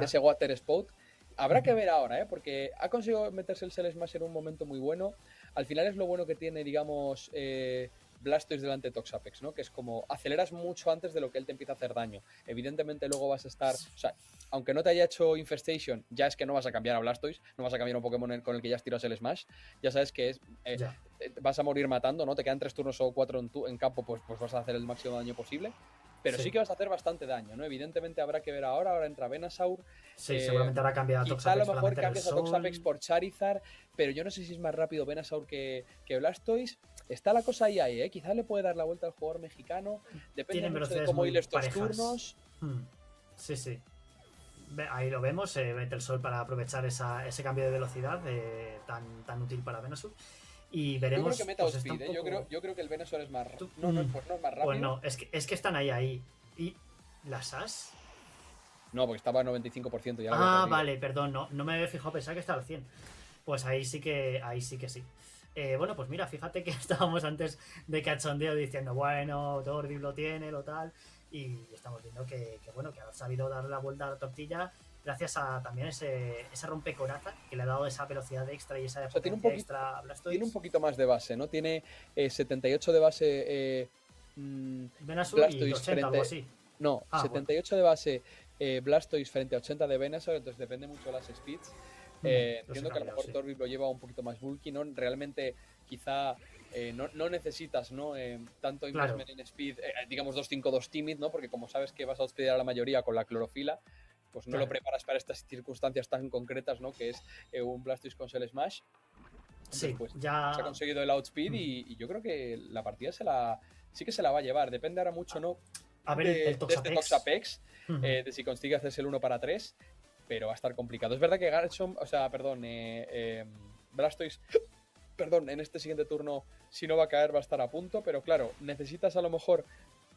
S13: ese Water Spout. Habrá que ver ahora, porque ha conseguido meterse el Cell Smash en un momento muy bueno. Al final es lo bueno que tiene, digamos, Blastoise delante de Toxapex, ¿no? Que es como aceleras mucho antes de lo que él te empieza a hacer daño. Evidentemente luego vas a estar, o sea, aunque no te haya hecho Infestation, ya es que no vas a cambiar a Blastoise, no vas a cambiar a un Pokémon con el que ya has tirado el Smash. Ya sabes que es vas a morir matando, ¿no? Te quedan 3 turnos o 4 en campo, pues vas a hacer el máximo daño posible. Pero sí que vas a hacer bastante daño, ¿no? Evidentemente habrá que ver ahora entra Venusaur.
S14: Sí, seguramente ahora cambia a Toxapex.
S13: Quizá a lo mejor cambias a Toxapex por Charizard, pero yo no sé si es más rápido Venusaur que Blastoise. Está la cosa ahí, Quizá le puede dar la vuelta al jugador mexicano. Depende mucho de cómo ir estos turnos.
S14: Sí. Ahí lo vemos, mete el sol para aprovechar ese cambio de velocidad tan útil para Venusaur. Y veremos.
S13: Yo creo que meta outspeed, yo creo que el Venusaur es más rápido. No es más rápido.
S14: Pues no, es que están ahí. ¿Y las As?
S13: No, porque estaba al 95%. Ya
S14: vale, perdón, no me había fijado, pensaba que estaba al 100%. Pues ahí sí que sí. Bueno, pues mira, fíjate que estábamos antes de cachondeo diciendo, bueno, Torvid lo tiene, lo tal. Y estamos viendo que ha sabido dar la vuelta a la tortilla gracias a también ese rompecoraza que le ha dado esa velocidad extra y esa potencia extra a Blastoise.
S13: Tiene un poquito más de base, ¿no? Tiene 78 de base
S14: Blastoise y 80, algo así.
S13: No, 78 de base Blastoise frente a 80 de Venusaur, entonces depende mucho de las speeds. Entiendo que a lo mejor Torvid lo lleva un poquito más bulky, ¿no? Realmente quizá no necesitas, ¿no? Tanto investment en speed, digamos 2-5-2 timid, ¿no? Porque como sabes que vas a outspeedar a la mayoría con la clorofila, pues no lo preparas para estas circunstancias tan concretas, ¿no? Que es un Blastoise con Cell Smash. Entonces, pues ya se ha conseguido el outspeed y yo creo que la partida sí que se la va a llevar. Depende ahora mucho, ¿no?
S14: A ver, el Toxapex.
S13: De este Toxapex, de si consigue hacerse el 1-3, pero va a estar complicado. Es verdad que Blastoise, en este siguiente turno, si no va a caer, va a estar a punto, pero claro, necesitas a lo mejor,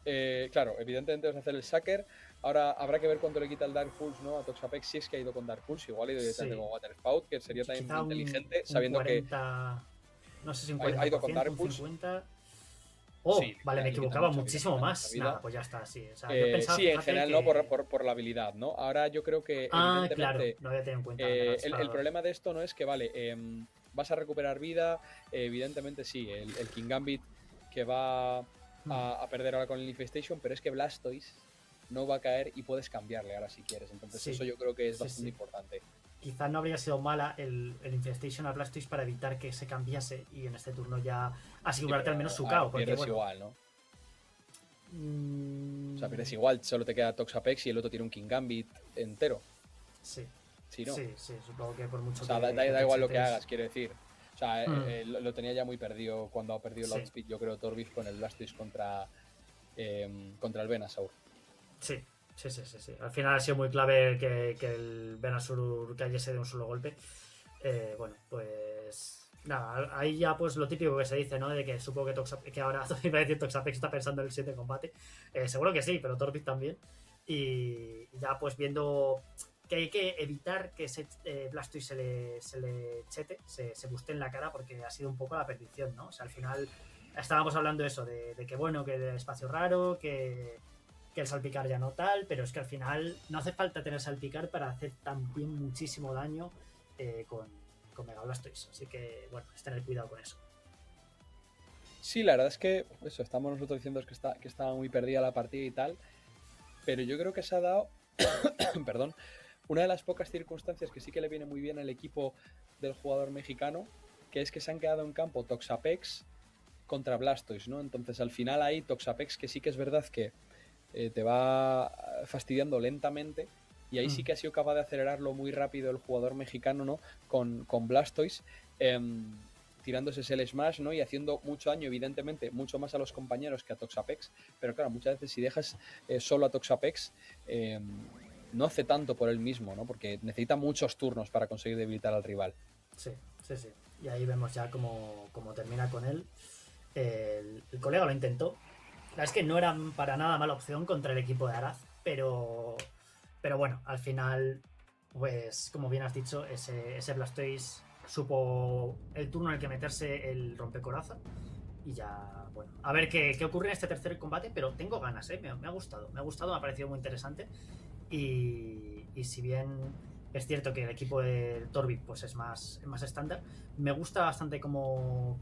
S13: evidentemente vas a hacer el Sucker. Ahora habrá que ver cuánto le quita el Dark Pulse, ¿no? A Toxapex, si es que ha ido con Dark Pulse, igual ha ido directamente con Water Spout, que sería también muy inteligente, sabiendo
S14: 40, que no sé si un 40%,
S13: ha ido con Dark Pulse.
S14: 50.
S13: Sí,
S14: vale, me equivocaba muchísimo más. Nada, pues ya está, sí. O sea, yo pensaba,
S13: sí, en general, no por la habilidad, ¿no? Ahora yo creo que evidentemente,
S14: claro, no había tenido en cuenta.
S13: El problema de esto no es que, vas a recuperar vida, evidentemente sí, el King Gambit que va a perder ahora con el Infestation, pero es que Blastoise no va a caer y puedes cambiarle ahora si quieres, entonces eso yo creo que es bastante importante.
S14: Quizá no habría sido mala el Infestation a Blastoise para evitar que se cambiase y en este turno ya asegurarte al menos su KO.
S13: Porque pierdes igual, ¿no? O sea, pierdes igual, solo te queda Toxapex y el otro tiene un King Gambit entero.
S14: Sí.
S13: Sí, ¿no?
S14: Sí, supongo que por mucho.
S13: O sea, da igual lo que hagas, quiero decir. O sea, lo tenía ya muy perdido cuando ha perdido el Outspeed, yo creo, Torbif con el Blastoise contra el Venusaur.
S14: Sí. Al final ha sido muy clave que el Venusaur cayese de un solo golpe. Bueno, pues nada, ahí ya pues lo típico que se dice, ¿no? De que supongo que ahora iba a decir Toxapex está pensando en el siguiente combate. Seguro que sí, pero Torbif también. Y ya pues viendo que hay que evitar que ese Blastoise se le chete, se buste en la cara, porque ha sido un poco la perdición, ¿no? O sea, al final estábamos hablando de eso, de que bueno, que el espacio raro, que el salpicar ya no tal, pero es que al final no hace falta tener salpicar para hacer también muchísimo daño con Mega Blastoise. Así que, bueno, es tener cuidado con eso.
S13: Sí, la verdad es que eso, estamos nosotros diciendo que estaba muy perdida la partida y tal, pero yo creo que se ha dado, perdón, una de las pocas circunstancias que sí que le viene muy bien al equipo del jugador mexicano, que es que se han quedado en campo Toxapex contra Blastoise, ¿no? Entonces al final ahí Toxapex, que sí que es verdad que te va fastidiando lentamente, y ahí sí que ha sido capaz de acelerarlo muy rápido el jugador mexicano, ¿no? Con Blastoise, tirándose ese Smash, ¿no? Y haciendo mucho daño, evidentemente, mucho más a los compañeros que a Toxapex, pero claro, muchas veces si dejas solo a Toxapex, no hace tanto por él mismo, ¿no? Porque necesita muchos turnos para conseguir debilitar al rival.
S14: Sí. Y ahí vemos ya cómo termina con él. El colega lo intentó. La verdad es que no era para nada mala opción contra el equipo de Araz, pero bueno, al final, pues como bien has dicho, ese Blastoise supo el turno en el que meterse el rompecoraza. Y ya, bueno, a ver qué ocurre en este tercer combate, pero tengo ganas, me ha gustado, me ha parecido muy interesante. Y si bien es cierto que el equipo de Torbif pues es más estándar, me gusta bastante cómo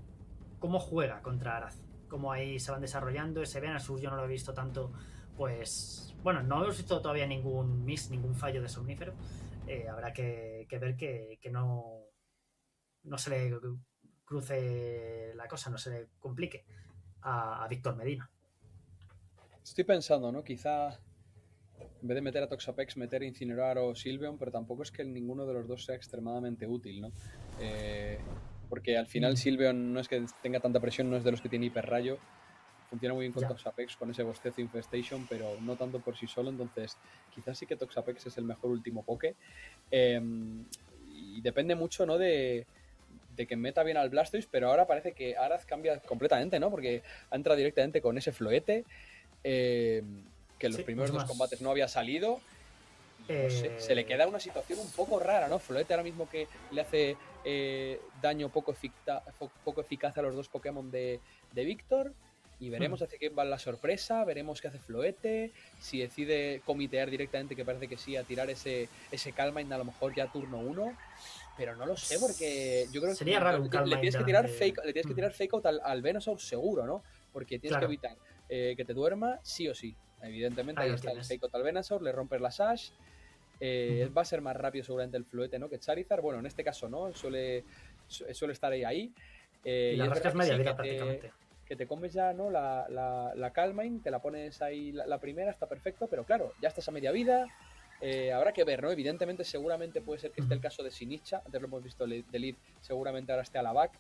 S14: juega contra Araz, cómo ahí se van desarrollando. Ese Venusaur yo no lo he visto tanto, pues bueno, no hemos visto todavía ningún miss, ningún fallo de somnífero. Habrá que ver que no se le cruce la cosa, no se le complique a Víctor Medina.
S13: Estoy pensando, ¿no? Quizá en vez de meter a Toxapex, meter Incineroar o Sylveon, pero tampoco es que ninguno de los dos sea extremadamente útil, ¿no? Porque al final Sylveon no es que tenga tanta presión, no es de los que tiene hiperrayo. Funciona muy bien con Toxapex, con ese bostezo Infestation, pero no tanto por sí solo. Entonces quizás sí que Toxapex es el mejor último Poké. Y depende mucho, ¿no? de que meta bien al Blastoise, pero ahora parece que Araz cambia completamente, ¿no? Porque ha entrado directamente con ese Floete, que en los primeros dos combates no había salido. No sé, se le queda una situación un poco rara, ¿no? Floete ahora mismo que le hace daño poco eficaz a los dos Pokémon de Víctor. Y veremos hacia qué va la sorpresa, veremos qué hace Floete, si decide comitear directamente, que parece que sí, a tirar ese Calmine a lo mejor ya turno 1. Pero no lo sé, porque yo creo
S14: sería raro un Calmine.
S13: Le tienes que tirar fake out al Venusaur seguro, ¿no? Porque tienes que evitar que te duerma sí o sí. Evidentemente ahí está el fake out al Venusaur, le rompes la Sash. Va a ser más rápido seguramente el Floete, ¿no? Que Charizard. Bueno, en este caso no, suele estar ahí.
S14: Y la rascas media vida prácticamente.
S13: Que te comes ya, ¿no? La Calmine, te la pones ahí la primera, está perfecto, pero claro, ya estás a media vida. Habrá que ver, ¿no? Evidentemente, seguramente puede ser que esté el caso de Sinicha. Antes lo hemos visto de Lead, seguramente ahora esté a la back.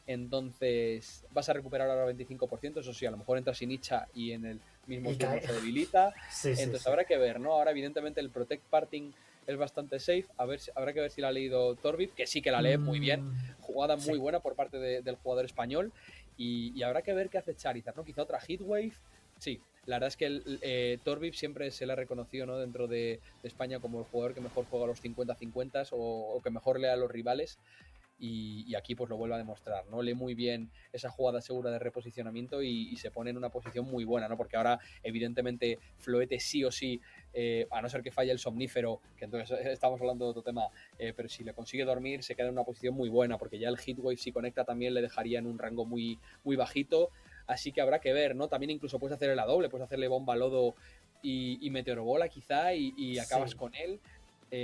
S13: Entonces, vas a recuperar ahora 25%. Eso sí, a lo mejor entra Sinicha y en el mismo turno se debilita. Entonces, habrá que ver, ¿no? Ahora, evidentemente, el Protect Parting es bastante safe. Habrá que ver si la ha leído Torbif, que sí que la lee muy bien. Jugada muy buena por parte del jugador español. Y habrá que ver qué hace Charizard, ¿no? Quizá otra Heatwave. Sí, la verdad es que Torbif siempre se le ha reconocido, ¿no? Dentro de España como el jugador que mejor juega los 50-50 o que mejor lee a los rivales. Y aquí pues lo vuelve a demostrar, ¿no? Lee muy bien esa jugada segura de reposicionamiento y se pone en una posición muy buena, ¿no? Porque ahora, evidentemente, Floete sí o sí, a no ser que falle el somnífero, que entonces estamos hablando de otro tema, pero si le consigue dormir se queda en una posición muy buena, porque ya el Heatwave si conecta también le dejaría en un rango muy, muy bajito, así que habrá que ver, ¿no? También incluso puedes hacerle la doble, puedes hacerle bomba, lodo y meteorobola quizá y acabas con él.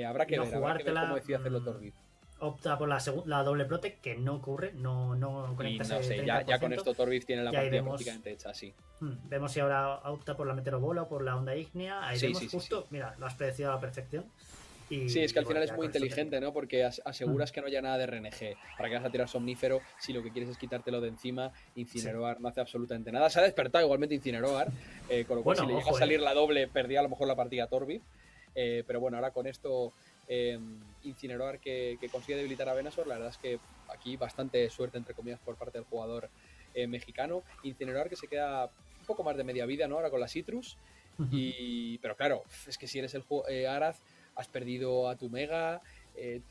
S13: Habrá que ver cómo decide hacerlo Torbif.
S14: Opta por la doble protect, que no ocurre, no conecta ese 30%.
S13: Ya con esto Torbif tiene la partida prácticamente hecha, sí.
S14: Vemos si ahora opta por la meteorobola o por la onda ígnea. Ahí vemos justo, mira, lo has predecido a la perfección.
S13: Sí, es que al final es muy inteligente, ¿no? Porque aseguras que no haya nada de RNG. ¿Para qué vas a tirar Somnífero si lo que quieres es quitártelo de encima? Incineroar no hace absolutamente nada. Se ha despertado igualmente Incineroar, con lo cual si le llega a salir la doble, perdía a lo mejor la partida Torvid. Pero bueno, ahora con esto, Incineroar que consigue debilitar a Venusaur, la verdad es que aquí bastante suerte, entre comillas, por parte del jugador mexicano. Incineroar que se queda un poco más de media vida, ¿no? Ahora con la Citrus. Pero claro, es que si eres el Araz, has perdido a tu Mega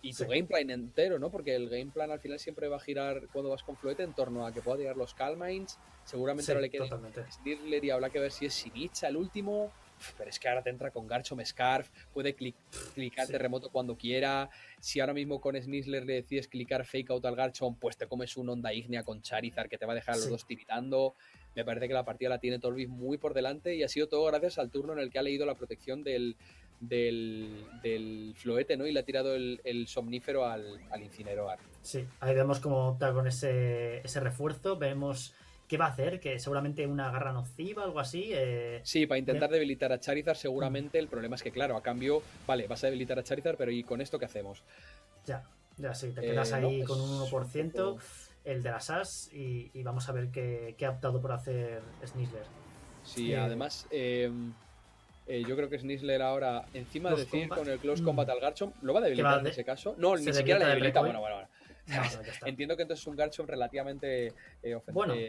S13: y tu game plan entero, ¿no? Porque el game plan al final siempre va a girar cuando vas con Floete en torno a que pueda tirar los Calmines. Seguramente ahora le quede Snirtler y habrá que ver si es Sinicha el último. Pero es que ahora te entra con Garchomp Scarf, puede clicar terremoto cuando quiera. Si ahora mismo con Snirtler le decides clicar Fake Out al Garchomp, pues te comes un Onda Ígnea con Charizard que te va a dejar a los dos tiritando. Me parece que la partida la tiene Torvis muy por delante y ha sido todo gracias al turno en el que ha leído la protección del Floete, ¿no? Y le ha tirado el Somnífero al Incineroar.
S14: Sí, ahí vemos cómo opta con ese refuerzo. Vemos qué va a hacer, que seguramente una garra nociva, algo así.
S13: Sí, para intentar debilitar a Charizard seguramente. El problema es que, claro, a cambio, vale, vas a debilitar a Charizard, pero ¿y con esto qué hacemos?
S14: Ya sí, te quedas ahí con un 1%, el de las As, y vamos a ver qué ha optado por hacer Snirtler.
S13: Sí, además, yo creo que Snirtler ahora, encima de decir con el Close Combat al Garchomp, ¿lo va a debilitar en ese caso? No, ni siquiera le debilita. Bueno. No, entiendo que entonces es un Garchomp relativamente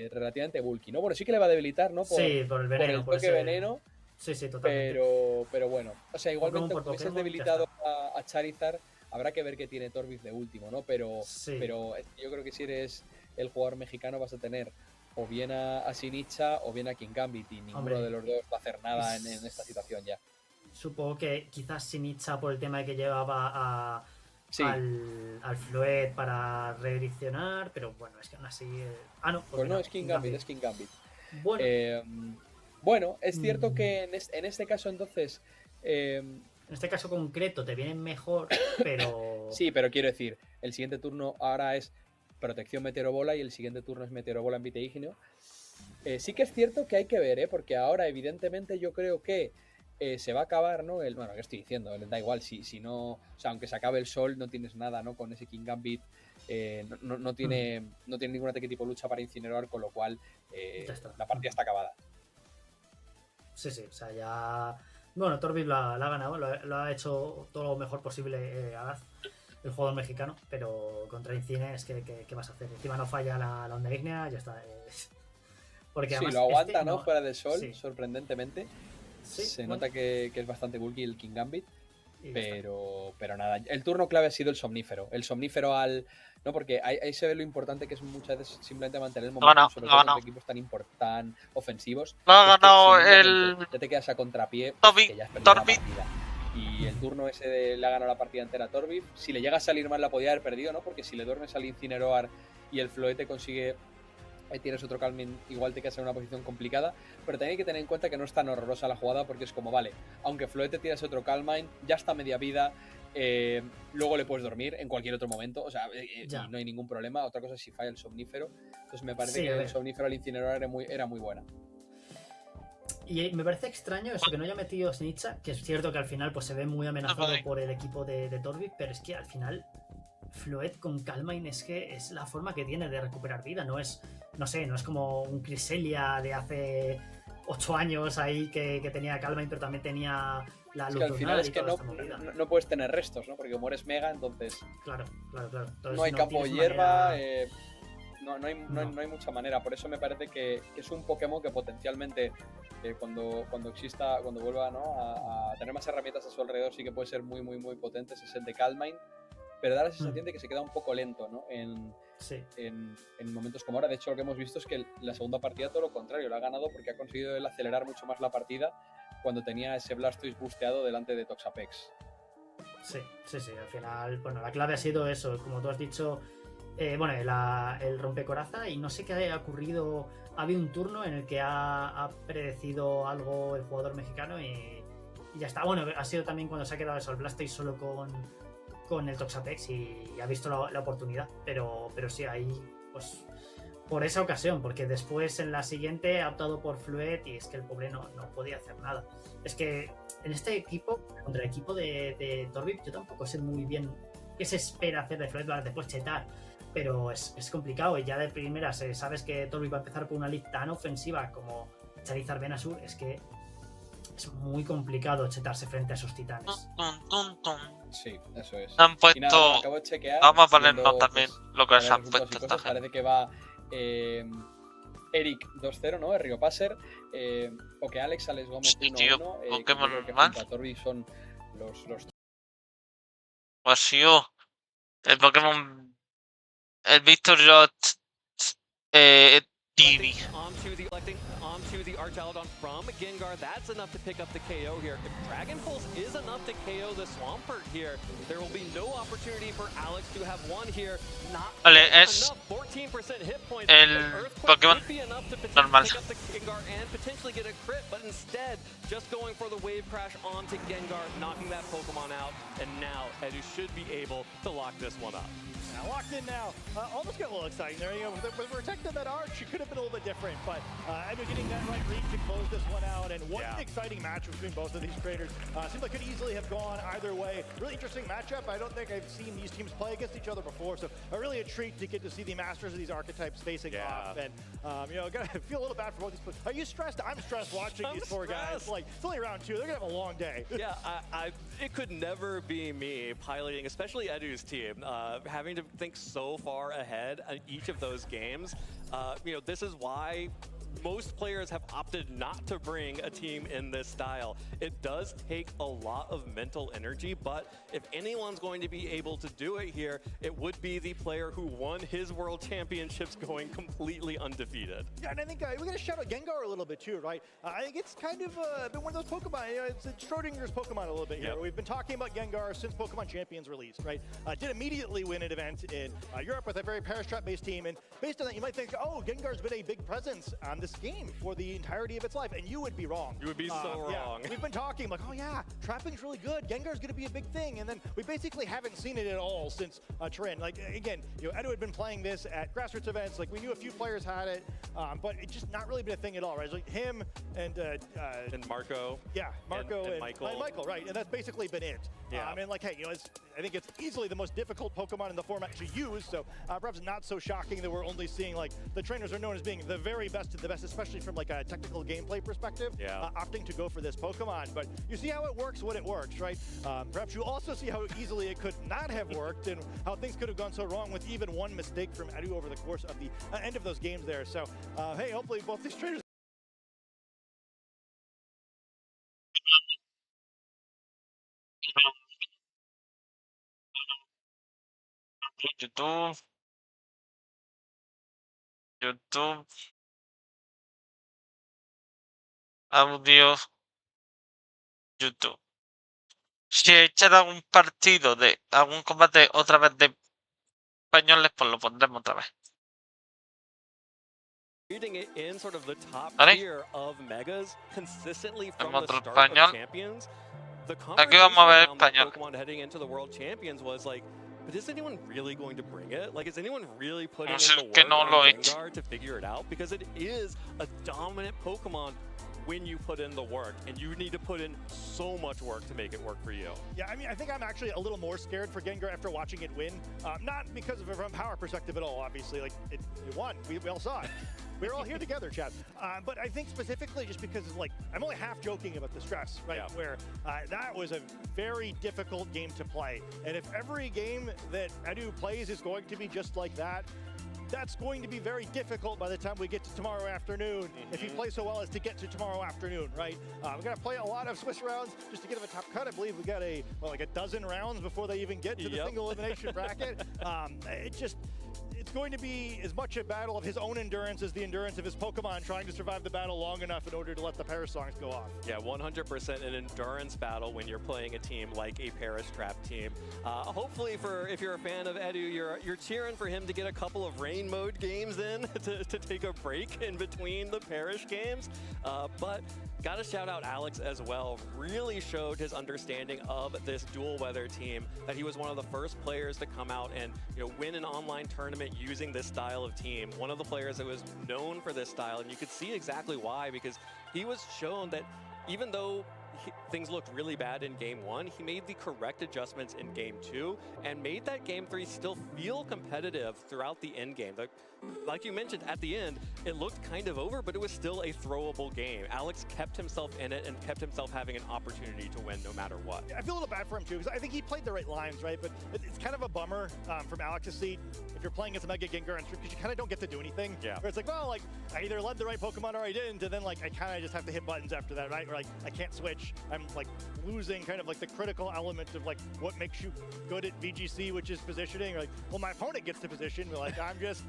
S13: relativamente bulky, ¿no? Bueno, sí que le va a debilitar, ¿no? Por el veneno. Por el toque veneno.
S14: Sí, totalmente.
S13: Pero bueno, o sea, igualmente con ese debilitado a Charizard, habrá que ver qué tiene Torvis de último, ¿no? Pero yo creo que si eres el jugador mexicano vas a tener o bien a Sinicha o bien a King Gambit y ninguno de los dos va a hacer nada en esta situación ya.
S14: Supongo que quizás Sinicha por el tema de que llevaba al Floet para redireccionar, pero bueno, es que aún así...
S13: pues no, es King Gambit. Bueno, es cierto que en este caso entonces...
S14: en este caso concreto te vienen mejor, pero...
S13: Sí, pero quiero decir, el siguiente turno ahora es protección Meteorobola y el siguiente turno es Meteorobola en Vite Ígneo. Sí que es cierto que hay que ver, porque ahora evidentemente yo creo que se va a acabar, ¿no? Bueno, ¿qué estoy diciendo? Da igual, si no... O sea, aunque se acabe el sol, no tienes nada, ¿no? Con ese King Gambit no tiene ningún ataque tipo lucha para incinerar, con lo cual la partida está acabada.
S14: Sí, o sea, ya... Bueno, Torvis la ha ganado, lo ha hecho todo lo mejor posible Agaz, el jugador mexicano, pero contra Incine es que ¿qué vas a hacer? Encima no falla la onda ígnea, ya está. Porque
S13: además, lo aguanta, ¿no? Fuera del sol, sorprendentemente. Se nota que es bastante bulky el King Gambit, pero nada. El turno clave ha sido el Somnífero. El Somnífero no, porque ahí se ve lo importante que es muchas veces simplemente mantener el momento, sobre todo en equipos tan ofensivos.
S2: Lo ha ganado
S13: ya te quedas a contrapié, que ya has perdido la partida. Y el turno ese le ha ganado la partida entera a Torvid. Si le llega a salir mal la podía haber perdido, ¿no? Porque si le duermes al Incineroar y el Floete consigue... Ahí tienes otro Calmin, igual te quedas en una posición complicada, pero también hay que tener en cuenta que no es tan horrorosa la jugada, porque es como, vale, aunque Floete tiras otro Calmin, ya está media vida, luego le puedes dormir en cualquier otro momento, o sea, y no hay ningún problema. Otra cosa es si falla el Somnífero, entonces me parece que el Somnífero al Incinerador era muy buena.
S14: Y me parece extraño eso, que no haya metido Sinicha, que es cierto que al final pues se ve muy amenazado por el equipo de Torvid, pero es que al final Floet con Calmine es que es la forma que tiene de recuperar vida, no es como un Cresselia de hace 8 años ahí que tenía Calmine, pero también tenía la luz lunar y toda esta movida.
S13: No puedes tener restos, ¿no? Porque mueres Mega, entonces...
S14: Claro. Entonces,
S13: no hay campo de hierba, no hay mucha manera. Por eso me parece que es un Pokémon que potencialmente cuando vuelva, ¿no? a tener más herramientas a su alrededor, sí que puede ser muy, muy, muy potente. Ese es el de Calmine. Pero da la sensación de que se queda un poco lento, ¿no? En momentos como ahora. De hecho, lo que hemos visto es que la segunda partida todo lo contrario, lo ha ganado porque ha conseguido él acelerar mucho más la partida cuando tenía ese Blastoise busteado delante de Toxapex.
S14: Sí. Al final, bueno, la clave ha sido eso, como tú has dicho, el rompecoraza, y no sé qué haya ocurrido. Ha habido un turno en el que ha predecido algo el jugador mexicano y ya está. Bueno, ha sido también cuando se ha quedado eso, el Blastoise solo con el Toxapex y ha visto la oportunidad, pero sí, ahí pues por esa ocasión, porque después en la siguiente ha optado por Fluet y es que el pobre no podía hacer nada. Es que en este equipo, contra el equipo de Torvik, yo tampoco sé muy bien qué se espera hacer de Fluet para después chetar, pero es complicado y ya de primeras sabes que Torvik va a empezar por una lead tan ofensiva como Charizard Venusaur, es que es muy complicado chetarse frente a esos titanes.
S13: Sí, eso es.
S2: Han puesto...
S13: Y nada, lo acabo de chequear,
S2: vamos a ponernos
S13: viendo,
S2: también
S13: pues,
S2: lo que
S13: a
S2: se
S13: ver
S2: han
S13: resultados
S2: puesto
S13: y
S2: esta
S13: cosas.
S2: gente.
S13: Parece que va Eric 2-0, ¿no? El Río Passer. Alex Gómez 1-1.
S2: Pokémon
S13: creo que
S2: Mundial.
S13: junto a Torvik son los...
S2: O ha sido el Pokémon... El Victor Rot... TV.
S15: Onto the Archaludon from Gengar. That's enough to pick up the KO here. If Dragon Pulse is enough to KO the Swampert here, there will be no opportunity for Alex to have one here. Not
S2: es
S15: enough. 14% hit points.
S2: el Pokémon
S15: would be enough to
S2: normal.
S15: pick up the Gengar and potentially get a crit, but instead just going for the Wave Crash onto Gengar, knocking that Pokemon out, and now Edu should be able to lock this one up.
S16: Now locked in now. Almost got a little exciting there. You know, with protecting that arch, it could have been a little bit different, but Edu getting that right read to close this one out, and what an exciting match between both of these creators. Seems like it could easily have gone either way. Really interesting matchup. I don't think I've seen these teams play against each other before, so really a treat to get to see the masters of these archetypes facing off. And you know, gotta feel a little bad for both these players. Are you stressed? I'm stressed watching these four guys. Like, it's only round 2. They're gonna have a long day.
S15: Yeah, it could never be me piloting, especially Edu's team, having to think so far ahead in each of those games. You know, this is why most players have opted not to bring a team in this style. It does take a lot of mental energy, but if anyone's going to be able to do it here, it would be the player who won his world championships going completely undefeated.
S16: Yeah, and I think we gotta shout out Gengar a little bit too, right? I think it's kind of been one of those Pokemon, you know, it's Schrodinger's Pokemon a little bit here. We've been talking about Gengar since Pokemon Champions released, right? Did immediately win an event in Europe with a very Paris Trap-based team, and based on that, you might think, oh, Gengar's been a big presence on this game for the entirety of its life, and you would be wrong.
S15: You would be so wrong.
S16: We've been talking like, oh yeah, trapping's really good. Gengar's gonna be a big thing, and then we basically haven't seen it at all since Trin. Like again, you know, Edu had been playing this at grassroots events. Like we knew a few players had it, but it's just not really been a thing at all, right? It's like him and
S15: Marco.
S16: Yeah, Marco and
S15: Michael.
S16: Michael, right? And that's basically been it.
S15: Yeah.
S16: And like, hey, you know, I think it's easily the most difficult Pokemon in the format to use. So perhaps not so shocking that we're only seeing like the trainers are known as being the very best of the best, especially from like a technical gameplay perspective. Opting to go for this Pokemon, but you see how it works when it works, right? Perhaps you also see how easily it could not have worked and how things could have gone so wrong with even one mistake from Edu over the course of the end of those games there. So hey, hopefully both these trainers
S2: YouTube, audio, YouTube. Si echan algún partido de algún combate otra vez de españoles, pues lo pondremos otra vez.
S15: Reading it in sort of the top
S2: ¿Vale?
S15: tier of megas consistently from
S2: Tenemos
S15: the
S2: otro
S15: start
S2: español.
S15: of champions. The
S2: Aquí vamos a ver
S15: conversation around the
S2: español.
S15: Pokemon heading into the world champions was like, but is anyone really going to bring it? Like, is anyone really putting in the work on Gengar to figure it out? Because it is a dominant Pokemon when you put in the work, and you need to put in so much work to make it work for you.
S16: Yeah, I mean, I think I'm actually a little more scared for Gengar after watching it win. Not because of it from a power perspective at all, obviously. Like, it won. We all saw it. We were all here together, Chad. But I think specifically just because, like, I'm only half joking about the stress, right?
S15: Yeah.
S16: Where that was a very difficult game to play. And if every game that Edu plays is going to be just like that, that's going to be very difficult by the time we get to tomorrow afternoon, if you play so well as to get to tomorrow afternoon, right? We're going to play a lot of Swiss rounds just to get them a top cut. I believe we got like a dozen rounds before they even get to the single elimination bracket. It's going to be as much a battle of his own endurance as the endurance of his Pokemon trying to survive the battle long enough in order to let the Paris songs go off.
S15: Yeah, 100% an endurance battle when you're playing a team like a Paris Trap team. Hopefully, if you're a fan of Edu, you're cheering for him to get a couple of rain mode games in to take a break in between the Paris games. But Gotta shout out Alex as well. Really showed his understanding of this dual weather team, that he was one of the first players to come out and win an online tournament using this style of team. One of the players that was known for this style, and you could see exactly why, because he was shown that even though things looked really bad in Game 1, he made the correct adjustments in Game 2 and made that Game 3 still feel competitive throughout the end game. Like you mentioned, at the end, it looked kind of over, but it was still a throwable game. Alex kept himself in it and kept himself having an opportunity to win no matter what.
S16: I feel a little bad for him too, because I think he played the right lines, right? But it's kind of a bummer from Alex's seat if you're playing against a Mega Gengar, because you kind of don't get to do anything.
S15: Yeah.
S16: Where it's like, well, like I either led the right Pokemon or I didn't, and then like I kind of just have to hit buttons after that, right? Or like I can't switch. I'm like losing kind of like the critical element of like what makes you good at VGC, which is positioning. Or like, well, my opponent gets to position, but like I'm just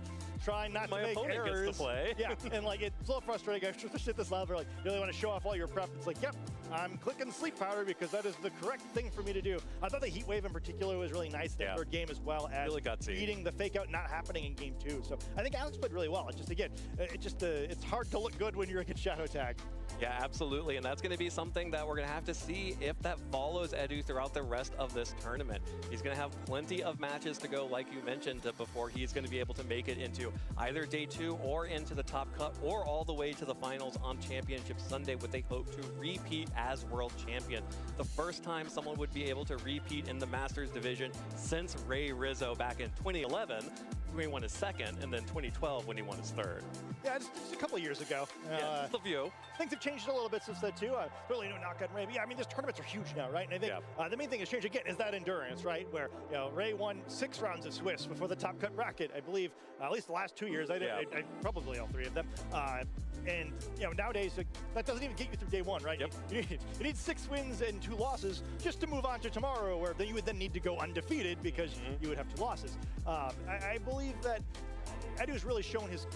S16: trying not to make errors.
S15: Gets to play.
S16: Yeah, and like it's a little frustrating. Especially at this level, like you really want to show off all your prep. It's like, yep, I'm clicking sleep powder because that is the correct thing for me to do. I thought the heat wave in particular was really nice in the third game, as well as
S15: really
S16: beating the fake out not happening in Game 2. So I think Alex played really well. It's just again, it's hard to look good when you're against Shadow Tag.
S15: Yeah, absolutely, and that's going to be something that we're going to have to see if that follows Edu throughout the rest of this tournament. He's going to have plenty of matches to go, like you mentioned, before he's going to be able to make it into either Day 2 or into the top cut or all the way to the finals on Championship Sunday, with a hope to repeat as world champion. The first time someone would be able to repeat in the Masters division since Ray Rizzo back in 2011, when he won his second, and then 2012 when he won his third.
S16: Yeah, just a couple of years ago.
S15: Yeah, just a few.
S16: Things have changed a little bit since then too. Really no knock on Ray. But yeah, I mean, these tournaments are huge now, right? And I think the main thing that's changed again is that endurance, right? Where Ray won 6 rounds of Swiss before the top cut bracket, I believe. At least the last 2 years, I probably all 3 of them. And nowadays that doesn't even get you through Day 1, right? Yep. You need 6 wins and 2 losses just to move on to tomorrow, where then you would then need to go undefeated because you would have 2 losses. I believe that Edu's really shown his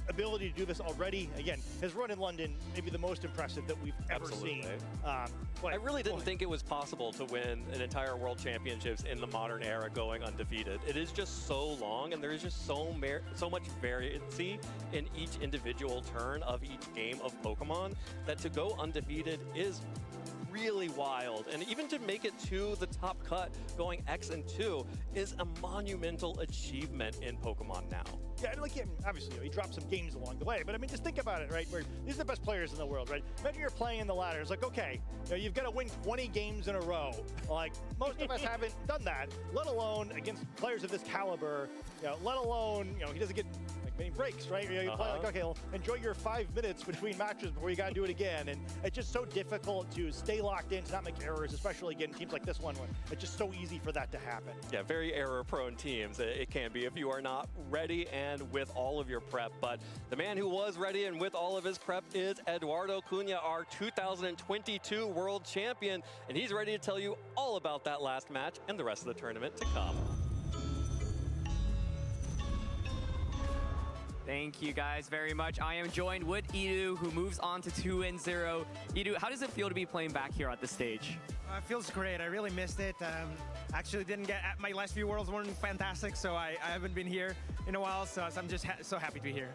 S16: ability to do this already. Again, his run in London may be the most impressive that we've ever seen.
S15: I really didn't think it was possible to win an entire World Championships in the modern era going undefeated. It is just so long, and there is just so much variancy in each individual turn of each game of Pokemon, that to go undefeated is really wild. And even to make it to the top cut going X and 2 is a monumental achievement in Pokemon now.
S16: Yeah, like obviously he dropped some games along the way, but I mean, just think about it, right? Where these are the best players in the world, right? Imagine you're playing in the ladder. It's like, okay, you've got to win 20 games in a row. Like most of us haven't done that, let alone against players of this caliber. Let alone he doesn't get many breaks, right? You play like, okay, well, enjoy your 5 minutes between matches before you got to do it again. And it's just so difficult to stay locked in, to not make errors, especially again teams like this one, where it's just so easy for that to happen.
S15: Yeah, very error-prone teams. It can be if you are not ready and with all of your prep. But the man who was ready and with all of his prep is Eduardo Cunha, our 2022 world champion. And he's ready to tell you all about that last match and the rest of the tournament to come.
S6: Thank you guys very much. I am joined with Edu, who moves on to 2-0. Edu, how does it feel to be playing back here at the stage?
S8: It feels great. I really missed it. Actually didn't get my last few Worlds weren't fantastic, so I haven't been here in a while, so I'm just so happy to be here.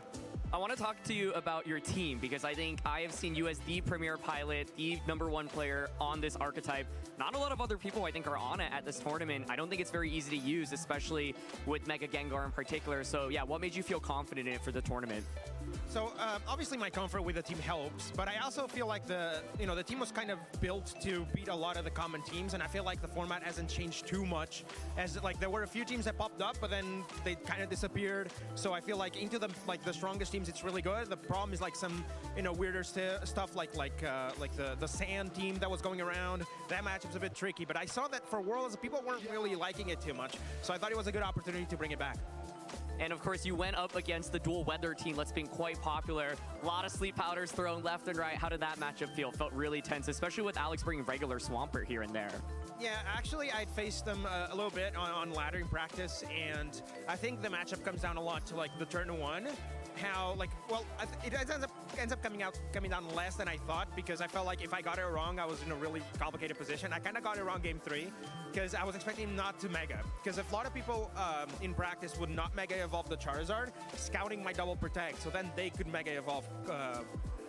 S6: I want to talk to you about your team, because I think I have seen you as the premier pilot, the #1 player on this archetype. Not a lot of other people, I think, are on it at this tournament. I don't think it's very easy to use, especially with Mega Gengar in particular. So yeah, what made you feel confident in it for the tournament?
S8: So obviously my comfort with the team helps, but I also feel like the team was kind of built to beat a lot of the common teams, and I feel like the format hasn't changed too much. As like there were a few teams that popped up, but then they kind of disappeared. So I feel like into the strongest teams, it's really good. The problem is like some weirder stuff like the sand team that was going around. That matchup's a bit tricky, but I saw that for Worlds people weren't really liking it too much, so I thought it was a good opportunity to bring it back.
S6: And of course, you went up against the dual weather team that's been quite popular. A lot of sleep powders thrown left and right. How did that matchup feel? Felt really tense, especially with Alex bringing regular Swampert here and there.
S8: Yeah, actually, I faced them a little bit on ladder in practice, and I think the matchup comes down a lot to like the turn 1. How it ends up coming down less than I thought, because I felt like if I got it wrong, I was in a really complicated position. I kind of got it wrong Game 3 because I was expecting not to Mega. Because if a lot of people in practice would not Mega Evolve the Charizard, scouting my double protect, so then they could Mega Evolve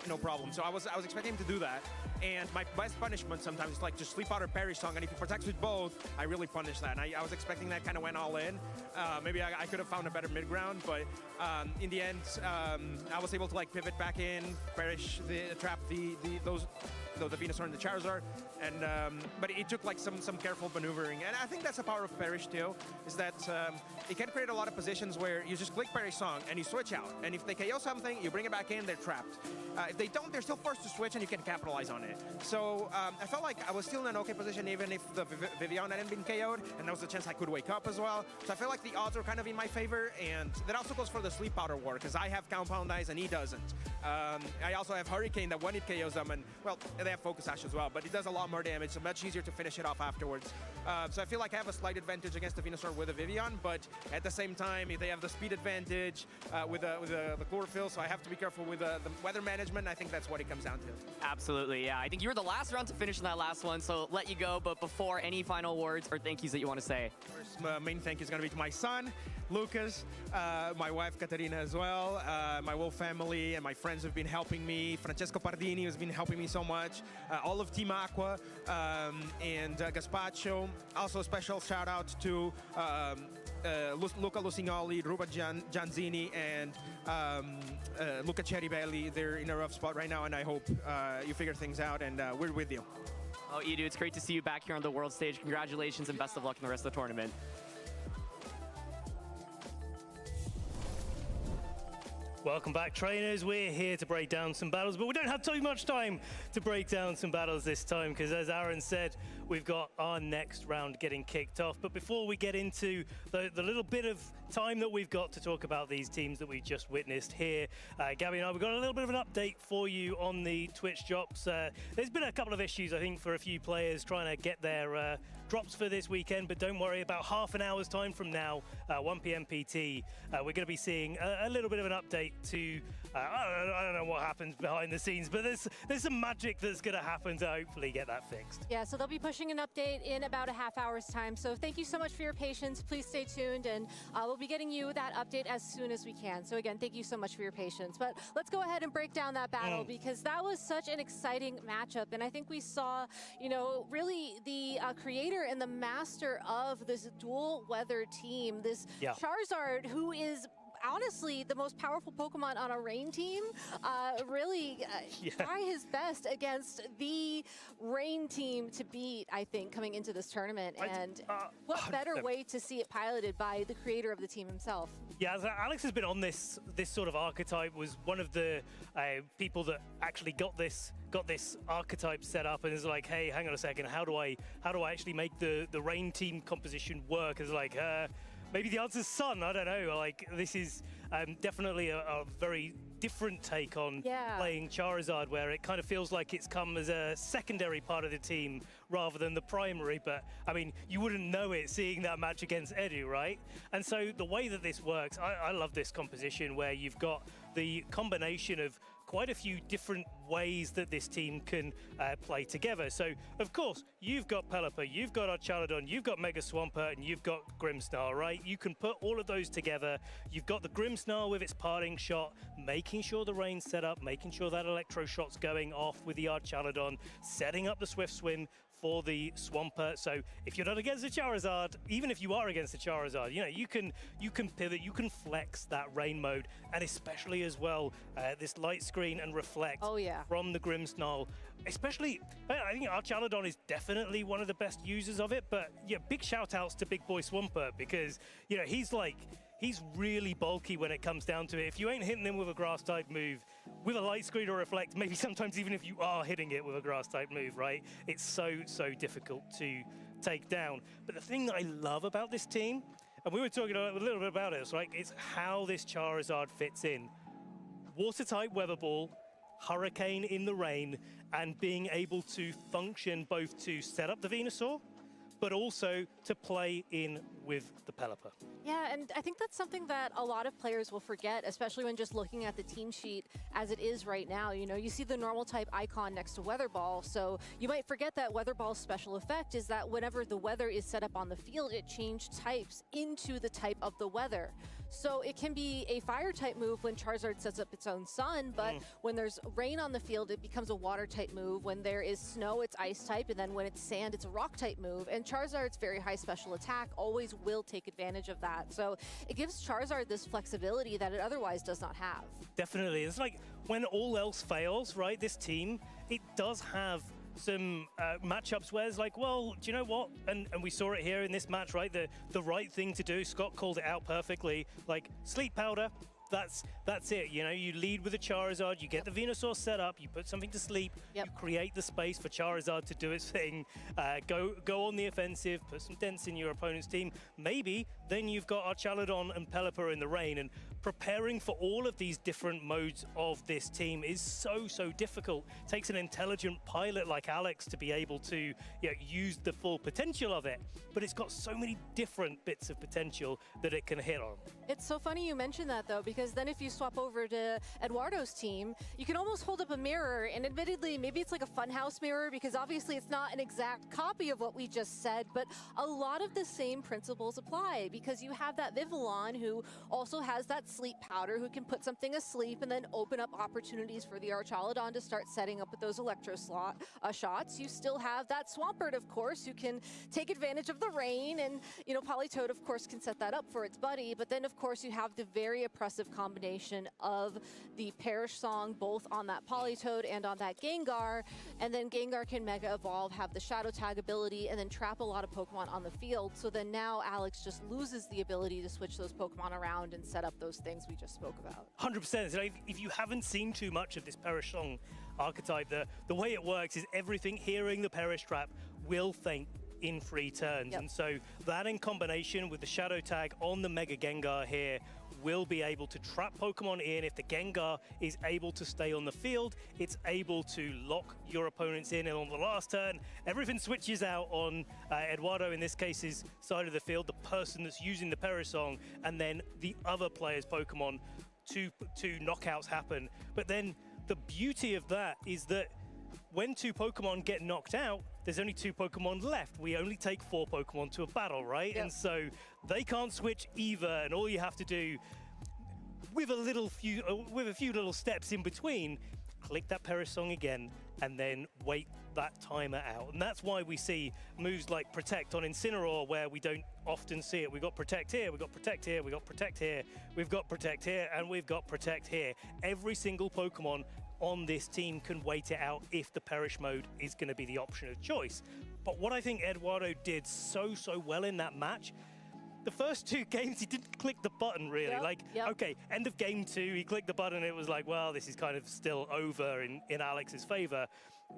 S8: no problem. So I was expecting him to do that. And my best punishment sometimes is like just sleep out or perish song. And if he protects with both, I really punish that. And I was expecting that, kind of went all in. Maybe I could have found a better mid ground, but in the end, I was able to like pivot back in, perish trap the Venusaur and the Charizard, and but it took like some careful maneuvering, and I think that's the power of Perish too, is that it can create a lot of positions where you just click Perish Song and you switch out, and if they KO something, you bring it back in, they're trapped. If they don't, they're still forced to switch, and you can capitalize on it. So I felt like I was still in an okay position, even if the Vivian hadn't been KO'd, and there was a chance I could wake up as well. So I feel like the odds are kind of in my favor, and that also goes for the Sleep Powder War, because I have Compound Eyes and he doesn't. I also have Hurricane that when it KOs them, and well, they have Focus Sash as well, but it does a lot more damage, so much easier to finish it off afterwards. So I feel like I have a slight advantage against the Venusaur with a Vivian, but at the same time, they have the speed advantage with the Chlorophyll, so I have to be careful with the weather management. I think that's what it comes down to.
S6: Absolutely, yeah. I think you were the last round to finish in that last one, so let you go, but before, any final words or thank yous that you want to say?
S8: First, my main thank you is going to be to my son, Lucas, my wife, Katarina, as well, my whole family and my friends have been helping me, Francesco Pardini has been helping me so much, all of Team Aqua, and Gaspacho. Also a special shout out to Luca Lucignoli, Ruba Gianzini, and Luca Ceribelli. They're in a rough spot right now, and I hope you figure things out, and we're with you.
S6: Oh, Edu, it's great to see you back here on the world stage. Congratulations and best of luck in the rest of the tournament.
S11: Welcome back, trainers. We're here to break down some battles, but we don't have too much time to break down some battles this time, because as Aaron said, we've got our next round getting kicked off. But before we get into the little bit of time that we've got to talk about these teams that we just witnessed here, Gabby and I, we've got a little bit of an update for you on the Twitch drops. There's been a couple of issues, I think, for a few players trying to get their drops for this weekend, but don't worry, about half an hour's time from now, 1 p.m. PT, we're going to be seeing a little bit of an update to, I don't know what happens behind the scenes, but there's some magic that's going to happen to hopefully get that fixed.
S18: Yeah, so they'll be pushing an update in about a half hour's time. So thank you so much for your patience. Please stay tuned, and we'll be getting you that update as soon as we can. So again, thank you so much for your patience. But let's go ahead and break down that battle, because that was such an exciting matchup. And I think we saw, you know, really the creator and the master of this dual weather team, this Charizard, who is honestly the most powerful Pokemon on a rain team, really try his best against the rain team to beat, I think, coming into this tournament. And what better way to see it piloted by the creator of the team himself?
S11: Yeah, Alex has been on this sort of archetype, was one of the people that actually got this archetype set up, and is like, hey, hang on a second, how do I actually make the rain team composition work? It's like, maybe the answer's Sun, I don't know. Like, this is definitely a very different take on playing Charizard, where it kind of feels like it's come as a secondary part of the team rather than the primary. But, I mean, you wouldn't know it seeing that match against Edu, right? And so the way that this works, I love this composition where you've got the combination of quite a few different ways that this team can play together. So, of course, you've got Pelipper, you've got Archaladon, you've got Mega Swampert, and you've got Grimmsnarl, right? You can put all of those together. You've got the Grimmsnarl with its parting shot, making sure the rain's set up, making sure that Electro Shot's going off with the Archaladon, setting up the Swift Swim for the Swampert. So if you're not against the Charizard, even if you are against the Charizard, you know, you can pivot, you can flex that rain mode, and especially as well, this light screen and reflect from the Grimmsnarl. Especially, I think Archaladon is definitely one of the best users of it, but yeah, big shout outs to Big Boy Swampert, because, you know, he's really bulky when it comes down to it. If you ain't hitting him with a grass type move, with a light screen or reflect, maybe sometimes even if you are hitting it with a grass type move, right? It's so difficult to take down. But the thing that I love about this team, and we were talking a little bit about it, right? It's how this Charizard fits in. Water type Weather Ball, Hurricane in the rain, and being able to function both to set up the Venusaur, but also to play in with the Pelipper.
S18: Yeah, and I think that's something that a lot of players will forget, especially when just looking at the team sheet as it is right now. You know, you see the normal type icon next to Weather Ball, so you might forget that Weather Ball's special effect is that whenever the weather is set up on the field, it changed types into the type of the weather. So it can be a fire-type move when Charizard sets up its own sun, but when there's rain on the field, it becomes a water-type move. When there is snow, it's ice-type, and then when it's sand, it's a rock-type move. And Charizard's very high special attack always will take advantage of that. So it gives Charizard this flexibility that it otherwise does not have.
S11: Definitely. It's like when all else fails, right, this team, it does have some matchups where it's like, well, do you know what? And we saw it here in this match, right? The right thing to do, Scott called it out perfectly, like Sleep Powder, that's it. You know, you lead with a Charizard, you get the Venusaur set up, you put something to sleep, you create the space for Charizard to do its thing, go on the offensive, put some dents in your opponent's team. Maybe then you've got Archaladon and Pelipper in the rain, and preparing for all of these different modes of this team is so difficult. It takes an intelligent pilot like Alex to be able to use the full potential of it, but it's got so many different bits of potential that it can hit on.
S18: It's so funny you mentioned that, though, because then if you swap over to Eduardo's team, you can almost hold up a mirror, and admittedly, maybe it's like a funhouse mirror, because obviously it's not an exact copy of what we just said, but a lot of the same principles apply, because you have that Vivillon who also has that Sleep Powder, who can put something asleep and then open up opportunities for the Archaladon to start setting up with those Electro shots. You still have that Swampert, of course, who can take advantage of the rain, and Politoed, of course, can set that up for its buddy, but then, of course, you have the very oppressive combination of the Perish Song, both on that Politoed and on that Gengar, and then Gengar can Mega Evolve, have the Shadow Tag ability, and then trap a lot of Pokemon on the field, so then now Alex just loses the ability to switch those Pokemon around and set up those things we just spoke about.
S11: 100%. So if you haven't seen too much of this Perish Song archetype, the way it works is everything hearing the Perish Trap will think in 3 turns. And so that in combination with the Shadow Tag on the Mega Gengar here will be able to trap Pokemon in. If the Gengar is able to stay on the field, it's able to lock your opponents in, and on the last turn, everything switches out on Eduardo, in this case's side of the field, the person that's using the Perish Song, and then the other player's Pokemon, two knockouts happen. But then the beauty of that is that when 2 Pokemon get knocked out, there's only 2 Pokemon left. We only take 4 Pokemon to a battle, right? And so they can't switch either, and all you have to do with a few little steps in between, click that Perish Song again, and then wait that timer out. And that's why we see moves like Protect on Incineroar, where we don't often see it. We've got Protect here, we've got Protect here, we've got Protect here, we've got Protect here, and we've got Protect here. Every single Pokemon on this team can wait it out if the Perish mode is going to be the option of choice. But what I think Eduardo did so well in that match, the first 2 games he didn't click the button really. Okay, end of game 2, he clicked the button, and it was like, well, this is kind of still over in Alex's favor.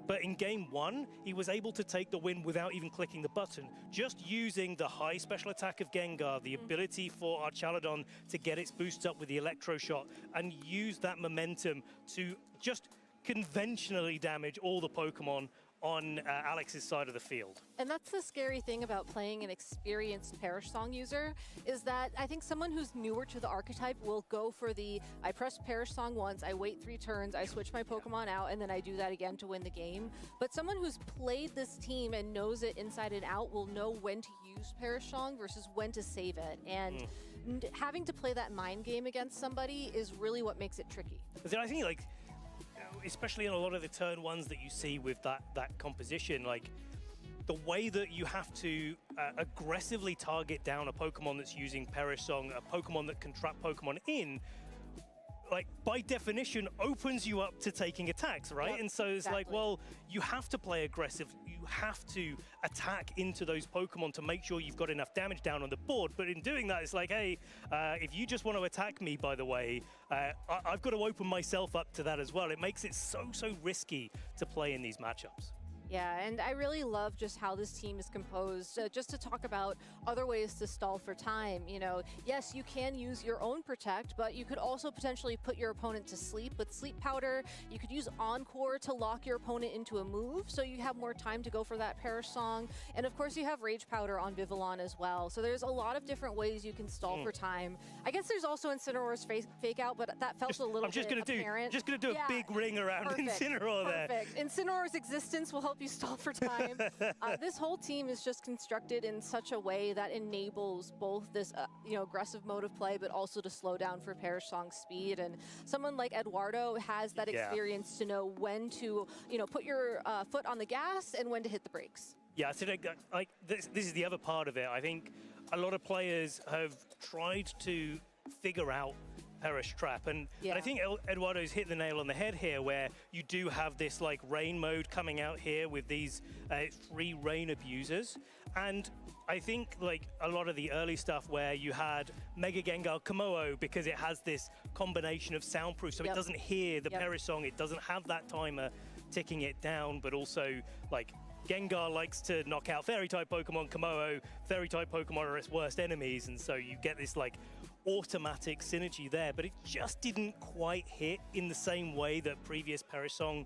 S11: But in game 1, he was able to take the win without even clicking the button, just using the high special attack of Gengar, the ability for Archaladon to get its boost up with the Electro Shot, and use that momentum to just conventionally damage all the Pokemon on Alex's side of the field.
S18: And that's the scary thing about playing an experienced Perish Song user, is that I think someone who's newer to the archetype will go for the, I press Perish Song once, I wait 3 turns, I switch my Pokemon out, and then I do that again to win the game. But someone who's played this team and knows it inside and out will know when to use Perish Song versus when to save it. And having to play that mind game against somebody is really what makes it tricky.
S11: I think, like, especially in a lot of the turn 1s that you see with that composition, like the way that you have to aggressively target down a Pokemon that's using Perish Song, a Pokemon that can trap Pokemon in, like by definition opens you up to taking attacks, right? And so it's like, well, you have to play aggressive, you have to attack into those Pokemon to make sure you've got enough damage down on the board. But in doing that, it's like, hey, if you just want to attack me, by the way, I've got to open myself up to that as well. It makes it so risky to play in these matchups.
S18: Yeah, and I really love just how this team is composed. Just to talk about other ways to stall for time, yes, you can use your own Protect, but you could also potentially put your opponent to sleep with Sleep Powder. You could use Encore to lock your opponent into a move, so you have more time to go for that Perish Song. And of course, you have Rage Powder on Vivillon as well. So there's a lot of different ways you can stall for time. I guess there's also Incineroar's Fake Out, but that felt a little bit apparent.
S11: I'm just gonna do a big ring around Incineroar there.
S18: Perfect. Incineroar's existence will help help you stall for time. This whole team is just constructed in such a way that enables both this aggressive mode of play, but also to slow down for Perish Song's speed. And someone like Eduardo has that experience to know when to put your foot on the gas and when to hit the brakes.
S11: Yeah, so like this is the other part of it. I think a lot of players have tried to figure out Perish Trap, and I think Eduardo's hit the nail on the head here, where you do have this like rain mode coming out here with these 3 rain abusers. And I think like a lot of the early stuff where you had Mega Gengar Komodo, because it has this combination of soundproof, so it doesn't hear the Perish Song, it doesn't have that timer ticking it down, but also like Gengar likes to knock out Fairy-type Pokemon, Komodo, Fairy-type Pokemon are its worst enemies, and so you get this like automatic synergy there, but it just didn't quite hit in the same way that previous Perish Song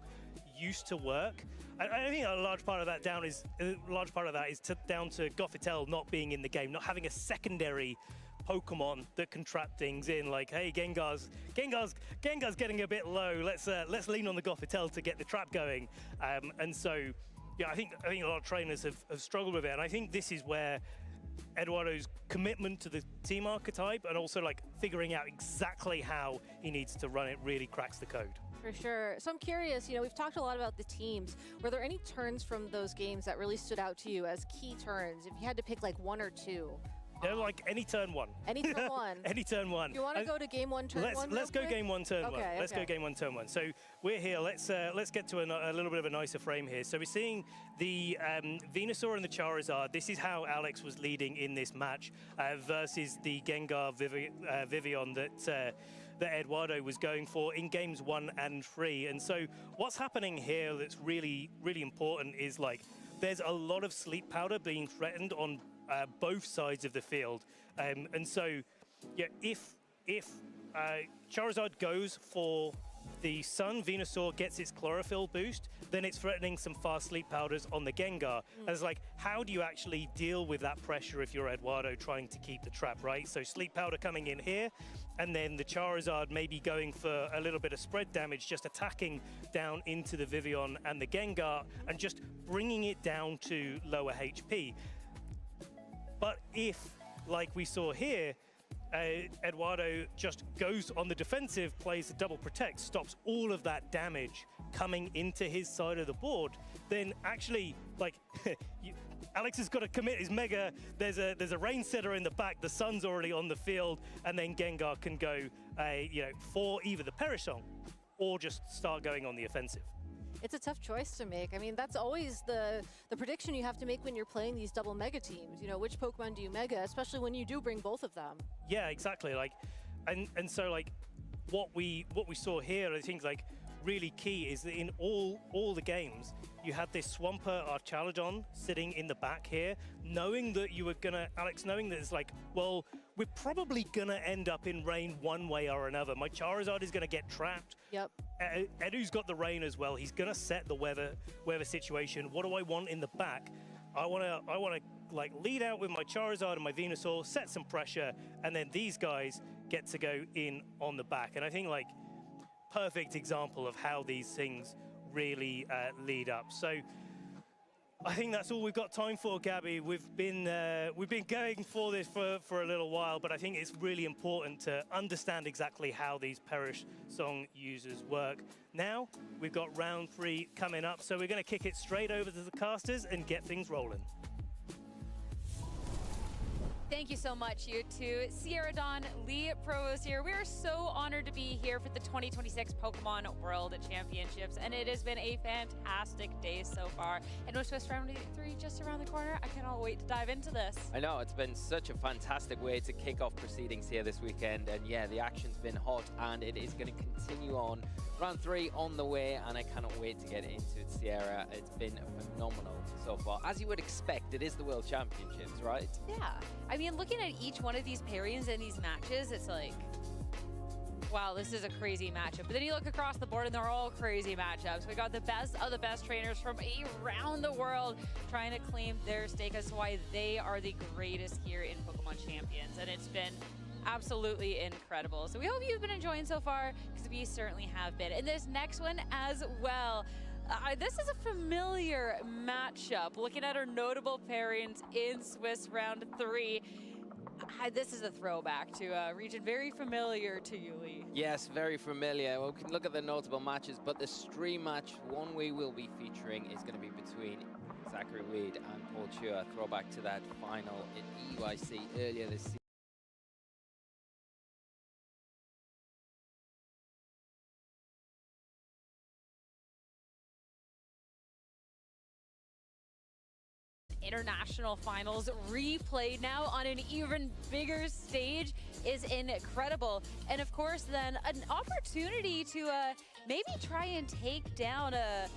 S11: used to work. I think a large part of that is down to Gothitelle not being in the game, not having a secondary Pokemon that can trap things in. Like, hey, Gengar's getting a bit low. Let's lean on the Gothitelle to get the trap going. And so, yeah, I think a lot of trainers have struggled with it, and I think this is where Eduardo's commitment to the team archetype and also like figuring out exactly how he needs to run it really cracks the code.
S18: For sure. So I'm curious, we've talked a lot about the teams. Were there any turns from those games that really stood out to you as key turns? If you had to pick like 1 or 2.
S11: They're like any turn 1.
S18: Any turn 1.
S11: Any turn 1.
S18: You want to go to game 1, turn 1?
S11: Let's go game 1, turn 1.
S18: Okay,
S11: let's go game 1, turn 1. So we're here. Let's get to a little bit of a nicer frame here. So we're seeing the Venusaur and the Charizard. This is how Alex was leading in this match versus the Gengar Vivian that Eduardo was going for in games 1 and 3. And so what's happening here that's really, really important is like there's a lot of sleep powder being threatened on both sides of the field. And so, yeah, if Charizard goes for the Sun, Venusaur gets its chlorophyll boost, then it's threatening some fast sleep powders on the Gengar. And it's like, how do you actually deal with that pressure if you're Eduardo trying to keep the trap, right? So sleep powder coming in here, and then the Charizard maybe going for a little bit of spread damage, just attacking down into the Vivian and the Gengar and just bringing it down to lower HP. But if, like we saw here, Eduardo just goes on the defensive, plays a double protect, stops all of that damage coming into his side of the board, then actually, like, Alex has got to commit his Mega. There's a rain setter in the back. The Sun's already on the field, and then Gengar can go, for either the Perish Song or just start going on the offensive.
S18: It's a tough choice to make. I mean, that's always the prediction you have to make when you're playing these double Mega teams. Which Pokemon do you Mega, especially when you do bring both of them.
S11: Yeah, exactly. Like, and so like, what we saw here, I think like really key is that in all the games, you had this Swampert Archaladon sitting in the back here, knowing that you were gonna, Alex, knowing that it's like, well, we're probably gonna end up in rain one way or another. My Charizard is gonna get trapped.
S18: Yep.
S11: Edu's got the rain as well. He's gonna set the weather situation. What do I want in the back? I wanna like lead out with my Charizard and my Venusaur, set some pressure, and then these guys get to go in on the back. And I think like perfect example of how these things really lead up. So I think that's all we've got time for, Gabby. We've been going for this for a little while, but I think it's really important to understand exactly how these Perish Song users work. Now we've got round 3 coming up, so we're going to kick it straight over to the casters and get things rolling.
S7: Thank you so much, you two. Sierra Dawn, Lee Provost here. We are so honored to be here for the 2026 Pokemon World Championships, and it has been a fantastic day so far. And with Swiss Round 3 just around the corner, I cannot wait to dive into this.
S10: I know, it's been such a fantastic way to kick off proceedings here this weekend, and yeah, the action's been hot, and it is going to continue on. Round 3 on the way, and I cannot wait to get into it, Sierra. It's been phenomenal so far. As you would expect, it is the World Championships, right?
S7: Yeah. I mean, looking at each one of these pairings and these matches, it's like, wow, this is a crazy matchup. But then you look across the board and they're all crazy matchups. We got the best of the best trainers from around the world trying to claim their stake as to why they are the greatest here in Pokemon Champions. And it's been absolutely incredible. So we hope you've been enjoying so far, because we certainly have been. And this next one as well. This is a familiar matchup. Looking at our notable pairings in Swiss round 3. This is a throwback to a region very familiar to you, Lee.
S12: Yes, very familiar. Well, we can look at the notable matches, but the stream match, one we will be featuring, is going to be between Zachary Weed and Paul Chua. Throwback to that final in EUIC earlier this season.
S7: International finals replayed now on an even bigger stage is incredible. And of course then an opportunity to maybe try and take down a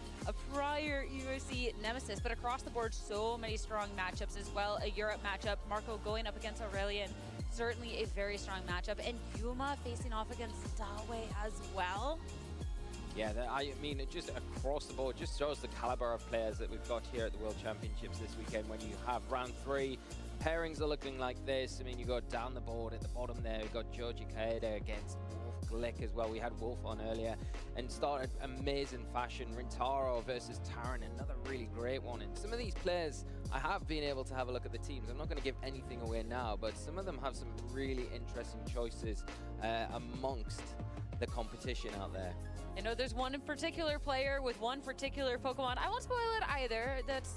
S7: prior UIC nemesis, but across the board so many strong matchups as well. A Europe matchup, Marco going up against Aurelian, certainly a very strong matchup, and Yuma facing off against Dawe as well.
S12: Yeah, I mean, it just across the board just shows the caliber of players that we've got here at the World Championships this weekend. When you have round 3, pairings are looking like this. I mean, you go down the board at the bottom there. You've got Joji Kaeda against Wolf Glick as well. We had Wolf on earlier and started amazing fashion. Rintaro versus Taran, another really great one. And some of these players, I have been able to have a look at the teams. I'm not going to give anything away now, but some of them have some really interesting choices amongst the competition out there.
S7: I know there's one in particular player with one particular Pokemon. I won't spoil it either. That's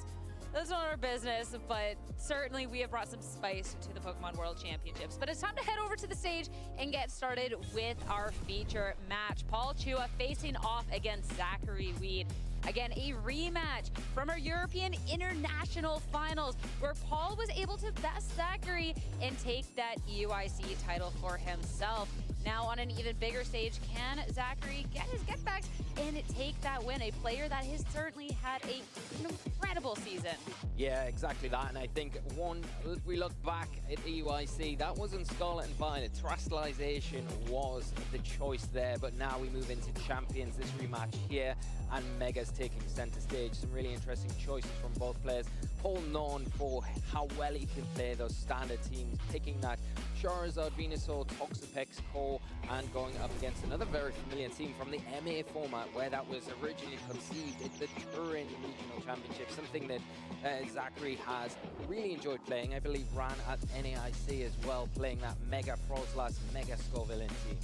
S7: not our business, but certainly we have brought some spice to the Pokemon World Championships. But it's time to head over to the stage and get started with our feature match. Paul Chua facing off against Zachary Weed. Again, a rematch from our European International Finals, where Paul was able to best Zachary and take that EUIC title for himself. Now on an even bigger stage, can Zachary get his get back and take that win? A player that has certainly had an incredible season.
S12: Yeah, exactly that. And I think if we look back at EUIC, that wasn't Scarlet and Violet. Terastallization was the choice there, but now we move into Champions, this rematch here, and Mega's taking center stage. Some really interesting choices from both players. Paul known for how well he can play those standard teams, picking that Charizard, Venusaur, Toxapex core, and going up against another very familiar team from the MA format, where that was originally conceived at the Turin Regional Championship, something that Zachary has really enjoyed playing. I believe ran at NAIC as well, playing that Mega Frozlas, Mega Scovillain team.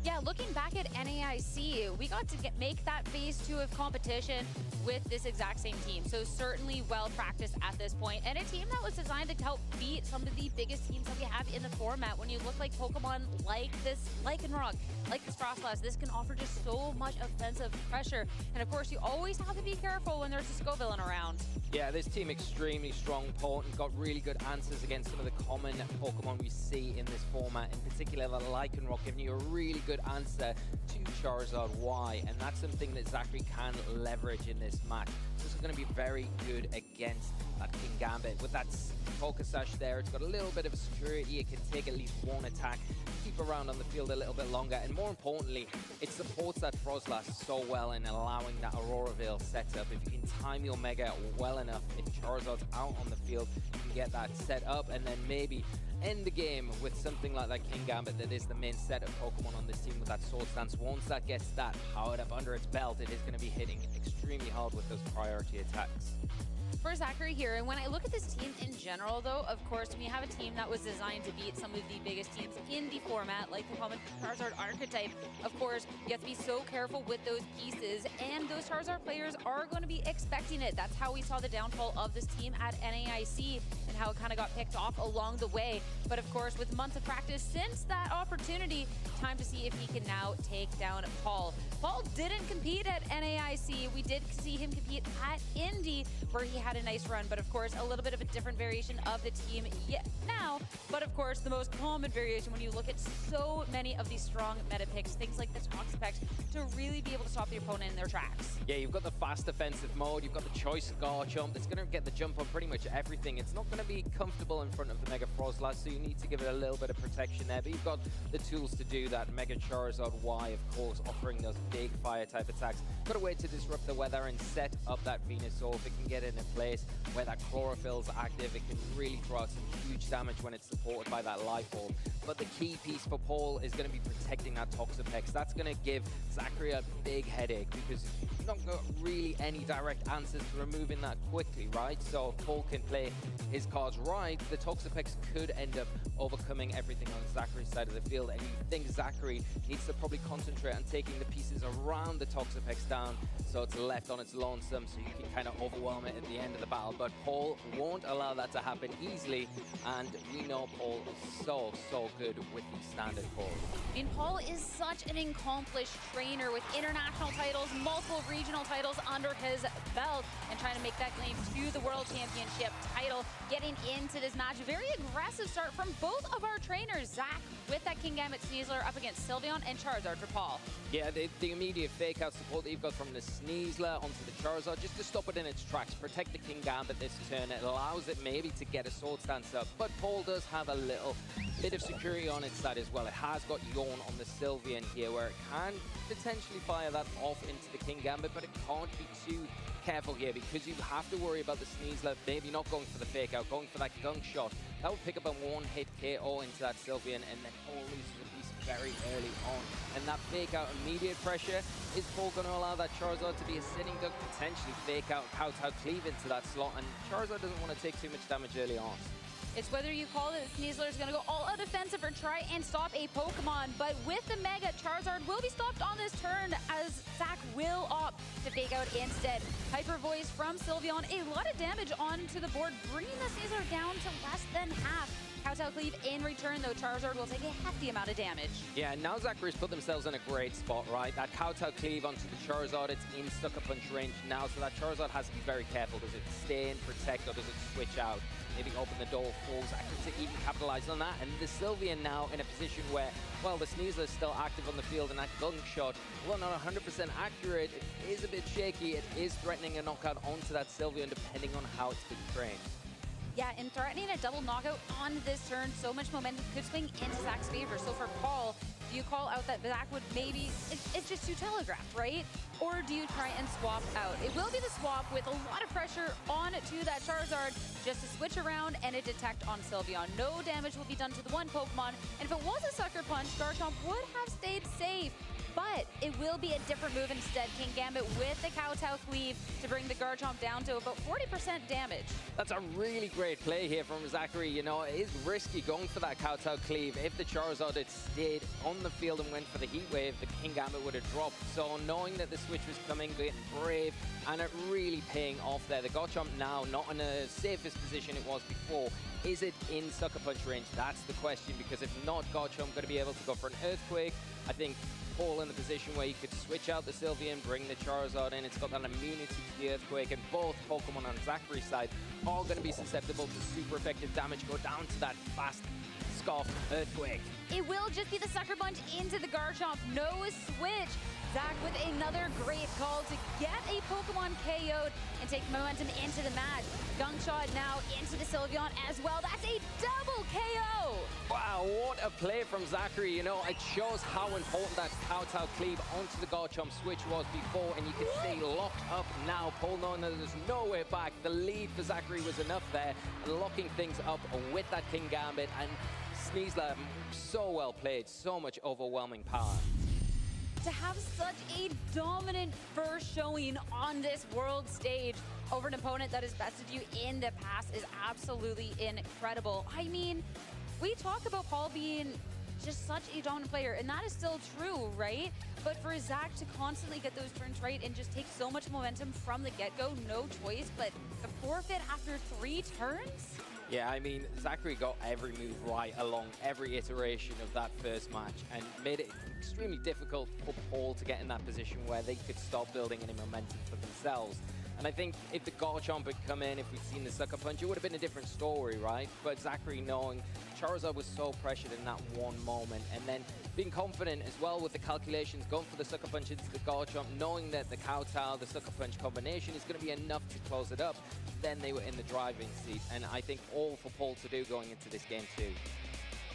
S7: Yeah, looking back at NAIC, we got to make that phase 2 of competition with this exact same team. So certainly well practiced at this point, and a team that was designed to help beat some of the biggest teams that we have in the format. When you look like Pokemon like this, Lycanroc, like this Frostlass, this can offer just so much offensive pressure. And of course, you always have to be careful when there's a Scovillain around.
S12: Yeah, this team extremely strong, potent, got really good answers against some of the common Pokemon we see in this format, in particular the Lycanroc, giving you a really good answer to Charizard Y, and that's something that Zachary can leverage in this match. This is going to be very good against that King Gambit. With that Focus Sash there, it's got a little bit of a security. It can take at least one attack, keep around on the field a little bit longer, and more importantly, it supports that Frozlass so well in allowing that Aurora Veil setup. If you can time your Mega well enough, if Charizard's out on the field, you can get that set up and then maybe end the game with something like that King Gambit that is the main set of Pokemon on this team with that Sword Stance. Once that gets that powered up under its belt, it is going to be hitting extremely hard with those priority attacks.
S7: For Zachary here, and when I look at this team in general though, of course, we have a team that was designed to beat some of the biggest teams in the format, like the common Charizard archetype. Of course, you have to be so careful with those pieces, and those Charizard players are going to be expecting it. That's how we saw the downfall of this team at NAIC, and how it kind of got picked off along the way. But of course, with months of practice since that opportunity, time to see if he can now take down Paul. Paul didn't compete at NAIC. We did see him compete at Indy, where he had a nice run, but of course a little bit of a different variation of the team yet now. But of course the most common variation when you look at so many of these strong meta picks, things like the Toxapex, to really be able to stop the opponent in their tracks.
S12: Yeah, you've got the fast defensive mode, you've got the choice Garchomp that's going to get the jump on pretty much everything. It's not going to be comfortable in front of the Mega Frozlass, so you need to give it a little bit of protection there, but you've got the tools to do that. Mega Charizard Y, of course, offering those big fire type attacks. Got a way to disrupt the weather and set up that Venusaur. If it can get in a place where that Chlorophyll's active, it can really throw out some huge damage when it's supported by that Life Orb. But the key piece for Paul is going to be protecting that Toxapex. That's going to give Zachary a big headache, because not got really any direct answers to removing that quickly, right? So if Paul can play his cards right, the Toxapex could end up overcoming everything on Zachary's side of the field, and you think Zachary needs to probably concentrate on taking the pieces around the Toxapex down so it's left on its lonesome, so you can kind of overwhelm it at the end of the battle. But Paul won't allow that to happen easily, and we know Paul is so good with the standard calls.
S7: I mean, Paul is such an accomplished trainer with international titles, multiple regional titles under his belt, and trying to make that claim to the World Championship title. Getting into this match, a very aggressive start from both of our trainers. Zach with that Kingambit Sneasler up against Sylveon, and Charizard for Paul. Yeah, the immediate fake out support that you've got from the Sneasler onto the Charizard, just to stop it in its tracks, protect the Kingambit this turn. It allows it maybe to get a sword stance up, but Paul does have a little bit of security on its side as well. It has got Yawn on the Sylveon here, where it can potentially fire that off into the Kingambit, but it can't be too careful here because you have to worry about the Sneasler maybe not going for the fake out, going for that gunk shot. That would pick up a one-hit KO into that Sylveon, and then Paul loses a piece very early on. And that fake out immediate pressure, is Paul going to allow that Charizard to be a sitting duck, potentially fake out Kowtow Cleave into that slot, and Charizard doesn't want to take too much damage early on. It's whether you call it Sneasler is going to go all out defensive or try and stop a Pokemon, but with the Mega, Charizard will be stopped on this turn as Zach will opt to fake out instead. Hyper Voice from Sylveon, a lot of damage onto the board, bringing the Sneasler down to less than half. Kowtow Cleave in return, though, Charizard will take a hefty amount of damage. Yeah, now Zachary's put themselves in a great spot, right? That Kowtow Cleave onto the Charizard, it's in Sucker Punch range now, so that Charizard has to be very careful. Does it stay in, protect, or does it switch out? Maybe open the door for Zachary to even capitalize on that. And the Sylveon now in a position where, well, the Sneasler is still active on the field, and that gunk shot, well, not 100% accurate, it is a bit shaky. It is threatening a knockout onto that Sylveon depending on how it's been trained. Yeah, and threatening a double knockout on this turn, so much momentum could swing into Zach's favor. So for Paul, do you call out that Zach would maybe, it's just too telegraphed, right? Or do you try and swap out? It will be the swap with a lot of pressure onto that Charizard, just to switch around and a detect on Sylveon. No damage will be done to the one Pokemon, and if it was a Sucker Punch, Garchomp would have stayed safe. But it will be a different move instead. Kingambit with the Kowtow Cleave to bring the Garchomp down to about 40% damage. That's a really great play here from Zachary. You know, it is risky going for that Kowtow Cleave. If the Charizard had stayed on the field and went for the Heat Wave, the Kingambit would have dropped. So knowing that the switch was coming, being brave, and it really paying off there. The Garchomp now not in the safest position it was before. Is it in Sucker Punch range? That's the question, because if not, Garchomp going to be able to go for an Earthquake. I think Paul in the position where you could switch out the Sylveon, bring the Charizard in. It's got that immunity to the Earthquake, and both Pokemon on Zachary's side are going to be susceptible to super effective damage. Go down to that fast Scarf Earthquake. It will just be the Sucker Punch into the Garchomp. No switch. Zach with another great call to get a Pokemon KO'd and take momentum into the match. Gunk Shot now into the Sylveon as well. That's a double KO! Wow, what a play from Zachary. You know, it shows how important that Kowtow Cleave onto the Garchomp switch was before, and you can stay locked up now. Paul knowing that there's no way back. The lead for Zachary was enough there, locking things up with that Kingambit, and Sneasler, so well played, so much overwhelming power. To have such a dominant first showing on this world stage over an opponent that has bested you in the past is absolutely incredible. I mean, we talk about Paul being just such a dominant player, and that is still true, right? But for Zach to constantly get those turns right and just take so much momentum from the get-go, no choice, but the forfeit after 3 turns? Yeah, I mean, Zachary got every move right along every iteration of that first match and made it extremely difficult for Paul to get in that position where they could start building any momentum for themselves. And I think if the Garchomp had come in, if we'd seen the Sucker Punch, it would have been a different story, right? But Zachary knowing Charizard was so pressured in that one moment, and then being confident as well with the calculations, going for the Sucker Punch into the Garchomp, knowing that the Kowtow, the Sucker Punch combination is going to be enough to close it up, then they were in the driving seat. And I think all for Paul to do going into this game too.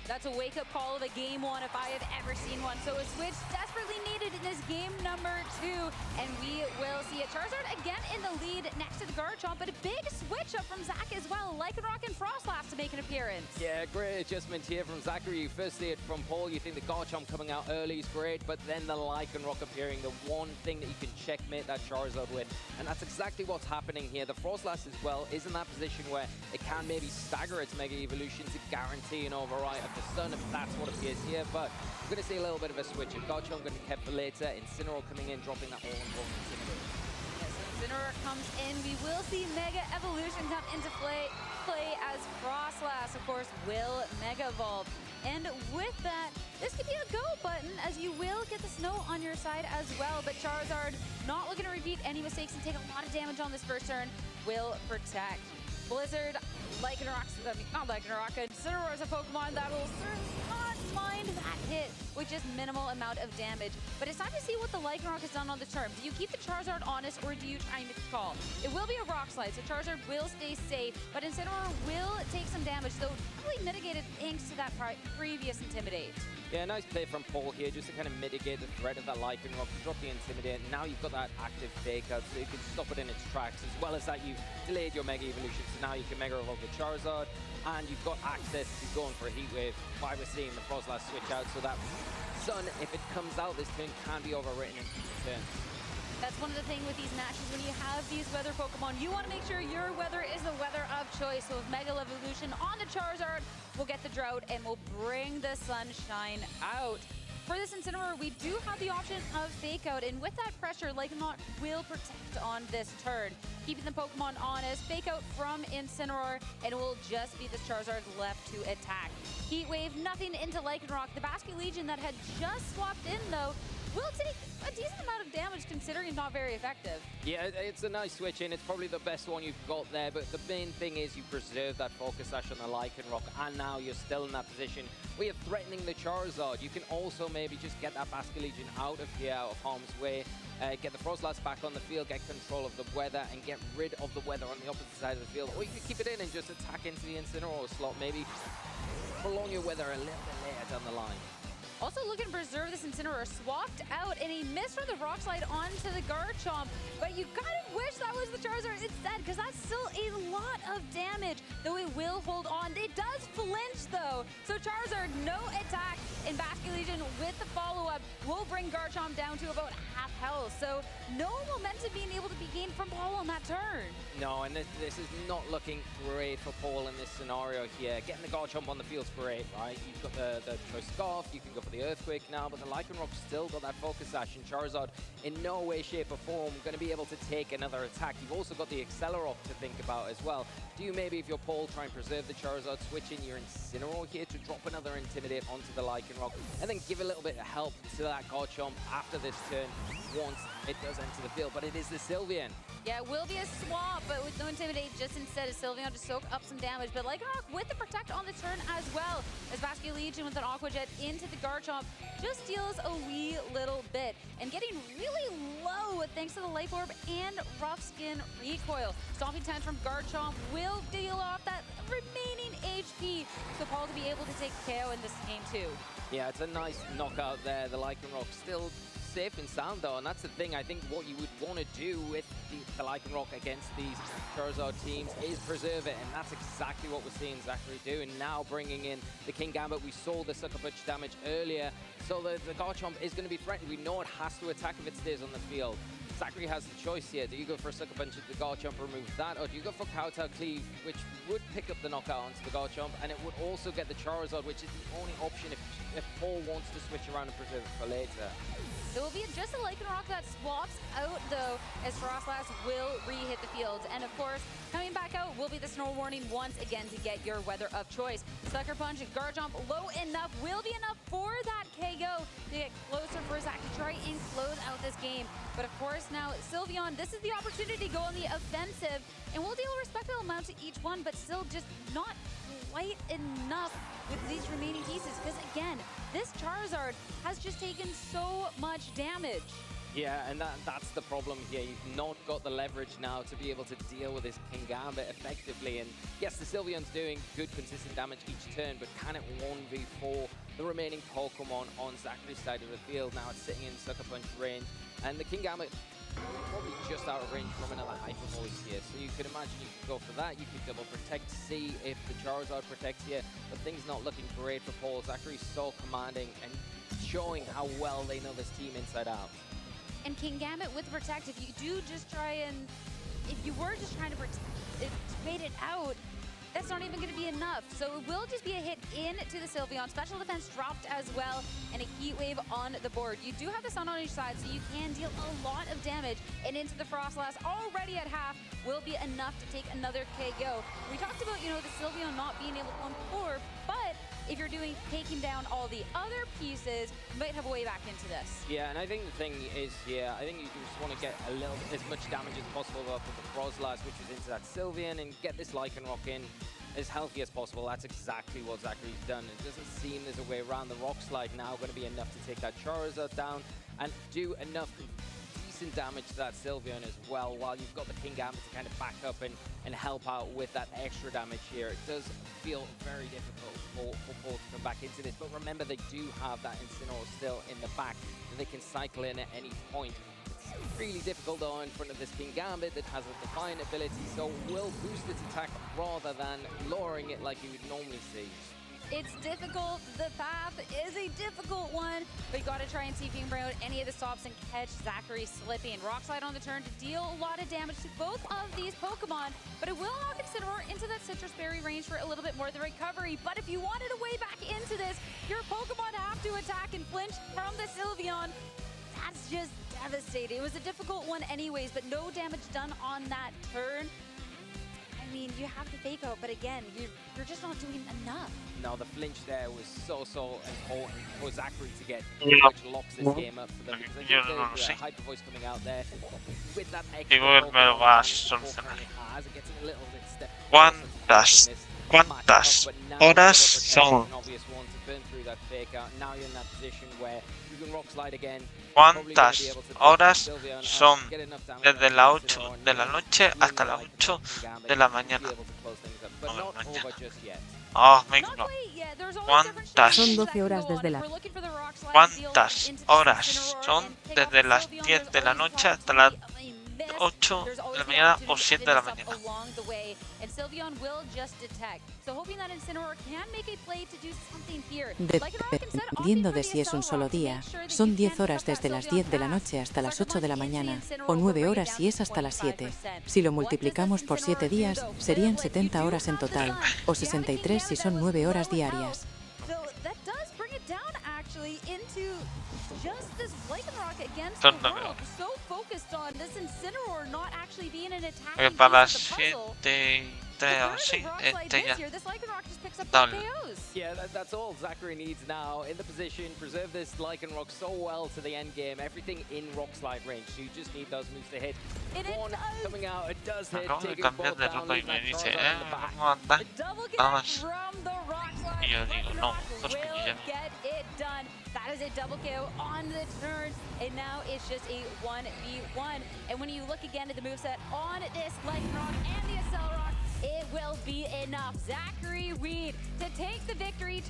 S7: That's a wake-up call of a game one if I have ever seen one. So a switch desperately needed in this game number 2. And we will see a Charizard again in the lead next to the Garchomp, but a big switch up from Zach as well. Lycanroc and Frostlass to make an appearance.
S12: Yeah, great adjustment here from Zachary. You first see it from Paul. You think the Garchomp coming out early is great, but then the Lycanroc appearing, the one thing that you can checkmate that Charizard with. And that's exactly what's happening here. The Frostlass as well is in that position where it can maybe stagger its Mega Evolution to guarantee an override of the Sun, if that's what appears here. But we're going to see a little bit of a switch. If Garchomp going to be kept for later, Incineroar coming in, dropping that all-important Incineroar.
S7: Yes, Incineroar comes in. We will see Mega Evolution come into play as Frostlass, of course, will Mega Evolve. And with that, this could be a go button, as you will get the snow on your side as well. But Charizard, not looking to repeat any mistakes and take a lot of damage on this first turn, will protect. Blizzard, not Lycanroc, Incineroar is a Pokemon that will certainly not mind that hit with just minimal amount of damage. But it's time to see what the Lycanroc has done on the turn. Do you keep the Charizard honest, or do you try and make a call? It will be a Rock Slide, so Charizard will stay safe, but Incineroar will take some damage, though probably mitigated thanks to that previous Intimidate.
S12: Yeah, nice play from Paul here, just to kind of mitigate the threat of that Lycanroc. Drop the Intimidate. Now you've got that active Fake Out, so you can stop it in its tracks. As well as that, you've delayed your Mega Evolution, so now you can Mega Evolve the Charizard, and you've got access to going for a Heat Wave. Why we're seeing the Frostlass switch out, so that Sun, if it comes out this turn, can be overwritten in future turns.
S7: That's one of the things with these matches, when you have these weather Pokemon, you want to make sure your weather is the weather of choice. So with Mega Evolution on the Charizard, we'll get the drought and we'll bring the sunshine out. For this Incineroar, we do have the option of Fake Out, and with that pressure, Lycanroc will protect on this turn. Keeping the Pokemon honest, Fake Out from Incineroar, and it will just be this Charizard left to attack. Heat Wave, nothing into Lycanroc. The Basket Legion that had just swapped in, though, will take a decent amount of damage considering it's not very effective.
S12: Yeah, it's a nice switch in. It's probably the best one you've got there, but the main thing is you preserve that Focus Sash on the Lycanroc, and now you're still in that position where you're threatening the Charizard. You can also maybe just get that Basket Legion out of here, out of harm's way, get the Frostlass back on the field, get control of the weather, and get rid of the weather on the opposite side of the field. Or you can keep it in and just attack into the Incineroar slot, maybe prolong your weather a little bit later down the line.
S7: Also looking to preserve this Incineroar, swapped out, and he missed from the Rock Slide onto the Garchomp, but you kind of wish that was the Charizard instead, because that's still a lot of damage, though it will hold on. It does flinch, though, so Charizard, no attack, and Basket Legion with the follow-up will bring Garchomp down to about half health, so no momentum being able to be gained from Paul on that turn.
S12: No, and this is not looking great for Paul in this scenario here. Getting the Garchomp on the field's great, right? You've got the Choice Scarf, you can go for the Earthquake now, but the Lycanroc still got that Focus Sash, and Charizard in no way, shape, or form going to be able to take another attack. You've also got the Accelerock to think about as well. Do you maybe, if you're Paul, try and preserve the Charizard, switch in your Incineroar here to drop another Intimidate onto the Lycanroc, and then give a little bit of help to that Garchomp after this turn once it does enter the field, but it is the Sylveon.
S7: Yeah, it will be a swap, but with no Intimidate, just instead of Sylveon to soak up some damage. But Lycanroc with the Protect on the turn as well, as Basket Legion with an Aqua Jet into the Garchomp just deals a wee little bit. And getting really low thanks to the Life Orb and Rough Skin Recoil. Stomping Tantrum from Garchomp will deal off that remaining HP, so Paul to be able to take KO in this game too.
S12: Yeah, it's a nice knockout there. The Lycanroc still safe and sound though, and that's the thing. I think what you would want to do with the Lycanroc against these Charizard teams is preserve it, and that's exactly what we're seeing Zachary do. And now bringing in the King Gambit, we saw the Sucker Punch damage earlier, so the Garchomp is going to be threatened. We know it has to attack if it stays on the field. Zachary has the choice here. Do you go for a Sucker Punch at the Garchomp, remove that, or do you go for Kowtow Cleave, which would pick up the knockout onto the Garchomp, and it would also get the Charizard, which is the only option if Paul wants to switch around and preserve it for later.
S7: It will be just a Lycanroc that swaps out, though, as Frostlass will re-hit the field. And, of course, coming back out will be the Snow Warning once again to get your weather of choice. Sucker Punch, Garchomp, low enough, will be enough for that KO to get closer for Zach to try and close out this game. But, of course, now, Sylveon, this is the opportunity to go on the offensive, and we'll deal a respectable amount to each one, but still just not quite enough with these remaining pieces, because again, this Charizard has just taken so much damage.
S12: Yeah, and that's the problem here. You've not got the leverage now to be able to deal with this Kingambit effectively. And yes, the Sylveon's doing good, consistent damage each turn, but can it 1v4 the remaining Pokemon on Zachary's side of the field? Now it's sitting in Sucker Punch range, and the Kingambit probably just out of range from another Hyper Voice here. So you could imagine you could go for that. You could double protect, see if the Charizard protects here, but things not looking great for Paul. Zachary's so commanding and showing how well they know this team inside out.
S7: And Kingambit with Protect, if you do just try and, if you were just trying to wait it out, that's not even going to be enough. So it will just be a hit into the Sylveon. Special defense dropped as well, and a Heat Wave on the board. You do have the Sun on each side, so you can deal a lot of damage. And into the Frostlass, already at half, will be enough to take another KO. We talked about, you know, the Sylveon not being able to absorb, but if you're taking down all the other pieces, you might have a way back into this.
S12: Yeah, and I think the thing is, I think you just want to get as much damage as possible off of the Frostlass, which is into that Sylveon, and get this Lycanroc in as healthy as possible. That's exactly what Zachary's done. It doesn't seem there's a way around. The Rock Slide now going to be enough to take that Charizard down and do enough decent damage to that Sylveon as well, while you've got the Kingambit to kind of back up and help out with that extra damage here. It does feel very difficult for Paul to come back into this, but remember they do have that Incineroar still in the back that they can cycle in at any point. It's really difficult though in front of this Kingambit that has a Defiant ability, so will boost its attack rather than lowering it like you would normally see.
S7: It's difficult. The path is a difficult one, but you got to try and see if you can bring out any of the stops and catch Zachary slipping. Rock Slide on the turn to deal a lot of damage to both of these Pokemon, but it will knock Incineroar into that Citrus Berry range for a little bit more of the recovery. But if you wanted a way back into this, your Pokemon have to attack and flinch from the Sylveon. That's just devastating. It was a difficult one anyways, but no damage done on that turn. I mean, you have the fake out, but again, you're just not doing enough.
S12: No, the flinch there was so important for Zachary to get, which locks this game up for them. Because I think there's Hyper Voice coming out there with that extra
S2: ¿Cuántas horas son? ¿Cuántas horas son desde las 8 de la noche hasta las 8 de la mañana? Oh, no. ¿Cuántas?
S5: Son 12 horas desde la...
S2: ¿Cuántas horas son desde las 10 de la noche hasta las 8 de la mañana o 7 de la mañana?
S5: Dependiendo de si es un solo día, son 10 horas desde las 10 de la noche hasta las 8 de la mañana, o 9 horas si es hasta las 7. Si lo multiplicamos por 7 días, serían 70 horas en total, o 63 si son 9 horas diarias.
S7: Just this Lycanroc against the world, so focused on this Incineroar not actually being an attacking piece of the puzzle.
S12: Yeah, that's all Zachary needs now. In the position, preserve this Lycanroc so well to the end game. Everything in Rock Slide range. So you just need those moves to hit. One coming out, it does hit. Taking both down, leaving that Charizard in the back.
S7: The double kill from the Rock Slide. Will get it done. That is a double KO on the turn, and now it's just a 1v1. And when you look again at the moveset on this Lycanroc and the Accelerock, it will be enough. Zachary Reed to take the victory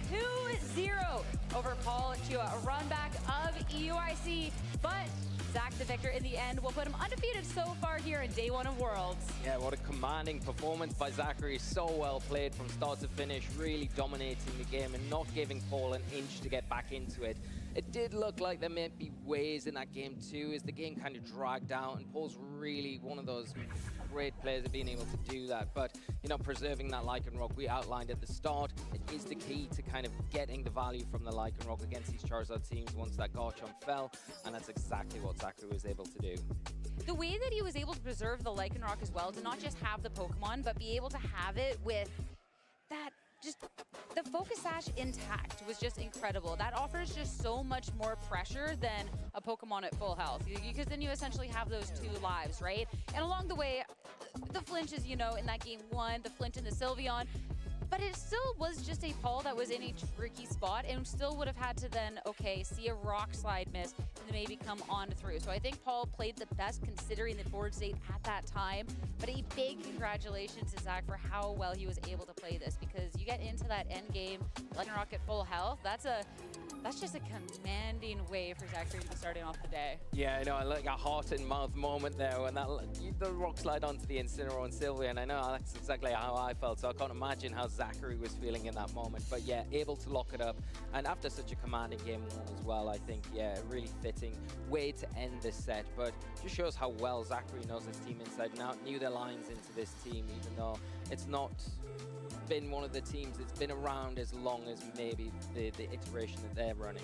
S7: 2-0 over Paul Chua, a run back of EUIC, but Zach the victor in the end will put him undefeated so far here in day 1 of Worlds.
S12: Yeah, what a commanding performance by Zachary. So well played from start to finish, really dominating the game and not giving Paul an inch to get back into it. It did look like there might be ways in that game too, as the game kind of dragged out, and Paul's really one of those great players at being able to do that. But, you know, preserving that Lycanroc we outlined at the start, it is the key to kind of getting the value from the Lycanroc against these Charizard teams once that Garchomp fell, and that's exactly what Zachary was able to do.
S7: The way that he was able to preserve the Lycanroc as well, to not just have the Pokemon, but be able to have it with that, just the Focus Sash intact was just incredible. That offers just so much more pressure than a Pokemon at full health, because then you essentially have those 2 lives, right? And along the way, the flinches, you know, in that game 1, the flinch in the Sylveon, But it still was just a Paul that was in a tricky spot and still would have had to then, okay, see a rock slide miss and maybe come on through. So I think Paul played the best considering the board state at that time. But a big congratulations to Zach for how well he was able to play this, because you get into that end game, letting Rock at full health, that's just a commanding way for Zachary to be starting off the day.
S12: Yeah, I know, like a heart and mouth moment there when the rock slide onto the Incineroar and Sylvia, and I know that's exactly how I felt, so I can't imagine how Zachary was feeling in that moment. But yeah, able to lock it up, and after such a commanding game one as well, I think, yeah, a really fitting way to end this set. But just shows how well Zachary knows his team inside and out, knew their lines into this team, even though it's not been one of the teams that's been around as long as maybe the iteration that they're running.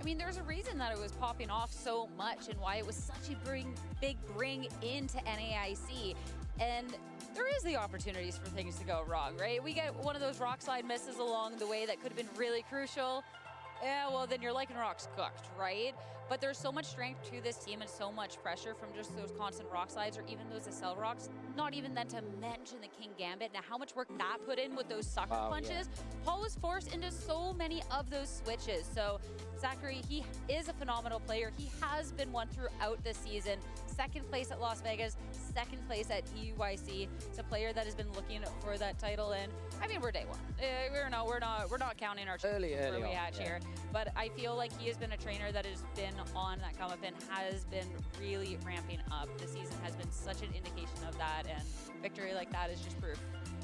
S7: I mean, there's a reason that it was popping off so much and why it was such a big bring into NAIC. And there is the opportunities for things to go wrong, right? We get one of those rock slide misses along the way that could have been really crucial. Yeah, well, then your Lycanroc's cooked, right? But there's so much strength to this team and so much pressure from just those constant rock slides or even those Accelerocks, not even then to mention the King Gambit. Now, how much work that put in with those sucker punches. Yeah. Paul was forced into so many of those switches. So Zachary, he is a phenomenal player. He has been one throughout the season. Second place at Las Vegas, second place at EUIC. It's a player that has been looking for that title, and I mean, we're day one. We're not counting our
S12: early
S7: where we hatch here. But I feel like he has been a trainer that has been on that come up and has been really ramping up. The season has been such an indication of that, and victory like that is just proof.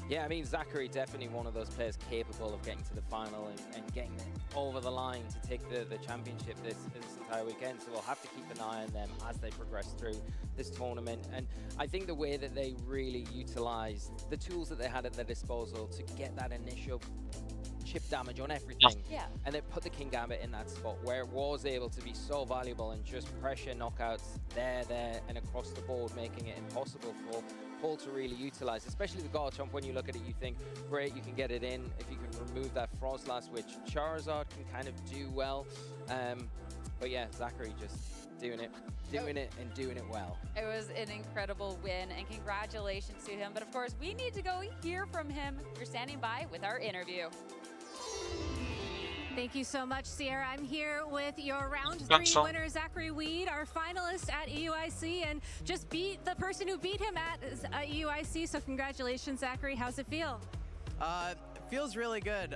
S12: Yeah, I mean, Zachary definitely one of those players capable of getting to the final and getting it over the line to take the championship this entire weekend. So we'll have to keep an eye on them as they progress through this tournament. And I think the way that they really utilized the tools that they had at their disposal to get that initial chip damage on everything.
S7: Yeah.
S12: And they put the King Gambit in that spot where it was able to be so valuable and just pressure knockouts there, and across the board, making it impossible for Paul to really utilize, especially the Garchomp. When you look at it, you think, great, you can get it in if you can remove that Frostlass, which Charizard can kind of do well. But yeah, Zachary just doing it and doing it well.
S7: It was an incredible win, and congratulations to him. But of course, we need to go hear from him. You're standing by with our interview.
S18: Thank you so much, Sierra. I'm here with your round 3 winner, Zachary Weed, our finalist at EUIC, and just beat the person who beat him at EUIC. So congratulations, Zachary. How's it feel?
S9: Feels really good.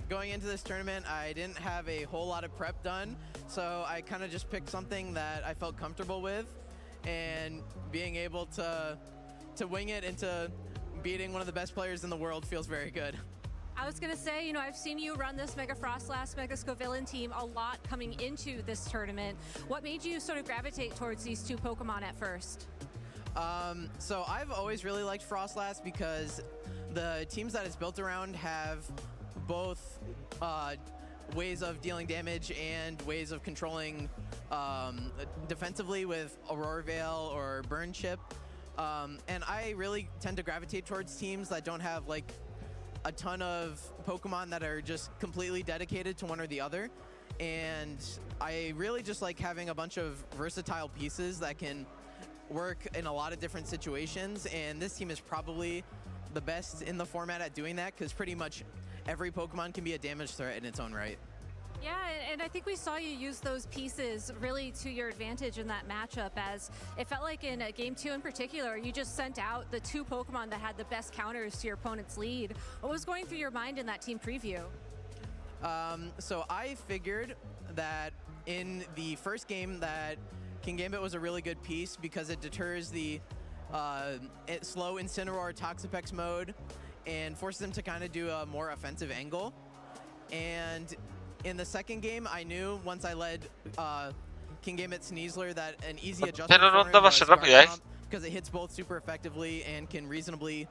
S9: Going into this tournament, I didn't have a whole lot of prep done, so I kind of just picked something that I felt comfortable with, and being able to wing it into beating one of the best players in the world feels very good.
S18: I was going to say, you know, I've seen you run this Mega Frostlass, Mega Scovillain team a lot coming into this tournament. What made you sort of gravitate towards these two Pokemon at first?
S9: So I've always really liked Frostlass because the teams that it's built around have both ways of dealing damage and ways of controlling defensively with Aurora Veil or Burn Chip. And I really tend to gravitate towards teams that don't have like a ton of Pokemon that are just completely dedicated to one or the other. And I really just like having a bunch of versatile pieces that can work in a lot of different situations. And this team is probably the best in the format at doing that, because pretty much every Pokemon can be a damage threat in its own right.
S18: Yeah, and I think we saw you use those pieces really to your advantage in that matchup, as it felt like in Game 2 in particular, you just sent out the two Pokemon that had the best counters to your opponent's lead. What was going through your mind in that team preview?
S9: So I figured that in the first game that King Gambit was a really good piece because it deters the slow Incineroar Toxapex mode and forces them to kind of do a more offensive angle. And in the second game, I knew once I led King Gambit Sneasler that an easy adjustment because it hits both super effectively and can reasonably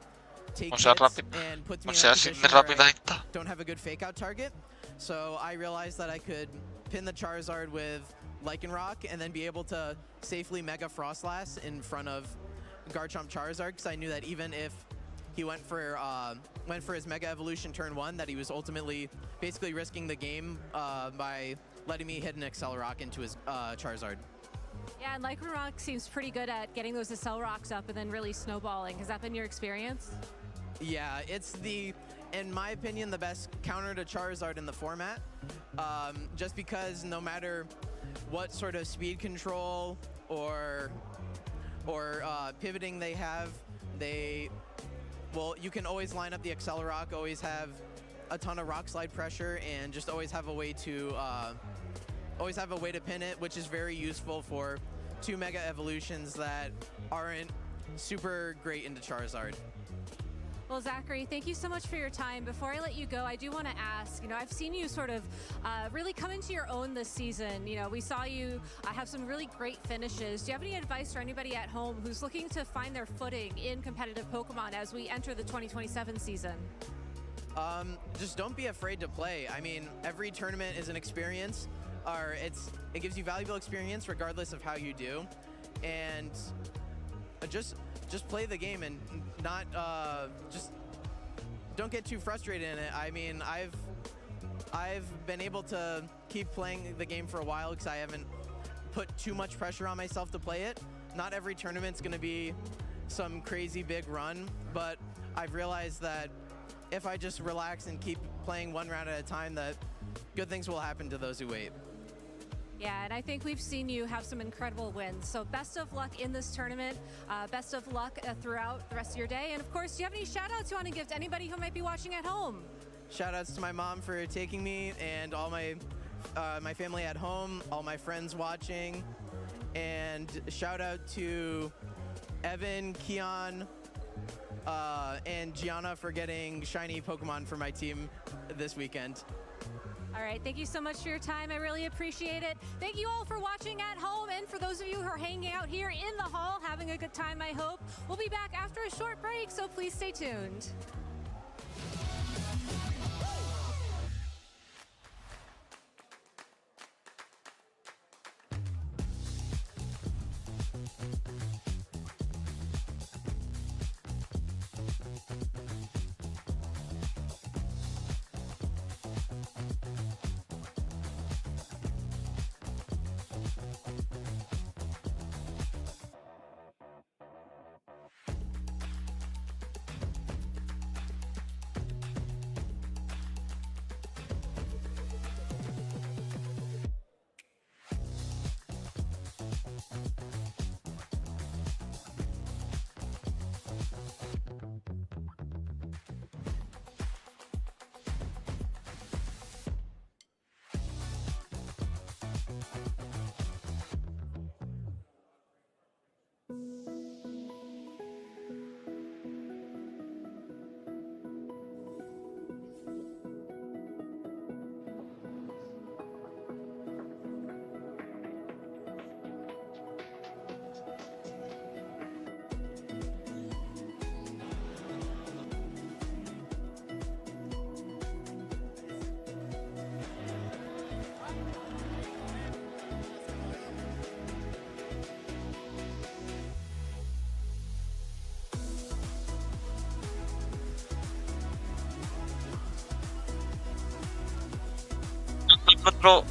S9: take hits and puts me in a position where I don't have a good fake out target. So I realized that I could pin the Charizard with Lycanroc and then be able to safely Mega Frostlass in front of Garchomp Charizard, because I knew that even if he went for his Mega Evolution turn 1, that he was ultimately basically risking the game by letting me hit an Accelerocks into his Charizard.
S18: Yeah, and Lycanroc seems pretty good at getting those Accelerocks up and then really snowballing. Has that been your experience?
S9: Yeah, it's in my opinion, the best counter to Charizard in the format. Just because no matter what sort of speed control or pivoting they have, you can always line up the Accelerock, always have a ton of Rock Slide pressure, and just always have a way to pin it, which is very useful for 2 Mega Evolutions that aren't super great into Charizard.
S18: Well, Zachary, thank you so much for your time. Before I let you go, I do want to ask, I've seen you sort of really come into your own this season. We saw you have some really great finishes. Do you have any advice for anybody at home who's looking to find their footing in competitive Pokemon as we enter the 2027 season?
S9: Just don't be afraid to play. I mean, every tournament is an experience, or it gives you valuable experience regardless of how you do, and just play the game and not just don't get too frustrated in it. I mean, I've been able to keep playing the game for a while because I haven't put too much pressure on myself to play it. Not every tournament's going to be some crazy big run, but I've realized that if I just relax and keep playing one round at a time, that good things will happen to those who wait.
S18: Yeah, and I think we've seen you have some incredible wins. So best of luck in this tournament. Best of luck throughout the rest of your day. And of course, do you have any shout outs you want to give to anybody who might be watching at home?
S9: Shout outs to my mom for taking me, and all my family at home, all my friends watching. And shout out to Evan, Keon, and Gianna for getting shiny Pokemon for my team this weekend.
S18: All right, thank you so much for your time. I really appreciate it. Thank you all for watching at home, and for those of you who are hanging out here in the hall, having a good time, I hope. We'll be back after a short break, so please stay tuned.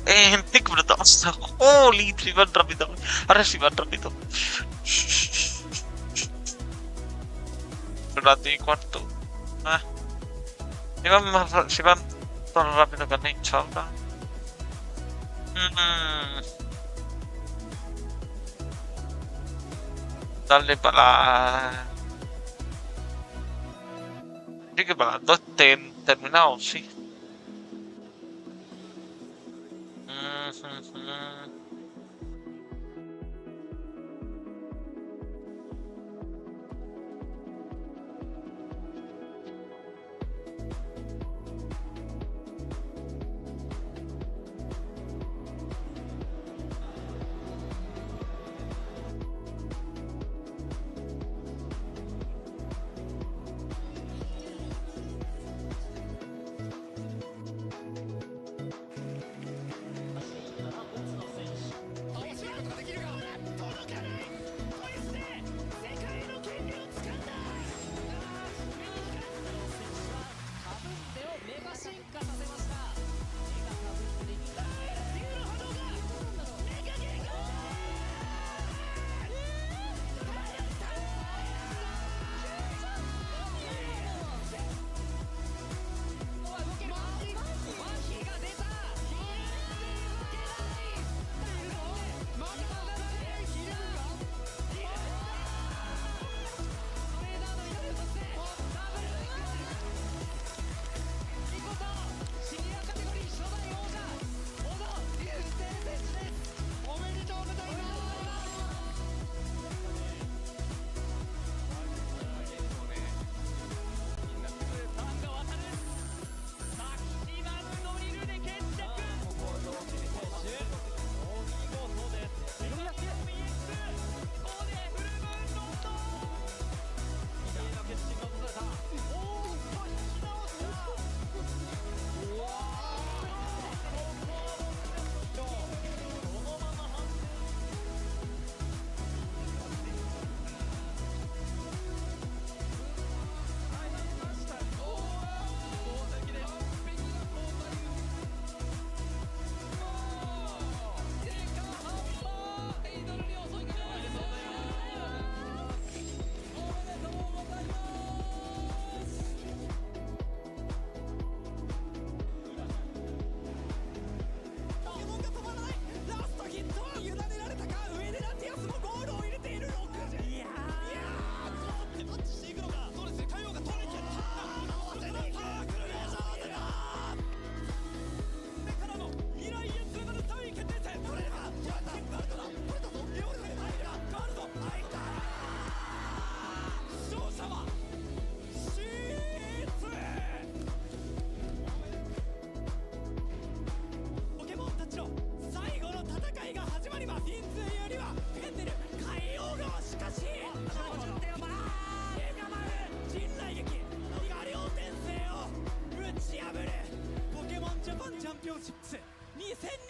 S2: Gente, que brutal. Holy, si van rápido. Ahora sí van rápido. Durante y cuarto. Si van tan rápido que han hecho ahora. Dale para la... Sí que para las 2 estén terminados, sí.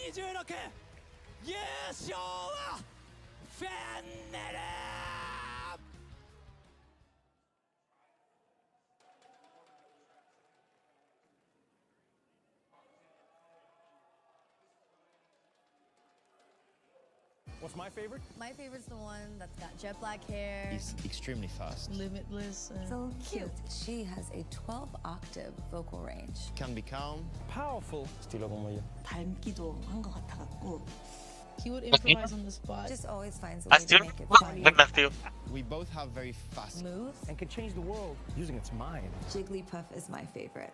S4: 26優勝はフェンネル。
S16: What's my favorite?
S17: My favorite's the one that's got jet black hair.
S23: He's extremely fast.
S17: Limitless.
S24: So cute. She has a 12-octave vocal range.
S23: Can be calm.
S16: Powerful.
S23: Estilo como yo.
S17: 닮기도 한 것 같아갖고. He would improvise on the spot.
S24: Just always finds a way to make it funny.
S23: We both have very fast
S17: Smooth.
S16: And can change the world using its mind.
S24: Jigglypuff is my favorite.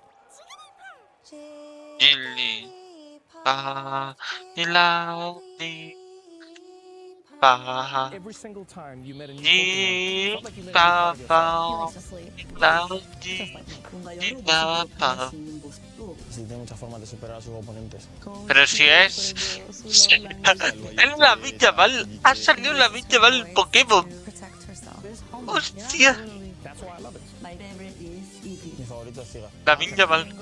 S16: Every single time you met a new Pokemon, felt like you met a new part of yourself.
S23: Sí, tiene muchas formas de superar a sus oponentes.
S2: Pero si es... En la Villa Val... Ha salido en la Villa Val Pokémon. ¡Hostia!
S23: Mi favorito es Giga.
S2: La Villa Val.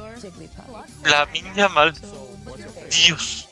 S2: La Villa Val. Dios.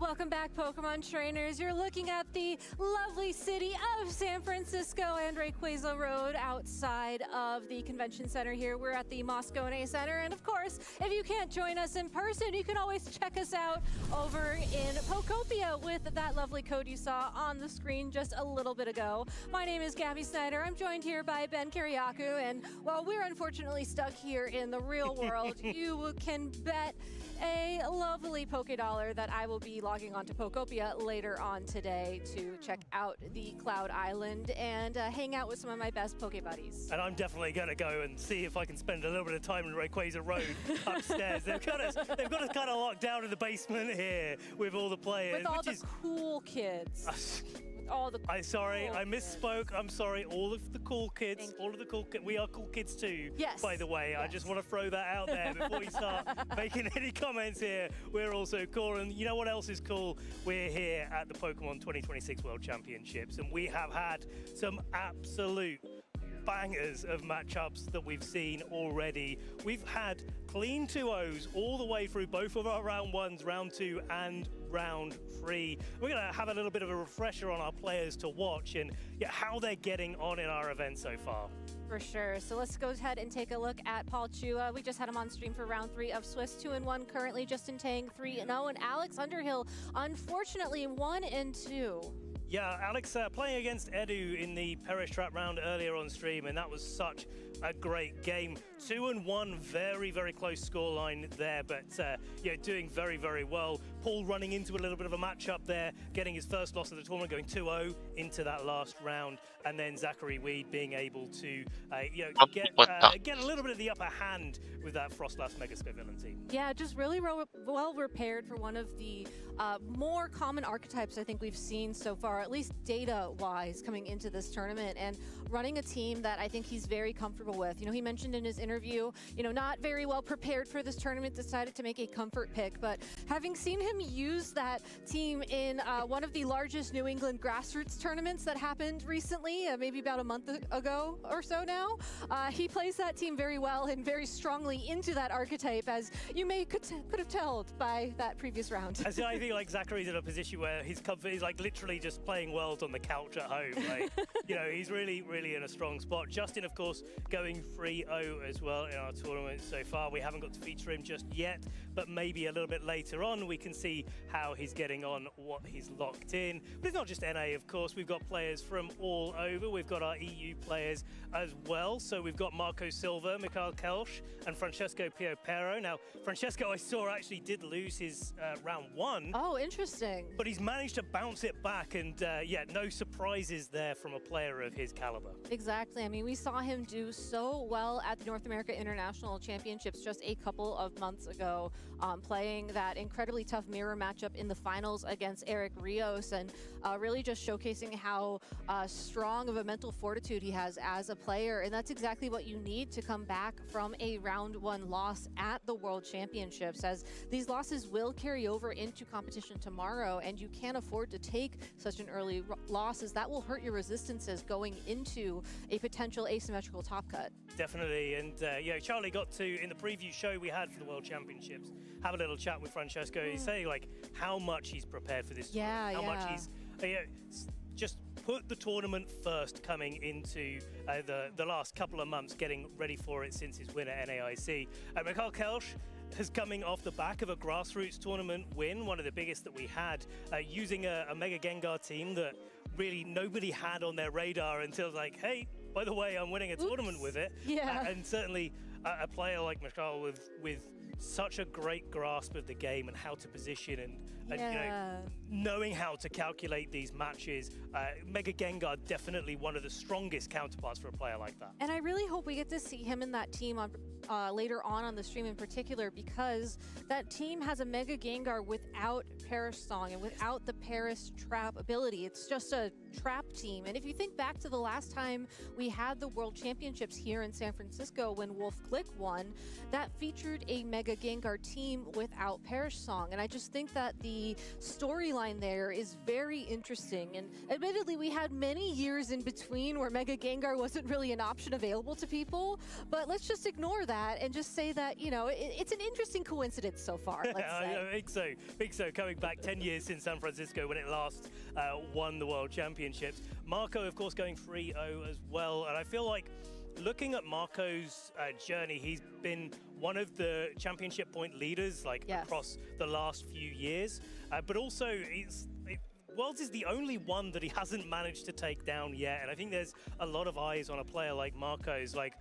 S18: Welcome back, Pokemon trainers. You're looking at the lovely city of San Francisco and Rayquaza Road outside of the convention center here. We're at the Moscone Center. And of course, if you can't join us in person, you can always check us out over in Pokopia with that lovely code you saw on the screen just a little bit ago. My name is Gabby Snyder. I'm joined here by Ben Kiriakou. And while we're unfortunately stuck here in the real world, you can bet a lovely Pokédollar that I will be logging onto Pokopia later on today to check out the Cloud Island and hang out with some of my best Poké buddies.
S11: And I'm definitely going to go and see if I can spend a little bit of time in Rayquaza Road upstairs. They've got us kind of locked down in the basement here with all the players.
S18: With all the cool kids. All the
S11: I misspoke. I'm sorry. All of the cool kids. All of the cool kids. We are cool kids too.
S18: Yes.
S11: By the way,
S18: yes.
S11: I just want to throw that out there before we start making any comments here. We're also cool. And you know what else is cool? We're here at the Pokemon 2026 World Championships. And we have had some absolute bangers of matchups that we've seen already. We've had clean 2-0s all the way through both of our round 1s, round 2 and round 3. We're going to have a little bit of a refresher on our players to watch and how they're getting on in our event so far.
S18: For sure. So let's go ahead and take a look at Paul Chua. We just had him on stream for round 3 of Swiss, 2-1 currently. Justin Tang 3-0, and Alex Underhill unfortunately 1-2.
S11: Yeah, Alex playing against Edu in the Perish Trap round earlier on stream, and that was such a great game. 2-1, very, very close scoreline there, but doing very, very well. Paul running into a little bit of a matchup there, getting his first loss of the tournament, going 2-0 into that last round, and then Zachary Weed being able to get a little bit of the upper hand with that Frostlass Megascope villain team.
S18: Yeah, just really well prepared for one of the more common archetypes I think we've seen so far, at least data-wise, coming into this tournament, and running a team that I think he's very comfortable with. You know, he mentioned in his interview, not very well prepared for this tournament, decided to make a comfort pick, but having seen him use that team in one of the largest New England grassroots tournaments that happened recently, maybe about a month ago or so now, he plays that team very well and very strongly into that archetype, as you could have told by that previous round.
S11: I think like Zachary's in a position where his comfort is like literally just playing Worlds on the couch at home. Like, he's really, really in a strong spot. Justin, of course, going 3-0 as well in our tournament so far. We haven't got to feature him just yet, but maybe a little bit later on we can see how he's getting on, what he's locked in. But it's not just NA, of course. We've got players from all over. We've got our EU players as well. So we've got Marco Silva, Mikhail Kelsch, and Francesco Piopero. Now, Francesco, I saw, actually did lose his round 1
S18: Oh, interesting.
S11: But he's managed to bounce it back, and yeah, no surprises there from a player of his caliber.
S18: Exactly. I mean, we saw him do so well at the North America International Championships just a couple of months ago, playing that incredibly tough mirror matchup in the finals against Eric Rios, and really just showcasing how strong of a mental fortitude he has as a player. And that's exactly what you need to come back from a round 1 loss at the World Championships, as these losses will carry over into competition tomorrow, and you can't afford to take such an early loss, as that will hurt your resistances going into a potential asymmetrical top cut.
S11: Definitely, and yeah, Charlie got to, in the preview show we had for the World Championships, have a little chat with Francesco. He's saying like how much he's prepared for this tournament, how much he's just put the tournament first coming into the last couple of months, getting ready for it since his win at NAIC. Mikhail Kelsch is coming off the back of a grassroots tournament win, one of the biggest that we had, using a Mega Gengar team that really nobody had on their radar until like, hey, by the way, I'm winning a tournament with it.
S18: Yeah.
S11: And certainly a player like Mikhail with such a great grasp of the game and how to position and you know, knowing how to calculate these matches. Mega Gengar definitely one of the strongest counterparts for a player like that.
S18: And I really hope we get to see him in that team on later on the stream in particular, because that team has a Mega Gengar without Paris Song and without the Paris Trap ability. It's just a trap team. And if you think back to the last time we had the World Championships here in San Francisco when Wolf Click won, that featured a Mega Gengar team without Paris Song. And I just think that the storyline there is very interesting. And admittedly, we had many years in between where Mega Gengar wasn't really an option available to people, but let's just ignore that and just say that, you know, it's an interesting coincidence so far, let's say.
S11: I think so. Coming back 10 years since San Francisco when it last won the World Championships. Marco, of course, going 3-0 as well. And I feel like looking at Marco's journey, he's been one of the championship point leaders across the last few years. But also, Worlds is the only one that he hasn't managed to take down yet. And I think there's a lot of eyes on a player like Marco's. Like,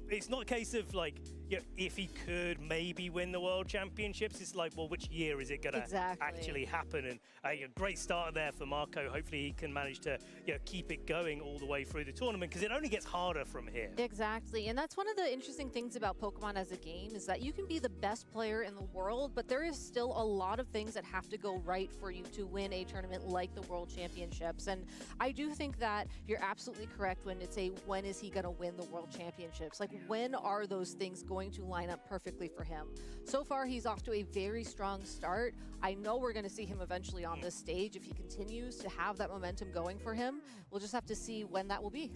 S11: it's not a case of like, you know, if he could maybe win the World Championships, it's like, well, which year is it going to actually happen? And a great start there for Marco. Hopefully he can manage to keep it going all the way through the tournament, because it only gets harder from here.
S18: Exactly, and that's one of the interesting things about Pokemon as a game, is that you can be the best player in the world, but there is still a lot of things that have to go right for you to win a tournament like the World Championships. And I do think that you're absolutely correct when it's when is he going to win the World Championships? Like, when are those things going to line up perfectly for him? So far, he's off to a very strong start. I know we're going to see him eventually on this stage if he continues to have that momentum going for him. We'll just have to see when that will be.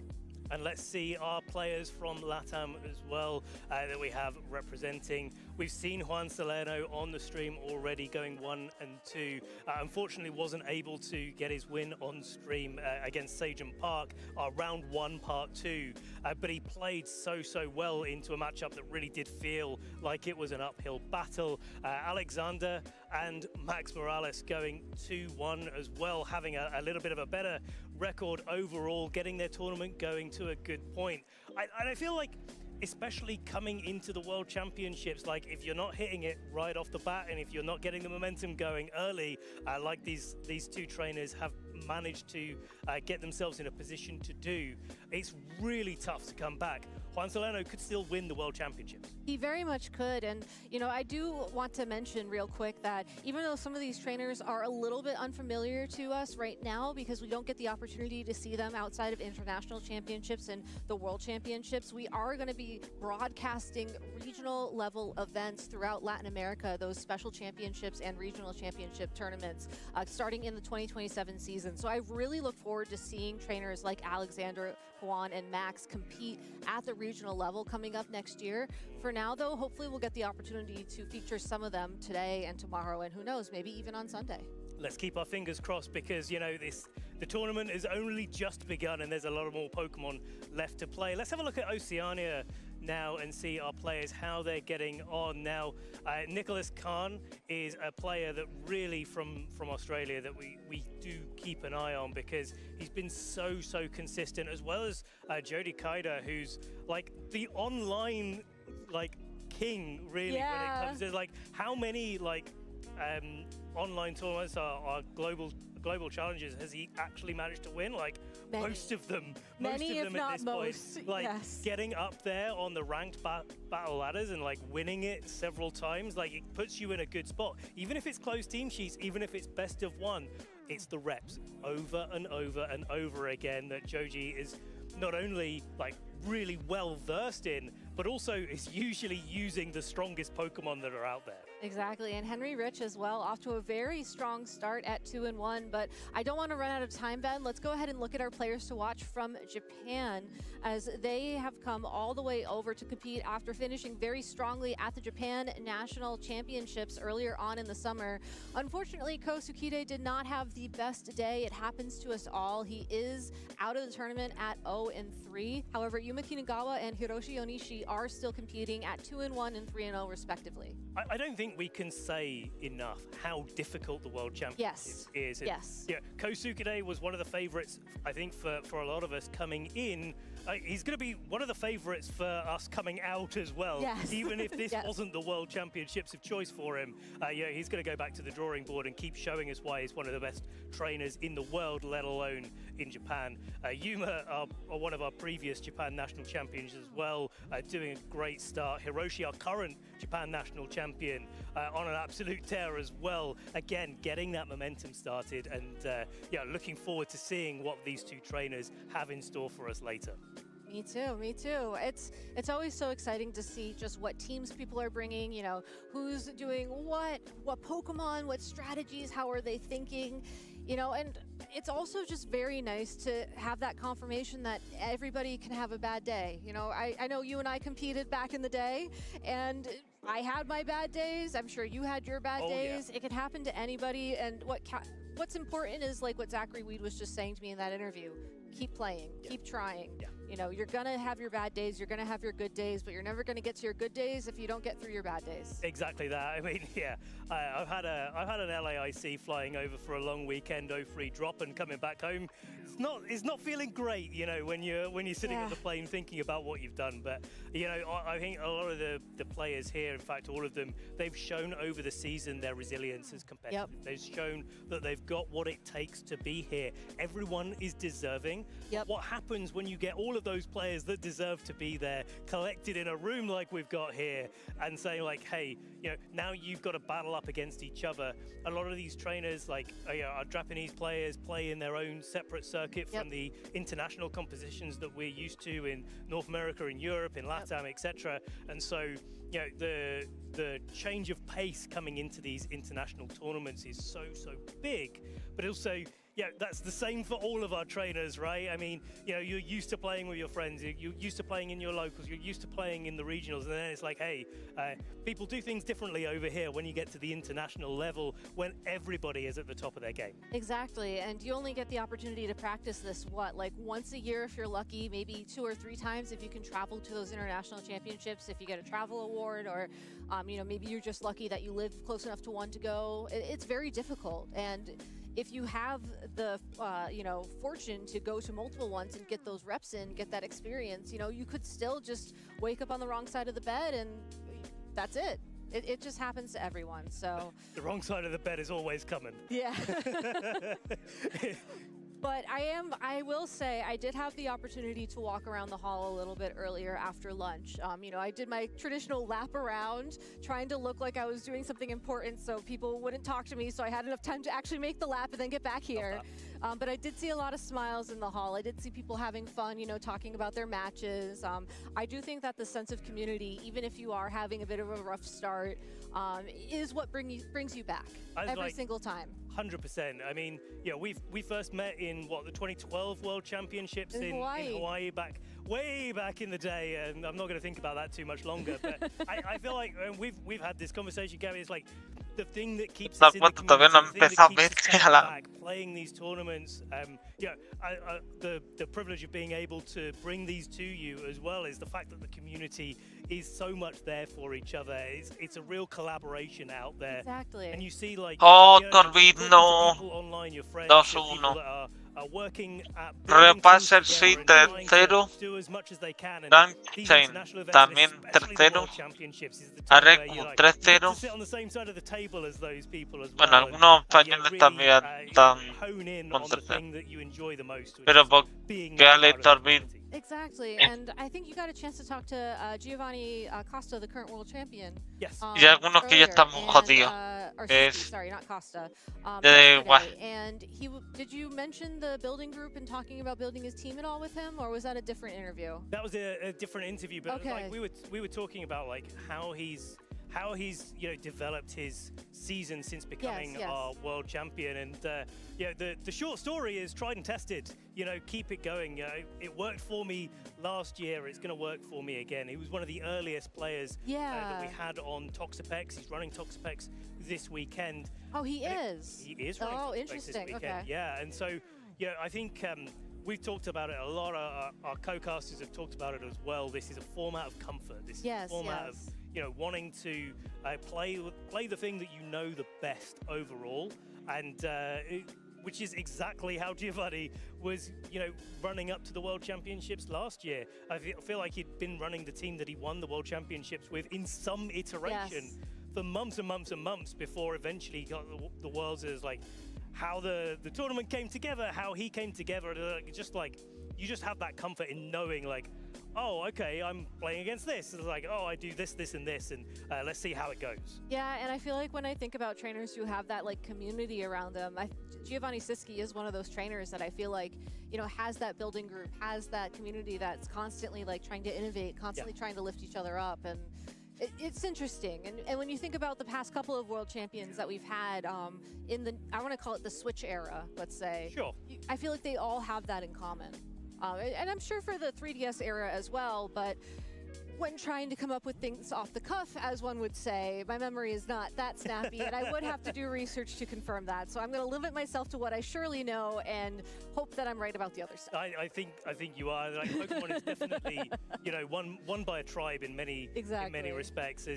S11: And let's see our players from LATAM as well that we have representing. We've seen Juan Salerno on the stream already going 1 and 2. Unfortunately, wasn't able to get his win on stream against Sagen Park, round 1, part 2. But he played so well into a matchup that really did feel like it was an uphill battle. Alexander and Max Morales going 2-1 as well, having a little bit of a better record overall, getting their tournament going to a good point. And I feel like, especially coming into the World Championships, like if you're not hitting it right off the bat and if you're not getting the momentum going early, like these two trainers have managed to get themselves in a position to do, it's really tough to come back. Juan Salerno could still win the World Championships.
S18: He very much could. And, you know, I do want to mention real quick that even though some of these trainers are a little bit unfamiliar to us right now, because we don't get the opportunity to see them outside of international championships and the World Championships, we are going to be broadcasting regional level events throughout Latin America, those special championships and regional championship tournaments, starting in the 2027 season. So I really look forward to seeing trainers like Alexander, Juan, and Max compete at the regional level coming up next year. For now, though, hopefully we'll get the opportunity to feature some of them today and tomorrow, and who knows, maybe even on Sunday.
S11: Let's keep our fingers crossed, because, you know, the tournament has only just begun and there's a lot of more Pokemon left to play. Let's have a look at Oceania now and see our players, how they're getting on. Now, Nicholas Khan is a player that really from Australia that we do keep an eye on, because he's been so consistent, as well as Jody Kaida, who's like the online like king really when it comes to like how many like online tournaments, our global challenges, has he actually managed to win? Like most of them at this point. Like getting up there on the ranked battle ladders and like winning it several times, like it puts you in a good spot. Even if it's closed team sheets, even if it's best of one, it's the reps over and over and over again that Joji is not only like really well versed in, but also is usually using the strongest Pokemon that are out there.
S18: Exactly, and Henry Rich as well, off to a very strong start at 2-1, but I don't want to run out of time, Ben. Let's go ahead and look at our players to watch from Japan, as they have come all the way over to compete after finishing very strongly at the Japan National Championships earlier on in the summer. Unfortunately, Ko Sukide did not have the best day. It happens to us all. He is out of the tournament at 0-3. However, Yuma Kinagawa and Hiroshi Onishi are still competing at 2-1 and 3-0 respectively.
S11: I don't think we can say enough how difficult the World Championship is.
S18: Yes.
S11: Yeah, Ko Sukide was one of the favorites, I think, for a lot of us coming in. He's going to be one of the favorites for us coming out as well.
S18: Yes.
S11: Even if this wasn't the World Championships of choice for him, he's going to go back to the drawing board and keep showing us why he's one of the best trainers in the world, let alone in Japan. Yuma are one of our previous Japan National Champions as well, doing a great start. Hiroshi, our current Japan National Champion, on an absolute tear as well. Again, getting that momentum started, and looking forward to seeing what these two trainers have in store for us later.
S18: Me too. It's always so exciting to see just what teams people are bringing, you know, who's doing what Pokemon, what strategies, how are they thinking, you know, and it's also just very nice to have that confirmation that everybody can have a bad day. You know, I know you and I competed back in the day, and I had my bad days. I'm sure you had your bad days. Yeah. It could happen to anybody, and what's important is like what Zachary Weed was just saying to me in that interview. Keep playing, keep trying. Yeah. You know, you're gonna have your bad days, you're gonna have your good days, but you're never gonna get to your good days if you don't get through your bad days.
S11: Exactly that. I mean, I've had an LAIC flying over for a long weekend, 0-3 drop, and coming back home. It's not feeling great, you know, when you're sitting on the plane thinking about what you've done. But you know, I think a lot of the players here, in fact, all of them, they've shown over the season their resilience as competitive. Yep. They've shown that they've got what it takes to be here. Everyone is deserving. Yep. What happens when you get all of those players that deserve to be there collected in a room like we've got here and saying like, hey, you know, now you've got to battle up against each other. A lot of these trainers, like our Japanese players, play in their own separate circuit from the international compositions that we're used to in North America, in Europe, in LATAM, etc. And so, you know, the change of pace coming into these international tournaments is so big, but also, yeah, that's the same for all of our trainers, right? I mean, you know, you're used to playing with your friends, you're used to playing in your locals, you're used to playing in the regionals, and then it's like, hey, people do things differently over here when you get to the international level, when everybody is at the top of their game.
S18: Exactly, and you only get the opportunity to practice this, like once a year if you're lucky, maybe 2 or 3 times if you can travel to those international championships, if you get a travel award, or, you know, maybe you're just lucky that you live close enough to one to go. It's very difficult, and if you have the, you know, fortune to go to multiple ones and get those reps in, get that experience, you know, you could still just wake up on the wrong side of the bed and that's it. It just happens to everyone, so.
S11: The wrong side of the bed is always coming.
S18: Yeah. But I will say, I did have the opportunity to walk around the hall a little bit earlier after lunch. You know, I did my traditional lap around, trying to look like I was doing something important so people wouldn't talk to me, so I had enough time to actually make the lap and then get back here. But I did see a lot of smiles in the hall. I did see people having fun, you know, talking about their matches. I do think that the sense of community, even if you are having a bit of a rough start, is what brings you back every single time.
S11: 100%. I mean, yeah, we first met in the 2012 World Championships in Hawaii way back in the day, and I'm not going to think about that too much longer. But I feel like we've had this conversation, Gary. It's like the thing that keeps us in the community, the thing that keeps us back, playing these tournaments. The privilege of being able to bring these to you as well is the fact that the community is so much there for each other. It's a real collaboration out there.
S18: Exactly.
S11: And you see like
S2: people online, your friends,
S11: people that working at
S2: repasa el seed tercero, Rankchain también tercero, Arek como 3-0. Bueno, algunos españoles también están con tercero, pero porque Ale Torbin.
S18: Exactly, and I think you got a chance to talk to Giovanni Costa, the current world champion.
S2: Yes. Y algunos que ya están muy jodidos.
S18: Sorry, not Costa. And did you mention the building group and talking about building his team at all with him, or was that a different interview?
S11: That was a different interview, but
S18: okay.
S11: Like we were talking about like how he's developed his season since becoming our world champion, and the short story is tried and tested. Keep it going. It worked for me last year. It's going to work for me again. He was one of the earliest players that we had on Toxapex. He's running Toxapex this weekend.
S18: Oh, he is.
S11: He is running Toxapex
S18: interesting.
S11: This weekend.
S18: Okay.
S11: Yeah, and so I think. We've talked about it a lot. Our co-casters have talked about it as well. This is a format of comfort. This is a format of wanting to play the thing that you know the best overall, and which is exactly how Giovanni was, running up to the World Championships last year. I feel like he'd been running the team that he won the World Championships with in some iteration for months and months and months before eventually he got the Worlds. As like how the tournament came together, how he came together, just like you just have that comfort in knowing like, oh, okay, I'm playing against this. It's like, oh, I do this, this, and this, and let's see how it goes.
S18: Yeah, and I feel like when I think about trainers who have that like community around them, Giovanni Siski is one of those trainers that I feel like, has that building group, has that community that's constantly like trying to innovate, constantly trying to lift each other up, and it's interesting. And when you think about the past couple of world champions that we've had in the, I want to call it the Switch era, let's say.
S11: Sure.
S18: I feel like they all have that in common. And I'm sure for the 3DS era as well, but when trying to come up with things off the cuff, as one would say, my memory is not that snappy, and I would have to do research to confirm that. So I'm going to limit myself to what I surely know and hope that I'm right about the other stuff.
S11: I think you are. Like, Pokemon is definitely, won by a tribe in many respects.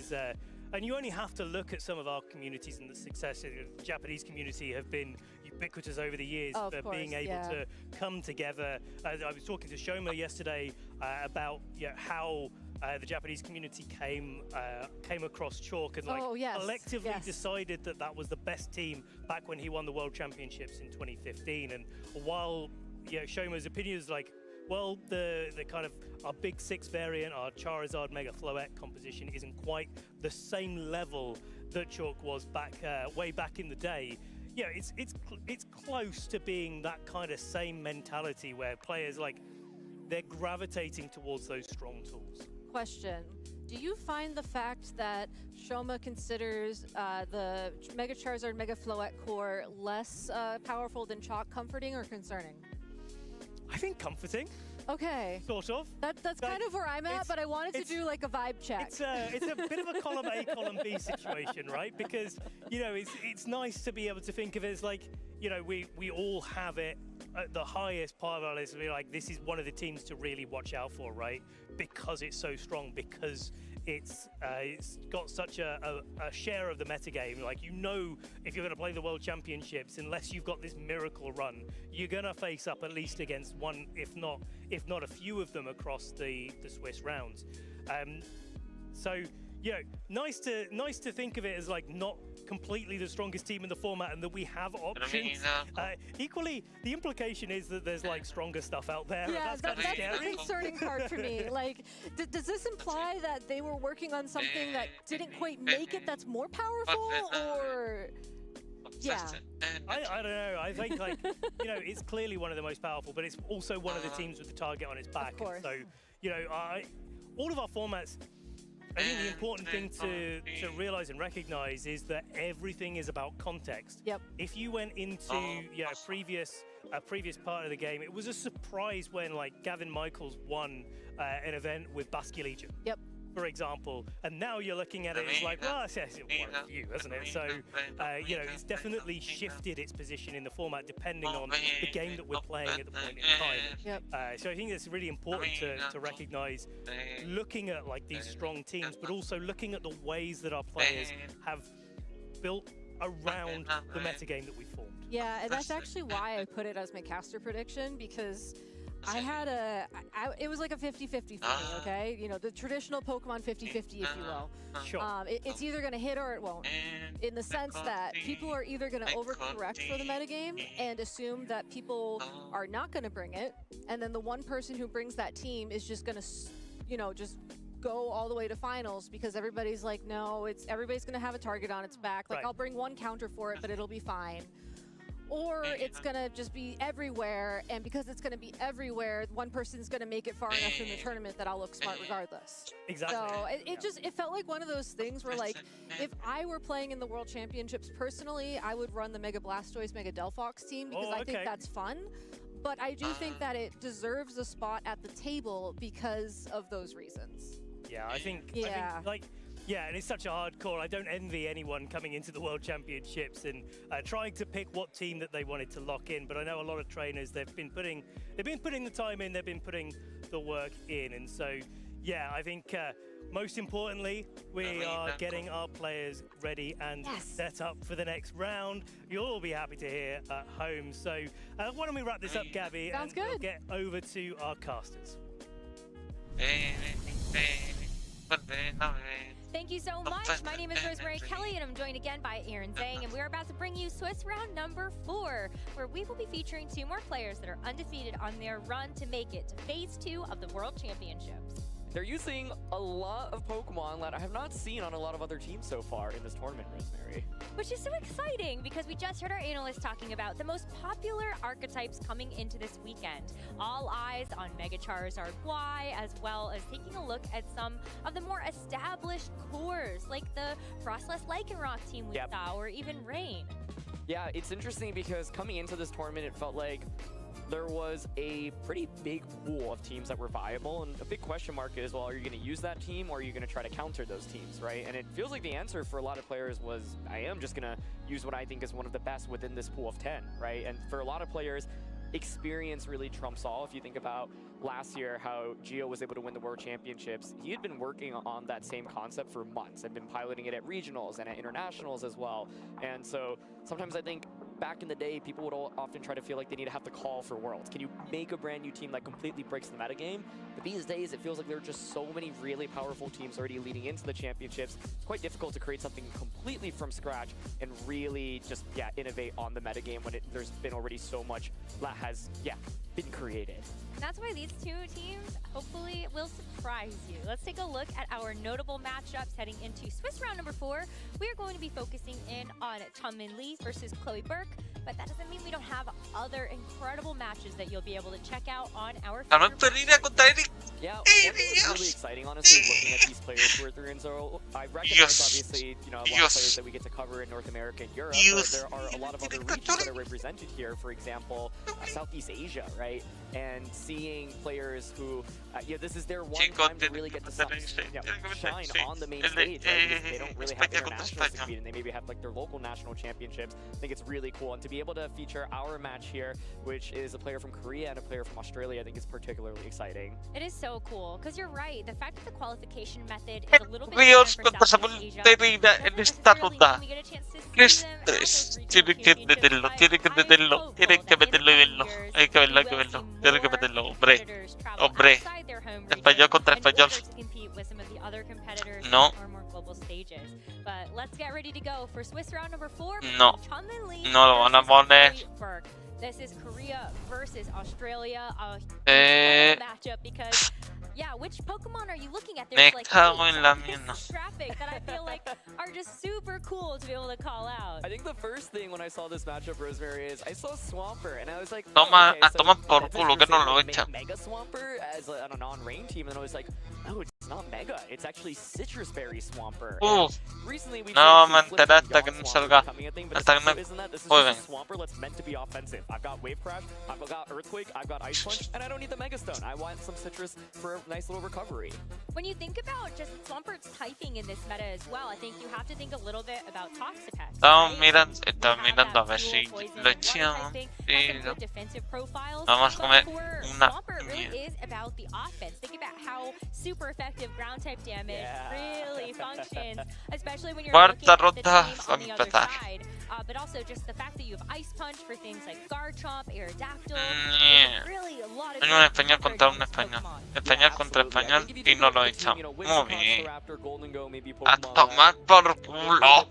S11: And you only have to look at some of our communities and the success. The Japanese community have been ubiquitous over the years for being able to come together. I was talking to Shoma yesterday about how the Japanese community came across Chalk and collectively decided that was the best team back when he won the World Championships in 2015. And while Shoma's opinion is like, well, the kind of our Big Six variant, our Charizard Mega Floette composition isn't quite the same level that Chalk was way back in the day. Yeah, it's close to being that kind of same mentality where players they're gravitating towards those strong tools.
S18: Question: do you find the fact that Shoma considers the Mega Charizard Mega Floette core less powerful than Chalk comforting or concerning?
S11: I think comforting.
S18: Okay.
S11: Sort of.
S18: That's kind of where I'm at, but I wanted to do like a vibe check.
S11: It's a bit of a column A, column B situation, right? Because, it's nice to be able to think of it as we all have it at the highest part of our list. We're like, this is one of the teams to really watch out for, right? Because it's so strong, because it's got such a share of the metagame. If you're going to play the World Championships, unless you've got this miracle run, you're going to face up at least against one, if not a few of them across the Swiss rounds. Nice to think of it as not completely the strongest team in the format and that we have options. Equally, the implication is that there's stronger stuff out there.
S18: Yeah,
S11: and that's
S18: the concerning part for me. Does this imply that they were working on something that didn't quite make it that's more powerful, or? Yeah.
S11: I don't know. I think it's clearly one of the most powerful, but it's also one of the teams with the target on its back.
S18: Of course.
S11: And so, all of our formats, I think the important thing to realize and recognize is that everything is about context.
S18: Yep.
S11: If you went into a previous part of the game, it was a surprise when Gavin Michaels won an event with Basque Legion.
S18: Yep.
S11: For example, and now you're looking at it as well, it worked for you, hasn't it? So, it's definitely shifted its position in the format depending on the game that we're playing at the point in time.
S18: Yep.
S11: So I think it's really important to recognize, looking at these strong teams, but also looking at the ways that our players have built around the metagame that we formed.
S18: Yeah, and that's actually why I put it as my caster prediction, because I had it was like a 50-50 for me, okay? You know, the traditional Pokemon 50-50, if you will.
S11: Sure.
S18: It's either going to hit or it won't. In the sense that people are either going to overcorrect for the metagame and assume that people are not going to bring it, and then the one person who brings that team is just going to, you know, just go all the way to finals because everybody's like, no, everybody's going to have a target on its back. Like, I'll bring one counter for it, but it'll be fine. Or it's going to just be everywhere, and because it's going to be everywhere, one person's going to make it far enough in the tournament that I'll look smart regardless.
S11: Exactly.
S18: So it felt like one of those things where, like, if I were playing in the World Championships personally, I would run the Mega Blastoise, Mega Delphox team because I think that's fun. But I do think that it deserves a spot at the table because of those reasons.
S11: Yeah, I think like... Yeah, and it's such a hard call. I don't envy anyone coming into the World Championships and trying to pick what team that they wanted to lock in. But I know a lot of trainers, they've been putting the time in, they've been putting the work in. And so, yeah, I think most importantly, we are getting our players ready and set up for the next round. You'll all be happy to hear at home. So why don't we wrap this up, Gabby?
S18: Sounds good.
S11: We'll get over to our casters.
S19: Thank you so much. My name is Rosemary Kelly, and I'm joined again by Aaron Zhang, and we're about to bring you Swiss round number 4, where we will be featuring 2 more players that are undefeated on their run to make it to Phase 2 of the World Championships.
S6: They're using a lot of Pokemon that I have not seen on a lot of other teams so far in this tournament, Rosemary.
S19: Which is so exciting because we just heard our analysts talking about the most popular archetypes coming into this weekend. All eyes on Mega Charizard Y, as well as taking a look at some of the more established cores, like the Frostless Lycanroc team we saw, or even Rain.
S6: Yeah, it's interesting because coming into this tournament, it felt like there was a pretty big pool of teams that were viable, and a big question mark is, well, are you going to use that team, or are you going to try to counter those teams, right? And it feels like the answer for a lot of players was, I am just going to use what I think is one of the best within this pool of 10, right? And for a lot of players, experience really trumps all. If you think about last year, how Gio was able to win the World Championships, he had been working on that same concept for months and been piloting it at regionals and at internationals as well. And so sometimes I think back in the day, people would often try to feel like they need to have to call for Worlds. Can you make a brand new team that completely breaks the metagame? But these days, it feels like there are just so many really powerful teams already leading into the championships. It's quite difficult to create something completely from scratch and really just, innovate on the metagame when there's been already so much that has, been created.
S19: And that's why these 2 teams hopefully will surprise you. Let's take a look at our notable matchups heading into Swiss round number 4. We are going to be focusing in on Chunmin Lee versus Chloe Burke, but that doesn't mean we don't have other incredible matches that you'll be able to check out on our
S6: Yeah, what's really exciting, honestly, looking at these players who are 3-0. I recognize, obviously, a lot of players that we get to cover in North America and Europe, but there are a lot of other regions that are represented here. For example, Southeast Asia, right? And seeing players who, this is their one time to really get to shine on the main stage, right? Because they don't really have internationals to compete, and they maybe have like their local national championships. I think it's really cool, and to be able to feature our match here, which is a player from Korea and a player from Australia, I think is particularly exciting.
S19: It is so cool, because you're right. The fact that the qualification method is a little bit different for Southeast Asia.
S2: En esta ronda. ¿Qué estrés? Tienen que meterlo, tienen que meterlo, tienen que meterlo y verlo. Hay que verlo, hay que verlo. Tienen que meterlo, hombre. Hombre. Español contra español. No. No. No lo van a poner.
S19: This is Korea versus Australia. Matchup because, which Pokemon are you looking at? There's like traffic that I feel like are just super cool to be able to call out.
S6: I think the first thing when I saw this matchup, Rosemary, is I saw Swampert, and I was like,
S2: toma por culo que no lo echan.
S6: Mega Swampert as a non-rain team, and I was like, no, it's not Mega, it's actually Citrus Berry Swampert. Recently we
S2: no me enteré hasta que no salga, hasta que me jueguen.
S6: Swampert that's meant to be offensive. I've got Wave Crash, I've got Earthquake, I've got Ice Punch, and I don't need the Mega Stone. I want some Citrus for a nice little recovery.
S19: When you think about just Swampert's typing in this meta as well, I think you have to think a little bit about Toxapex.
S2: Estamos mirando a ver si lo echan. Vamos a comer
S19: really is about the offense. Think about how super effective ground type damage really functions, especially when you're looking at the team on the other side. But also just the fact that you have Ice Punch for things like Garchomp, Aerodactyl. Really a lot of
S2: un español contra un español. Español contra español y no lo he hecho. Muy bien. A tomar por culo.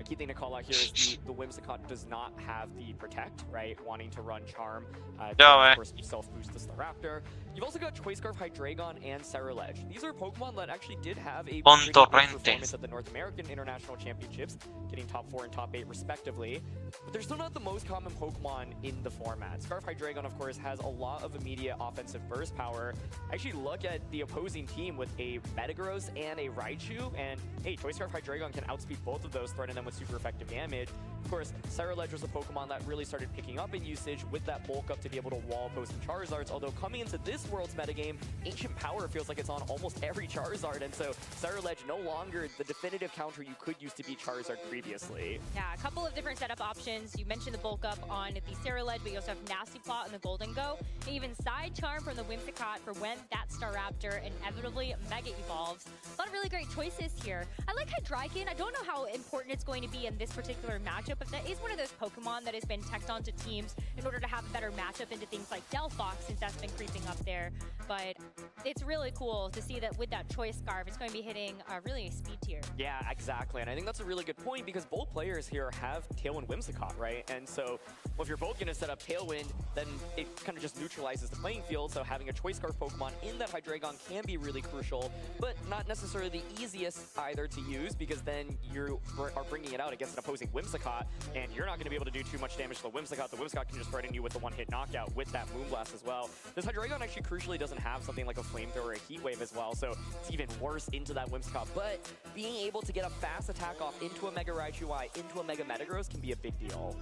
S6: Key thing to call out here is the Whimsicott does not have the Protect, right? Wanting to run Charm. Of course, you self-boost the Staraptor. You've also got Choice Scarf, Hydreigon, and Cerulege. These are Pokemon that actually did have a pretty good performance at the North American International Championships, getting top 4 and top 8 respectively. But they're still not the most common Pokemon in the format. Scarf Hydreigon, of course, has a lot of immediate offensive burst power. Actually, look at the opposing team with a Metagross and a Raichu, and hey, Choice Scarf Hydreigon can outspeed both of those, threatening them with super effective damage. Of course, Cerulege was a Pokemon that really started picking up in usage with that bulk up to be able to wall opposing Charizards, although coming into this world's metagame, Ancient Power feels like it's on almost every Charizard, and so Cerulege no longer the definitive counter you could use to beat Charizard previously.
S19: Yeah, a couple of different setup options. You mentioned the bulk up on the Cerulege, but you also have Nasty Plot on the Golden Go, and even Side Charm from the Whimsicott for when that Staraptor inevitably Mega Evolves. A lot of really great choices here. I like Hydreigon. I don't know how important it's going to be in this particular matchup, but that is one of those Pokemon that has been teched onto teams in order to have a better matchup into things like Delphox, since that's been creeping up there. But it's really cool to see that with that Choice Scarf, it's going to be hitting really a speed tier.
S6: Yeah, exactly. And I think that's a really good point because both players here have Tailwind Whimsicott, right? And so if you're both going to set up Tailwind, then it kind of just neutralizes the playing field. So having a Choice Scarf Pokemon in that Hydreigon can be really crucial, but not necessarily the easiest either to use because then you are bringing it out against an opposing Whimsicott, and you're not going to be able to do too much damage to the Whimsicott. The Whimsicott can just threaten you with the one-hit knockout with that Moonblast as well. This Hydreigon actually crucially doesn't have something like a Flamethrower or a Heat Wave as well, so it's even worse into that Whimsicott. But being able to get a fast attack off into a Mega Raichu Y, into a Mega Metagross can be a big deal.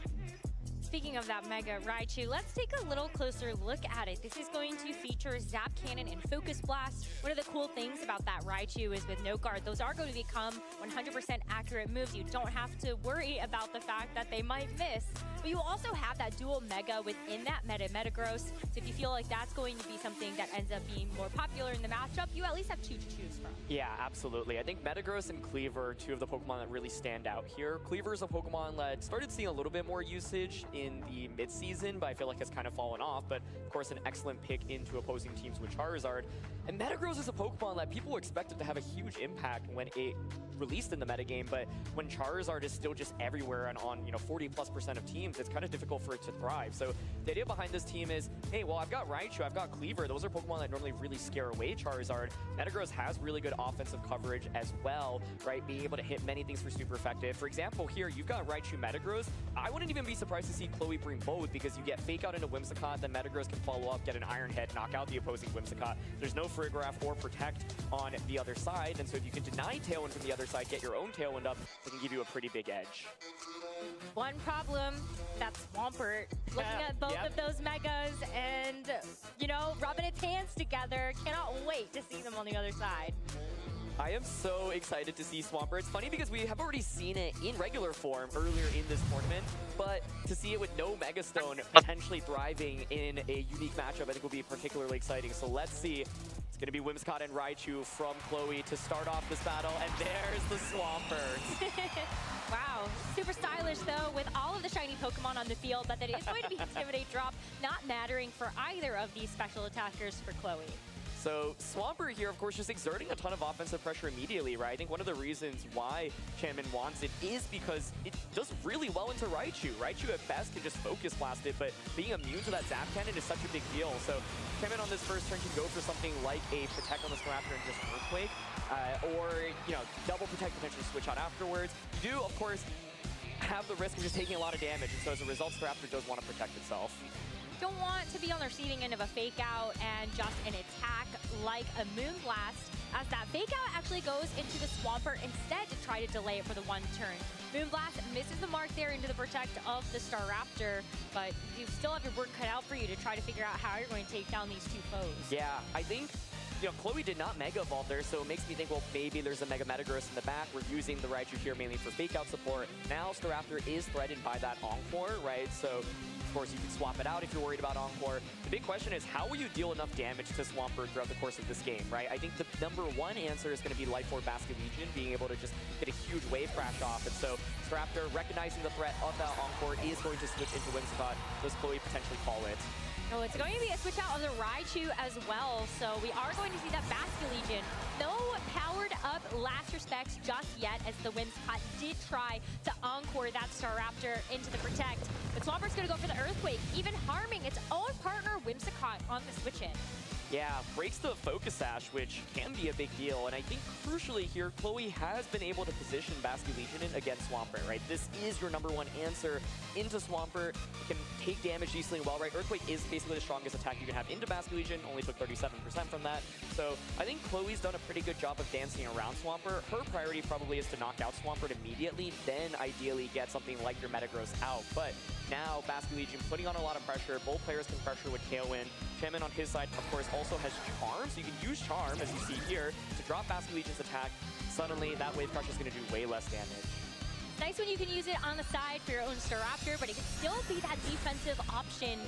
S19: Speaking of that Mega Raichu, let's take a little closer look at it. This is going to feature Zap Cannon and Focus Blast. One of the cool things about that Raichu is with no guard, those are going to become 100% accurate moves. You don't have to worry about the fact that they might miss. But you also have that dual Mega within that Metagross. So if you feel like that's going to be something that ends up being more popular in the matchup, you at least have two to choose from.
S6: Yeah, absolutely. I think Metagross and Cleaver are two of the Pokemon that really stand out here. Cleaver is a Pokemon that started seeing a little bit more usage in the mid-season, but I feel like it's kind of fallen off. But of course, an excellent pick into opposing teams with Charizard. And Metagross is a Pokemon that people expected to have a huge impact when it released in the metagame, but when Charizard is still just everywhere and on 40+% of teams, it's kind of difficult for it to thrive. So the idea behind this team is, hey, well, I've got Raichu, I've got Cleaver. Those are Pokemon that normally really scare away Charizard. Metagross has really good offensive coverage as well, right? Being able to hit many things for super effective. For example, here, you've got Raichu Metagross. I wouldn't even be surprised to see Chloe bring both because you get Fake Out into Whimsicott, then Metagross can follow up, get an Iron Head, knock out the opposing Whimsicott. There's no Frigoraph or Protect on the other side, and so if you can deny Tailwind from the other side, get your own Tailwind up, it can give you a pretty big edge.
S19: One problem, that's Swampert. Looking at both of those Megas and, rubbing its hands together. Cannot wait to see them on the other side.
S6: I am so excited to see Swampert. It's funny because we have already seen it in regular form earlier in this tournament, but to see it with no Mega Stone potentially thriving in a unique matchup, I think will be particularly exciting. So let's see. It's going to be Whimsicott and Raichu from Chloe to start off this battle, and there's the Swampert.
S19: Wow, super stylish though, with all of the shiny Pokemon on the field, but that is going to be Intimidate drop, not mattering for either of these special attackers for Chloe.
S6: So Swampert here, of course, just exerting a ton of offensive pressure immediately, right? I think one of the reasons why Chanman wants it is because it does really well into Raichu. Raichu at best can just Focus Blast it, but being immune to that Zap Cannon is such a big deal. So Chanman on this first turn can go for something like a Protect on the Staraptor and just Earthquake, or, double Protect, potentially switch out afterwards. You do, of course, have the risk of just taking a lot of damage, and so as a result, Staraptor does want to protect itself.
S19: Don't want to be on the receiving end of a Fake Out and just an attack like a Moonblast, as that Fake Out actually goes into the Swampert instead to try to delay it for the one turn. Moonblast misses the mark there into the Protect of the Staraptor, but you still have your work cut out for you to try to figure out how you're going to take down these two foes.
S6: Yeah, I think Chloe did not Mega Evolve there, so it makes me think, well, maybe there's a Mega Metagross in the back. We're using the Raichu here mainly for Fake Out support. Now Staraptor is threatened by that Encore, right? So Of course, you can swap it out if you're worried about Encore. The big question is, how will you deal enough damage to Swampert throughout the course of this game, right? I think the #1 answer is going to be Life Orb Basket Legion, being able to just get a huge wave crash off. And so Staraptor, recognizing the threat of that Encore, is going to switch into Whimsicott. Does Chloe potentially call it?
S19: Oh, it's going to be a switch out of the Raichu as well, so we are going to see that Basket Legion. No powered up last respects just yet, as the Whimsicott did try to Encore that Staraptor into the Protect. But Swampert's going to go for the Earthquake, even harming its own partner Whimsicott on the switch in.
S6: Yeah, breaks the Focus Sash, which can be a big deal. And I think crucially here, Chloe has been able to position Basket Legion in against Swampert, right? This is your #1 answer into Swampert. It can take damage decently well, right? Earthquake is basically the strongest attack you can have into Basket Legion, only took 37% from that. So I think Chloe's done a pretty good job of dancing around Swampert. Her priority probably is to knock out Swampert immediately, then ideally get something like your Metagross out. But now Basket Legion putting on a lot of pressure. Both players can pressure with Kailwind. Chairman on his side, of course, also has Charm, so you can use Charm, as you see here, to drop Basket Legion's attack. Suddenly, that Wave Crush is going to do way less damage.
S19: Nice when you can use it on the side for your own Staraptor, but it can still be that defensive option.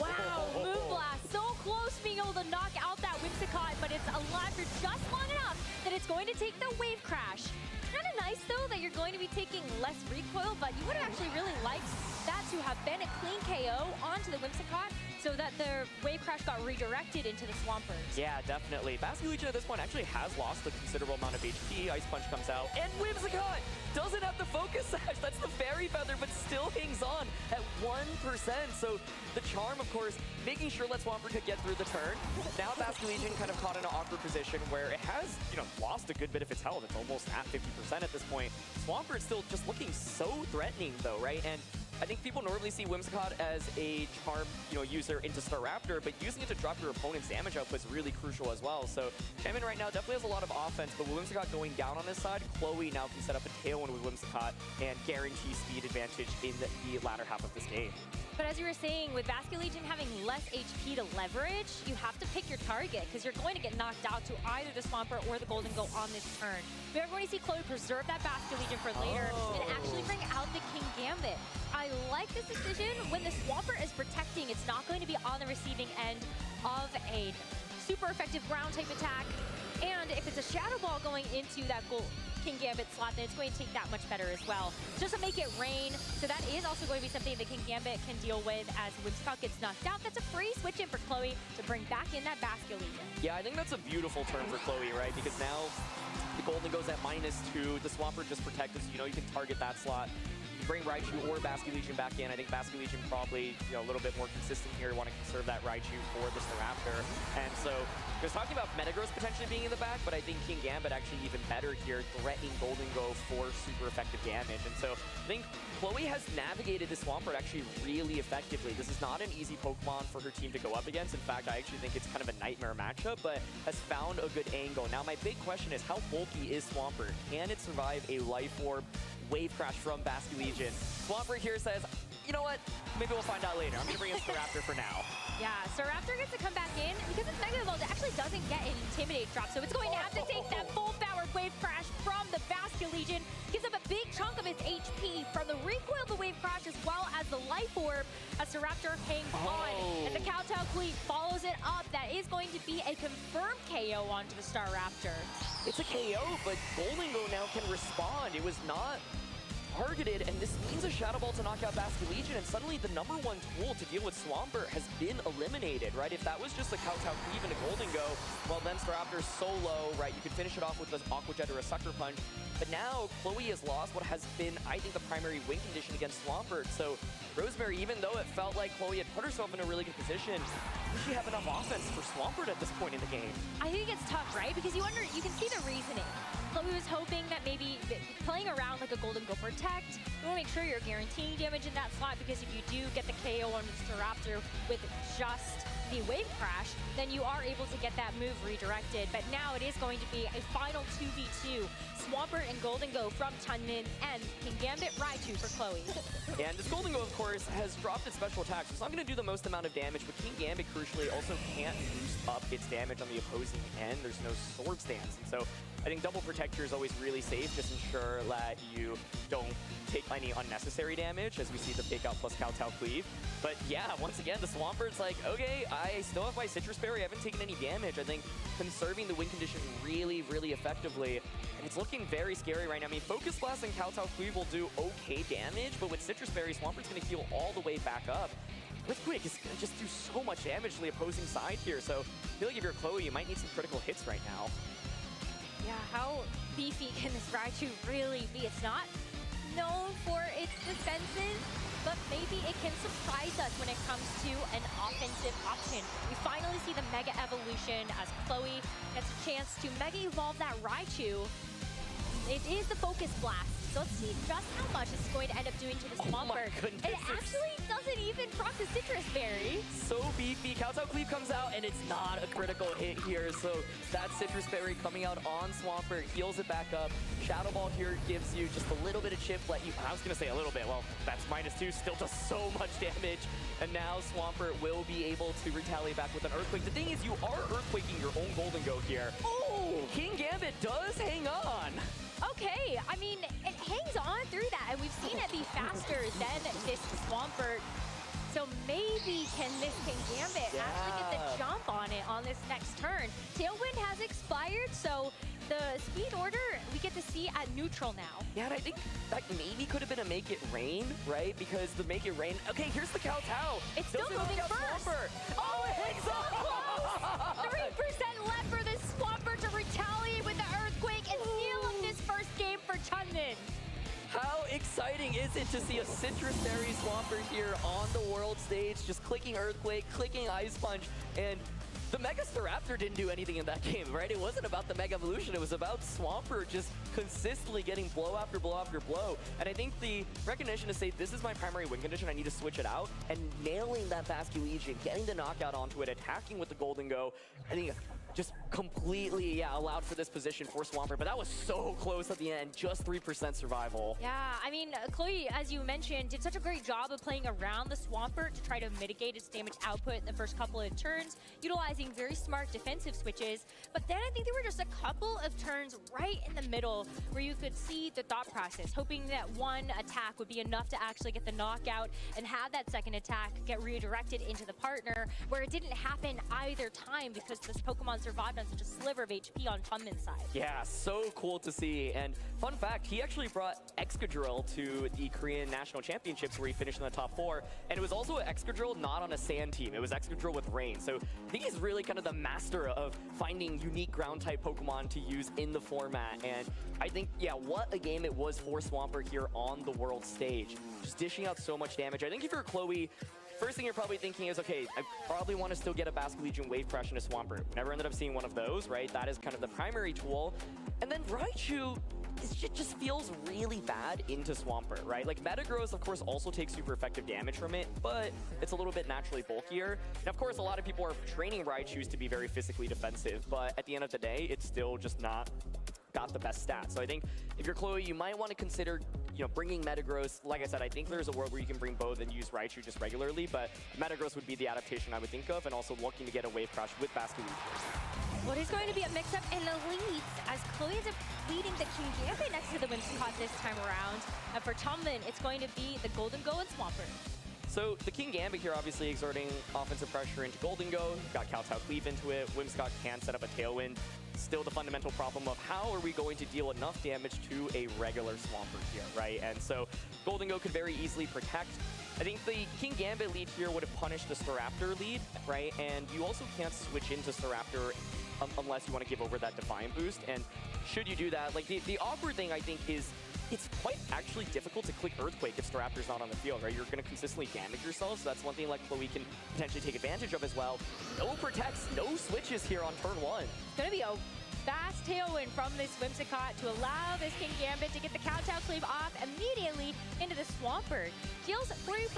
S19: Wow, Moonblast, so close to being able to knock out that Whimsicott, but it's alive for just long enough that it's going to take the Wave Crash. Kind of nice, though, that you're going to be taking less recoil, but you would have actually really liked that to have been a clean KO onto the Whimsicott, so that the Wave Crash got redirected into the Swampert.
S6: Yeah, definitely. Basket Legion at this point actually has lost a considerable amount of HP. Ice Punch comes out, and Whimsicott doesn't have the Focus Sash. That's the Fairy Feather, but still hangs on at 1%. So the Charm, of course, making sure that Swampert could get through the turn. Now Basket Legion kind of caught in an awkward position where it has, lost a good bit of its health. It's almost at 50% at this point. Swampert's still just looking so threatening, though, right? And I think people normally see Whimsicott as a Charm, user into Staraptor, but using it to drop your opponent's damage output is really crucial as well. So Shaman right now definitely has a lot of offense, but with Whimsicott going down on his side, Chloe now can set up a Tailwind with Whimsicott and guarantee speed advantage in the latter half of this game.
S19: But as you were saying, with Basket Legion having less HP to leverage, you have to pick your target, because you're going to get knocked out to either the Swampert or the Golden Go on this turn. We are going to see Chloe preserve that Basket Legion for later and actually bring out the King Gambit. I like this decision. When the Swampert is protecting, it's not going to be on the receiving end of a super effective ground type attack. And if it's a Shadow Ball going into that King Gambit slot, then it's going to take that much better as well. Just to make it rain. So that is also going to be something that King Gambit can deal with as Whimsicott gets knocked out. That's a free switch in for Chloe to bring back in that Basket Legion.
S6: Yeah, I think that's a beautiful turn for Chloe, right? Because now the Golden goes at -2. The Swampert just protected, so you can target that slot. Bring Raichu or Basket Legion back in. I think Basket Legion probably a little bit more consistent here, want to conserve that Raichu for the Staraptor. And so there's talking about Metagross potentially being in the back, but I think King Gambit actually even better here, threatening Golden Go for super effective damage. And so I think Chloe has navigated the Swampert actually really effectively. This is not an easy Pokemon for her team to go up against. In fact, I actually think it's kind of a nightmare matchup, but has found a good angle. Now, my big question is, how bulky is Swampert? Can it survive a Life Orb Wave Crash from Basket Legion? Swampert here says, you know what? Maybe we'll find out later. I'm going to bring in Staraptor for now.
S19: Yeah, Staraptor gets to come back in. Because it's negative mode, it actually doesn't get an Intimidate drop. So it's going to have to take that full-powered Wave Crash from the Basket Legion. Gives up a big chunk of its HP from the recoil of the Wave Crash as well as the Life Orb. As Staraptor hangs on. And the Kowtow Queen follows it up. That is going to be a confirmed KO onto the Staraptor.
S6: It's a KO, but Golden Go now can respond. It was not targeted, and this means a Shadow Ball to knock out Basket Legion, and suddenly the #1 tool to deal with Swampert has been eliminated, right? If that was just a Kowtow Cleave and a Golden Go, well then Staraptor's so low, right? You could finish it off with an Aqua Jet or a Sucker Punch, but now Chloe has lost what has been, I think, the primary win condition against Swampert. So Rosemary, even though it felt like Chloe had put herself in a really good position, does she have enough offense for Swampert at this point in the game?
S19: I think it's tough, right? Because you can see the reasoning. Chloe was hoping that maybe playing around like a Golden Go Protect, you want to make sure you're guaranteeing damage in that slot, because if you do get the KO on the Staraptor with just the Wave Crash, then you are able to get that move redirected. But now it is going to be a final 2v2. Swampert and Golden Go from Chunmin and King Gambit Raichu for Chloe.
S6: And this Golden Go, of course, has dropped its special attack, so it's not going to do the most amount of damage, but King Gambit, crucially, also can't boost up its damage on the opposing end. There's no Sword Stance, and so I think double protect here is always really safe. Just ensure that you don't take any unnecessary damage, as we see the fake out plus Kowtow cleave. But yeah, once again, the Swampert, like, okay, I still have my Citrus Berry. I haven't taken any damage. I think conserving the win condition really, really effectively. And it's looking very scary right now. I mean, Focus Blast and Kowtow cleave will do okay damage, but with Citrus Berry, Swampert's going to heal all the way back up. Earthquake is going to just do so much damage to the opposing side here. So I feel like if you're Chloe, you might need some critical hits right now.
S19: Yeah, how beefy can this Raichu really be? It's not known for its defenses, but maybe it can surprise us when it comes to an offensive option. We finally see the Mega Evolution as Chloe gets a chance to Mega Evolve that Raichu. It is the Focus Blast. So let's see just how much this is going to end up doing to the Swampert. It actually doesn't even proc the Citrus Berry.
S6: So beefy. Kowtow Cleave comes out, and it's not a critical hit here. So that Citrus Berry coming out on Swampert heals it back up. Shadow Ball here gives you just a little bit of chip. I was going to say a little bit. Well, that's -2. Still does so much damage. And now Swampert will be able to retaliate back with an Earthquake. The thing is, you are Earthquaking your own Golden Go here. Oh! King Gambit does hang on.
S19: Okay, I mean, it hangs on through that, and we've seen it be faster than this Swampert. So maybe can this King Gambit actually get the jump on it on this next turn? Tailwind has expired, so the speed order we get to see at neutral now.
S6: Yeah, and I think that maybe could have been a Make It Rain, right? Because the Make It Rain, okay, here's the Kowtow.
S19: It's still moving first.
S6: Oh, it hits up!
S19: 3% left for this Swampert to retaliate with the Earthquake and seal up this first game for Chunmin.
S6: How exciting is it to see a Citrus Berry Swampert here on the world stage, just clicking Earthquake, clicking Ice Punch, and the Mega Staraptor didn't do anything in that game, right? It wasn't about the Mega Evolution, it was about Swampert just consistently getting blow after blow after blow. And I think the recognition to say, this is my primary win condition, I need to switch it out, and nailing that Basculegion, getting the knockout onto it, attacking with the Golden Go, I think just completely, allowed for this position for Swampert, but that was so close at the end, just 3% survival.
S19: Yeah, I mean, Chloe, as you mentioned, did such a great job of playing around the Swampert to try to mitigate its damage output in the first couple of turns, utilizing very smart defensive switches, but then I think there were just a couple of turns right in the middle where you could see the thought process, hoping that one attack would be enough to actually get the knockout and have that second attack get redirected into the partner, where it didn't happen either time because this Pokemon survived on such a sliver of HP on Chunmin's side.
S6: Yeah, so cool to see. And fun fact, he actually brought Excadrill to the Korean National Championships where he finished in the top 4. And it was also an Excadrill not on a sand team. It was Excadrill with rain. So I think he's really kind of the master of finding unique ground type Pokemon to use in the format. And I think, what a game it was for Swampert here on the world stage. Just dishing out so much damage. I think if you're Chloe, first thing you're probably thinking is, okay, I probably want to still get a Basculegion Wave Crash into Swampert. Never ended up seeing one of those, right? That is kind of the primary tool. And then Raichu, it just feels really bad into Swampert, right? Like, Metagross, of course, also takes super effective damage from it, but it's a little bit naturally bulkier. And of course, a lot of people are training Raichus to be very physically defensive, but at the end of the day, it's still just not got the best stats. So I think if you're Chloe, you might want to consider, bringing Metagross. Like I said, I think there's a world where you can bring both and use Raichu just regularly, but Metagross would be the adaptation I would think of, and also looking to get a Wave Crash with Basculegion.
S19: What is going to be a mix-up in the leads as Chloe is leading the King Gambit next to the Whimsicott this time around. And for Chunmin, it's going to be the Golden Go and Swampert.
S6: So the King Gambit here obviously exerting offensive pressure into Golden Go, got Kowtow Cleave into it, Whimsicott can set up a Tailwind. Still the fundamental problem of how are we going to deal enough damage to a regular Swampert here, right? And so Golden Go could very easily protect. I think the King Gambit lead here would have punished the Staraptor lead, right? And you also can't switch into Staraptor unless you want to give over that Divine Boost. And should you do that, like the awkward thing I think is it's quite actually difficult to click Earthquake if Staraptor's not on the field, right? You're going to consistently damage yourself, so that's one thing like Chloe can potentially take advantage of as well. No protects, no switches here on turn 1.
S19: It's going to be a fast Tailwind from this Whimsicott to allow this King Gambit to get the Kowtow Cleave off immediately into the Swampert. Deals 3%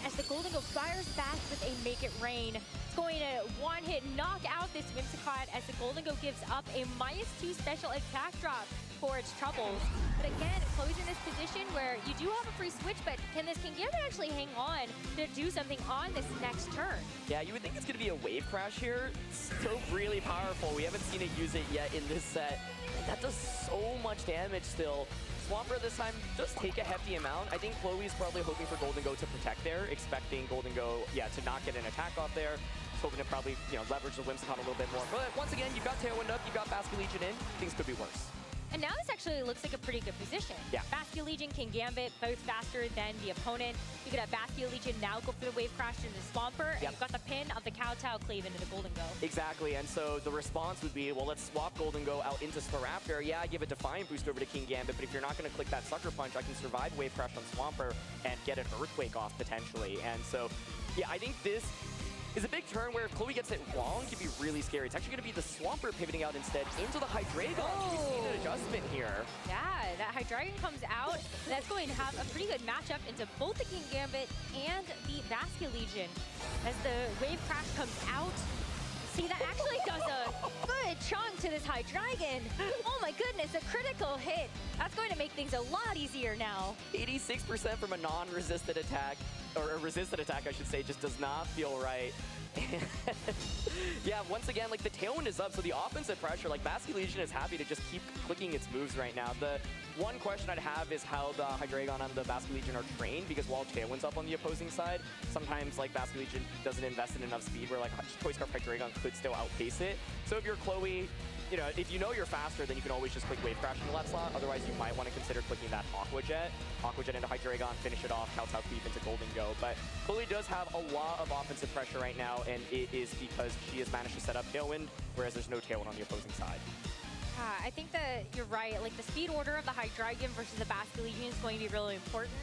S19: as the Golden Go fires back with a Make It Rain. It's going to one-hit knock out this Whimsicott as the Golden Go gives up a -2 special attack drop. Forage Troubles. But again, Chloe's in this position where you do have a free switch, but can this Kingambit actually hang on to do something on this next turn?
S10: Yeah, you would think it's going to be a wave crash here. Still really powerful. We haven't seen it use it yet in this set. And that does so much damage still. Swampert this time does take a hefty amount. I think Chloe's probably hoping for Golden Go to protect there, expecting Golden Go, to not get an attack off there. Hoping to probably, leverage the Whimsicott a little bit more. But once again, you've got Tailwind up, you've got Basculegion in. Things could be worse.
S19: And now this actually looks like a pretty good position.
S10: Yeah.
S19: Basculegion, Kingambit, both faster than the opponent. You could have Basculegion now go for the Wave Crash into Swampert, and you've got the pin of the Kowtow Cleave into the Golden Go.
S10: Exactly, and so the response would be, well, let's swap Golden Go out into Staraptor. Yeah, give a Defiant boost over to Kingambit, but if you're not going to click that Sucker Punch, I can survive Wave Crash on Swampert and get an Earthquake off potentially. And so, yeah, I think this is a big turn where if Chloe gets it wrong, it could be really scary. It's actually going to be the Swampert pivoting out instead into the Hydreigon. We've seen an adjustment here.
S19: Yeah, that Hydreigon comes out. That's going to have a pretty good matchup into both the Kingambit and the Basculegion. As the Wave Crash comes out, see, that actually does a good chunk to this Hydreigon. Oh my goodness, a critical hit. That's going to make things a lot easier now.
S10: 86% from a non-resisted attack, or a resisted attack, I should say, just does not feel right. Yeah, once again, like, the Tailwind is up, so the offensive pressure, like, Basculegion is happy to just keep clicking its moves right now. The one question I'd have is how the Hydreigon and the Basculegion are trained, because while Tailwind's up on the opposing side, sometimes, like, Basculegion doesn't invest in enough speed where, like, Toy Scarf Hydreigon could still outpace it. So if you're Chloe, if you know you're faster, then you can always just click Wave Crash in the left slot. Otherwise, you might want to consider clicking that Aqua Jet. Aqua Jet into Hydreigon, finish it off, Kowtow Cleave into Golden Go. But Chloe does have a lot of offensive pressure right now, and it is because she has managed to set up Tailwind, whereas there's no Tailwind on the opposing side.
S19: I think that you're right. Like, the speed order of the Hydreigon versus the Basculegion is going to be really important.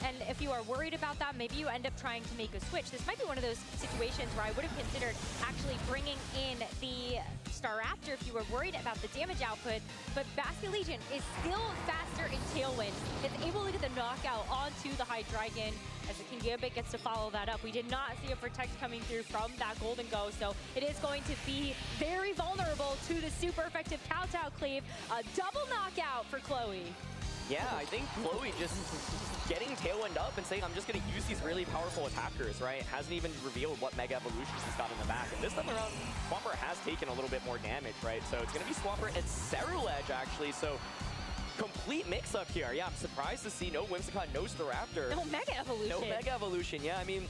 S19: And if you are worried about that, maybe you end up trying to make a switch. This might be one of those situations where I would have considered actually bringing in the Staraptor if you were worried about the damage output. But Basculegion is still faster in Tailwind. It's able to get the knockout onto the Hydreigon as the Kingambit gets to follow that up. We did not see a Protect coming through from that Golden Go, so it is going to be very vulnerable to the super effective Kowtow Cleave. A double knockout for Chloe.
S10: Yeah, I think Chloe just getting Tailwind up and saying, I'm just going to use these really powerful attackers, right? Hasn't even revealed what Mega Evolutions he's got in the back. And this time around, Swampert has taken a little bit more damage, right? So it's going to be Swampert and Ceruledge, actually. So complete mix-up here. Yeah, I'm surprised to see no Whimsicott, no Staraptor.
S19: No Mega Evolution.
S10: No Mega Evolution, yeah. I mean,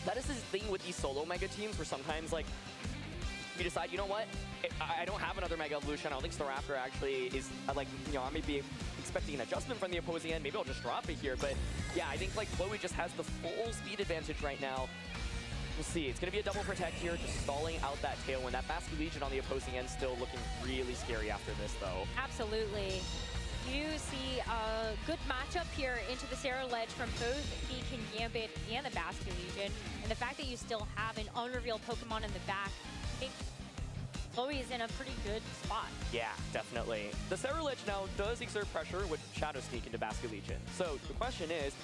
S10: that is the thing with these solo Mega teams where sometimes, like, you decide, you know what? I don't have another Mega Evolution. I don't think Staraptor actually is, like, I may be expecting an adjustment from the opposing end. Maybe I'll just drop it here. But yeah, I think, like, Chloe just has the full speed advantage right now. We'll see. It's going to be a double protect here, just stalling out that Tailwind. That Basculegion on the opposing end still looking really scary after this, though.
S19: Absolutely. You see a good matchup here into the Ceruledge from both the Kingambit and the Basculegion. And the fact that you still have an unrevealed Pokemon in the back, I think Chloe is in a pretty good spot.
S10: Yeah, definitely. The Ceruledge now does exert pressure with Shadow Sneak into Basculegion. So the question is,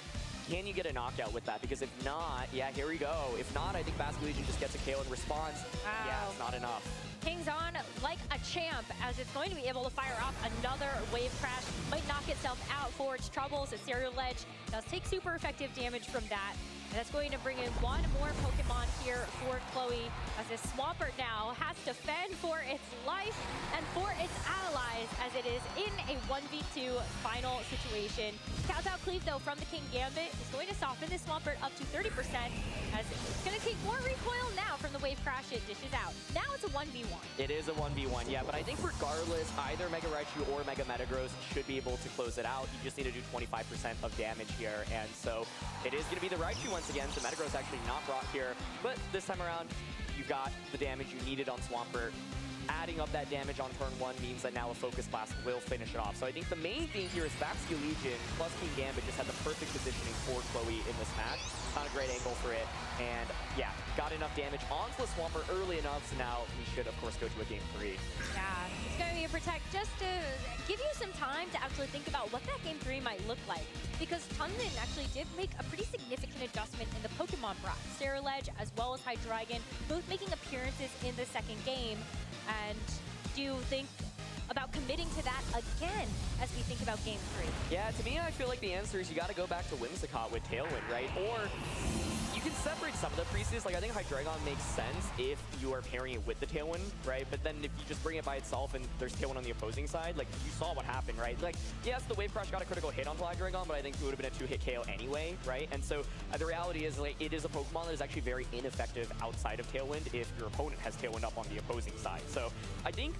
S10: can you get a knockout with that? Because if not, yeah, here we go. If not, I think Basculegion just gets a KO in response.
S19: Wow.
S10: Yeah, it's not enough.
S19: Hangs on like a champ as it's going to be able to fire off another Wave Crash. Might knock itself out for its troubles as Ceruledge does take super effective damage from that. And that's going to bring in one more Pokemon here for Chloe as this Swampert now has to fend for its life and for its allies as it is in a 1v2 final situation. Kowtow Cleave, though, from the Kingambit is going to soften this Swampert up to 30% as it's going to take more recoil now from the Wave Crash it dishes out. Now it's a 1v1.
S10: It is a 1v1, yeah, but I think regardless, either Mega Raichu or Mega Metagross should be able to close it out. You just need to do 25% of damage here, and so it is going to be the Raichu once again. So Metagross actually not brought here, but this time around, you got the damage you needed on Swampert. Adding up that damage on turn 1 means that now a Focus Blast will finish it off. So I think the main thing here is Basculegion plus Kingambit just had the perfect positioning for Chloe in this match. Found a great angle for it, and yeah, got enough damage onto the Swampert early enough, so now we should, of course, go to a Game 3.
S19: Yeah, it's going to be a Protect just to give you some time to actually think about what that Game 3 might look like. Because Tunlin actually did make a pretty significant adjustment in the Pokemon brought. Ceruledge as well as Hydreigon, both making appearances in the second game. And do you think about committing to that again as we think about Game 3?
S10: Yeah, to me, I feel like the answer is you got to go back to Whimsicott with Tailwind, right? Or you can separate some of the pieces. Like, I think Hydreigon makes sense if you are pairing it with the Tailwind, right? But then if you just bring it by itself and there's Tailwind on the opposing side, like, you saw what happened, right? Like, yes, the Wave Crush got a critical hit onto Hydreigon, but I think it would have been a 2-hit KO anyway, right? And so the reality is, like, it is a Pokemon that is actually very ineffective outside of Tailwind if your opponent has Tailwind up on the opposing side. So I think,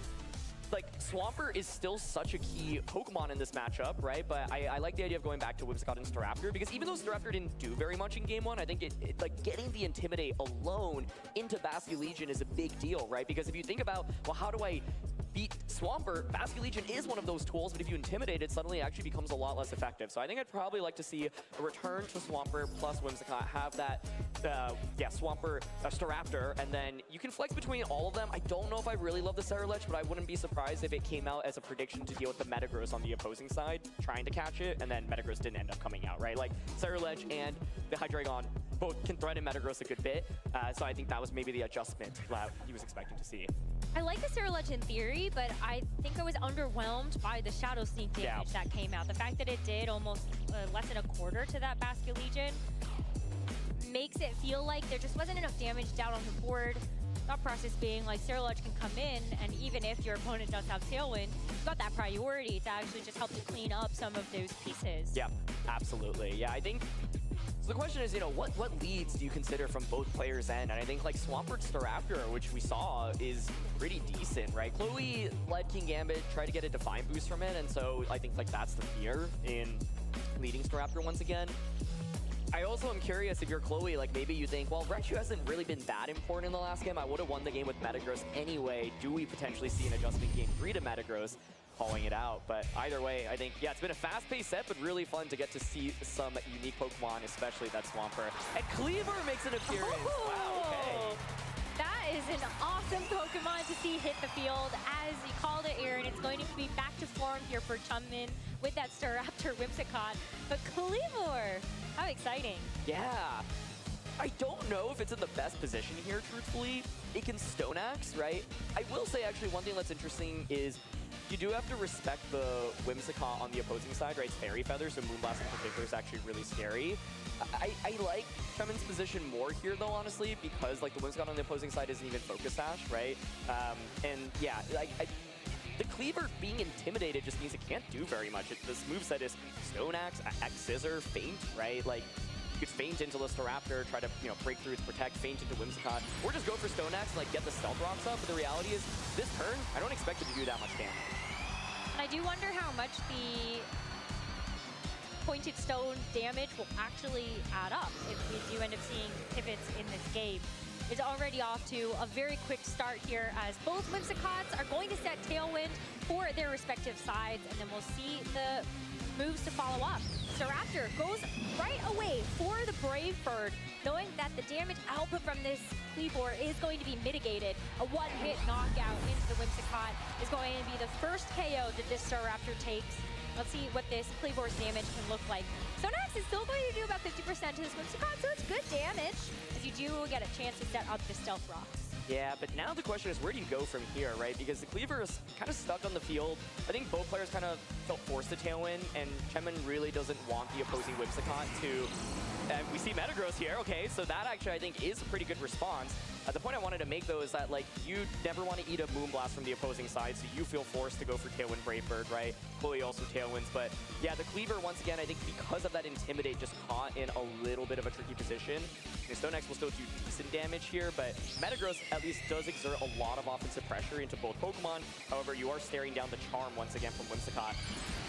S10: like, Swampert is still such a key Pokemon in this matchup, right? But I like the idea of going back to Whimsicott and Staraptor, because even though Staraptor didn't do very much in Game 1, I think it like, getting the Intimidate alone into Basculegion is a big deal, right? Because if you think about, well, how do I beat Swampert? Basculegion is one of those tools, but if you intimidate it, suddenly it actually becomes a lot less effective. So I think I'd probably like to see a return to Swampert plus Whimsicott, have that, Swampert, Staraptor, and then you can flex between all of them. I don't know if I really love the Cerulege, but I wouldn't be surprised if it came out as a prediction to deal with the Metagross on the opposing side, trying to catch it, and then Metagross didn't end up coming out, right? Like, Cerulege and the Hydreigon both can threaten Metagross a good bit, so I think that was maybe the adjustment that he was expecting to see.
S19: I like the Cerulege in theory, but I think I was underwhelmed by the Shadow Sneak damage that came out. The fact that it did almost less than a quarter to that Basculegion makes it feel like there just wasn't enough damage down on the board. Thought process being like Cerulege can come in, and even if your opponent does have Tailwind, you've got that priority to actually just help to clean up some of those pieces.
S10: Yeah, absolutely. Yeah, I think so. The question is, you know, what leads do you consider from both players' end? And I think like Swampert Staraptor, which we saw, is pretty decent, right? Chloe led King Gambit, tried to get a Define boost from it, and so I think like that's the fear in leading Staraptor once again. I also am curious if you're Chloe, like maybe you think, well, Raichu hasn't really been that important in the last game. I would have won the game with Metagross anyway. Do we potentially see an adjustment Game 3 to Metagross? Calling it out, but either way, I think, yeah, it's been a fast-paced set, but really fun to get to see some unique Pokemon, especially that Swampert. And Cleaver makes an appearance. Wow, okay.
S19: That is an awesome Pokemon to see hit the field. As you called it, Aaron, it's going to be back to form here for Chunmin with that Staraptor Whimsicott. But Cleaver, how exciting.
S10: Yeah. I don't know if it's in the best position here, truthfully. It can Stone Axe, right? I will say, actually, one thing that's interesting is you do have to respect the Whimsicott on the opposing side, right? It's Fairy Feather, so Moonblast in particular is actually really scary. I like Tremin's position more here, though, honestly, because like the Whimsicott on the opposing side isn't even Focus Sash, right? And yeah, the Cleaver being intimidated just means it can't do very much. This moveset is Stone Axe, X Scissor, Feint, right? Like, you could Feint into the Staraptor, try to, you know, break through its Protect, Feint into Whimsicott, or just go for Stone Axe and like get the Stealth Rocks up. But the reality is, this turn, I don't expect it to do that much damage.
S19: And I do wonder how much the Pointed Stone damage will actually add up if we do end up seeing pivots in this game. It's already off to a very quick start here as both Whimsicotts are going to set Tailwind for their respective sides, and then we'll see the moves to follow up. Staraptor goes right away for the Brave Bird, knowing that the damage output from this Cleavor is going to be mitigated. A one-hit knockout into the Whimsicott is going to be the first KO that this Staraptor takes. Let's see what this Cleavor's damage can look like. Stone Axe is still going to do about 50% to this Whimsicott, so it's good damage, as you do get a chance to set up the Stealth Rocks.
S10: Yeah, but now the question is, where do you go from here, right? Because the Cleaver is kind of stuck on the field. I think both players kind of felt forced to Tailwind, and Chemin really doesn't want the opposing Whimsicott to... And we see Metagross here. Okay, so that actually, I think, is a pretty good response. The point I wanted to make, though, is that, like, you never want to eat a Moonblast from the opposing side, so you feel forced to go for Tailwind Brave Bird, right? Chloe also Tailwinds, but yeah, the Cleaver, once again, I think because of that Intimidate, just caught in a little bit of a tricky position. The Stone Axe will still do decent damage here, but Metagross at least does exert a lot of offensive pressure into both Pokemon. However, you are staring down the Charm once again from Whimsicott.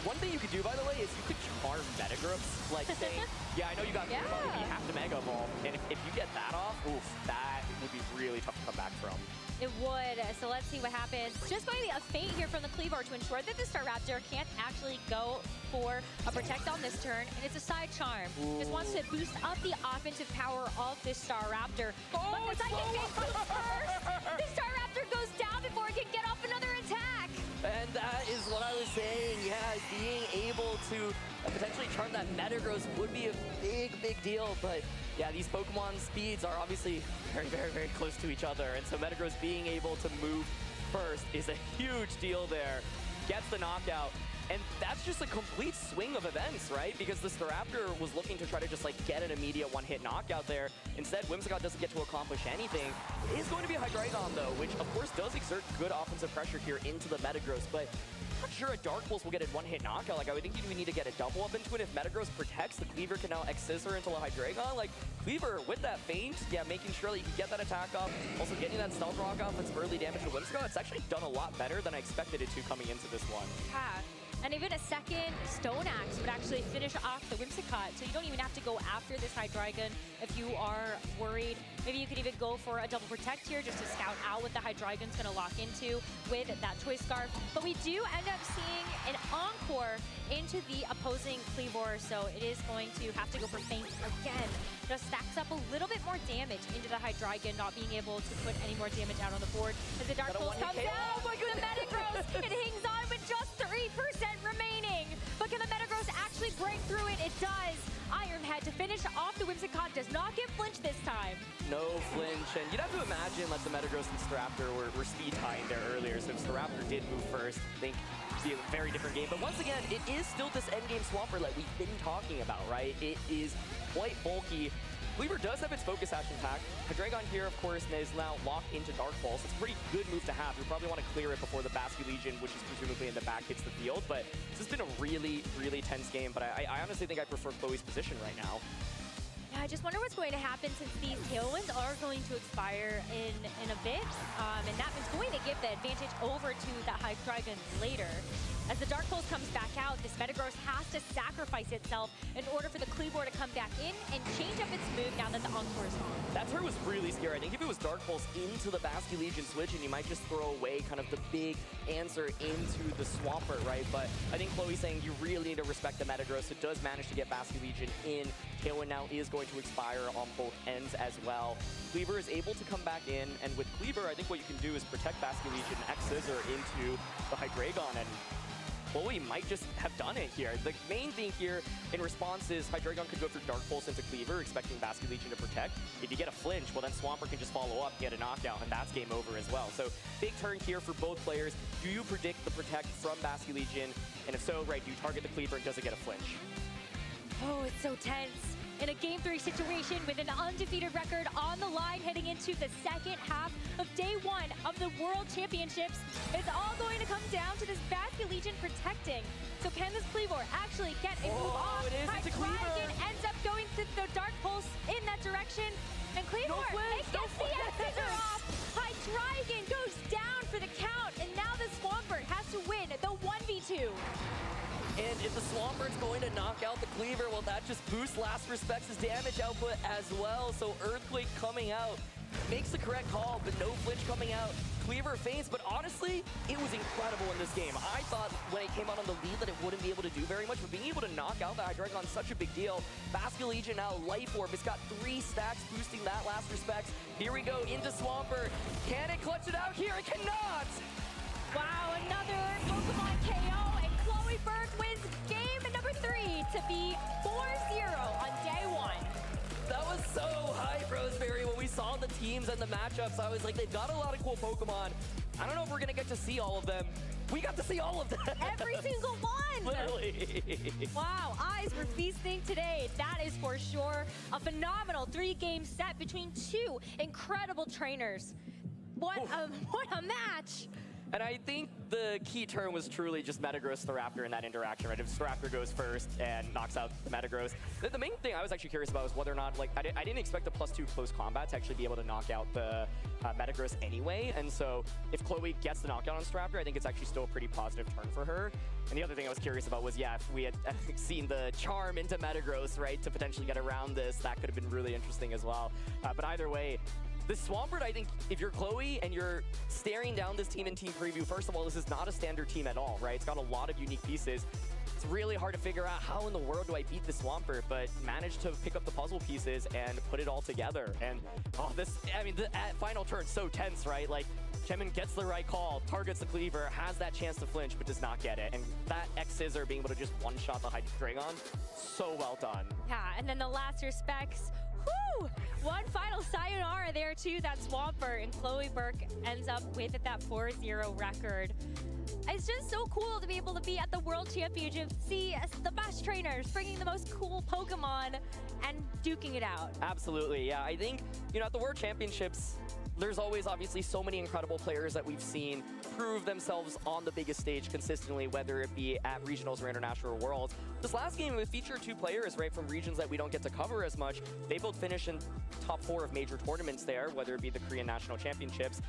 S10: One thing you could do, by the way, is you could Charm Metagross, like saying, yeah, I know you got you have to Mega Evolve, and if you get that off, oof, that would be really tough to come back from.
S19: It would, so let's see what happens. Just going to be a Feint here from the Cleaver to ensure that the Staraptor can't actually go for a Protect on this turn, and it's a Side Charm. Ooh. Just wants to boost up the offensive power of this Staraptor.
S4: Oh,
S19: but the Psychic Phase comes first! The Staraptor goes down before it can get off another attack!
S10: And that is what I was saying, yeah, being able to potentially charm that Metagross would be a big deal, but yeah, these Pokemon speeds are obviously very close to each other, and so Metagross being able to move
S6: first is a huge deal there. Gets the knockout. And that's just a complete swing of events, right? Because the Staraptor was looking to try to just like get an immediate one-hit knockout there. Instead, Whimsicott doesn't get to accomplish anything. It is going to be a Hydreigon though, which of course does exert good offensive pressure here into the Metagross, but I'm not sure a Dark Pulse will get a one-hit knockout. Like I would think you would need to get a double up into it. If Metagross protects, the Cleaver can now X-Scissor into a Hydreigon. Like Cleaver with that feint, yeah, making sure that you can get that attack off. Also getting that Stealth Rock off that's early damage to Whimsicott. It's actually done a lot better than I expected it to coming into this one.
S19: Yeah. And even a second Stone Axe would actually finish off the Whimsicott, so you don't even have to go after this Hydreigon if you are worried. Maybe you could even go for a double protect here just to scout out what the Hydreigon's going to lock into with that Choice Scarf. But we do end up seeing an encore into the opposing Cleavor, so it is going to have to go for Feint again. Just stacks up a little bit more damage into the Hydreigon, not being able to put any more damage out on the board. As the Dark Pulse comes out, oh my goodness. The Metagross, it hangs on with just 3% remaining. But can the Metagross actually break through it? It does. Ironhead to finish off the Whimsicott does not get flinched this time.
S6: No flinch, and you'd have to imagine like the Metagross and Staraptor were speed tying there earlier, so if Staraptor did move first, I think it'd be a very different game. But once again, it is still this endgame Swampert like we've been talking about, right? It is quite bulky. Cleaver does have its Focus Ash intact. Hydreigon here, of course, is now locked into Dark Pulse. It's a pretty good move to have. You probably want to clear it before the Basculegion, which is presumably in the back, hits the field. But this has been a really, really tense game. But I honestly think I prefer Chloe's position right now.
S19: Yeah, I just wonder what's going to happen since these Tailwinds are going to expire in a bit. And that is going to give the advantage over to the Hydreigon later. As the Dark Pulse comes back out, this Metagross has to sacrifice itself in order for the Cleavor to come back in and change up its move now that the Encore is gone.
S6: That turn was really scary. I think if it was Dark Pulse into the Basculegion switch, and you might just throw away kind of the big answer into the Swampert, right? But I think Chloe's saying you really need to respect the Metagross. It does manage to get Basculegion in. Tailwind now is going to expire on both ends as well. Cleaver is able to come back in, and with Cleaver, I think what you can do is protect Basculegion, X-Scissor into the Hydreigon, and Chloe might just have done it here. The main thing here in response is Hydreigon could go for Dark Pulse into Cleaver, expecting Basculegion to protect. If you get a flinch, well then Swampert can just follow up, get a knockout, and that's game over as well. So big turn here for both players. Do you predict the protect from Basculegion? And if so, right, do you target the Cleaver and does it get a flinch?
S19: Oh, it's so tense. In a Game 3 situation with an undefeated record on the line heading into the second half of Day 1 of the World Championships, it's all going to come down to this Basculegion protecting. So can this Cleavor actually get a move off? Hydreigon ends up going to the Dark Pulse in that direction. And Cleavor, it gets the X-Scissor off. Hydreigon goes down for the count. And now the Swampert has to win the 1v2.
S6: And if the Swampert's going to knock out the Cleaver, well, that just boosts Last Respect's damage output as well. So Earthquake coming out makes the correct call, but no flinch coming out. Cleaver feints, but honestly, it was incredible in this game. I thought when it came out on the lead that it wouldn't be able to do very much, but being able to knock out the Hydreigon, such a big deal. Basculegion now Life Orb. It's got 3 stacks boosting that Last Respect. Here we go into Swampert. Can it clutch it out here? It cannot!
S19: Wow, another Pokemon KO, and Chloe Burns wins game number 3 to be 4-0 on Day 1.
S6: That was so hype, Rosemary. When we saw the teams and the matchups, I was like, they've got a lot of cool Pokemon. I don't know if we're going to get to see all of them. We got to see all of them.
S19: Every single one.
S6: Literally.
S19: Wow, eyes were feasting today. That is for sure a phenomenal 3-game set between 2 incredible trainers. What a match.
S6: And I think the key turn was truly just Metagross Staraptor in that interaction, right? If Staraptor goes first and knocks out Metagross. The main thing I was actually curious about was whether or not, like, I didn't expect the +2 close combat to actually be able to knock out the Metagross anyway. And so if Chloe gets the knockout on Staraptor, I think it's actually still a pretty positive turn for her. And the other thing I was curious about was, yeah, if we had seen the charm into Metagross, right, to potentially get around this, that could have been really interesting as well. But either way, this Swampert, I think, if you're Chloe and you're staring down this team in team preview, first of all, this is not a standard team at all, right? It's got a lot of unique pieces. It's really hard to figure out how in the world do I beat this Swampert, but manage to pick up the puzzle pieces and put it all together. And, oh, this, I mean, the final turn's so tense, right? Like, Chemin gets the right call, targets the Cleaver, has that chance to flinch, but does not get it. And that X-Scissor being able to just one-shot the Hydreigon, so well done.
S19: Yeah, and then the Last Respects. Woo! One final sayonara there too, that Swampert, and Chloe Burke ends up with that 4-0 record. It's just so cool to be able to be at the World Championship, see the best trainers bringing the most cool Pokemon and duking it out.
S10: Absolutely, yeah. I think, you know, at the World Championships, there's always obviously so many incredible players that we've seen prove themselves on the biggest stage consistently, whether it be at regionals or international or worlds. This last game, we featured 2 players, right, from regions that we don't get to cover as much. They both finish in top 4 of major tournaments there, whether it be the Korean National Championships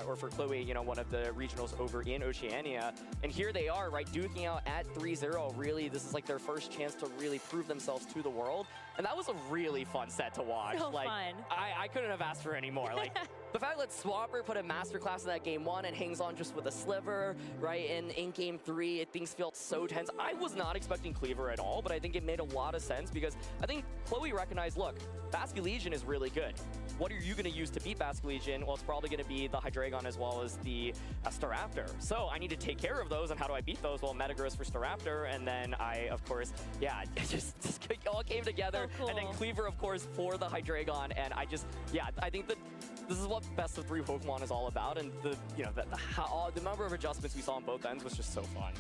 S10: or for Chloe, you know, one of the regionals over in Oceania. And here they are, right, duking out at 3-0. Really, this is like their first chance to really prove themselves to the world. And that was a really fun set to watch.
S19: So
S10: like,
S19: fun.
S10: I couldn't have asked for any more. Like, the fact that Swampert put a masterclass in that game 1 and hangs on just with a sliver, right? And in game 3, things felt so tense. I was not expecting Cleaver at all, but I think it made a lot of sense because I think Chloe recognized, look, Basque Legion is really good. What are you going to use to beat Basque Legion? Well, it's probably going to be the Hydreigon as well as the Staraptor. So I need to take care of those, and how do I beat those? Well, Metagross for Staraptor, and then I, of course, yeah, just all came together.
S19: So cool.
S10: And then Cleaver, of course, for the Hydreigon, and I just, yeah, I think that this is what best of 3 Pokemon is all about, and the, you know, the number of adjustments we saw on both ends was just so fun.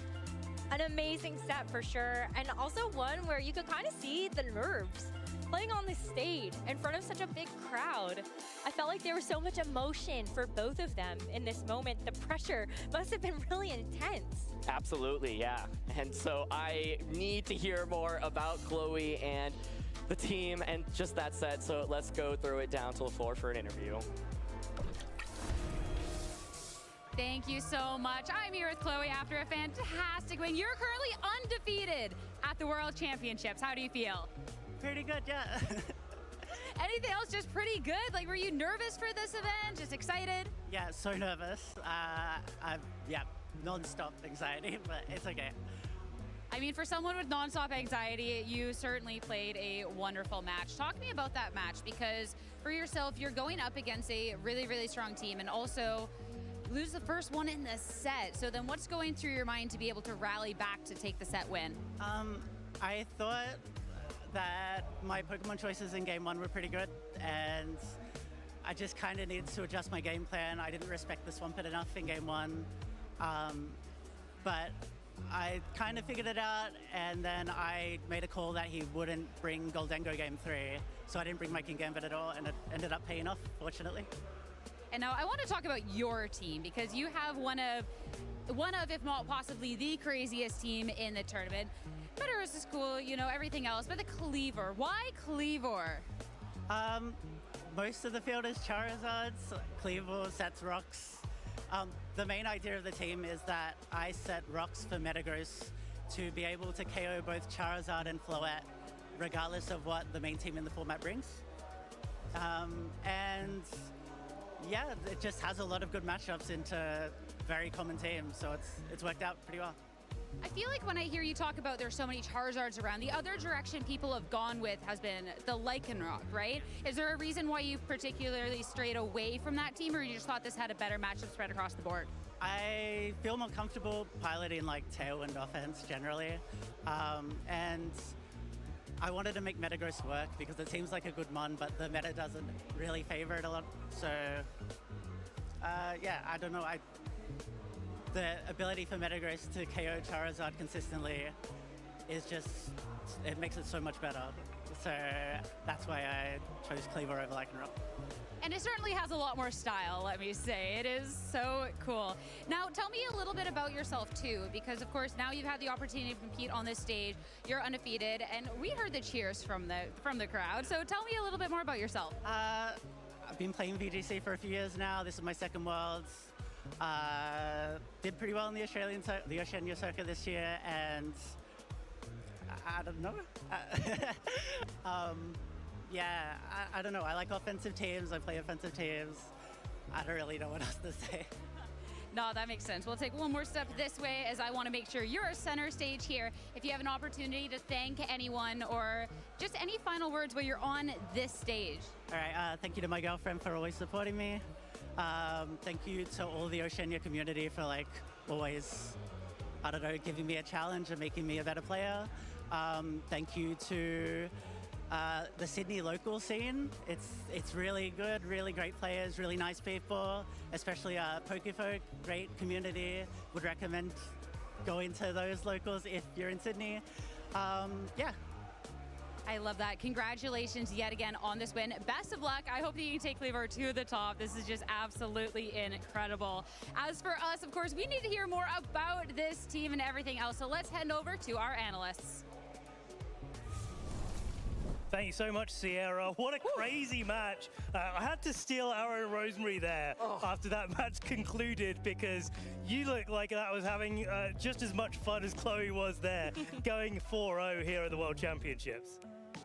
S19: An amazing set for sure, and also one where you could kind of see the nerves playing on the stage in front of such a big crowd. I felt like there was so much emotion for both of them in this moment. The pressure must have been really intense.
S10: Absolutely, yeah. And so I need to hear more about Chloe and the team and just that set, so let's go throw it down to the floor for an interview.
S1: Thank you so much. I'm here with Chloe after a fantastic win. You're currently undefeated at the World Championships. How do you feel?
S20: Pretty good, yeah.
S1: Anything else just pretty good? Like, were you nervous for this event? Just excited?
S20: Yeah, so nervous. Yeah, non-stop anxiety, but it's okay.
S1: I mean, for someone with nonstop anxiety, you certainly played a wonderful match. Talk to me about that match, because for yourself, you're going up against a really, really strong team and also lose the first one in the set. So then what's going through your mind to be able to rally back to take the set win?
S20: I thought that my Pokemon choices in game 1 were pretty good, and I just kind of needed to adjust my game plan. I didn't respect the Swampert enough in game 1, but I kind of figured it out, and then I made a call that he wouldn't bring Goldengo game 3, so I didn't bring my Kingambit at all, and it ended up paying off, fortunately.
S1: And now I want to talk about your team, because you have one of, if not possibly the craziest team in the tournament. Metagross is cool, you know, everything else, but the Cleaver. Why Cleaver?
S20: Most of the field is Charizards. Cleaver sets rocks. The main idea of the team is that I set rocks for Metagross to be able to KO both Charizard and Floette, regardless of what the main team in the format brings. And yeah, it just has a lot of good matchups into very common teams, so it's worked out pretty well.
S1: I feel like when I hear you talk about there's so many Charizards around, the other direction people have gone with has been the Lycanroc, right? Is there a reason why you particularly strayed away from that team, or you just thought this had a better matchup spread across the board?
S20: I feel more comfortable piloting like Tailwind offense generally, and I wanted to make Metagross work because it seems like a good mon, but the meta doesn't really favor it a lot. So yeah, I don't know. The ability for Metagross to KO Charizard consistently is just, it makes it so much better. So that's why I chose Cleaver over Lycanroc.
S1: And it certainly has a lot more style, let me say. It is so cool. Now, tell me a little bit about yourself, too, because, of course, now you've had the opportunity to compete on this stage. You're undefeated, and we heard the cheers from the crowd. So tell me a little bit more about yourself.
S20: I've been playing VGC for a few years now. This is my second Worlds. Did pretty well in the Oceania circuit this year, and I don't know. Yeah, I don't know. I like offensive teams. I play offensive teams. I don't really know what else to say.
S1: No, that makes sense. We'll take one more step this way, as I want to make sure you're center stage here. If you have an opportunity to thank anyone or just any final words while you're on this stage.
S20: All right, thank you to my girlfriend for always supporting me. Thank you to all the Oceania community for like always, I don't know, giving me a challenge and making me a better player. Thank you to the Sydney local scene. It's really good, really great players, really nice people, especially Pokefolk, great community. Would recommend going to those locals if you're in Sydney. Yeah.
S1: I love that. Congratulations yet again on this win. Best of luck. I hope that you can take Cleaver to the top. This is just absolutely incredible. As for us, of course, we need to hear more about this team and everything else. So let's head over to our analysts.
S11: Thank you so much, Sierra. What a crazy match. I had to steal Aaron Rosemary there after that match concluded, because you look like that was having just as much fun as Chloe was there, going 4-0 here at the World Championships.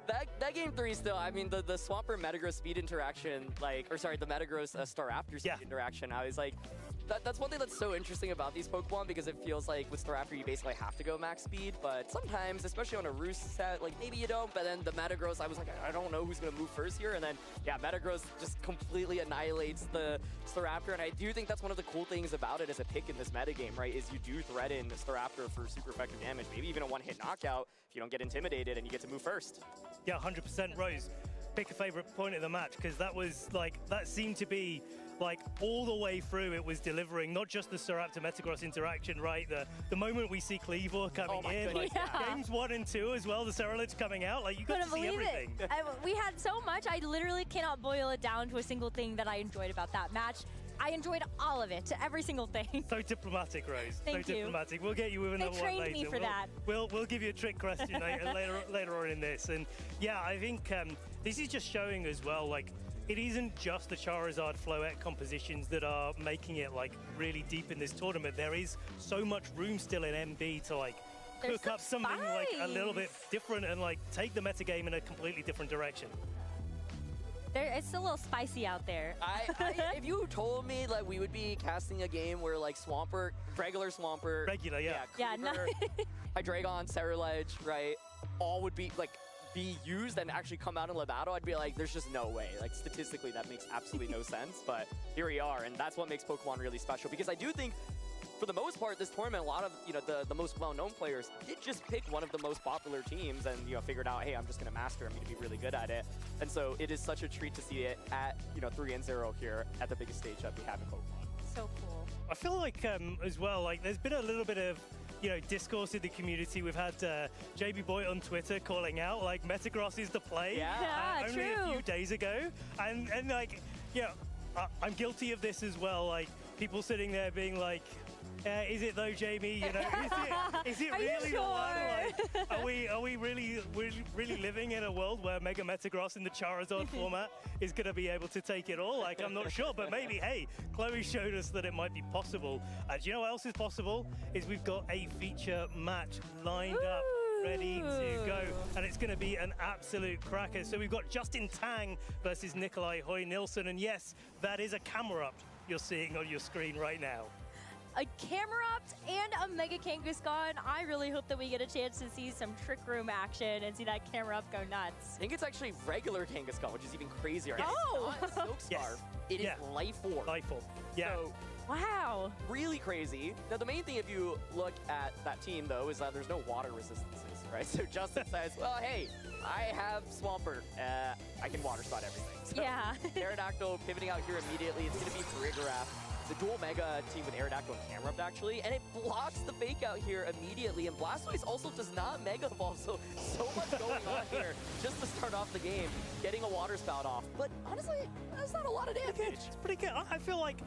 S10: That game 3 still, I mean, the Swampert Metagross speed interaction, the Metagross Staraptor speed interaction, I was like, that's one thing that's so interesting about these Pokemon, because it feels like with Staraptor you basically have to go max speed, but sometimes, especially on a Roost set, like maybe you don't, but then the Metagross, I was like, I don't know who's going to move first here, and then, yeah, Metagross just completely annihilates the Staraptor, and I do think that's one of the cool things about it as a pick in this metagame, right, is you do threaten Staraptor for super effective damage, maybe even a one-hit knockout if you don't get intimidated and you get to move first.
S11: Yeah, 100% Rose. Pick a favorite point of the match, because that was like, that seemed to be like all the way through it was delivering, not just the Staraptor Metagross interaction, right? The moment we see Cleaver coming in, like games 1 and 2 as well, the Cerulege coming out, like you got to see everything.
S19: We had so much, I literally cannot boil it down to a single thing that I enjoyed about that match. I enjoyed all of it, every single thing.
S11: So diplomatic, Rose.
S19: Thank you.
S11: Diplomatic. We'll get you with another one later.
S19: They trained me for that.
S11: We'll give you a trick question later on in this. And yeah, I think this is just showing as well, like, it isn't just the Charizard Floette compositions that are making it like really deep in this tournament. There is so much room still in MB to like cook up something like a little bit different and like take the metagame in a completely different direction.
S19: It's a little spicy out there.
S10: If you told me like we would be casting a game where like Swampert, regular Swampert, Cleaver, Hydreigon, Cerulege, right, all would be like be used and actually come out in Lovato, I'd be like, there's just no way. Like statistically, that makes absolutely no sense. But here we are, and that's what makes Pokemon really special. Because I do think, for the most part, this tournament, a lot of the most well-known players did just pick one of the most popular teams and figured out, hey, I'm just gonna master. I'm gonna be really good at it. And so it is such a treat to see it at 3-0 here at the biggest stage that we have in Pokemon.
S19: So cool.
S11: I feel like as well, like there's been a little bit of discourse in the community. We've had JB Boy on Twitter calling out like Metagross is the play only a few days ago, and like I'm guilty of this as well. Like people sitting there being like, is it though, Jamie? Is it really the one? Like, are we really living in a world where Mega Metagross in the Charizard format is going to be able to take it all? Like, I'm not sure, but maybe, hey, Chloe showed us that it might be possible. Do you know what else is possible? Is we've got a feature match lined up, ready to go, and it's going to be an absolute cracker. So we've got Justin Tang versus Nikolai Hoy-Nilsson, and yes, that is a camera up you're seeing on your screen right now.
S19: A Camerupt and a Mega Kangaskhan. I really hope that we get a chance to see some Trick Room action and see that Camerupt go nuts.
S10: I think it's actually regular Kangaskhan, which is even crazier.
S19: Yes.
S10: Oh! It's not Silk Scarf. It is Life Orb.
S11: Life Orb. Yeah.
S10: So,
S19: wow.
S10: Really crazy. Now, the main thing, if you look at that team, though, is that there's no water resistances, right? So Justin says, well, hey, I have Swampert. I can water spot everything. So Aerodactyl pivoting out here immediately. It's going to be Choreograph. The dual Mega team with Aerodactyl and Camerupt, actually, and it blocks the fake out here immediately, and Blastoise also does not Mega Evolve, so much going on here just to start off the game, getting a Water Spout off. But honestly, that's not a lot of damage.
S11: It's pretty good. I feel like,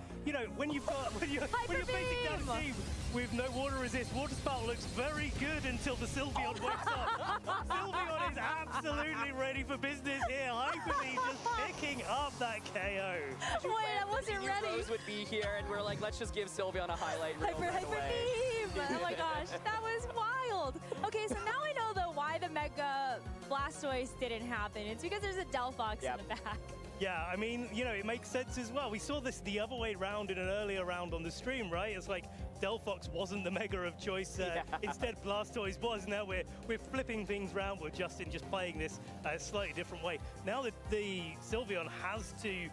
S11: when you're facing down a team with no water resist, Water Spout looks very good until the Sylveon wakes up. Sylveon is absolutely ready for business here. Hyper Beam just picking up that KO.
S19: Wait, I wasn't ready.
S10: Rose would be here, and we're like, let's just give Sylveon a highlight reel
S19: Hyper Beam! Oh my gosh, that was wild. Okay, so now I know though why the Mega Blastoise didn't happen. It's because there's a Delphox in the back.
S11: Yeah, I mean, it makes sense as well. We saw this the other way round in an earlier round on the stream, right? It's like Delphox wasn't the Mega of choice. Instead, Blastoise was. Now we're flipping things around with Justin just playing this a slightly different way. Now that the Sylveon has to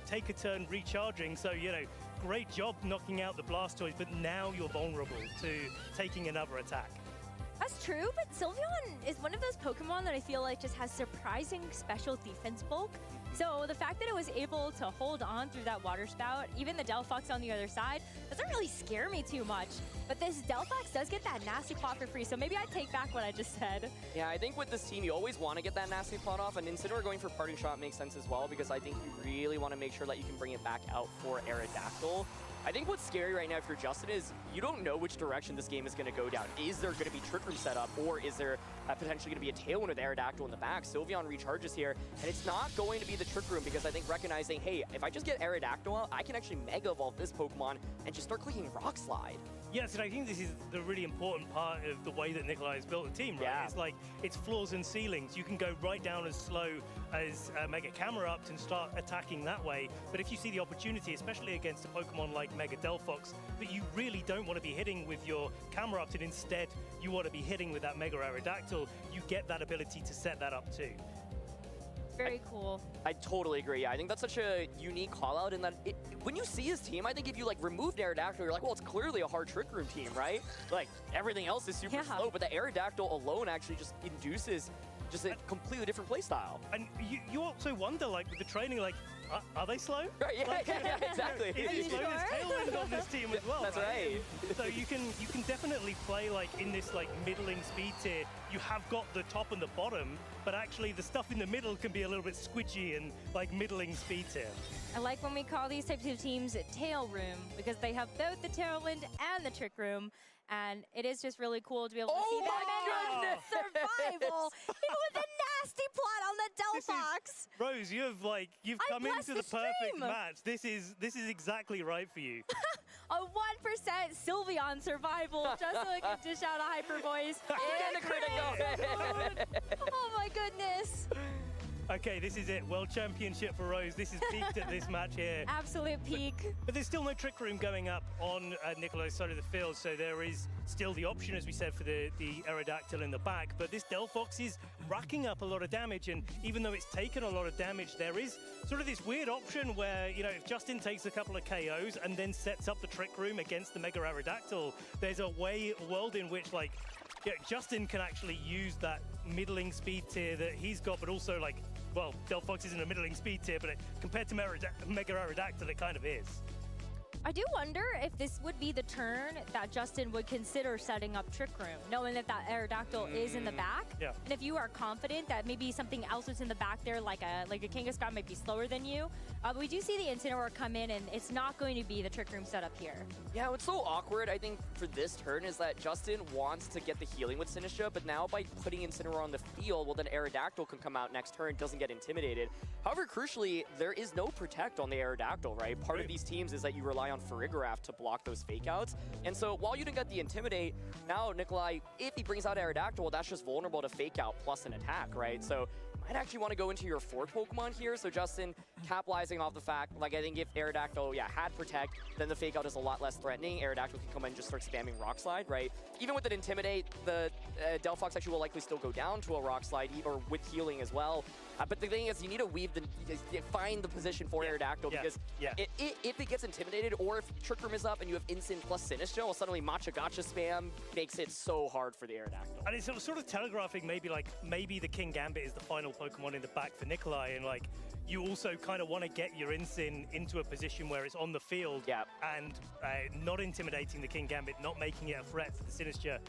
S11: take a turn recharging, so, great job knocking out the Blastoise, but now you're vulnerable to taking another attack.
S19: That's true, but Sylveon is one of those Pokemon that I feel like just has surprising special defense bulk. So the fact that it was able to hold on through that water spout, even the Delphox on the other side, doesn't really scare me too much. But this Delphox does get that nasty plot for free, so maybe I take back what I just said.
S6: Yeah, I think with this team, you always want to get that nasty plot off, and Incineroar going for Parting Shot makes sense as well, because I think you really want to make sure that you can bring it back out for Aerodactyl. I think what's scary right now if you're Justin is you don't know which direction this game is going to go down. Is there going to be Trick Room set up, or is there potentially going to be a Tailwind with Aerodactyl in the back? Sylveon recharges here, and it's not going to be the Trick Room, because I think recognizing, hey, if I just get Aerodactyl out, I can actually Mega Evolve this Pokemon and just start clicking Rock Slide.
S11: Yes, and I think this is the really important part of the way that Nikolai has built the team, right?
S6: Yeah.
S11: It's like, it's floors and ceilings. You can go right down as slow as Mega Camera Up and start attacking that way. But if you see the opportunity, especially against a Pokemon like Mega Delphox, that you really don't want to be hitting with your Camera Up, and instead you want to be hitting with that Mega Aerodactyl, you get that ability to set that up too.
S19: Very cool.
S6: I totally agree. Yeah, I think that's such a unique call-out in that when you see his team, I think if you like removed Aerodactyl, you're like, well, it's clearly a hard Trick Room team, right? Like everything else is super slow, but the Aerodactyl alone actually just induces just a completely different play style.
S11: And you also wonder, like, with the training, like, are they slow?
S6: Right, yeah,
S11: like,
S6: yeah, exactly.
S11: Is he slow? There's Tailwind on this team as well,
S6: That's right.
S11: So you can definitely play, like, in this, like, middling speed tier. You have got the top and the bottom, but actually the stuff in the middle can be a little bit squidgy and, like, middling speed tier.
S19: I like when we call these types of teams Tail Room, because they have both the Tailwind and the Trick Room. And it is just really cool to be able to see that survival, even with the nasty plot on the Delphox.
S11: Rose, you've come into the perfect match. This is exactly right for you.
S19: A 1% Sylveon survival, just so I can dish out a Hyper Voice.
S6: And a critical.
S19: Oh my goodness.
S11: Okay, this is it. World Championship for Rose. This is peaked at this match here.
S19: Absolute peak.
S11: But there's still no Trick Room going up on Nikolai's side of the field, so there is still the option, as we said, for the Aerodactyl in the back. But this Delphox is racking up a lot of damage, and even though it's taken a lot of damage, there is sort of this weird option where, you know, if Justin takes a couple of KOs and then sets up the Trick Room against the Mega Aerodactyl, there's a world in which, like, yeah, Justin can actually use that middling speed tier that he's got, but also, like, well, Delphox isn't a middling speed tier, but compared to Mega Aerodactyl, it kind of is.
S19: I do wonder if this would be the turn that Justin would consider setting up Trick Room, knowing that Aerodactyl is in the back.
S11: Yeah.
S19: And if you are confident that maybe something else is in the back there, like a Kangaskhan might be slower than you, but we do see the Incineroar come in, and it's not going to be the Trick Room setup here.
S6: Yeah, what's so awkward, I think, for this turn is that Justin wants to get the healing with Sinistra, but now by putting Incineroar on the field, well, then Aerodactyl can come out next turn, doesn't get intimidated. However, crucially, there is no Protect on the Aerodactyl, right? Part of these teams is that you rely on Farigiraf to block those fake outs. And so while you didn't get the Intimidate, now Nikolai, if he brings out Aerodactyl, well, that's just vulnerable to fake out plus an attack, right? So might actually want to go into your fourth Pokemon here. So Justin capitalizing off the fact, like, I think if Aerodactyl, had Protect, then the fake out is a lot less threatening. Aerodactyl can come in and just start spamming Rock Slide, right? Even with an Intimidate, the Delphox actually will likely still go down to a Rock Slide, or with healing as well. But the thing is, you need to weave find the position for Aerodactyl, because if it gets intimidated, or if Trick Room is up and you have Instant plus Sinistra, well, suddenly Matcha Gotcha spam makes it so hard for the Aerodactyl.
S11: And it's sort of telegraphing maybe the King Gambit is the final Pokemon in the back for Nikolai, and like, you also kind of want to get your Incin into a position where it's on the field and not intimidating the King Gambit, not making it a threat for the Sinistra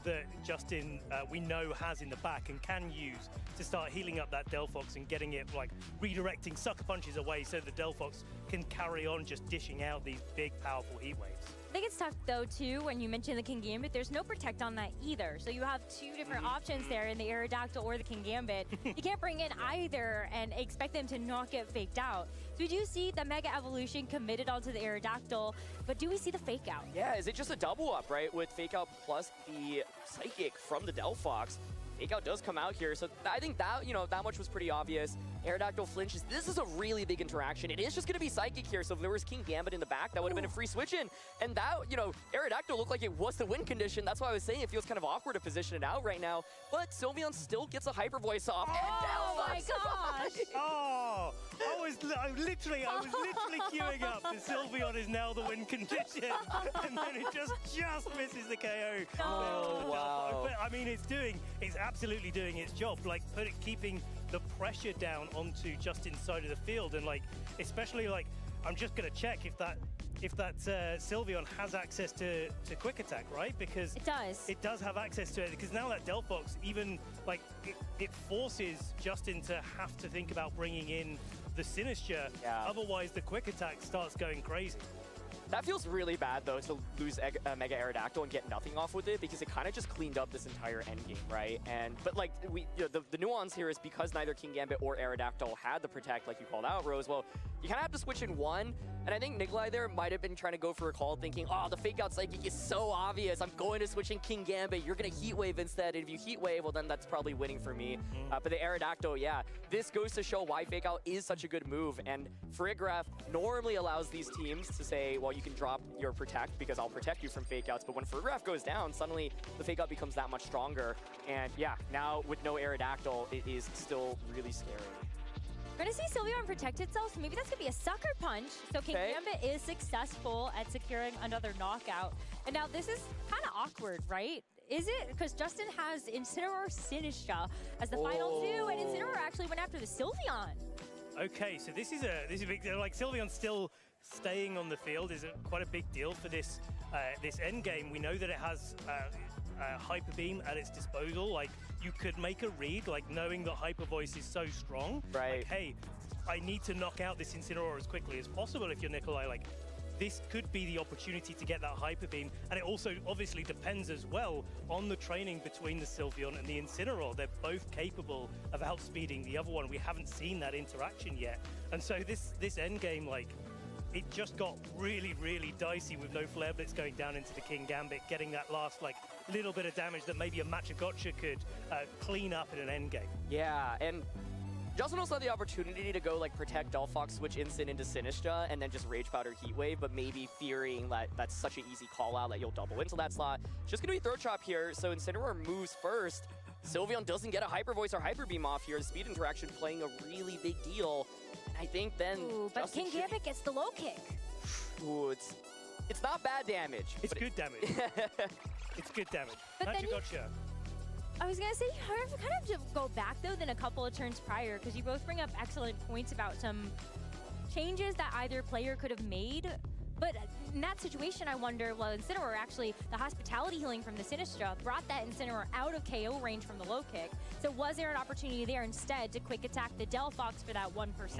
S11: that Justin, we know, has in the back and can use to start healing up that Delphox and getting it, like, redirecting Sucker Punches away so the Delphox can carry on just dishing out these big, powerful heat waves.
S19: I think it's tough, though, too, when you mention the King Gambit, there's no Protect on that either. So you have two different options there in the Aerodactyl or the King Gambit. You can't bring in either and expect them to not get faked out. So we do see the Mega Evolution committed onto the Aerodactyl, but do we see the fake out?
S6: Yeah, is it just a double up, right? With fake out plus the Psychic from the Delphox. Fake out does come out here, so I think that, that much was pretty obvious.
S10: Aerodactyl flinches. This is a really big interaction. It is just going to be Psychic here, so if there was King Gambit in the back, that would have been a free switch in. And that, you know, Aerodactyl looked like it was the win condition. That's why I was saying it feels kind of awkward to position it out right now. But Sylveon still gets a Hyper Voice off.
S19: Oh my gosh!
S11: Oh, I was literally queuing up. The Sylveon is now the win condition, and then it just misses the KO.
S10: Oh, wow.
S11: But I mean, it's absolutely doing its job. Like, keeping the pressure down onto Justin's side of the field, and like, especially like, I'm just gonna check if that Sylveon has access to Quick Attack, right? Because it does have access to it, because now that Delphox, even like it forces Justin to have to think about bringing in the Sinister. Otherwise the Quick Attack starts going crazy.
S10: That feels really bad, though, to lose Mega Aerodactyl and get nothing off with it, because it kind of just cleaned up this entire endgame, right? But like, the nuance here is because neither King Gambit or Aerodactyl had the Protect, like you called out, Rose, well, you kind of have to switch in one, and I think Nikolai there might have been trying to go for a call, thinking, oh, the Fake Out Psychic is so obvious, I'm going to switch in King Gambit, you're going to Heat Wave instead, and if you Heat Wave, well, then that's probably winning for me. But the Aerodactyl, yeah, this goes to show why Fake Out is such a good move, and Farigiraf normally allows these teams to say, well, you can drop your Protect because I'll protect you from Fake Outs, but when Farigiraf goes down, suddenly the Fake Out becomes that much stronger, and yeah, now with no Aerodactyl, it is still really scary.
S19: We're gonna see Sylveon protect itself, so maybe that's gonna be a sucker punch. So King Gambit is successful at securing another knockout. And now this is kind of awkward, right? Is it? Because Justin has Incineroar Sinistra as the final two, and Incineroar actually went after the Sylveon.
S11: Okay, so this is a big deal. Like, Sylveon still staying on the field is quite a big deal for this this end game. We know that it has Hyper Beam at its disposal. Like, you could make a read, like knowing that Hyper Voice is so strong.
S10: Right.
S11: Like, hey, I need to knock out this Incineroar as quickly as possible if you're Nikolai. Like, this could be the opportunity to get that Hyper Beam. And it also obviously depends as well on the training between the Sylveon and the Incineroar. They're both capable of outspeeding the other one. We haven't seen that interaction yet. And so this end game, like, it just got really, really dicey with no Flare Blitz going down into the King Gambit, getting that last, like, little bit of damage that maybe a Matcha Gotcha could clean up in an endgame.
S10: Yeah, and Justin also had the opportunity to go, like, protect Delphox, switch Incin into Sinistra, and then just Rage Powder Heat Wave, but maybe fearing that that's such an easy call-out that you'll double into that slot. Just gonna be Throat Chop here, so Incineroar moves first. Sylveon doesn't get a Hyper Voice or Hyper Beam off here. The speed interaction playing a really big deal. I think then...
S19: Ooh, but King Gambit gets the low kick.
S10: Ooh, it's not bad damage.
S11: It's good damage. It's good damage.
S19: Matcha Gotcha. I was gonna say, you kind of to go back though than a couple of turns prior, because you both bring up excellent points about some changes that either player could have made. But in that situation, I wonder, well, Incineroar actually, the hospitality healing from the Sinistra brought that Incineroar out of KO range from the low kick. So was there an opportunity there instead to quick attack the Delphox for that 1%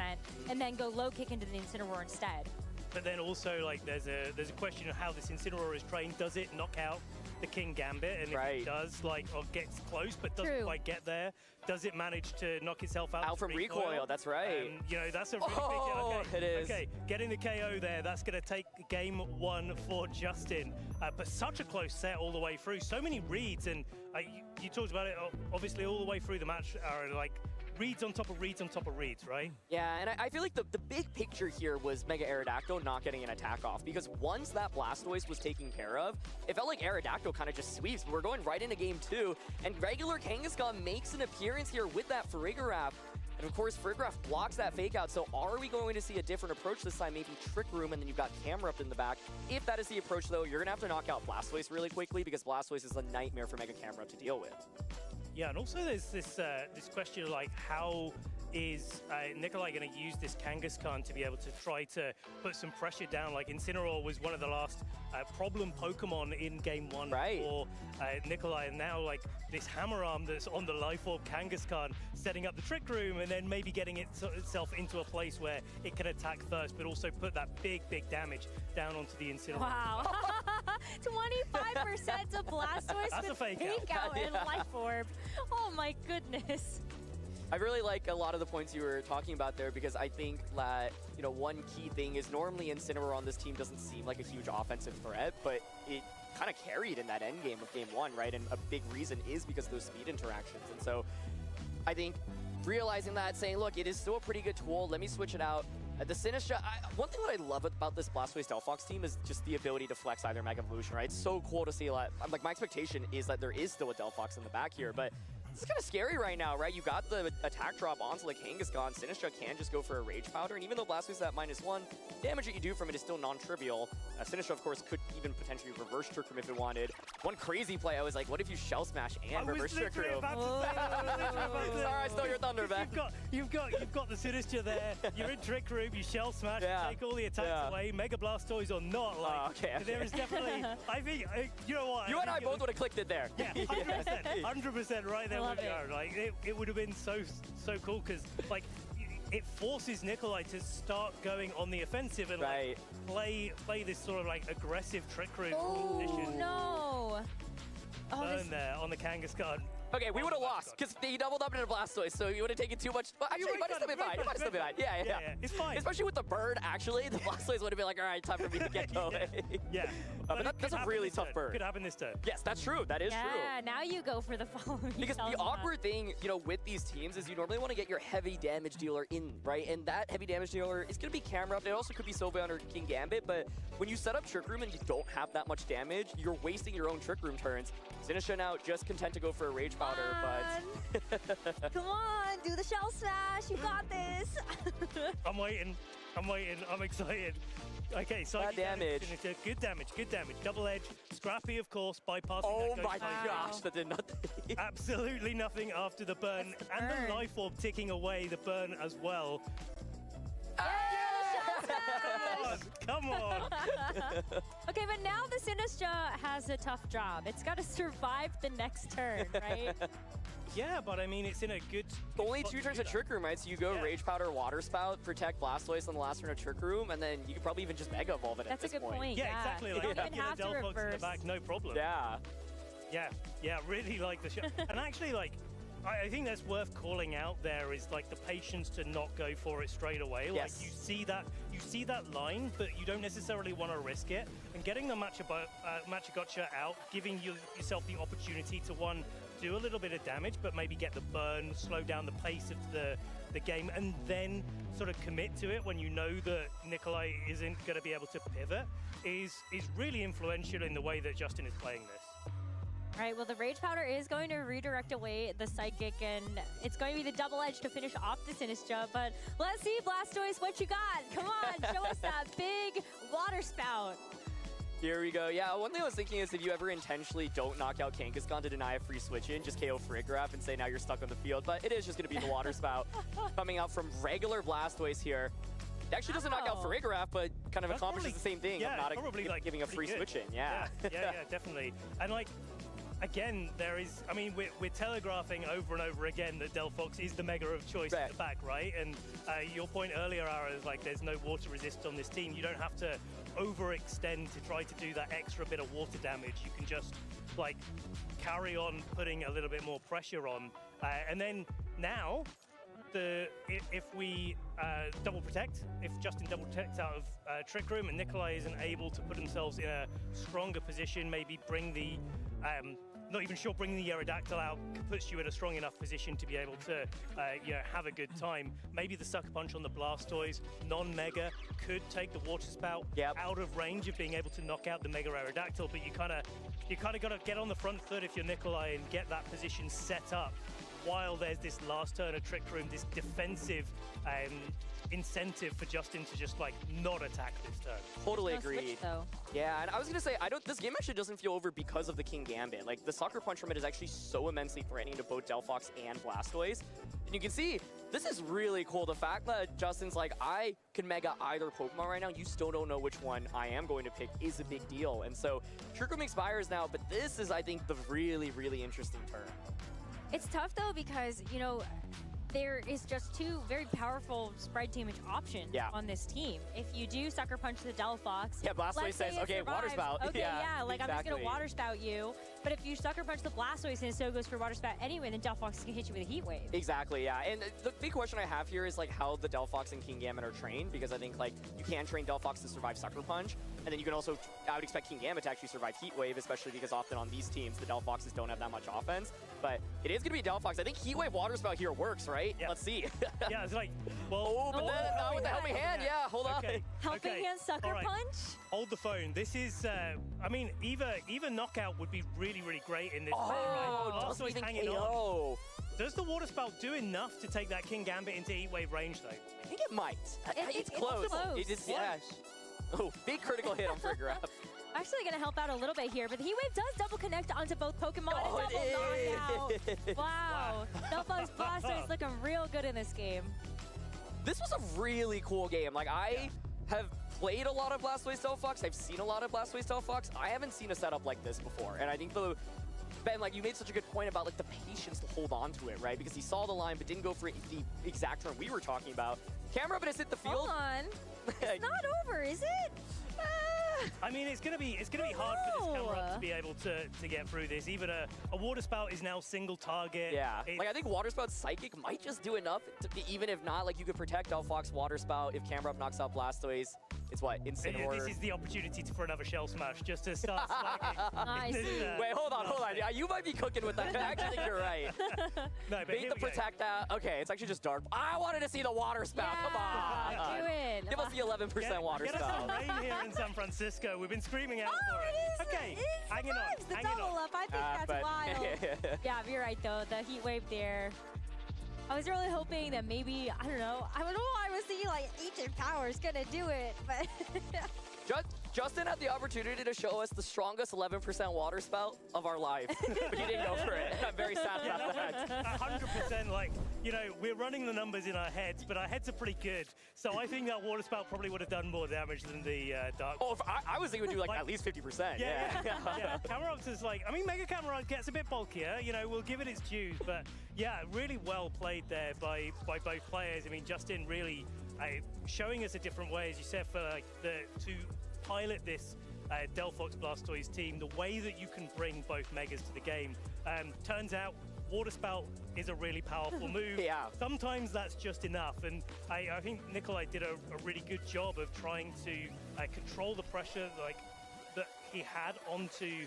S19: and then go low kick into the Incineroar instead?
S11: But then also, like, there's a question of how this Incineroar is trained. Does it knock out the King Gambit? And if it does, like, or gets close but doesn't quite get there, does it manage to knock itself out
S10: from recoil? That's right.
S11: You know, that's a really big...
S10: It is.
S11: Okay, getting the KO there, that's going to take game one for Justin. But such a close set all the way through. So many reads, and you talked about it, obviously, all the way through the match are, like, reads on top of reads on top of reads, right?
S10: Yeah, and I feel like the big picture here was Mega Aerodactyl not getting an attack off, because once that Blastoise was taken care of, it felt like Aerodactyl kind of just sweeps. We're going right into game two, and regular Kangaskhan makes an appearance here with that Farigiraf. And of course, Farigiraf blocks that Fake Out, so are we going to see a different approach this time? Maybe Trick Room, and then you've got Camera up in the back. If that is the approach, though, you're going to have to knock out Blastoise really quickly, because Blastoise is a nightmare for Mega Camera to deal with.
S11: Yeah, and also there's this question of, like, how is Nikolai going to use this Kangaskhan to be able to try to put some pressure down? Like, Incineroar was one of the last problem Pokemon in game one for Nikolai, and now, like, this Hammer Arm that's on the Life Orb Kangaskhan setting up the Trick Room and then maybe getting itself into a place where it can attack first, but also put that big damage down onto the Incineroar.
S19: Wow. 25% to Blastoise
S11: That's
S19: with
S11: a Fake
S19: Out and Life Orb. Oh my goodness.
S10: I really like a lot of the points you were talking about there, because I think that, you know, one key thing is normally Incineroar on this team doesn't seem like a huge offensive threat, but it kind of carried in that end game of game one, right? And a big reason is because of those speed interactions. And so I think realizing that, saying, look, it is still a pretty good tool. Let me switch it out. The Sinistra, one thing that I love about this Blastoise Delphox team is just the ability to flex either Mega Evolution, right? It's so cool to see. Like my expectation is that there is still a Delphox in the back here, but this is kind of scary right now, right? You got the attack drop onto like Kangaskhan. Sinistra can just go for a Rage Powder, and even though Blastoise is at -1, damage that you do from it is still non-trivial. Sinistra, of course, could even potentially reverse Trick Room if it wanted. One crazy play, I was like, what if you Shell Smash and reverse Trick Room? Alright, still your thunder, man.
S11: You've got the Sinistra there. You're in Trick Room. You Shell Smash, take all the attacks away. Mega Blastoise or not, like
S10: okay.
S11: There is definitely. I think you know what.
S10: You and I both would have clicked it there.
S11: Yeah, 100% right there. Like it would have been so cool because like it forces Nikolai to start going on the offensive and like play this sort of like aggressive Trick Room position.
S19: No!
S11: Burn there on the Kangaskhan.
S10: Okay, we would have lost because he doubled up into Blastoise, so you would have taken too much. Well, actually, he might have still been fine. He might have still been fine. Yeah.
S11: It's fine.
S10: Especially with the bird, actually, the Blastoise would have been like, all right, time for me to get going. But that's a really tough bird.
S11: Could happen this turn.
S10: Yes, that's true. That is true.
S19: Yeah, now you go for the following.
S10: Because the awkward thing, you know, with these teams is you normally want to get your heavy damage dealer in, right? And that heavy damage dealer is going to be camera up. It also could be Sylveon or King Gambit, but when you set up Trick Room and you don't have that much damage, you're wasting your own Trick Room turns. Sinistra now just content to go for a Rage Powder, but...
S19: Come on, do the Shell Smash. You got this.
S11: I'm waiting. I'm excited. Okay, so
S10: bad damage.
S11: Good damage. Double edge. Scrappy, of course, bypassing.
S10: Oh my gosh, that did nothing.
S11: Absolutely nothing after the burn. And the Life Orb ticking away the burn as well. Come on.
S19: Okay, but now the Sinistra has a tough job. It's got to survive the next turn, right?
S11: Yeah, but I mean, it's in a good...
S10: Only 2 turns of Trick Room, right? So you go Rage Powder, Water Spout, protect Blastoise on the last turn of Trick Room, and then you could probably even just Mega Evolve it at this point.
S19: That's a good point,
S11: yeah. Exactly. Like,
S19: you don't even have to
S11: Delphox
S19: reverse.
S11: in the back, no problem. Yeah, really like the shot. And actually, like, I think that's worth calling out there is like the patience to not go for it straight away. Like you see that line, but you don't necessarily want to risk it. And getting the Matcha out, giving yourself the opportunity to do a little bit of damage, but maybe get the burn, slow down the pace of the game, and then sort of commit to it when you know that Nikolai isn't going to be able to pivot is really influential in the way that Justin is playing this.
S19: All right, well, the Rage Powder is going to redirect away the Psychic, and it's going to be the Double Edge to finish off the Sinistra, but let's see, Blastoise, what you got? Come on, show us that big Water Spout.
S10: Here we go. Yeah, one thing I was thinking is if you ever intentionally don't knock out Kangaskhan to deny a free switch in, just KO Farigiraf and say now you're stuck on the field, but it is just going to be the Water Spout coming out from regular Blastoise here. It actually doesn't knock out Farigiraf, but kind of accomplishes the same thing of not giving a free switch in. Yeah,
S11: definitely. And like, again, there is, I mean, we're telegraphing over and over again that Delphox is the mega of choice at the back, right? And your point earlier, Ara, is like there's no water resist on this team. You don't have to overextend to try to do that extra bit of water damage. You can just like carry on putting a little bit more pressure on. And then now, if we double protect, if Justin double protects out of Trick Room and Nikolai isn't able to put themselves in a stronger position, maybe bring the not even sure bringing the Aerodactyl out puts you in a strong enough position to be able to have a good time. Maybe the Sucker Punch on the Blastoise, non-Mega, could take the Water Spout out of range of being able to knock out the Mega Aerodactyl, but you kind of got to get on the front foot if you're Nikolai and get that position set up while there's this last turn of Trick Room, this defensive incentive for Justin to just like not attack this turn.
S10: Totally agreed. Yeah, and I was gonna say this game actually doesn't feel over because of the King Gambit. Like the Sucker Punch from it is actually so immensely threatening to both Delphox and Blastoise. And you can see this is really cool. The fact that Justin's like, I can Mega either Pokemon right now, you still don't know which one I am going to pick is a big deal. And so Trick Room expires now, but this is, I think, the really, really interesting turn.
S19: It's tough though because, you know, there is just 2 very powerful spread damage options on this team. If you do Sucker Punch the Delphox,
S10: Blastoise says, okay, Water Spout.
S19: Okay, like I'm just gonna Water Spout you. But if you Sucker Punch the Blastoise and it so goes for Water Spout anyway, then Delphox can hit you with a Heat Wave.
S10: Exactly, yeah. And the big question I have here is like how the Delphox and Kingambit are trained, because I think like you can train Delphox to survive Sucker Punch, and then you can also, I would expect Kingambit to actually survive Heat Wave, especially because often on these teams the Delphoxes don't have that much offense. But it is going to be Delphox. I think Heat Wave Water Spout here works, right? Yeah. Let's see.
S11: Yeah, it's like, well...
S10: but then not with the helping hand, yeah, hold on.
S19: Helping hand Sucker Punch?
S11: Hold the phone. This is, I mean, either knockout would be really, really great in this
S10: Oh,
S11: right?
S10: doesn't even
S11: hanging
S10: KO.
S11: on. Does the Water Spout do enough to take that Kingambit into Heat Wave range, though?
S10: I think it might. It's close. It is, yeah. Oh, big critical hit on Frigger up.
S19: Actually going to help out a little bit here, but the Heat Wave does double connect onto both Pokemon and double knockout. Wow. Delphox Blastoise looking real good in this game.
S10: This was a really cool game. Like, I have played a lot of Blastoise Delphox. I've seen a lot of Blastoise Delphox. I haven't seen a setup like this before. And I think Ben, like, you made such a good point about like the patience to hold on to it, right? Because he saw the line but didn't go for the exact turn we were talking about. Camera up has hit the field.
S19: Hold on. It's not over, is it?
S11: I mean, it's gonna be hard for this camera up to be able to get through this. Even a Water Spout is now single target.
S10: Yeah, like I think Water Spout's Psychic might just do enough to be, even if not, like you could protect Delphox, Water Spout. If camera up knocks out Blastoise, it's what, Incineroar.
S11: This is the opportunity for another Shell Smash, just to start slacking.
S19: Nice.
S10: Wait, hold on. Yeah, you might be cooking with that. I actually think you're right.
S11: No, but
S10: Bait the protect that. Okay, it's actually just Dark. I wanted to see the Water Spout. Come on.
S19: Do it.
S10: Give us the 11% Water
S11: Get
S10: Spout.
S11: us some rain here in San Francisco. We've been screaming out for it. Okay, hanging on.
S19: The double up. I think that's wild. Yeah, you're right though. The Heat Wave there. I was really hoping that maybe, I don't know, I was thinking like Ancient Power is gonna do it, but
S10: Justin had the opportunity to show us the strongest 11% Water Spout of our life, but he didn't go for it. I'm very sad about that.
S11: 100%, like, you know, we're running the numbers in our heads, but our heads are pretty good. So I think that Water Spout probably would have done more damage than the Dark.
S10: Oh, I was thinking it would do like at least 50%.
S11: Yeah. Camerops is like, I mean, Mega Cameron gets a bit bulkier, you know, we'll give it its dues, but yeah, really well played there by both players. I mean, Justin really showing us a different way, as you said, for like to pilot this Delphox Blastoise team, the way that you can bring both Megas to the game. Turns out Water Spout is a really powerful move.
S10: Yeah.
S11: Sometimes that's just enough, and I think Nikolai did a really good job of trying to control the pressure like that he had onto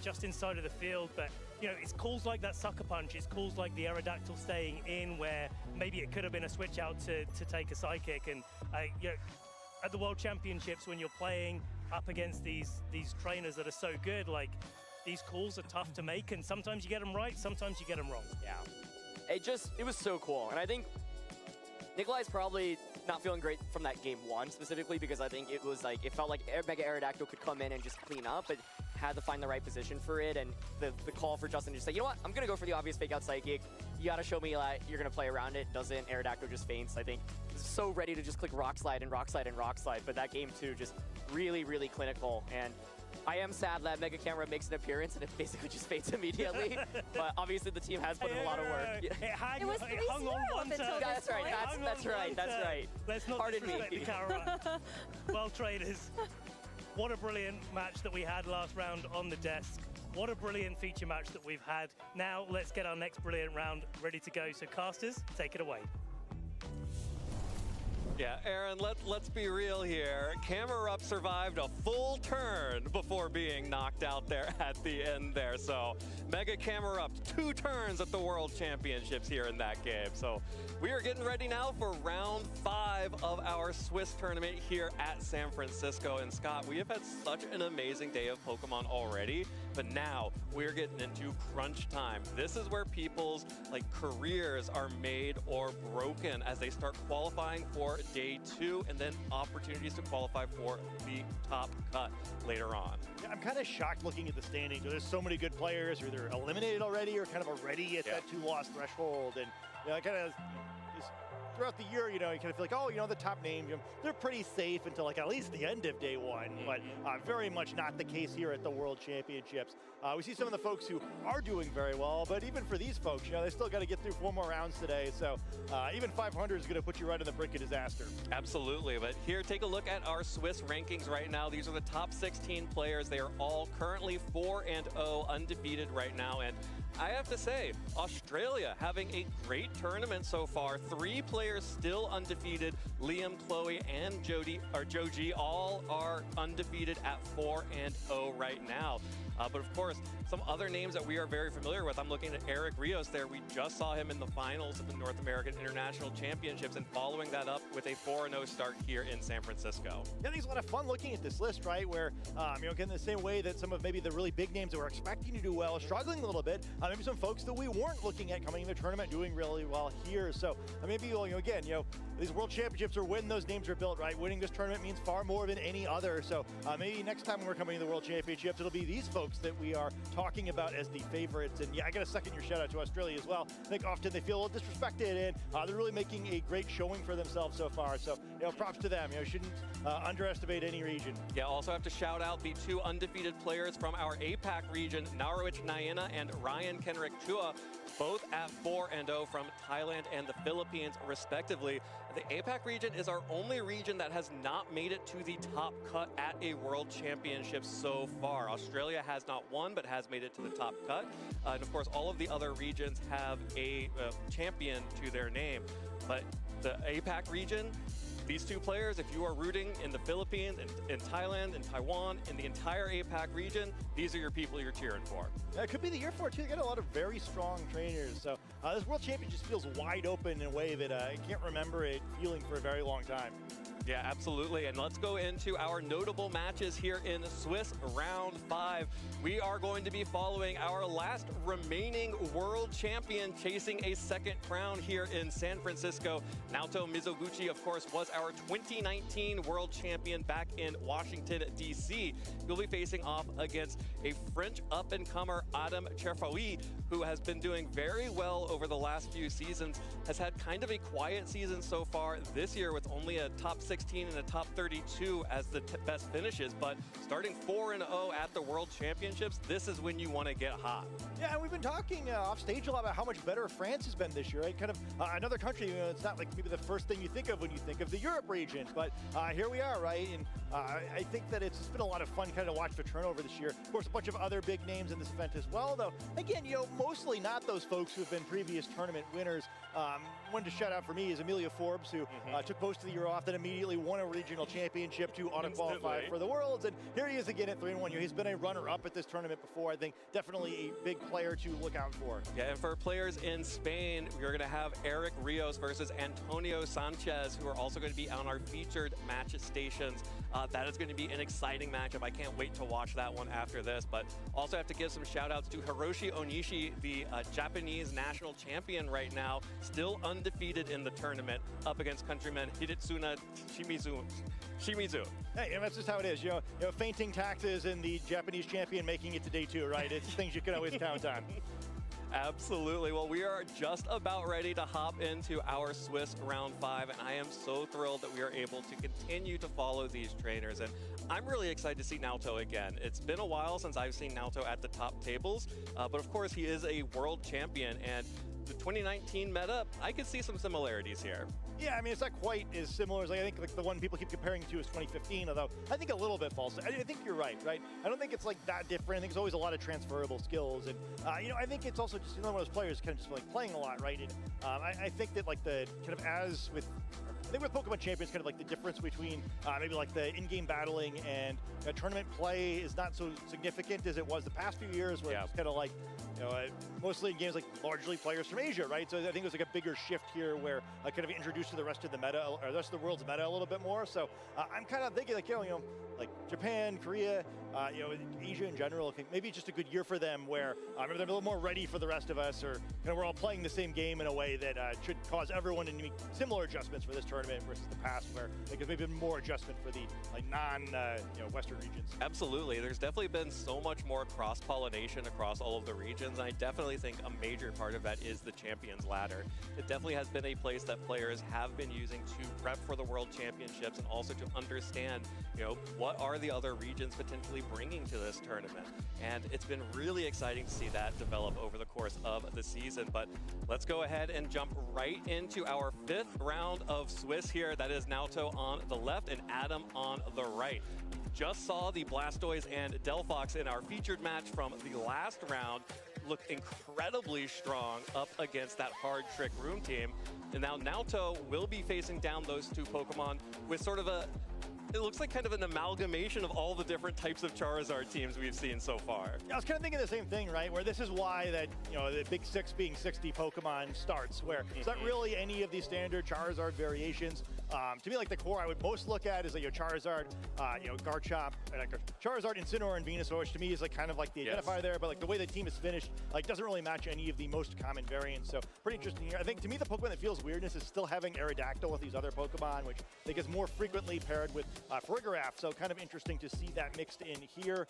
S11: just inside of the field. But you know, it's calls like that Sucker Punch, it's calls like the Aerodactyl staying in, where maybe it could have been a switch out to take a Psychic. And you know, at the World Championships, when you're playing up against these trainers that are so good, like, these calls are tough to make, and sometimes you get them right, sometimes you get them wrong.
S10: Yeah. It was so cool. And I think Nikolai's probably not feeling great from that game one specifically, because I think it was like, it felt like Mega Aerodactyl could come in and just clean up, but had to find the right position for it. And the call for Justin to just say, you know what, I'm gonna go for the obvious fake out Psychic. You gotta show me that you're gonna play around it. Doesn't, Aerodactyl just faints. I think it's so ready to just click Rock Slide and Rock Slide and Rock Slide, but that game two just really, really clinical. And I am sad that Mega Camera makes an appearance and it basically just faints immediately. But obviously the team has put in a lot of work.
S11: It was 3-0
S10: on one turn. That's right. That's right.
S11: Let's not disrespect the camera. Well, traders. What a brilliant match that we had last round on the desk. What a brilliant feature match that we've had. Now let's get our next brilliant round ready to go. So casters, take it away.
S15: Yeah, Aaron, let's be real here. Camerupt survived a full turn before being knocked out there at the end there. So Mega Camerupt, 2 turns at the World Championships here in that game. So we are getting ready now for round 5 of our Swiss tournament here at San Francisco. And Scott, we have had such an amazing day of Pokemon already, but now we're getting into crunch time. This is where people's careers are made or broken as they start qualifying for day 2 and then opportunities to qualify for the top cut later on.
S16: Yeah, I'm kind of shocked looking at the standings. There's so many good players who are either eliminated already or kind of already at that 2-loss threshold. And you know, kind of throughout the year, you kind of feel like, oh, the top names, they're pretty safe until like at least the end of day one. But very much not the case here at the World Championships. We see some of the folks who are doing very well, but even for these folks, they still got to get through 4 more rounds today. So even 500 is going to put you right on the brink of disaster.
S15: Absolutely. But here, take a look at our Swiss rankings right now. These are the top 16 players. They are all currently 4-0 undefeated right now. And I have to say, Australia having a great tournament so far. 3 players still undefeated. Liam, Chloe, and Joji all are undefeated at 4-0 right now. But of course, some other names that we are very familiar with. I'm looking at Eric Rios there. We just saw him in the finals of the North American International Championships and following that up with a 4-0 start here in San Francisco.
S16: Yeah, I think it's a lot of fun looking at this list, right? Where, again, the same way that some of maybe the really big names that we're expecting to do well are struggling a little bit. Maybe some folks that we weren't looking at coming into the tournament doing really well here. So maybe, again, these World Championships are when those names are built, right? Winning this tournament means far more than any other. So maybe next time when we're coming to the World Championships, it'll be these folks that we are talking about as the favorites. And yeah, I got to second your shout out to Australia as well. I think often they feel a little disrespected, and they're really making a great showing for themselves so far. So, props to them. Shouldn't underestimate any region.
S15: Yeah, also have to shout out the 2 undefeated players from our APAC region, Narowich Naina and Ryan Kenrick Chua, both at 4-0 from Thailand and the Philippines, respectively. The APAC region is our only region that has not made it to the top cut at a World Championship so far. Australia has not won, but has made it to the top cut. And of course, all of the other regions have a champion to their name. But the APAC region, these 2 players, if you are rooting in the Philippines, in Thailand, in Taiwan, in the entire APAC region, these are your people you're cheering for.
S16: Yeah, it could be the year for it, too. They got a lot of very strong trainers. So this World Championship just feels wide open in a way that I can't remember it feeling for a very long time.
S15: Yeah, absolutely. And let's go into our notable matches here in Swiss Round 5. We are going to be following our last remaining world champion chasing a second crown here in San Francisco. Naoto Mizoguchi, of course, was our 2019 world champion back in Washington, D.C. He'll be facing off against a French up-and-comer, Adam Cherfaoui, who has been doing very well over the last few seasons, has had kind of a quiet season so far this year with only a top 16 and a top 32 as the best finishes, but starting 4-0 at the World Championships, this is when you want to get hot.
S16: Yeah, and we've been talking off stage a lot about how much better France has been this year, right? Kind of another country, it's not like maybe the first thing you think of when you think of the Europe region, but here we are, right? And I think that it's been a lot of fun kind of watch the turnover this year. Of course, a bunch of other big names in this event as well, though. Again, mostly not those folks who have been previous tournament winners. One to shout out for me is Amelia Forbes, who took most of the year off, then immediately won a regional championship to auto-qualify for the Worlds. And here he is again at 3-1. He's been a runner-up at this tournament before. I think definitely a big player to look out for.
S15: Yeah, and for players in Spain, we're going to have Eric Rios versus Antonio Sanchez, who are also going to be on our featured match stations. That is going to be an exciting matchup. I can't wait to watch that one after this, but also have to give some shout outs to Hiroshi Onishi, the Japanese national champion right now, still undefeated in the tournament, up against countryman Hidetsuna Shimizu.
S16: Hey, and that's just how it is. Fainting taxes and the Japanese champion making it to day 2, right? It's things you can always count on.
S15: Absolutely. Well, we are just about ready to hop into our Swiss Round 5, and I am so thrilled that we are able to continue to follow these trainers. And I'm really excited to see Naoto again. It's been a while since I've seen Naoto at the top tables, but of course he is a world champion, and the 2019 meta, I could see some similarities here.
S16: Yeah, I mean, it's not quite as similar as I think the one people keep comparing to is 2015, although I think a little bit false. I think you're right? I don't think it's like that different. I think there's always a lot of transferable skills. And, I think it's also just one of those players kind of just like playing a lot, right? And I think that like the kind of as with, I think with Pokemon Champions, kind of like the difference between maybe like the in-game battling and tournament play is not so significant as it was the past few years, where it's kind of like, mostly in games like largely players from Asia, right? So I think there's like a bigger shift here where I kind of introduced to the rest of the meta, or the rest of the world's meta a little bit more. So I'm kind of thinking like, like Japan, Korea, Asia in general, maybe just a good year for them where maybe they're a little more ready for the rest of us, or we're all playing the same game in a way that should cause everyone to make similar adjustments for this tournament versus the past, where there's maybe more adjustment for the Western regions.
S15: Absolutely. There's definitely been so much more cross-pollination across all of the regions, and I definitely think a major part of that is the Champions Ladder. It definitely has been a place that players have been using to prep for the World Championships and also to understand, what are the other regions potentially bringing to this tournament. And it's been really exciting to see that develop over the course of the season. But let's go ahead and jump right into our 5th round of Swiss here. That is Naoto on the left and Adam on the right. Just saw the Blastoise and Delphox in our featured match from the last round look incredibly strong up against that hard trick room team. And now Naoto will be facing down those two Pokemon with sort of it looks like kind of an amalgamation of all the different types of Charizard teams we've seen so far.
S16: I was kind of thinking the same thing, right? Where this is why that, the Big Six being 60 Pokemon starts, where it's not really any of these standard Charizard variations. To me, like the core I would most look at is like Charizard, Garchomp, Charizard, Incineroar, and Venusaur, which to me is like kind of like the identifier there. But like the way the team is finished, like doesn't really match any of the most common variants. So pretty interesting here. I think to me the Pokemon that feels weirdness is still having Aerodactyl with these other Pokemon, which I think is more frequently paired with Farigiraf. So kind of interesting to see that mixed in here.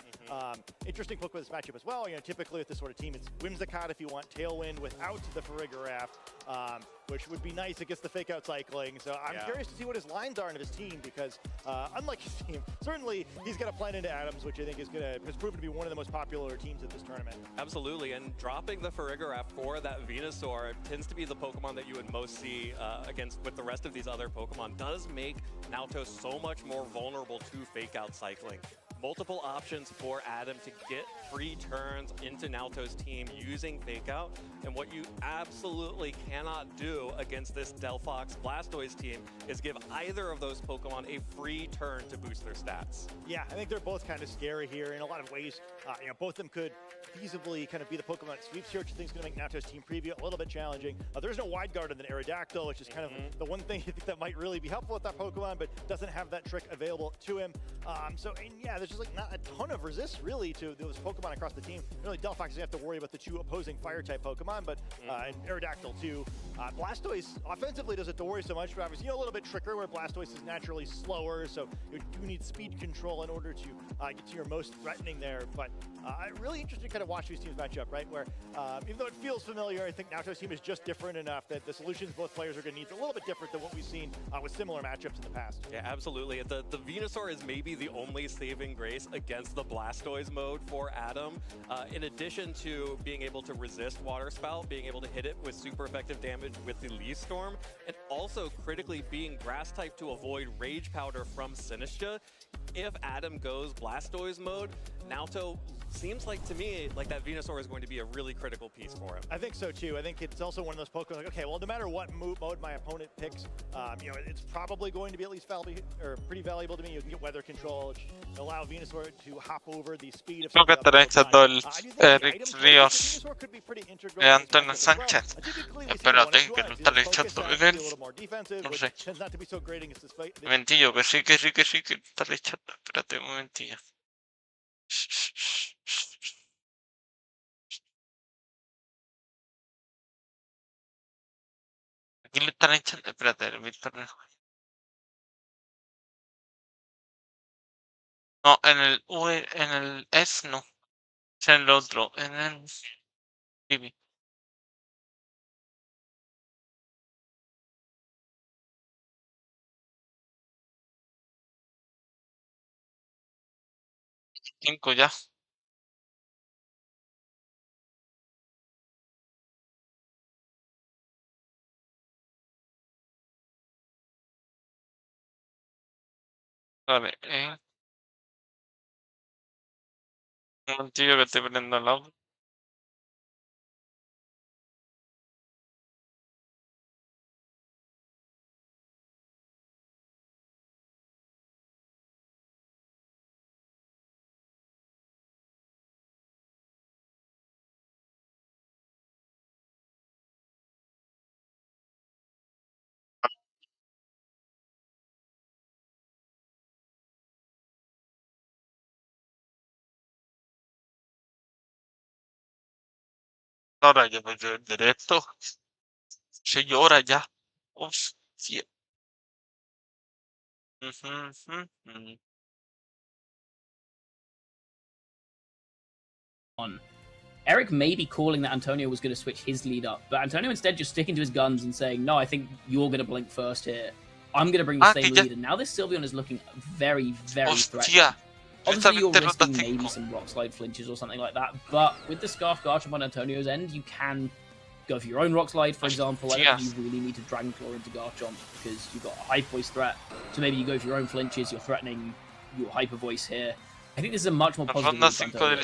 S16: Interesting Pokemon this matchup as well. Typically with this sort of team, it's Whimsicott if you want Tailwind without the Farigiraf, which would be nice against the fake out cycling. So I'm curious to see what his lines are in his team, because unlike his team, certainly he's got to plan into Adams, which I think has proven to be one of the most popular teams at this tournament.
S15: Absolutely, and dropping the Farigiraf for that Venusaur tends to be the Pokemon that you would most see with the rest of these other Pokemon. Does make Naoto so much more vulnerable to fake out cycling. Multiple options for Adam to get free turns into Naoto's team using Fake Out. And what you absolutely cannot do against this Delphox Blastoise team is give either of those Pokemon a free turn to boost their stats.
S16: Yeah, I think they're both kind of scary here in a lot of ways. Both of them could feasibly kind of be the Pokemon that sweeps here, which I think is going to make Naoto's team preview a little bit challenging. There's no wide guard in the Aerodactyl, which is kind of the one thing I think that might really be helpful with that Pokemon, but doesn't have that trick available to him. There's just like not a ton of resist really to those Pokemon across the team. Really, Delphox doesn't have to worry about the two opposing Fire-type Pokemon, but and Aerodactyl too. Blastoise offensively doesn't have to worry so much, but obviously a little bit trickier where Blastoise is naturally slower, so you do need speed control in order to get to your most threatening there. But really interesting to kind of watch these teams match up, right? Where even though it feels familiar, I think Naoto's team is just different enough that the solutions both players are going to need is a little bit different than what we've seen with similar matchups in the past.
S15: Yeah, absolutely. The Venusaur is maybe the only saving grace against the Blastoise mode for Adam. In addition to being able to resist Water Spout, being able to hit it with super effective damage with the Leaf Storm, and also critically being Grass type to avoid Rage Powder from Sinistcha. If Adam goes Blastoise mode, Naoto seems like to me like that Venusaur is going to be a really critical piece for him.
S16: I think so too. I think it's also one of those Pokemon like, okay, well, no matter what mode my opponent picks, it's probably going to be at least pretty valuable to me. You can get weather control, which allow Venusaur to hop over the speed of
S2: Creo que estará echando el Eric Ríos Antonio Sánchez. Espérate, que no estará echando en él. No sé. Momentillo, que sí, que estará echando. Espérate un momentillo. Aquí le están echando. Espérate, el Víctor. No, en el S no. Es en el otro. En el TV. Cinco ya. Vale, un momentillo que estoy poniendo el audio. Ahora ya me dio en directo. 6 horas ya. Hostia.
S3: Eric may be calling that Antonio was going to switch his lead up, but Antonio instead just sticking to his guns and saying, no, I think you're going to blink first here. I'm going to bring the same lead. And now this Sylveon is looking very, very threatening. Obviously, you're risking maybe some rock slide flinches or something like that, but with the Scarf Garchomp on Antonio's end, you can go for your own rock slide, for example. I don't think you really need to Dragon Claw into Garchomp because you've got a Hyper Voice threat. So maybe you go for your own flinches, you're threatening your Hyper Voice here. I think this is a much more positive move for Antonio.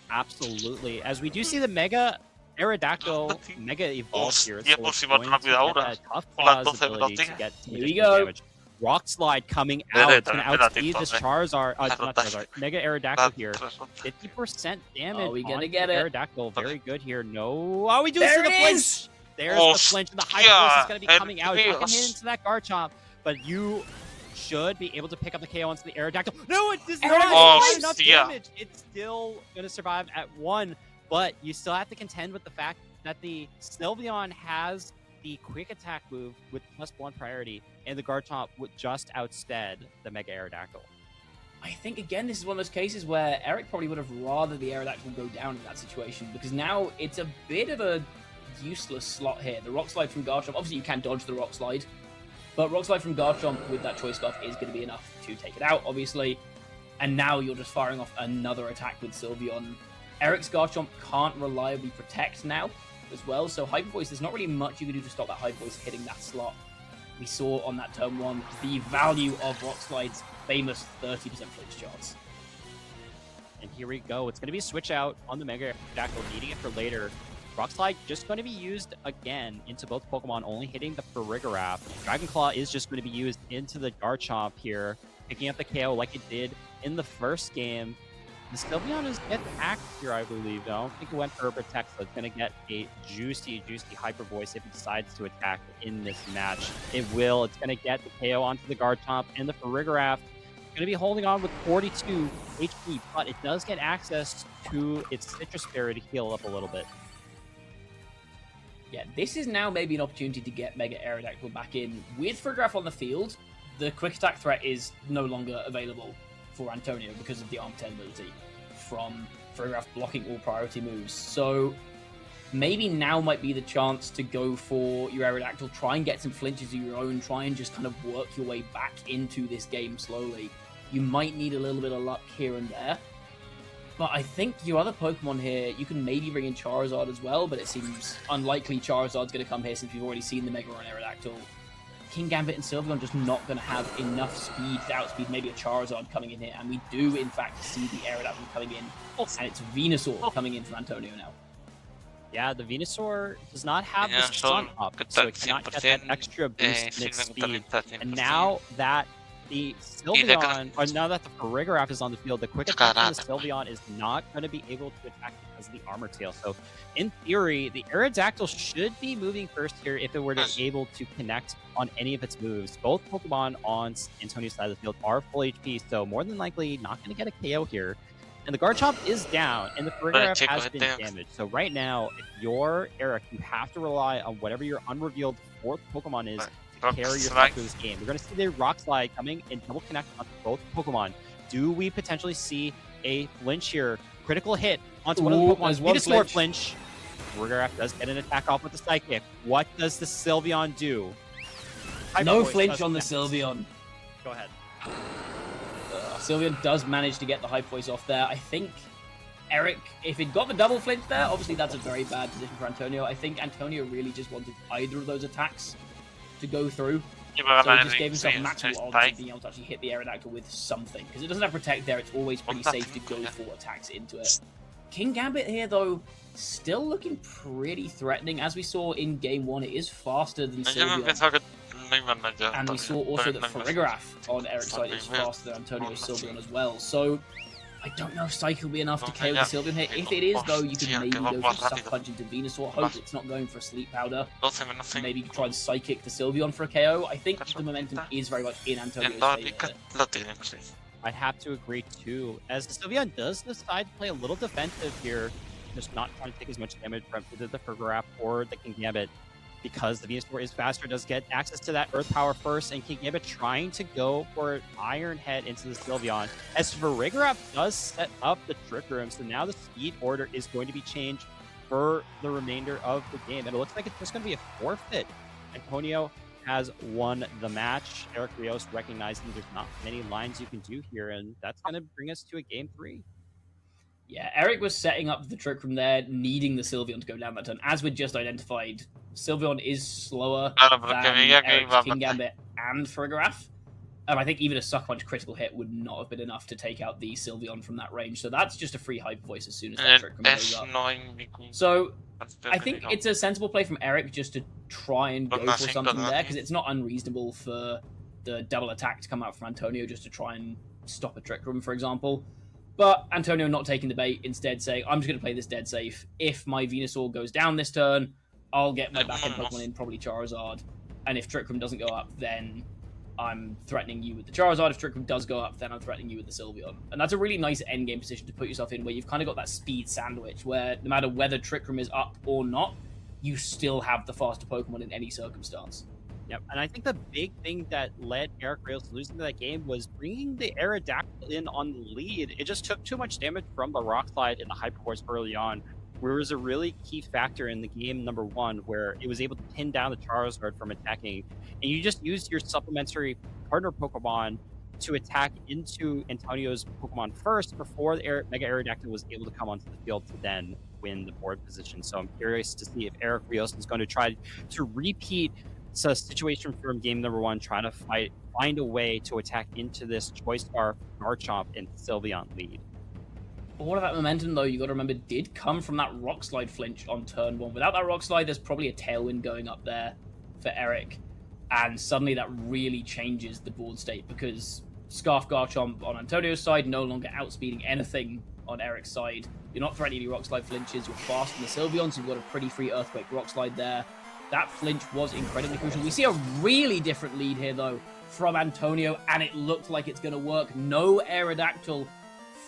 S14: Absolutely. As we do see the Mega Aerodactyl Mega Evolve here, so it's going to get a tough pause ability to get some additional damage. Rock Slide coming out. It's going to outspeed this Charizard, not Charizard, Mega Aerodactyl here. 50% damage.
S3: Are we going to get it?
S14: Aerodactyl, very good here. No. Oh, we do see the flinch. There's the flinch, and the Hyper Voice is going to be coming out. You can hit into that Garchomp, but you should be able to pick up the KO onto the Aerodactyl. No, it does not have enough damage. It's still going to survive at 1, but you still have to contend with the fact that the Sylveon has the quick attack move with +1 priority, and the Garchomp would just outstead the Mega Aerodactyl.
S3: I think, again, this is one of those cases where Eric probably would have rather the Aerodactyl go down in that situation, because now it's a bit of a useless slot here. The Rock Slide from Garchomp, obviously you can dodge the Rock Slide, but Rock Slide from Garchomp with that Choice Scarf is going to be enough to take it out, obviously. And now you're just firing off another attack with Sylveon. Eric's Garchomp can't reliably protect now as well, so Hyper Voice, there's not really much you can do to stop that Hyper Voice hitting that slot. We saw on that turn 1 the value of Rock Slide's famous 30% flinch chance.
S14: And here we go. It's going to be a switch out on the Mega Aerodactyl, needing it for later. Rock Slide just going to be used again into both Pokemon, only hitting the Farigiraf. Dragon Claw is just going to be used into the Garchomp here, picking up the KO like it did in the first game. The Sylveon is get hacked here, I believe. I don't think it went for a Protect, so it's going to get a juicy Hyper Voice if it decides to attack in this match. It will. It's going to get the KO onto the Garchomp, and the Farigiraf going to be holding on with 42 HP, but it does get access to its Citrus Berry to heal up a little bit.
S3: Yeah, this is now maybe an opportunity to get Mega Aerodactyl back in. With Farigiraf on the field, the quick attack threat is no longer available for Antonio because of the Arm 10 ability from Farigiraf blocking all priority moves. So maybe now might be the chance to go for your Aerodactyl, try and get some flinches of your own, try and just kind of work your way back into this game slowly. You might need a little bit of luck here and there. But I think your other Pokemon here, you can maybe bring in Charizard as well, but it seems unlikely Charizard's going to come here since we've already seen the Mega Run Aerodactyl. Kingambit and Sylveon just not going to have enough speed to outspeed maybe a Charizard coming in here, and we do in fact see the Aerodactyl coming in, and it's Venusaur coming in from Antonio now.
S14: Yeah, the Venusaur does not have the sun up, so it cannot get that extra boost in its speed. And now that the Sylveon, or now that the Farigiraf is on the field, the quick attack from the Sylveon is not going to be able to attack because of the Armor Tail. So, in theory, the Aerodactyl should be moving first here if it were to be able to connect on any of its moves. Both Pokemon on Antonio's side of the field are full HP, so more than likely not going to get a KO here. And the Garchomp is down, and the Farigiraf has been damaged. So right now, if you're Eric, you have to rely on whatever your unrevealed 4th Pokemon is to carry yourself through this game. We're going to see the Rock Slide coming and double connect on both Pokemon. Do we potentially see a flinch here? Critical hit onto one of the Pokemon. Venusaur flinch. Farigiraf does get an attack off with the Psychic. What does the Sylveon do?
S3: No flinch on the Sylveon.
S14: Go ahead.
S3: Sylveon does manage to get the Hyper Voice off there. I think Eric, if he'd got the double flinch there, obviously that's a very bad position for Antonio. I think Antonio really just wanted either of those attacks to go through. So he just gave himself maximal odds of being able to actually hit the Aerodactyl with something. Because it doesn't have Protect there, it's always pretty safe to go for attacks into it. Kingambit here, though, still looking pretty threatening. As we saw in Game 1, it is faster than Sylveon. And we saw also that Farigiraf on Eric's side is faster than Antonio's Sylveon as well. So I don't know if Psyche will be enough to KO the Sylveon here. If it is, though, you can maybe go for Suck Punch into Venusaur. Hope it's not going for a Sleep Powder. Maybe try and Psychic the Sylveon for a KO. I think the momentum is very much in Antonio's favor.
S14: I'd have to agree too, as the Sylveon does decide to play a little defensive here. just not trying to take as much damage from either the Farigiraf or the King Gambit, because the Venusaur is faster, does get access to that Earth Power first, and King Gambit trying to go for Iron Head into the Sylveon, as Farigiraf does set up the Trick Room, so now the speed order is going to be changed for the remainder of the game, and it looks like it's just going to be a forfeit. Antonio has won the match. Eric Rios recognizing there's not many lines you can do here, and that's going to bring us to a game 3.
S3: Yeah, Eric was setting up the Trick Room there, needing the Sylveon to go down that turn. As we just identified, Sylveon is slower than Eric's King Gambit and Farigiraf. I think even a Sucker Punch critical hit would not have been enough to take out the Sylveon from that range. So that's just a free Hyper Voice as soon as that Trick Room goes up. So I think it's a sensible play from Eric just to try and go for something there, because it's not unreasonable for the double attack to come out from Antonio just to try and stop a Trick Room, for example. But Antonio not taking the bait, instead saying, I'm just going to play this dead safe. If my Venusaur goes down this turn, I'll get my back-end Pokemon in, probably Charizard. And if Trick Room doesn't go up, then I'm threatening you with the Charizard. If Trick Room does go up, then I'm threatening you with the Sylveon. And that's a really nice endgame position to put yourself in, where you've kind of got that speed sandwich, where no matter whether Trick Room is up or not, you still have the faster Pokemon in any circumstance.
S14: Yep, and I think the big thing that led Eric Rios to losing that game was bringing the Aerodactyl in on the lead. It just took too much damage from the Rock Slide and the Hyper Force early on, where it was a really key factor in the game number 1, where it was able to pin down the Charizard from attacking, and you just used your supplementary partner Pokemon to attack into Antonio's Pokemon first before the Mega Aerodactyl was able to come onto the field to then win the board position. So I'm curious to see if Eric Rios is going to try to repeat a situation from game number 1, trying to find a way to attack into this Choice Star, Garchomp, and Sylveon lead.
S3: All of that momentum, though, you got to remember, did come from that Rock Slide flinch on turn 1. Without that Rock Slide, there's probably a Tailwind going up there for Eric, and suddenly that really changes the board state, because Scarf Garchomp on Antonio's side no longer outspeeding anything on Eric's side. You're not threatening any Rock Slide flinches, you're fast in the Sylveon, so you've got a pretty free Earthquake Rock Slide there. That flinch was incredibly crucial. We see a really different lead here, though, from Antonio, and it looked like it's going to work. No Aerodactyl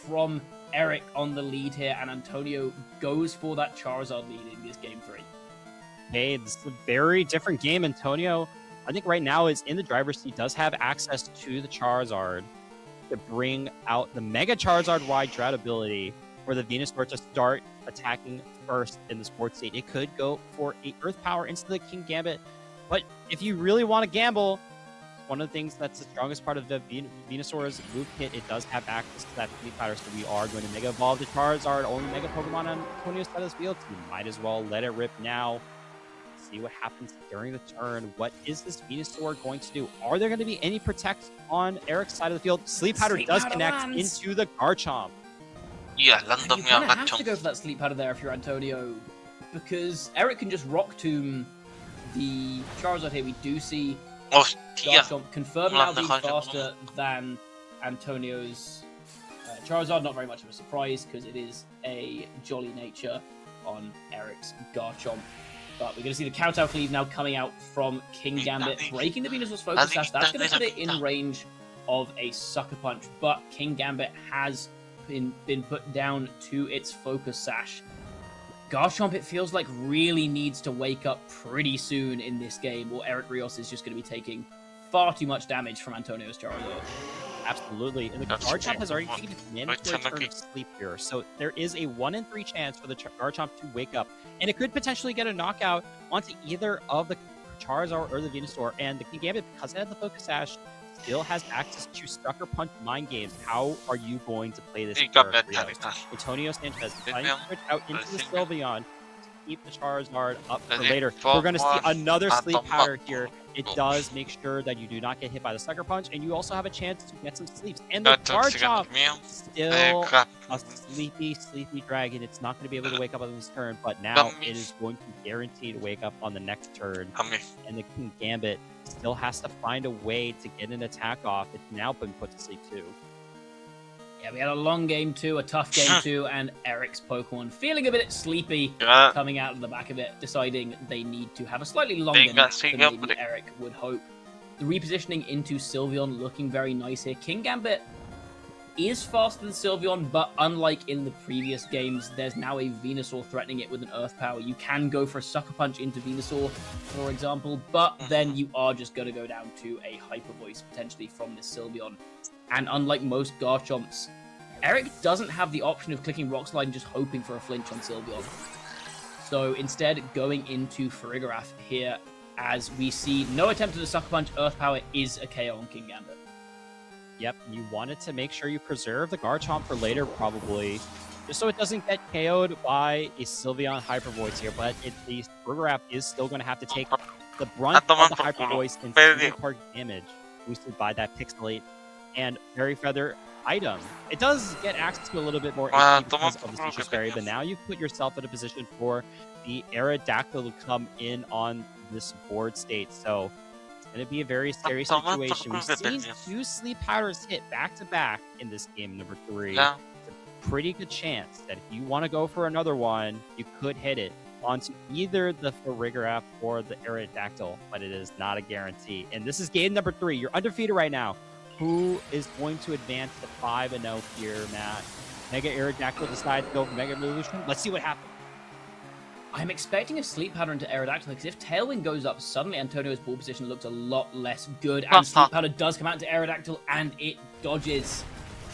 S3: from Eric on the lead here, and Antonio goes for that Charizard lead in this game 3.
S14: Hey, it's a very different game. Antonio, I think right now, is in the driver's seat, does have access to the Charizard to bring out the Mega Charizard wide drought ability for the Venusaur to start attacking first in the sports state. It could go for a Earth Power into the King Gambit, but if you really want to gamble, one of the things that's the strongest part of the Venusaur's move kit, it does have access to that Sleep Powder, so we are going to Mega Evolve the Charizard, only Mega Pokemon on Antonio's side of the field, so you might as well let it rip now. See what happens during the turn. What is this Venusaur going to do? Are there going to be any protects on Eric's side of the field? Sleep Powder does connect into the Garchomp.
S2: Yeah,
S3: you kind of have to go for that Sleep Powder there if you're Antonio, because Eric can just Rock Tomb the Charizard here. We do see Garchomp confirmed now being faster than Antonio's Charizard. Not very much of a surprise, because it is a Jolly Nature on Eric's Garchomp. But we're going to see the Kowtow Cleave now coming out from King Gambit, breaking the Venusaur's Focus Sash. That's going to put it in range of a Sucker Punch, but King Gambit has been put down to its Focus Sash. Garchomp, it feels like, really needs to wake up pretty soon in this game, or Eric Rios is just going to be taking far too much damage from Antonio's Charizard.
S14: Absolutely, and the Garchomp has already taken its mandatory turn of sleep here, so there is a 1 in 3 chance for the Garchomp to wake up, and it could potentially get a knockout onto either of the Charizard or the Venusaur, and the King Gambit, because it had the Focus Sash, still has access to Sucker Punch Mind Games. How are you going to play this? Antonio Sanchez trying to switch out into the Sylveon to keep the Charizard up for later. We're going to see another Sleep Powder here. It does make sure that you do not get hit by the Sucker Punch, and you also have a chance to get some sleeps. And the Garchomp, still a sleepy dragon. It's not going to be able to wake up on this turn, but now it is going to guarantee to wake up on the next turn. And the King Gambit still has to find a way to get an attack off. It's now been put to sleep too.
S3: Yeah, we had a long game 2, a tough game 2, and Eric's Pokemon feeling a bit sleepy coming out of the back of it, deciding they need to have a slightly longer nap than maybe Eric would hope. The repositioning into Sylveon looking very nice here. King Gambit is faster than Sylveon, but unlike in the previous games, there's now a Venusaur threatening it with an Earth Power. You can go for a Sucker Punch into Venusaur, for example, but then you are just going to go down to a Hyper Voice, potentially, from this Sylveon. And unlike most Garchomps, Eric doesn't have the option of clicking Rock Slide and just hoping for a flinch on Sylveon. So instead, going into Farigiraf here, as we see no attempt at a Sucker Punch, Earth Power is a KO on Kingambit.
S14: Yep, you wanted to make sure you preserve the Garchomp for later, probably, just so it doesn't get KO'd by a Sylveon Hyper Voice here, but the Farigiraf is still going to have to take the brunt of the Hyper Voice and single target damage, boosted by that Pixelate and Fairy Feather item. It does get access to a little bit more HP because of the Citrus Berry, but now you've put yourself in a position for the Aerodactyl to come in on this board state, so it's going to be a very scary situation. We've seen 2 Sleep Powders hit back-to-back in this game, number 3.
S2: Yeah.
S14: It's a pretty good chance that if you want to go for another one, you could hit it onto either the Farigiraf or the Aerodactyl, but it is not a guarantee. And this is game number 3. You're undefeated right now. Who is going to advance to 5-0 here, Matt? Mega Aerodactyl decides to go for Mega Evolution. Let's see what happens.
S3: I'm expecting a Sleep Powder into Aerodactyl, because if Tailwind goes up, suddenly Antonio's ball position looks a lot less good, and Sleep Powder does come out into Aerodactyl, and it dodges.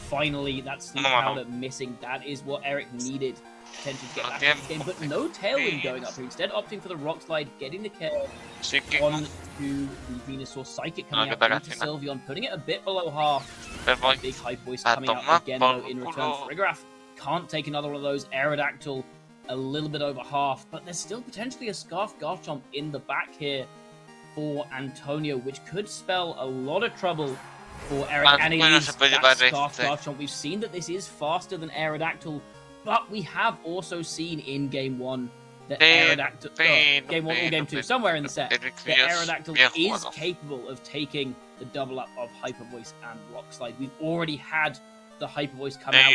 S3: Finally, that Sleep Powder missing. That is what Eric needed, potentially, to get back in this game, but no Tailwind going up here. Instead, opting for the Rock Slide, getting the KO onto the Venusaur. Psychic coming out into Sylveon, putting it a bit below half. Big Hype Voice coming out again, though, in return. Farigiraf can't take another one of those. Aerodactyl a little bit over half, but there's still potentially a Scarf Garchomp in the back here for Antonio, which could spell a lot of trouble for Eric. And it is that Scarf Garchomp. We've seen that this is faster than Aerodactyl, but we have also seen in Game 1 that Aerodactyl, Game 1 or Game 2, somewhere in the set, that Aerodactyl is capable of taking the double up of Hyper Voice and Rock Slide. We've already had the Hyper Voice come out.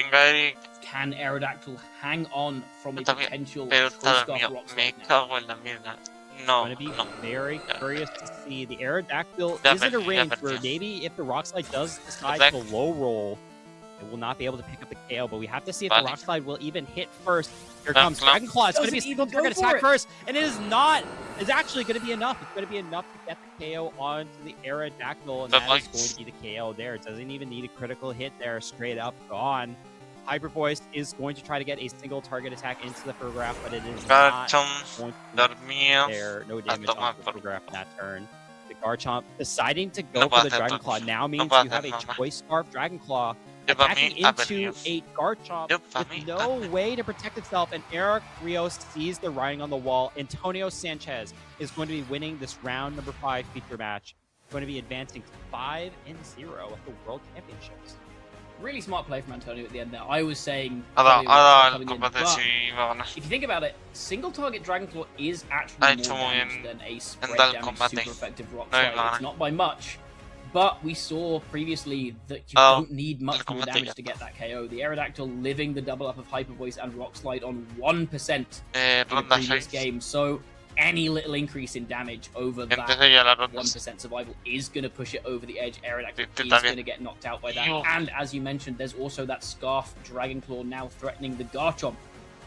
S3: Can Aerodactyl hang on from a potential Scarf Rock Slide now?
S14: No. I'm going to be very curious to see. The Aerodactyl is in a range where maybe if the Rock Slide does decide to low roll, it will not be able to pick up the KO, but we have to see if the Rock Slide will even hit first. Here comes Dragon Claw. It's going to be a single target attack first, and it is not. It's actually going to be enough. It's going to be enough to get the KO onto the Aerodactyl, and that is going to be the KO there. It doesn't even need a critical hit there. Straight up gone. Hyper Voice is going to try to get a single target attack into the Farigiraf, but it is not going to there. No damage on the Farigiraf in that turn. The Garchomp deciding to go for the Dragon Claw now means you have a Choice Scarf Dragon Claw attacking into a Garchomp with no way to protect itself, and Eric Rios sees the writing on the wall. Antonio Sanchez is going to be winning this round number 5 feature match, going to be advancing to 5-0 at the World Championships.
S3: Really smart play from Antonio at the end there. I was saying, if you think about it, single target Dragon Claw is actually more damage than a spread damage super effective Rock Slide. It's not by much, but we saw previously that you don't need much more damage to get that KO. The Aerodactyl living the double up of Hyper Voice and Rock Slide on 1% in the previous game, so any little increase in damage over that 1% survival is going to push it over the edge. Aerodactyl is going to get knocked out by that. And as you mentioned, there's also that Scarf Dragon Claw now threatening the Garchomp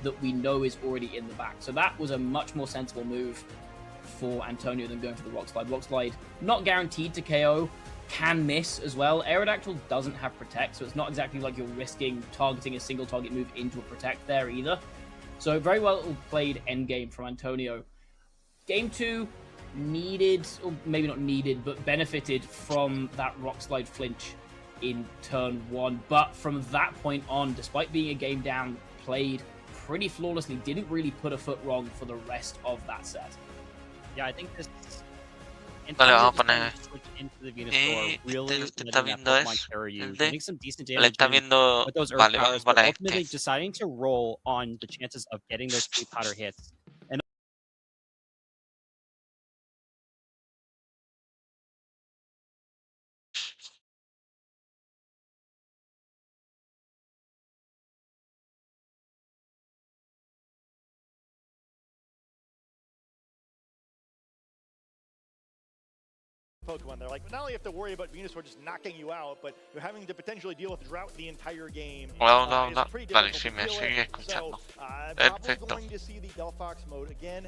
S3: that we know is already in the back. So that was a much more sensible move for Antonio than going for the Rock Slide. Rock Slide not guaranteed to KO, can miss as well. Aerodactyl doesn't have Protect, so it's not exactly like you're risking targeting a single target move into a Protect there either. So very well played endgame from Antonio. Game 2 needed, or maybe not needed, but benefited from that Rock Slide flinch in turn 1. But from that point on, despite being a game down, played pretty flawlessly, didn't really put a foot wrong for the rest of that set.
S14: Yeah, I think this
S2: Vale, vamos a poner.
S14: Está viendo getting some decent damage
S2: está viendo.
S14: with those Earth
S2: Vale,
S14: powers,
S2: vamos
S14: but
S2: para
S14: ultimately deciding to roll on the chances of getting those Sleep Powder hits. And
S16: Pokemon. They're like, not only have to worry about Venusaur just knocking you out, but you're having to potentially deal with drought the entire game.
S2: Hola,
S16: It's pretty
S2: vale,
S16: difficult
S2: sí,
S16: to
S2: me
S16: deal
S2: sigue
S16: with.
S2: escuchando.
S16: So, probably
S2: Perfecto.
S16: going to see the Delphox mode again.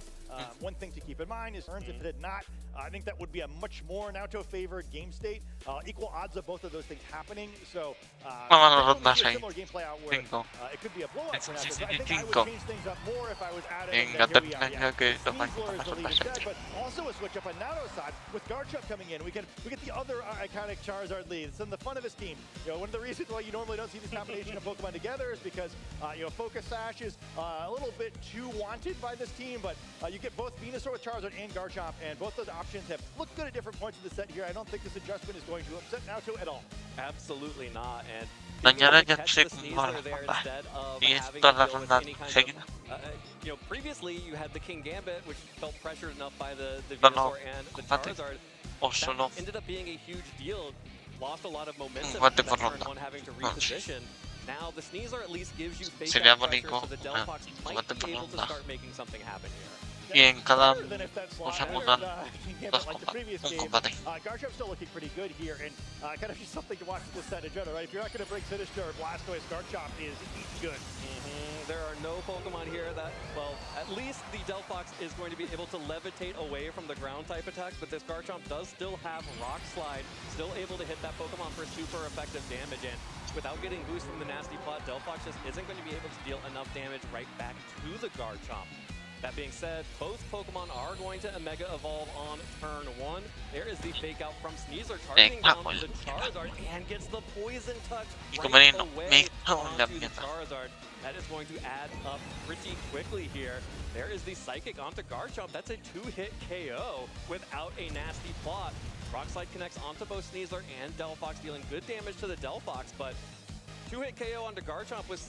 S16: One thing to keep in mind is if it did not, I think that would be a much more Naoto favored game state. Equal odds of both of those things happening. So,
S2: Vamos a
S16: similar gameplay out where it could be a blowout for Naoto. I think I would change things up more if I was Adam.
S2: Venga,
S16: Sneasler
S2: que
S16: is the lead instead, but also a switch up on Naoto's side with Garchomp coming in. We get the other iconic Charizard lead. It's in the fun of his team. You know, one of the reasons why you normally don't see this combination of Pokemon together is because Focus Sash is a little bit too wanted by this team, but you get both Venusaur with Charizard and Garchomp, and both those options have looked good at different points of the set here. I don't think this adjustment is going to upset Naoto at all.
S15: Absolutely not, and
S2: mañana ya sé cómo va la ronda. Y es toda la ronda seguida.
S15: Previously you had the King Gambit, which felt pressured enough by the Venusaur and the Charizard. That ended up being a huge deal. Lost a lot of momentum after that turn one having to reposition. Now the Sneasler at least gives you fake out pressure, so the Delphox might be able to start making something happen here.
S2: Y en cada
S16: usamos
S2: combate.
S16: Garchomp's still looking pretty good here, and kind of just something to watch this set in general, right? If you're not going to bring Sinister or Blastoise, Garchomp is good.
S15: There are no Pokemon here that, well, at least the Delphox is going to be able to levitate away from the ground type attacks, but this Garchomp does still have Rock Slide, still able to hit that Pokemon for super effective damage, and without getting boosted in the Nasty Plot, Delphox just isn't going to be able to deal enough damage right back to the Garchomp. That being said, both Pokemon are going to Mega Evolve on turn 1. There is the fake out from Sneasler, targeting down the Charizard and gets the Poison Touch right away onto the Charizard. That is going to add up pretty quickly here. There is the Psychic onto Garchomp. That's a 2-hit KO without a Nasty Plot. Rock Slide connects onto both Sneasler and Delphox, dealing good damage to the Delphox, but 2-hit KO onto Garchomp with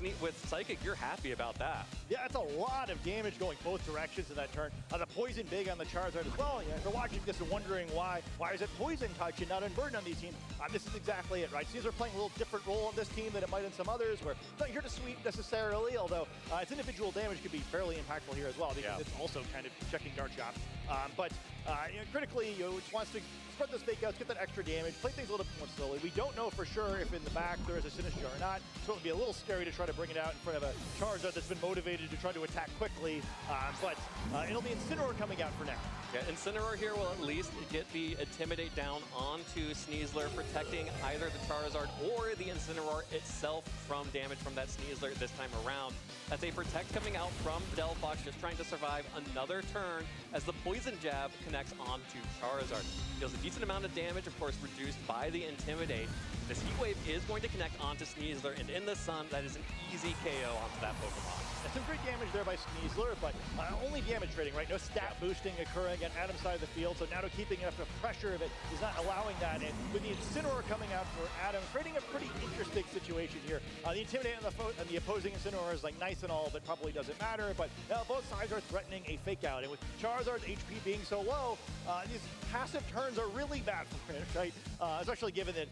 S15: Psychic, you're happy about that.
S16: Yeah, that's a lot of damage going both directions in that turn. The Poison big on the Charizard as well. Yeah, if you're watching this and wondering why is it Poison Touch and not Unburden on these teams, this is exactly it, right? Caesar playing a little different role on this team than it might in some others, where it's not here to sweep necessarily, although its individual damage could be fairly impactful here as well, because it's also kind of checking Garchomp. But critically, just wants to spread those fake outs, get that extra damage, play things a little bit more slowly. We don't know for sure if in the back there is a Sinister or not. So it'll be a little scary to try to bring it out in front of a Charizard that's been motivated to try to attack quickly. But it'll be Incineroar coming out for now.
S15: Yeah, Incineroar here will at least get the Intimidate down onto Sneasler, protecting either the Charizard or the Incineroar itself from damage from that Sneasler this time around. That's a Protect coming out from Delphox, just trying to survive another turn as the Poison Jab connects onto Charizard. Deals a decent amount of damage, of course, reduced by the Intimidate. This Heat Wave is going to connect onto Sneasler, and in the Sun, that is an easy KO onto that Pokemon.
S16: Some great damage there by Sneasler, but only damage trading, right? No stat boosting occurring at Adam's side of the field, so Naoto keeping enough pressure of it is not allowing that. And with the Incineroar coming out for Adam, creating a pretty interesting situation here. The Intimidate on the opposing Incineroar is like nice and all, but probably doesn't matter. But both sides are threatening a fake out, and with Charizard's HP being so low, these passive turns are really bad for Finish, right? Especially given that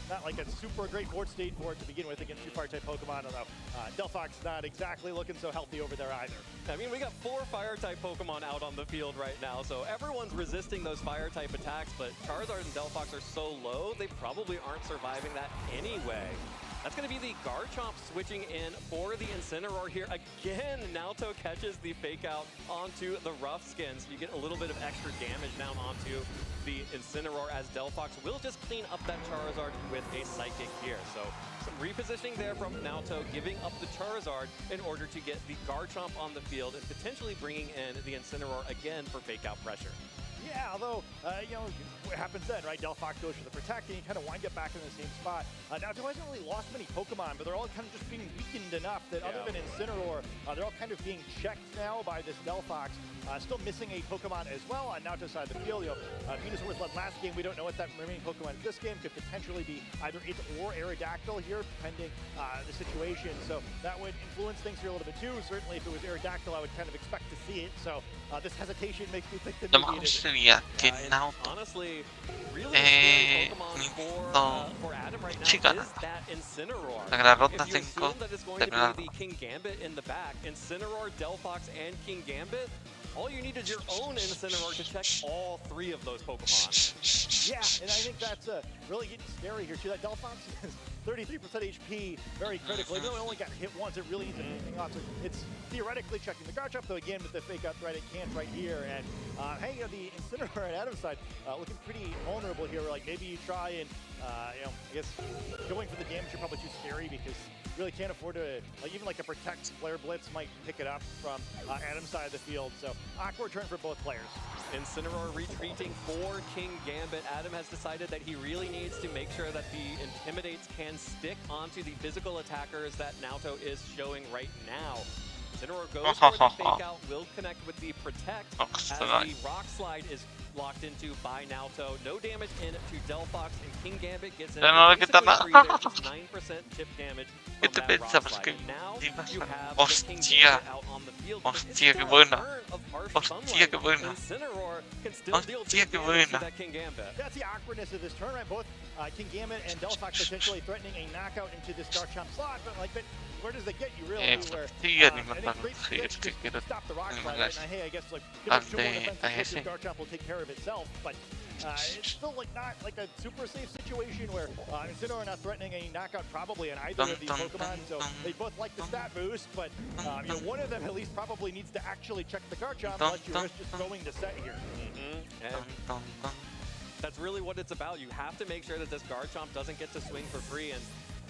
S16: not like a super great board state for it to begin with against 2 Fire-type Pokemon, although Delphox not exactly looking so healthy over there either.
S15: I mean, we got 4 Fire-type Pokemon out on the field right now, so everyone's resisting those Fire-type attacks, but Charizard and Delphox are so low, they probably aren't surviving that anyway. That's going to be the Garchomp switching in for the Incineroar here. Again, Naoto catches the fake out onto the Rough Skins. You get a little bit of extra damage down onto the Incineroar as Delphox will just clean up that Charizard with a Psychic here. So some repositioning there from Naoto, giving up the Charizard in order to get the Garchomp on the field and potentially bringing in the Incineroar again for fake out pressure.
S16: Yeah, although, what happens then, right? Delphox goes for the Protect, and you kind of wind up back in the same spot. Naoto hasn't really lost many Pokemon, but they're all kind of just being weakened enough that other than Incineroar, they're all kind of being checked now by this Delphox. Still missing a Pokemon as well on Naoto's side of the field. Venusaur was led last game. We don't know what that remaining Pokemon is this game. Could potentially be either it or Aerodactyl here, depending the situation. So that would influence things here a little bit too. Certainly, if it was Aerodactyl, I would kind of expect to see it. So this hesitation makes me think that maybe it is.
S15: Honestly, really scary Pokemon for Adam right now is that Incineroar. If you assume that it's going to be the King Gambit in the back, Incineroar, Delphox, and King Gambit, all you need is your own Incineroar to check all 3 of those Pokemon.
S16: Yeah, and I think that's really getting scary here too. That Delphox is 33% HP, very critical. Even though it only got hit once, it really needs to anything off. So it's theoretically checking the Garchomp, though again with the fake out threat, it can't right here. And hey, the Incineroar at Adam's side looking pretty vulnerable here. Like maybe you try and I guess going for the damage are probably too scary because you really can't afford to even like a protect Flare Blitz might pick it up from Adam's side of the field. So awkward turn for both players.
S15: Incineroar retreating for King Gambit. Adam has decided that he really needs to make sure that the Intimidates can stick onto the physical attackers that Naoto is showing right now. Incineroar goes for the fake out, will connect with the protect as the Rock Slide is locked into by Naoto. No damage in to Delphox, and King Gambit gets in. Basically there, just 9% chip damage from that Rock Slide. And now you have the King Gambit out on the field.
S2: Hostia, qué buena.
S15: Hostia, qué buena. Incineroar can still deal damage to that King Gambit.
S16: That's the awkwardness of this turn, right? Both King Gambit and Delphox potentially threatening a knockout into this Garchomp slot, but where does it get you really? Where stop the Rock Slide, right? And hey, I guess like two more defensive Garchomp will take care of itself, but it's still not like a super safe situation where Incineroar not threatening a knockout probably on either of these Pokemon, so they both like the stat boost, but one of them at least probably needs to actually check the Garchomp unless you risk just going to set here.
S15: That's really what it's about. You have to make sure that this Garchomp doesn't get to swing for free, and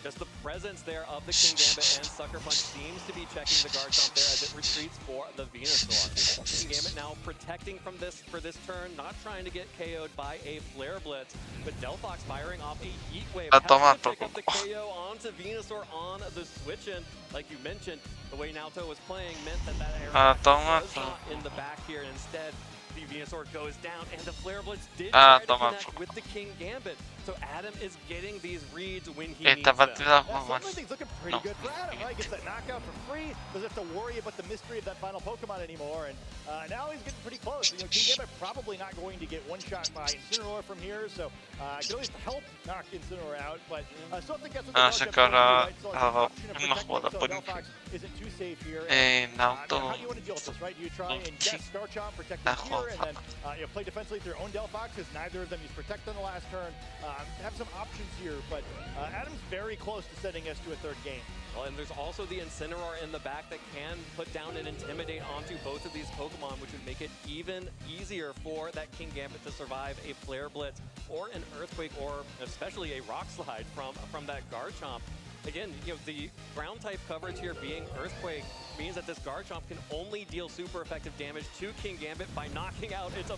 S15: just the presence there of the King Gambit and Sucker Punch seems to be checking the Garchomp there as it retreats for the Venusaur. King Gambit now protecting from this for this turn, not trying to get KO'd by a Flare Blitz, but Delphox firing off a Heat Wave. Having to pick up the KO onto Venusaur on the switch, and like you mentioned, the way Naoto was playing meant that area was not in the back here, and instead the Venusaur goes down, and the Flare Blitz did try to connect with the King Gambit. So Adam is getting these reads when he needs them.
S16: Something's looking pretty good for Adam, right? Gets that knockout for free, doesn't have to worry about the mystery of that final Pokemon anymore, and now he's getting pretty close. King Gambit probably not going to get one-shot by Incineroar from here, so can at least help knock Incineroar out, but still think that's what the Delphox isn't too safe here. How do you want to deal with this, right? Do you try and get Garchomp, protect it here, and then play defensively with your own Delphox, because neither of them used Protect on the last turn. Have some options here, but Adam's very close to sending us to a third game.
S15: Well, and there's also the Incineroar in the back that can put down and Intimidate onto both of these Pokemon, which would make it even easier for that King Gambit to survive a Flare Blitz or an Earthquake, or especially a Rock Slide from that Garchomp. Again, the ground type coverage here being Earthquake means that this Garchomp can only deal super effective damage to King Gambit by knocking out its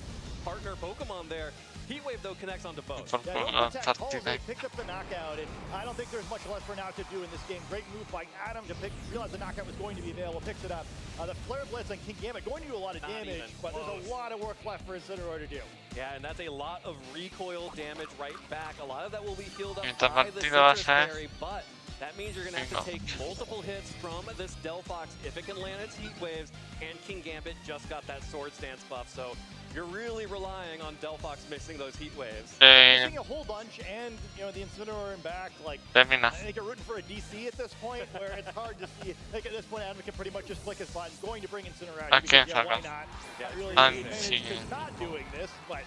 S15: partner Pokemon there. Heat Wave, though, connects onto both.
S16: They picked up the knockout, and I don't think there's much left for now to do in this game. Great move by Adam to realize the knockout was going to be available, picks it up. The Flare Blitz on King Gambit going to do a lot of damage, but there's a lot of work left for Incineroar to do.
S15: Yeah, and that's a lot of recoil damage right back. A lot of that will be healed up by the Citrus Berry, but that means you're going to have to take multiple hits from this Delphox if it can land its Heat Waves, and King Gambit just got that Sword Stance buff, so you're really relying on Delphox missing those Heat Waves.
S16: Missing a whole bunch, and the Incineroar in back, I think you're rooting for a DC at this point, where it's hard to see. At this point, Adam can pretty much just flick his button, going to bring Incineroar out. Because, why not? Really not doing this, but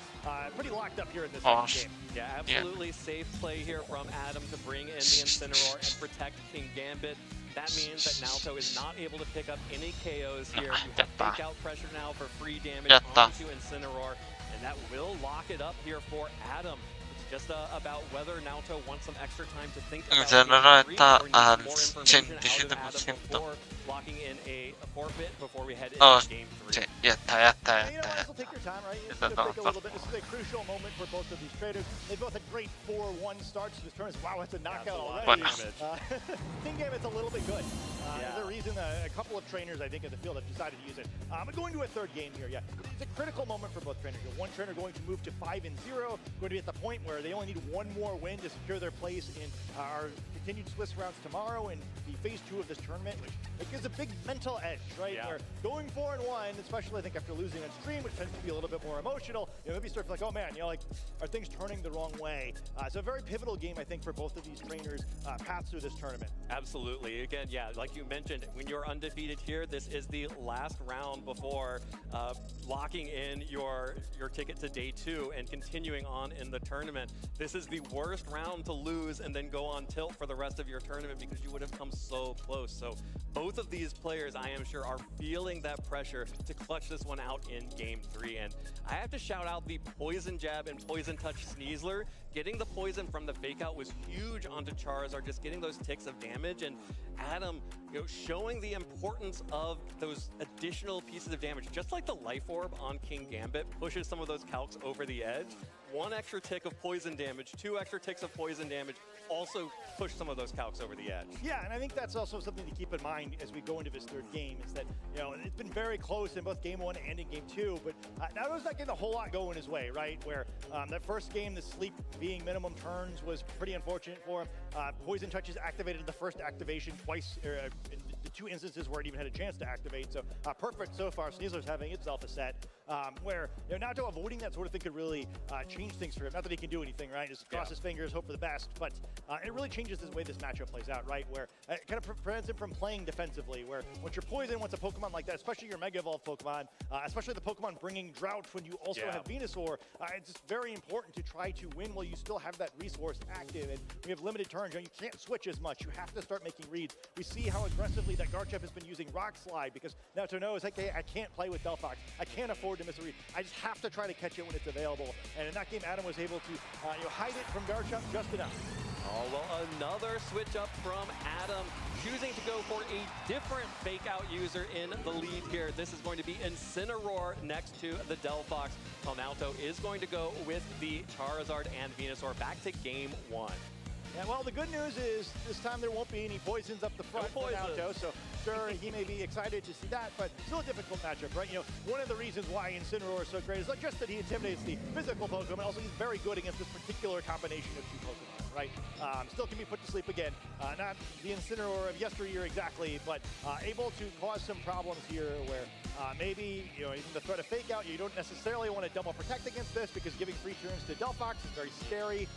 S16: pretty locked up here in this game.
S15: Yeah, absolutely safe play here from Adam to bring in the Incineroar and protect King Gambit. That means that Naoto is not able to pick up any KOs here. You have fake out pressure now for free damage onto Incineroar, and that will lock it up here for Adam. It's just about whether Naoto wants some extra time to think about more information out of Adam before locking in a forfeit before we head into game 3.
S16: This will take your time, right? It's going to take a little bit. This is a crucial moment for both of these traders. They both had great 4-1 starts to this tournament. Wow, it's a knockout already. King Gambit's a little bit good. There's a reason a couple of trainers, I think, in the field have decided to use it. But going to a third game here, it's a critical moment for both trainers. One trainer going to move to 5-0, going to be at the point where they only need one more win to secure their place in our continued Swiss rounds tomorrow in the phase 2 of this tournament, which it gives a big mental edge, right? Where going 4-1, especially I think after losing on stream, which tends to be a little bit more emotional, maybe start to like, oh man, are things turning the wrong way? So a very pivotal game, I think, for both of these trainers' paths through this tournament.
S15: Absolutely. Again, like you mentioned, when you're undefeated here, this is the last round before locking in your ticket to day 2 and continuing on in the tournament. This is the worst round to lose and then go on tilt for the rest of your tournament because you would have come so close. So both of these players, I am sure, are feeling that pressure to clutch this one out in game 3. And I have to shout out the Poison Jab and Poison Touch Sneasler. Getting the poison from the fake out was huge onto Charizard, just getting those ticks of damage. And Adam, showing the importance of those additional pieces of damage, just like the Life Orb on King Gambit pushes some of those calcs over the edge. 1 extra tick of poison damage, 2 extra ticks of poison damage also push some of those calcs over the edge.
S16: Yeah, and I think that's also something to keep in mind as we go into this third game, is that, it's been very close in both game 1 and in game 2, but Naruto's not getting a whole lot going his way, right? Where that first game, the sleep being minimum turns was pretty unfortunate for him. Poison Touch is activated in the first activation twice, in the 2 instances where it even had a chance to activate, so perfect so far. Sneasler's having itself a set where Naruto avoiding that sort of thing could really change things for him. Not that he can do anything, right? Just cross his fingers, hope for the best, but it really changes the way this matchup plays out, right? Where it kind of prevents him from playing defensively, where once you're poisoned, once a Pokemon like that, especially your Mega Evolved Pokemon, especially the Pokemon bringing Drought when you also have Venusaur, it's just very important to try to win while you still have that resource active, and we have limited turns. You can't switch as much. You have to start making reads. We see how aggressively that Garchomp has been using Rock Slide, because Naruto knows, okay, I can't play with Delphox. I can't afford to miss a read. I just have to try to catch it when it's available, and in that game, Adam was able to hide it from Garchomp just enough.
S15: Oh, well, another switch up from Adam, choosing to go for a different fake out user in the lead here. This is going to be Incineroar next to the Delphox. Naruto is going to go with the Charizard and Venusaur back to game 1.
S16: Yeah, well, the good news is this time there won't be any poisons up the front for Naruto, so sure, he may be excited to see that, but still a difficult matchup, right? One of the reasons why Incineroar is so great is not just that he intimidates the physical Pokemon, also he's very good against this particular combination of 2 Pokemon, right? Still can be put to sleep again. Not the Incineroar of yesteryear exactly, but able to cause some problems here where maybe, even the threat of fake out, you don't necessarily want to double protect against this because giving free turns to Delphox is very scary.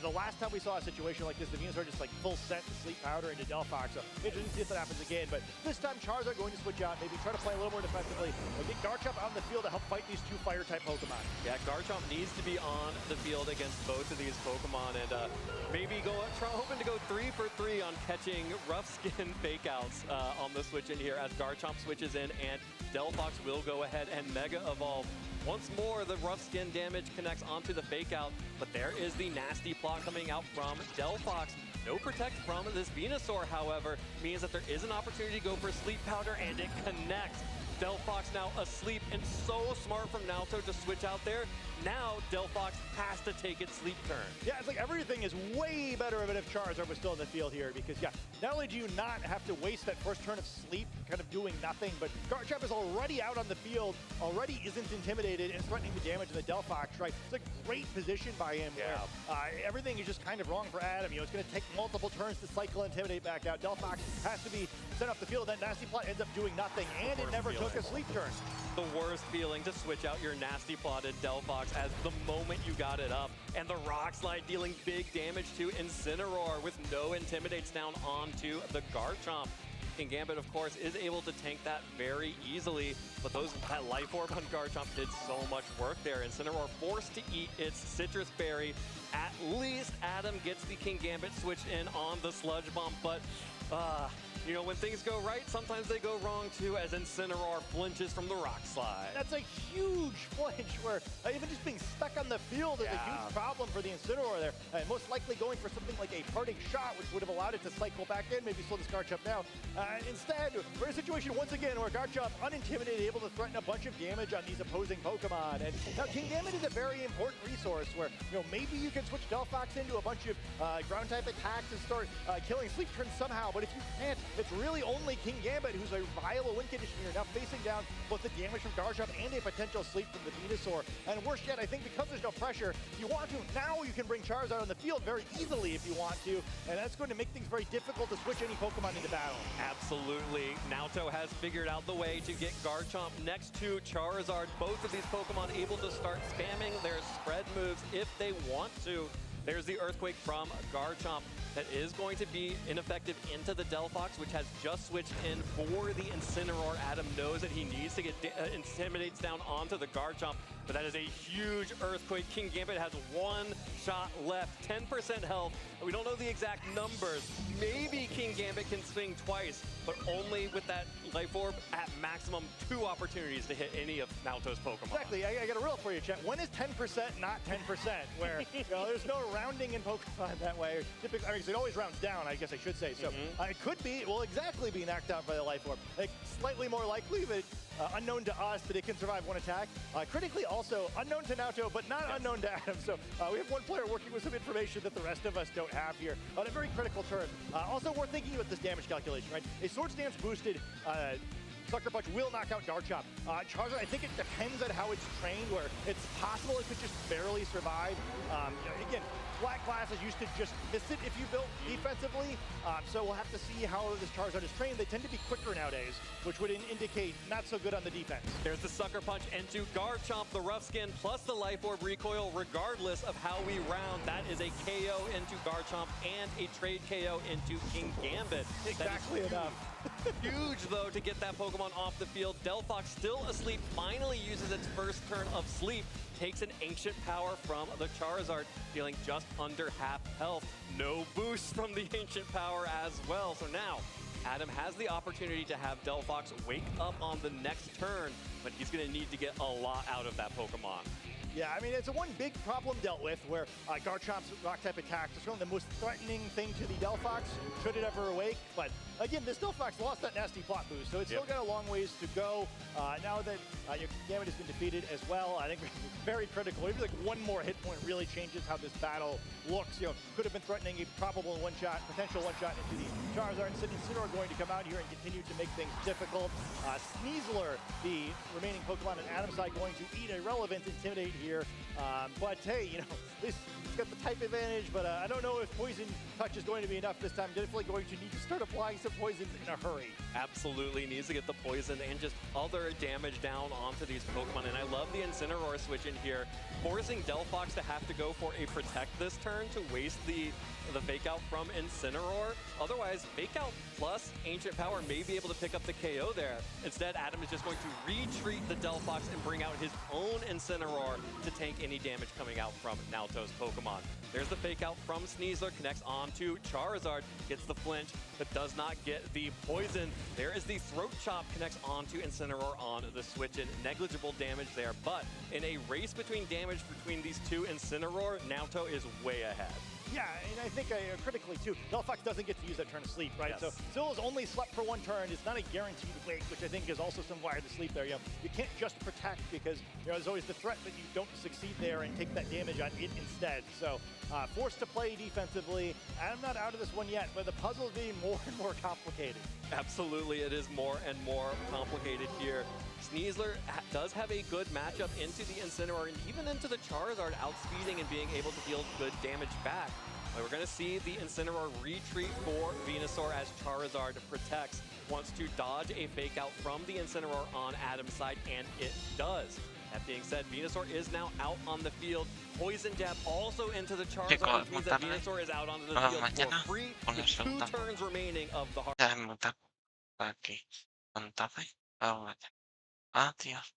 S16: The last time we saw a situation like this, the Venusaur just full set the Sleep Powder into Delphox, so interesting to see if that happens again. But this time Charizard going to switch out, maybe try to play a little more defensively, and get Garchomp out in the field to help fight these 2 Fire-type Pokemon. Yeah,
S15: Garchomp needs to be on the field against both of these Pokemon, and maybe hoping to go 3 for 3 on catching Rough Skin fake outs on the switch in here as Garchomp switches in, and Delphox will go ahead and Mega Evolve. Once more, the Rough Skin damage connects onto the fake out, but there is the nasty plot coming out from Delphox. No protect from this Venusaur, however, means that there is an opportunity to go for Sleep Powder, and it connects. Delphox now asleep, and so smart from Naruto to switch out there. Now Delphox has to take its sleep turn.
S16: Yeah, it's like everything is way better if Charizard was still in the field here, because not only do you not have to waste that first turn of sleep kind of doing nothing, but Garchomp is already out on the field, already isn't intimidated and threatening the damage of the Delphox, right? It's a great position by him.
S15: Yeah.
S16: Where, everything is just kind of wrong for Adam. It's going to take multiple turns to cycle Intimidate back out. Delphox has to be sent off the field. That nasty plot ends up doing nothing, and it never took a sleep turn.
S15: The worst feeling to switch out your nasty plotted Delphox as the moment you got it up, and the Rock Slide dealing big damage to Incineroar with no Intimidates down onto the Garchomp. King Gambit, of course, is able to tank that very easily, but that Life Orb on Garchomp did so much work there. Incineroar forced to eat its Citrus Berry. At least Adam gets the King Gambit switched in on the Sludge Bomb, but when things go right, sometimes they go wrong too, as Incineroar flinches from the Rock Slide.
S16: That's a huge flinch where even just being stuck on the field is a huge problem for the Incineroar there. Most likely going for something like a parting shot, which would have allowed it to cycle back in, maybe slow this Garchomp down. Instead, we're in a situation once again where Garchomp, unintimidated, able to threaten a bunch of damage on these opposing Pokemon. And now King Gambit is a very important resource where, maybe you can switch Delphox into a bunch of ground-type attacks and start killing sleep turns somehow, but if you can't, it's really only King Gambit who's a viable win condition here, now facing down both the damage from Garchomp and a potential sleep from the Venusaur. And worse yet, I think because there's no pressure, if you want to, now you can bring Charizard on the field very easily if you want to, and that's going to make things very difficult to switch any Pokemon into battle.
S15: Absolutely. Naruto has figured out the way to get Garchomp next to Charizard. Both of these Pokemon able to start spamming their spread moves if they want to. There's the Earthquake from Garchomp that is going to be ineffective into the Delphox, which has just switched in for the Incineroar. Adam knows that he needs to get Intimidates down onto the Garchomp, but that is a huge Earthquake. King Gambit has one shot left, 10% health. We don't know the exact numbers. Maybe King Gambit can swing twice, but only with that Life Orb at maximum 2 opportunities to hit any of Naoto's Pokemon.
S16: Exactly. I got a riddle for you, Chet. When is 10% not 10%? Where there's no rounding in Pokemon that way. Typically, I mean, it always rounds down, I guess I should say. So it could be, it will exactly be knocked out by the Life Orb. Like, slightly more likely that unknown to us that it can survive one attack. Critically also unknown to Naoto, but not unknown to Adam. So we have one player working with some information that the rest of us don't have here on a very critical turn. Also worth thinking about this damage calculation, right? A Swords Dance boosted Sucker Punch will knock out Garchomp. Charizard, I think it depends on how it's trained, where it's possible it could just barely survive. Again, flat classes used to just miss it if you built defensively. So we'll have to see how this Charizard is trained. They tend to be quicker nowadays, which would indicate not so good on the defense.
S15: There's the Sucker Punch into Garchomp, the Rough Skin, plus the Life Orb recoil, regardless of how we round. That is a KO into Garchomp and a trade KO into King Gambit.
S16: Exactly enough.
S15: Huge, though, to get that Pokemon off the field. Delphox, still asleep, finally uses its first turn of sleep. Takes an Ancient Power from the Charizard, dealing just under half health. No boost from the Ancient Power as well. So now, Adam has the opportunity to have Delphox wake up on the next turn, but he's going to need to get a lot out of that Pokemon.
S16: Yeah, I mean, it's one big problem dealt with where Garchomp's Rock-type attack is really the most threatening thing to the Delphox, should it ever awake. But again, this Delphox lost that nasty plot boost, so it's still got a long ways to go. Now that your Gambit has been defeated as well, I think very critical. Maybe like one more hit point really changes how this battle looks. Could have been threatening a probable potential one-shot into the Charizard. And Incineroar going to come out here and continue to make things difficult. Sneasler, the remaining Pokemon on Adam's side, going to eat Irrelevant, Intimidate here. But hey, this it's got the type advantage, but I don't know if Poison Touch is going to be enough this time. Definitely going to need to start applying some poisons in a hurry.
S15: Absolutely needs to get the poison and just other damage down onto these Pokemon. And I love the Incineroar switch in here, forcing Delphox to have to go for a Protect this turn to waste the Fake Out from Incineroar. Otherwise, Fake Out plus Ancient Power may be able to pick up the KO there. Instead, Adam is just going to retreat the Delphox and bring out his own Incineroar to tank any damage coming out from Naoto's Pokemon. There's the Fake Out from Sneasler, connects onto Charizard, gets the flinch, but does not get the poison. There is the Throat Chop, connects onto Incineroar on the switch, and negligible damage there. But in a race between damage between these two Incineroar, Naoto is way ahead.
S16: Yeah, and I think critically too, Delphox doesn't get to use that turn of sleep, right?
S15: Yes.
S16: So Zill's only slept for one turn. It's not a guaranteed wake, which I think is also some wire to sleep there. You can't just protect because there's always the threat that you don't succeed there and take that damage on it instead. So forced to play defensively. I'm not out of this one yet, but the puzzle is getting more and more complicated.
S15: Absolutely, it is more and more complicated here. Sneasler does have a good matchup into the Incineroar and even into the Charizard, outspeeding and being able to deal good damage back. But we're going to see the Incineroar retreat for Venusaur as Charizard protects. Wants to dodge a Fake Out from the Incineroar on Adam's side, and it does. That being said, Venusaur is now out on the field. Poison Jab also into the Charizard, which means that Venusaur is out onto the field for free with 2 turns remaining of the hard.
S2: Aquí. Adiós.